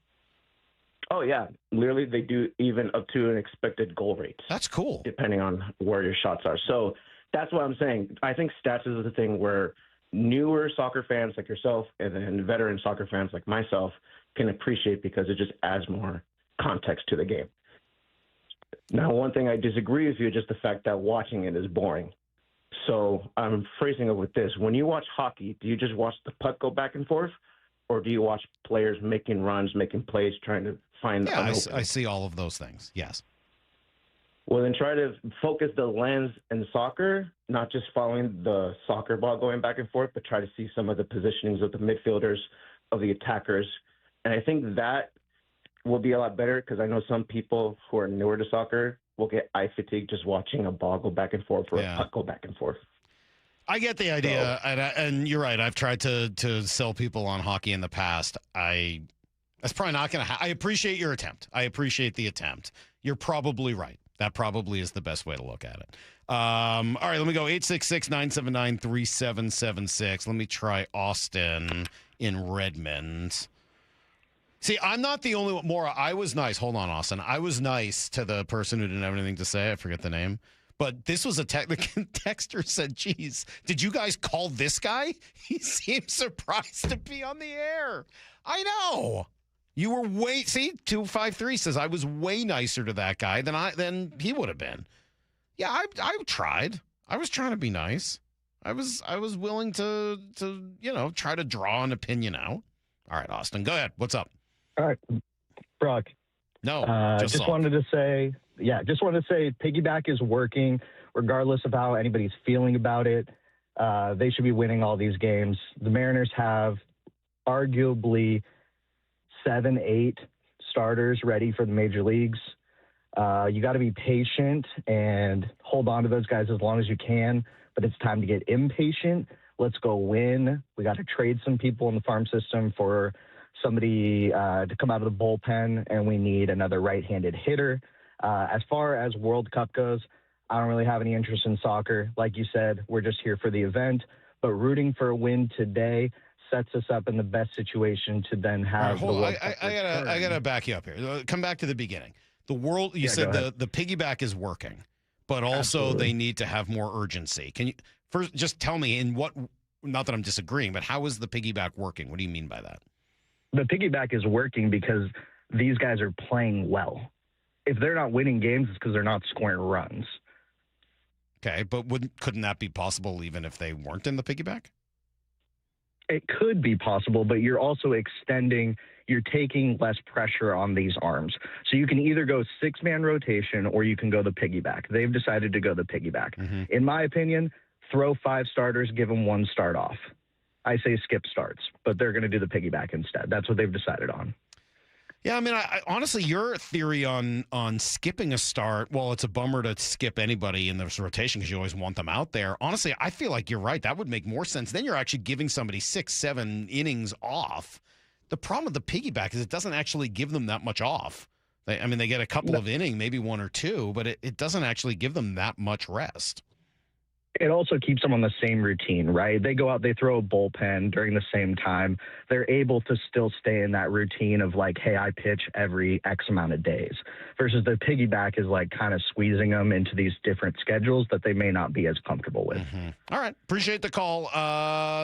Oh, yeah. Literally, they do even up to an expected goal rate. That's cool. Depending on where your shots are. So that's what I'm saying. I think stats is the thing where newer soccer fans like yourself and then veteran soccer fans like myself can appreciate because it just adds more context to the game. Now, one thing I disagree with you is just the fact that watching it is boring. So I'm phrasing it with this. When you watch hockey, do you just watch the puck go back and forth? Or do you watch players making runs, making plays, trying to find an opening? I see all of those things, yes. Well, then try to focus the lens in soccer, not just following the soccer ball going back and forth, but try to see some of the positionings of the midfielders, of the attackers. And I think that will be a lot better because I know some people who are newer to soccer will get eye fatigue just watching a ball go back and forth or a puck go back and forth. I get the idea, and you're right. I've tried to sell people on hockey in the past. That's probably not going to I appreciate your attempt. I appreciate the attempt. You're probably right. That probably is the best way to look at it. All right, let me go 866-979-3776. Let me try Austin in Redmond. See, I'm not the only one. Maura, I was nice. Hold on, Austin. I was nice to the person who didn't have anything to say. I forget the name. But this was the texter said, geez, did you guys call this guy? He seems surprised to be on the air. I know. You were way, see, 253 says I was way nicer to that guy than he would have been. Yeah, I tried. I was trying to be nice. I was willing to try to draw an opinion out. All right, Austin, go ahead. What's up? All right, Brock. No, just wanted to say Piggyback is working regardless of how anybody's feeling about it. They should be winning all these games. The Mariners have arguably 7-8 starters ready for the major leagues. You got to be patient and hold on to those guys as long as you can, but it's time to get impatient. Let's go win. We got to trade some people in the farm system for somebody to come out of the bullpen, and we need another right-handed hitter. As far as World Cup goes, I don't really have any interest in soccer. Like you said, we're just here for the event, but rooting for a win today sets us up in the best situation to then have the World Cup. I gotta back you up here. Come back to the beginning. The world, you said the piggyback is working, but also they need to have more urgency. Can you first just tell me in what, not that I'm disagreeing, but how is the piggyback working? What do you mean by that? The piggyback is working because these guys are playing well. If they're not winning games, it's because they're not scoring runs. Okay, but couldn't that be possible even if they weren't in the piggyback? It could be possible, but you're also you're taking less pressure on these arms. So you can either go 6-man rotation or you can go the piggyback. They've decided to go the piggyback. Mm-hmm. In my opinion, throw 5 starters, give them 1 start off. I say skip starts, but they're going to do the piggyback instead. That's what they've decided on. Yeah, I mean, I honestly, your theory on skipping a start, well, it's a bummer to skip anybody in this rotation because you always want them out there. Honestly, I feel like you're right. That would make more sense. Then you're actually giving somebody 6-7 innings off. The problem with the piggyback is it doesn't actually give them that much off. They get a couple of innings, maybe 1 or 2, but it doesn't actually give them that much rest. It also keeps them on the same routine, right? They go out, they throw a bullpen during the same time. They're able to still stay in that routine of like, hey, I pitch every X amount of days versus the piggyback is like kind of squeezing them into these different schedules that they may not be as comfortable with. Mm-hmm. All right. Appreciate the call.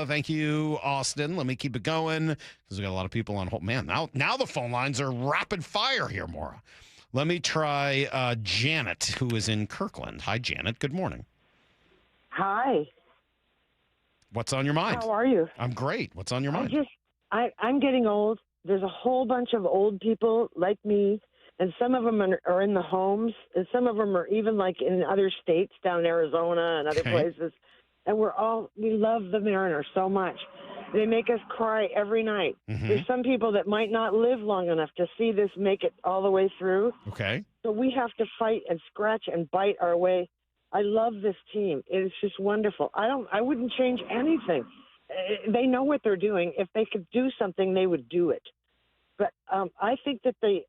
Thank you, Austin. Let me keep it going because we got a lot of people on hold. Man, now the phone lines are rapid fire here, Maura. Let me try Janet, who is in Kirkland. Hi, Janet. Good morning. Hi. What's on your mind? How are you? I'm great. What's on your mind? I'm getting old. There's a whole bunch of old people like me, and some of them are in the homes, and some of them are even like in other states down in Arizona and other places. And we love the Mariners so much. They make us cry every night. Mm-hmm. There's some people that might not live long enough to see this make it all the way through. Okay. So we have to fight and scratch and bite our way. I love this team. It is just wonderful. I wouldn't change anything. They know what they're doing. If they could do something, they would do it. But I think that the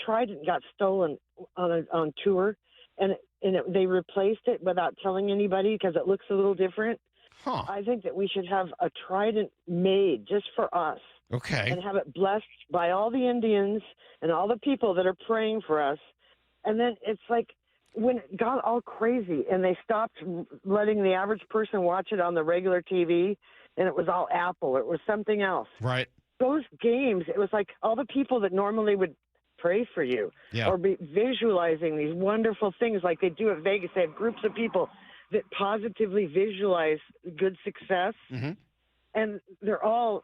Trident got stolen on tour, and they replaced it without telling anybody because it looks a little different. Huh. I think that we should have a Trident made just for us. Okay. And have it blessed by all the Indians and all the people that are praying for us. And then it's like, when it got all crazy and they stopped letting the average person watch it on the regular TV and it was all Apple, it was something else. Right. Those games, it was like all the people that normally would pray for you or be visualizing these wonderful things like they do at Vegas. They have groups of people that positively visualize good success, and they're all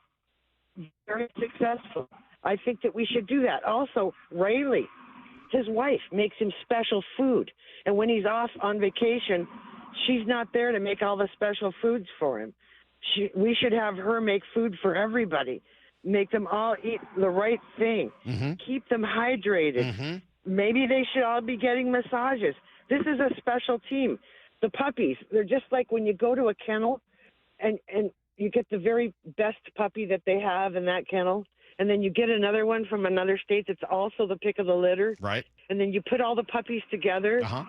very successful. I think that we should do that. Also, Rayleigh, his wife makes him special food. And when he's off on vacation, she's not there to make all the special foods for him. We should have her make food for everybody. Make them all eat the right thing. Mm-hmm. Keep them hydrated. Mm-hmm. Maybe they should all be getting massages. This is a special team. The puppies, they're just like when you go to a kennel and you get the very best puppy that they have in that kennel. And then you get another one from another state that's also the pick of the litter. Right. And then you put all the puppies together. Uh-huh.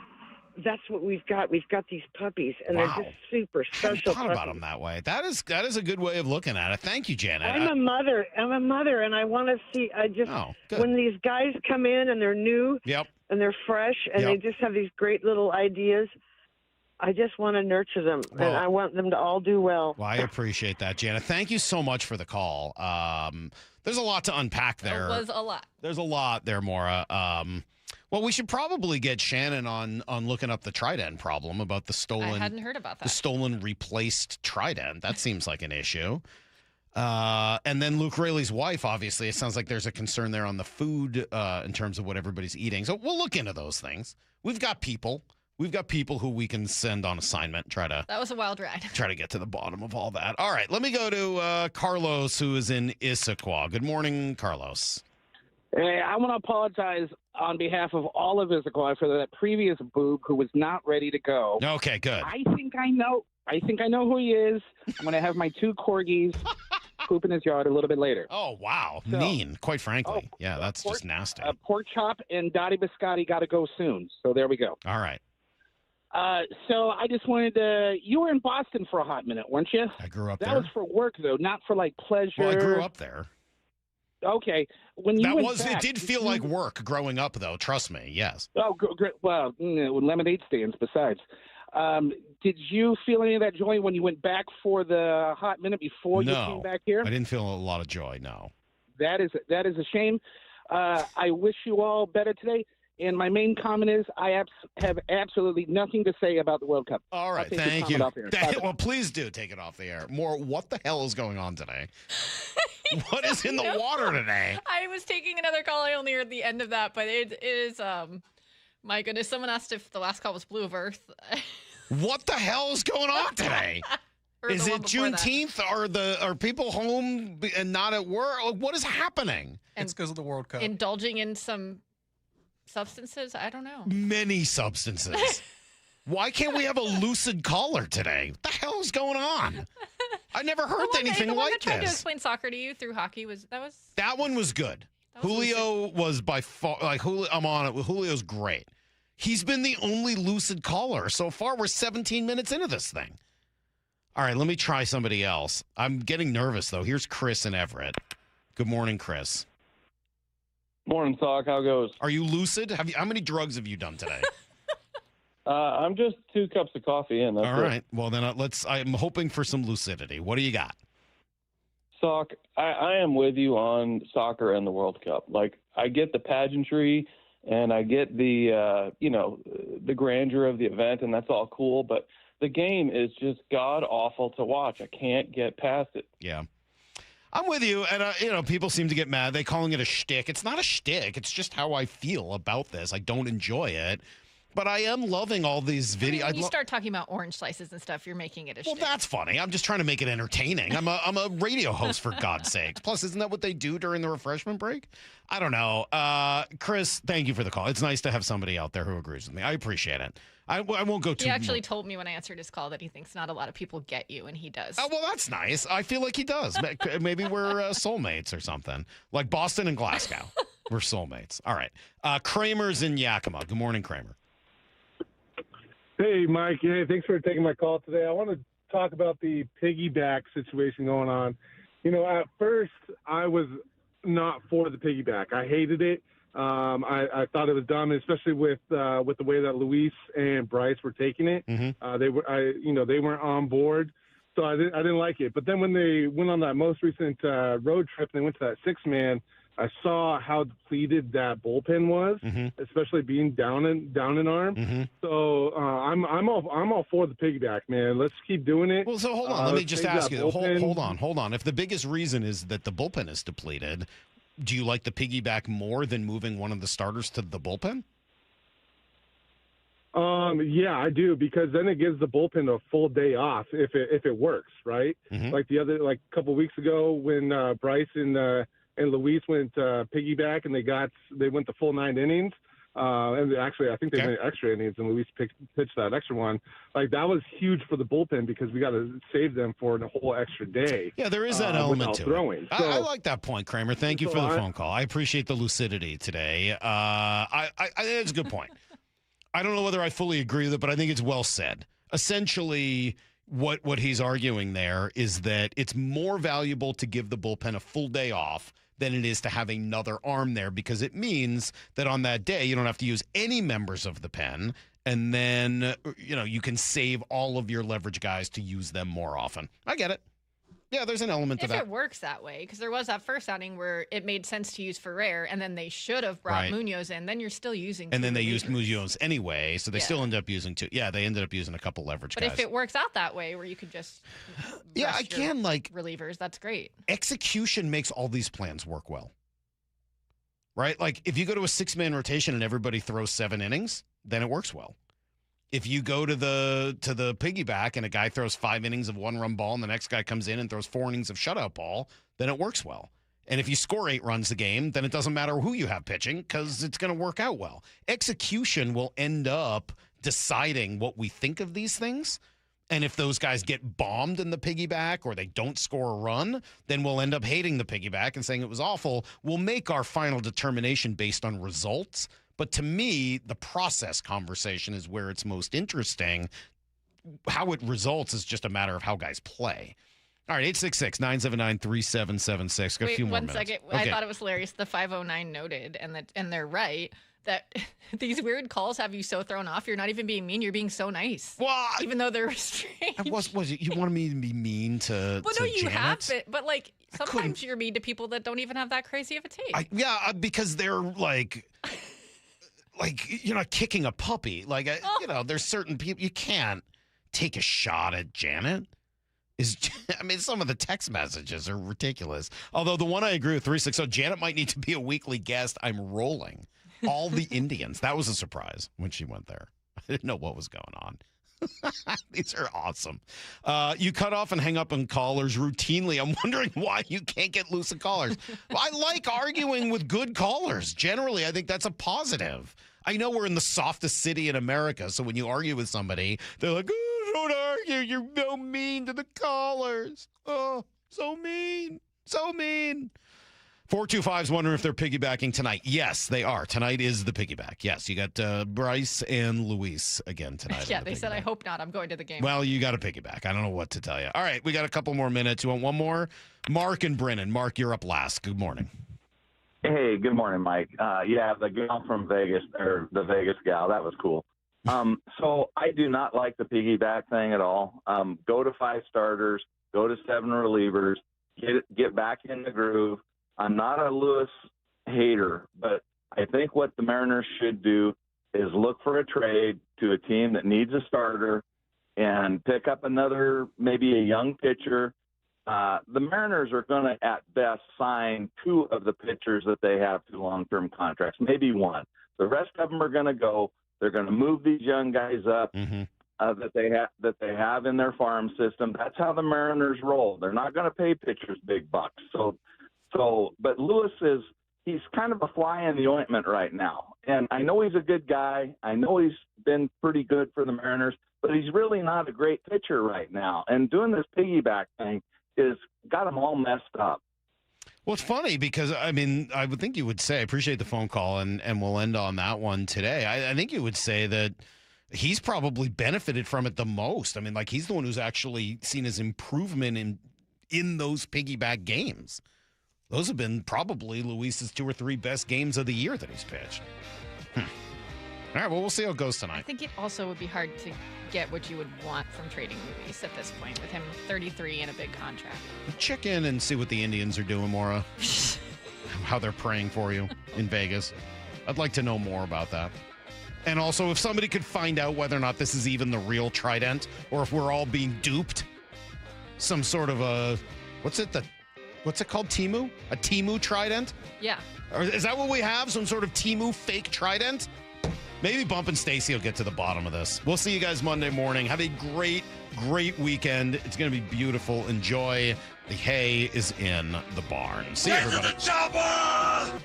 That's what we've got. We've got these puppies, and they're just super special. I hadn't thought about them that way. That is a good way of looking at it. Thank you, Janet. I'm a mother, and I want to see. When these guys come in and they're new, and they're fresh, and they just have these great little ideas. I just want to nurture them, and I want them to all do well. Well, I appreciate that, Jana. Thank you so much for the call. There's a lot to unpack there. It was a lot. There's a lot there, Maura. Well, we should probably get Shannon on looking up the trident problem about the stolen. I hadn't heard about that. The stolen replaced trident. That seems like an issue. And then Luke Rayleigh's wife, obviously, it sounds like there's a concern there on the food in terms of what everybody's eating. So we'll look into those things. We've got people who we can send on assignment, That was a wild ride. try to get to the bottom of all that. All right, let me go to Carlos, who is in Issaquah. Good morning, Carlos. Hey, I want to apologize on behalf of all of Issaquah for that previous boob who was not ready to go. Okay, good. I think I know who he is. I'm going to have my 2 corgis poop in his yard a little bit later. Oh, wow. Mean, quite frankly. Yeah, that's just nasty. Pork chop and Dottie Biscotti got to go soon. So there we go. All right. So I just wanted to. You were in Boston for a hot minute, weren't you? I grew up there. there. That was for work, though, not for like pleasure. Well, I grew up there. Okay. When you it did feel like work growing up, though. Trust me. Yes. Oh, great. Well, lemonade stands besides. Did you feel any of that joy when you went back for the hot minute before you came back here? I didn't feel a lot of joy, no. That is a shame. I wish you all better today. And my main comment is I have absolutely nothing to say about the World Cup. All right, thank you. Well, please do take it off the air. More, what the hell is going on today? What is in the water today? I was taking another call. I only heard the end of that, but it is, my goodness, someone asked if the last call was Blue of Earth. What the hell is going on today? Is it Juneteenth? Are people home and not at work? What is happening? It's because of the World Cup. Indulging in some substances? I don't know. Many substances. Why can't we have a lucid caller today? What the hell is going on? I never heard anything the one like that tried this. to explain soccer to you through hockey That one was good. Julio was by far I'm on it. Julio's great. He's been the only lucid caller so far. We're 17 minutes into this thing. All right, let me try somebody else. I'm getting nervous though. Here's Chris in Everett. Good morning, Chris. Morning, Salk. How goes? Are you lucid? How many drugs have you done today? I'm just 2 cups of coffee in. That's all right. Well, then I'm hoping for some lucidity. What do you got? Salk, I am with you on soccer and the World Cup. Like, I get the pageantry and I get the, the grandeur of the event, and that's all cool. But the game is just god awful to watch. I can't get past it. Yeah. I'm with you, and people seem to get mad. They're calling it a shtick. It's not a shtick. It's just how I feel about this. I don't enjoy it, but I am loving all these videos. When you start talking about orange slices and stuff, you're making it a shtick. Well, that's funny. I'm just trying to make it entertaining. I'm a radio host, for God's sakes. Plus, isn't that what they do during the refreshment break? I don't know. Chris, thank you for the call. It's nice to have somebody out there who agrees with me. I appreciate it. I won't go too. He actually told me when I answered his call that he thinks not a lot of people get you, and he does. Oh, well, that's nice. I feel like he does. Maybe we're soulmates or something. Like Boston and Glasgow. We're soulmates. All right. Kramer's in Yakima. Good morning, Kramer. Hey, Mike. Hey, thanks for taking my call today. I want to talk about the piggyback situation going on. At first, I was not for the piggyback. I hated it. I thought it was dumb, especially with the way that Luis and Bryce were taking it. Mm-hmm. They weren't on board, so I didn't like it. But then when they went on that most recent road trip and they went to that 6-man, I saw how depleted that bullpen was, especially being down in arm. Mm-hmm. So I'm all for the piggyback, man. Let's keep doing it. Well, so hold on. Let me just ask you. Hold on. If the biggest reason is that the bullpen is depleted, do you like the piggyback more than moving one of the starters to the bullpen? Yeah, I do, because then it gives the bullpen a full day off if it works, right? Mm-hmm. Like a couple weeks ago when Bryce and Luis went piggyback and they went the full 9 innings. And actually, I think they went extra innings, and Luis pitched that extra one. Like, that was huge for the bullpen because we got to save them for a whole extra day. Yeah, there is that element to throwing. it. I like that point, Kramer. Thank you for the phone call. I appreciate the lucidity today. I think it's a good point. I don't know whether I fully agree with it, but I think it's well said. Essentially, what he's arguing there is that it's more valuable to give the bullpen a full day off than it is to have another arm there, because it means that on that day you don't have to use any members of the pen, And then, you can save all of your leverage guys to use them more often. I get it. Yeah, there's an element to that. If it works that way, because there was that first outing where it made sense to use Ferrer, and then they should have brought Munoz in. Then you're still using two. And then they used Munoz anyway, so they still ended up using two. Yeah, they ended up using a couple leverage guys. But if it works out that way, where you could just relievers, that's great. Execution makes all these plans work well. Right? Like, if you go to a 6-man rotation and everybody throws 7 innings, then it works well. If you go to the piggyback and a guy throws 5 innings of 1-run ball and the next guy comes in and throws 4 innings of shutout ball, then it works well. And if you score 8 runs a game, then it doesn't matter who you have pitching because it's going to work out well. Execution will end up deciding what we think of these things. And if those guys get bombed in the piggyback or they don't score a run, then we'll end up hating the piggyback and saying it was awful. We'll make our final determination based on results. But to me, the process conversation is where it's most interesting. How it results is just a matter of how guys play. All right, 866-979-3776. Got a few more minutes. 1 second. Okay. I thought it was hilarious. The 509 noted, and they're right, that these weird calls have you so thrown off. You're not even being mean. You're being so nice. Well, even though they're restrained. You wanted me to be mean to Well, no, you Janet? have it. But, sometimes you're mean to people that don't even have that crazy of a take. Because they're like you're not kicking a puppy. There's certain people you can't take a shot at Janet. Some of the text messages are ridiculous. Although the one I agree with, 360, Janet might need to be a weekly guest. I'm rolling. All the Indians. That was a surprise when she went there. I didn't know what was going on. These are awesome. You cut off and hang up on callers routinely. I'm wondering why you can't get loose of callers. I like arguing with good callers. Generally, I think that's a positive. I know we're in the softest city in America, so when you argue with somebody, they're like, oh, don't argue. You're so mean to the callers. Oh, so mean. So mean. 425's wondering if they're piggybacking tonight. Yes, they are. Tonight is the piggyback. Yes, you got Bryce and Luis again tonight. Yeah, they said, I hope not. I'm going to the game. Well, you got a piggyback. I don't know what to tell you. All right, we got a couple more minutes. You want one more? Mark and Brennan. Mark, you're up last. Good morning. Hey, good morning, Mike. The gal from Vegas, or the Vegas gal, that was cool. So I do not like the piggyback thing at all. Go to 5 starters, go to 7 relievers, get back in the groove. I'm not a Lewis hater, but I think what the Mariners should do is look for a trade to a team that needs a starter and pick up another, maybe a young pitcher. The Mariners are going to, at best, sign 2 of the pitchers that they have to long-term contracts, maybe 1. The rest of them are going to go. They're going to move these young guys up that they have in their farm system. That's how the Mariners roll. They're not going to pay pitchers big bucks. But Lewis he's kind of a fly in the ointment right now. And I know he's a good guy. I know he's been pretty good for the Mariners, but he's really not a great pitcher right now. And doing this piggyback thing is got him all messed up. Well, it's funny because, I would think you would say, I appreciate the phone call, and we'll end on that one today. I think you would say that he's probably benefited from it the most. He's the one who's actually seen his improvement in those piggyback games. Those have been probably Luis's 2 or 3 best games of the year that he's pitched. All right, well, we'll see how it goes tonight. I think it also would be hard to get what you would want from trading Luis at this point with him 33 and a big contract. Check in and see what the Indians are doing, Maura. How they're praying for you in Vegas. I'd like to know more about that. And also, if somebody could find out whether or not this is even the real Trident or if we're all being duped. Some sort of a, what's it called? Temu? A Temu Trident? Yeah. Or is that what we have? Some sort of Temu fake Trident? Maybe Bump and Stacy will get to the bottom of this. We'll see you guys Monday morning. Have a great, great weekend. It's going to be beautiful. Enjoy. The hay is in the barn. See you, everybody. The chopper!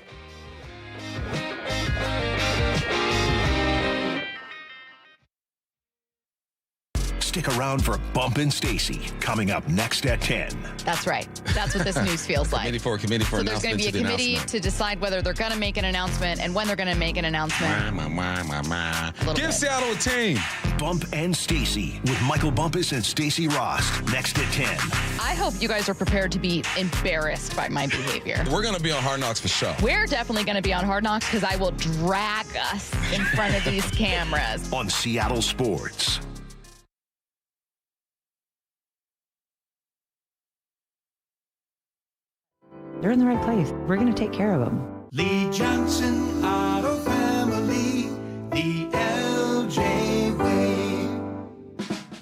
Stick around for Bump and Stacy coming up next at 10. That's right. That's what this news feels like. Committee for So there's going to be a committee to decide whether they're going to make an announcement and when they're going to make an announcement. Give Seattle a team. Bump and Stacy with Michael Bumpus and Stacy Rost next at 10. I hope you guys are prepared to be embarrassed by my behavior. We're going to be on Hard Knocks for sure. We're definitely going to be on Hard Knocks because I will drag us in front of these cameras. On Seattle Sports. They're in the right place. We're going to take care of them. Lee Johnson Auto Family, the LJ way.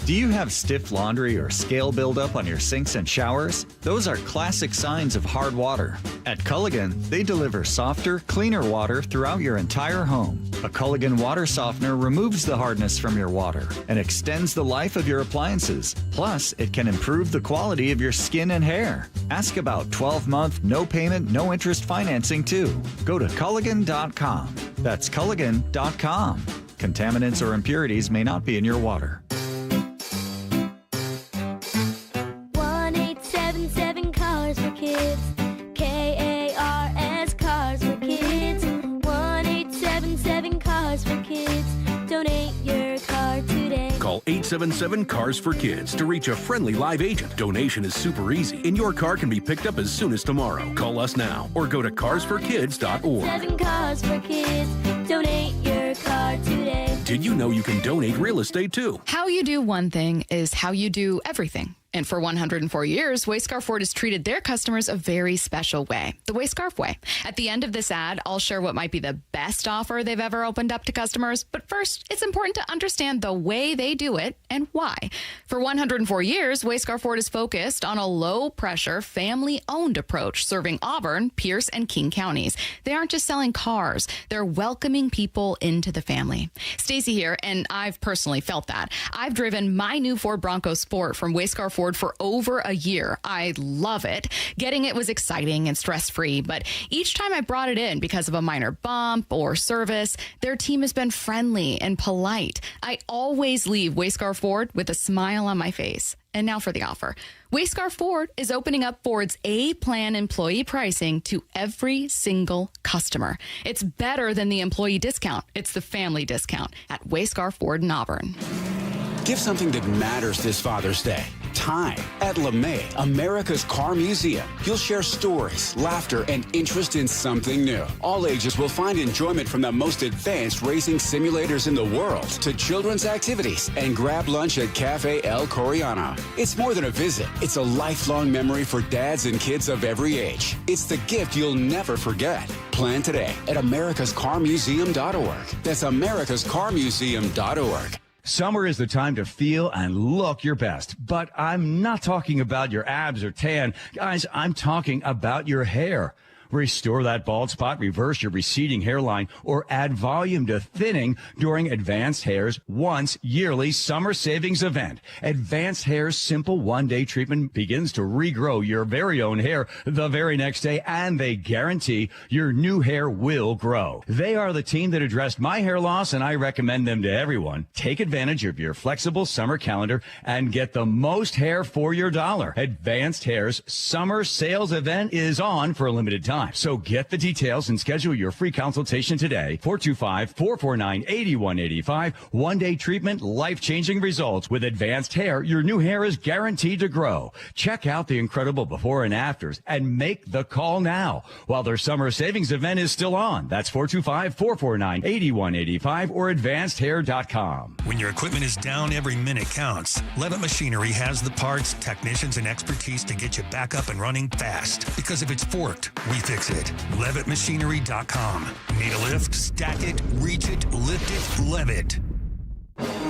Do you have stiff laundry or scale buildup on your sinks and showers? Those are classic signs of hard water. At Culligan, they deliver softer, cleaner water throughout your entire home. A Culligan water softener removes the hardness from your water and extends the life of your appliances. Plus, it can improve the quality of your skin and hair. Ask about 12-month, no payment, no interest financing too. Go to Culligan.com. That's Culligan.com. Contaminants or impurities may not be in your water. 1-877 Cars for Kids. KARS Cars for Kids. 1-877 Cars for Kids. Donate your car today. Call 877-CARS for Kids to reach a friendly live agent. Donation is super easy, and your car can be picked up as soon as tomorrow. Call us now or go to carsforkids.org. 7 Cars for Kids. Donate your car today. Did you know you can donate real estate too? How you do one thing is how you do everything. And for 104 years, Wayscarf Ford has treated their customers a very special way, the Wayscarf way. At the end of this ad, I'll share what might be the best offer they've ever opened up to customers. But first, it's important to understand the way they do it and why. For 104 years, Wayscarf Ford is focused on a low-pressure, family-owned approach, serving Auburn, Pierce, and King counties. They aren't just selling cars. They're welcoming people into the family. Stacy here, and I've personally felt that. I've driven my new Ford Bronco Sport from Wayscarf Ford for over a year. I love it. Getting it was exciting and stress-free, but each time I brought it in because of a minor bump or service, their team has been friendly and polite. I always leave Wayscarf Ford with a smile on my face. And now for the offer. Wayscarf Ford is opening up Ford's A-Plan employee pricing to every single customer. It's better than the employee discount. It's the family discount at Wayscarf Ford in Auburn. Give something that matters this Father's Day. Time at LeMay, America's Car Museum. You'll share stories, laughter, and interest in something new. All ages will find enjoyment from the most advanced racing simulators in the world to children's activities and grab lunch at Cafe El Coreano. It's more than a visit. It's a lifelong memory for dads and kids of every age. It's the gift you'll never forget. Plan today at americascarmuseum.org. That's americascarmuseum.org. Summer is the time to feel and look your best, but I'm not talking about your abs or tan. Guys, I'm talking about your hair. Restore that bald spot, reverse your receding hairline, or add volume to thinning during Advanced Hair's once yearly summer savings event. Advanced Hair's simple one-day treatment begins to regrow your very own hair the very next day, and they guarantee your new hair will grow. They are the team that addressed my hair loss, and I recommend them to everyone. Take advantage of your flexible summer calendar and get the most hair for your dollar. Advanced Hair's summer sales event is on for a limited time. So get the details and schedule your free consultation today. 425-449-8185. One-day treatment, life-changing results. With Advanced Hair, your new hair is guaranteed to grow. Check out the incredible before and afters and make the call now while their summer savings event is still on. That's 425-449-8185 or advancedhair.com. When your equipment is down, every minute counts. Levitt Machinery has the parts, technicians, and expertise to get you back up and running fast. Because if it's forked, we fix it. LevittMachinery.com. Need a lift? Stack it, reach it, lift it, Levitt.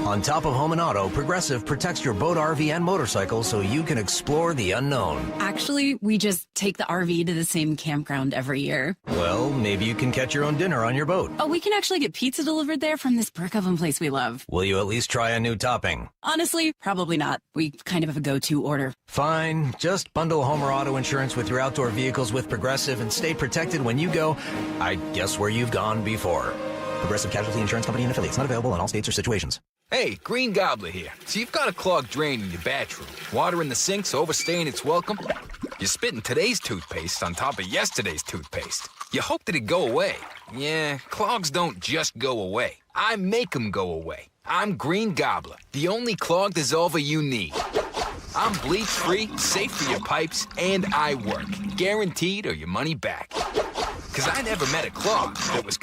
On top of home and auto, Progressive protects your boat, RV, and motorcycle so you can explore the unknown. Actually, we just take the RV to the same campground every year. Well, maybe you can catch your own dinner on your boat. Oh, we can actually get pizza delivered there from this brick oven place we love. Will you at least try a new topping? Honestly, probably not. We kind of have a go-to order. Fine. Just bundle home or auto insurance with your outdoor vehicles with Progressive and stay protected when you go, I guess, where you've gone before. Progressive Casualty Insurance Company and affiliates. Not available in all states or situations. Hey, Green Gobbler here. So you've got a clogged drain in your bathroom. Water in the sink's overstaying its welcome. You're spitting today's toothpaste on top of yesterday's toothpaste. You hope that it go away. Yeah, clogs don't just go away. I make them go away. I'm Green Gobbler, the only clog dissolver you need. I'm bleach-free, safe for your pipes, and I work. Guaranteed or your money back. Because I never met a clog that was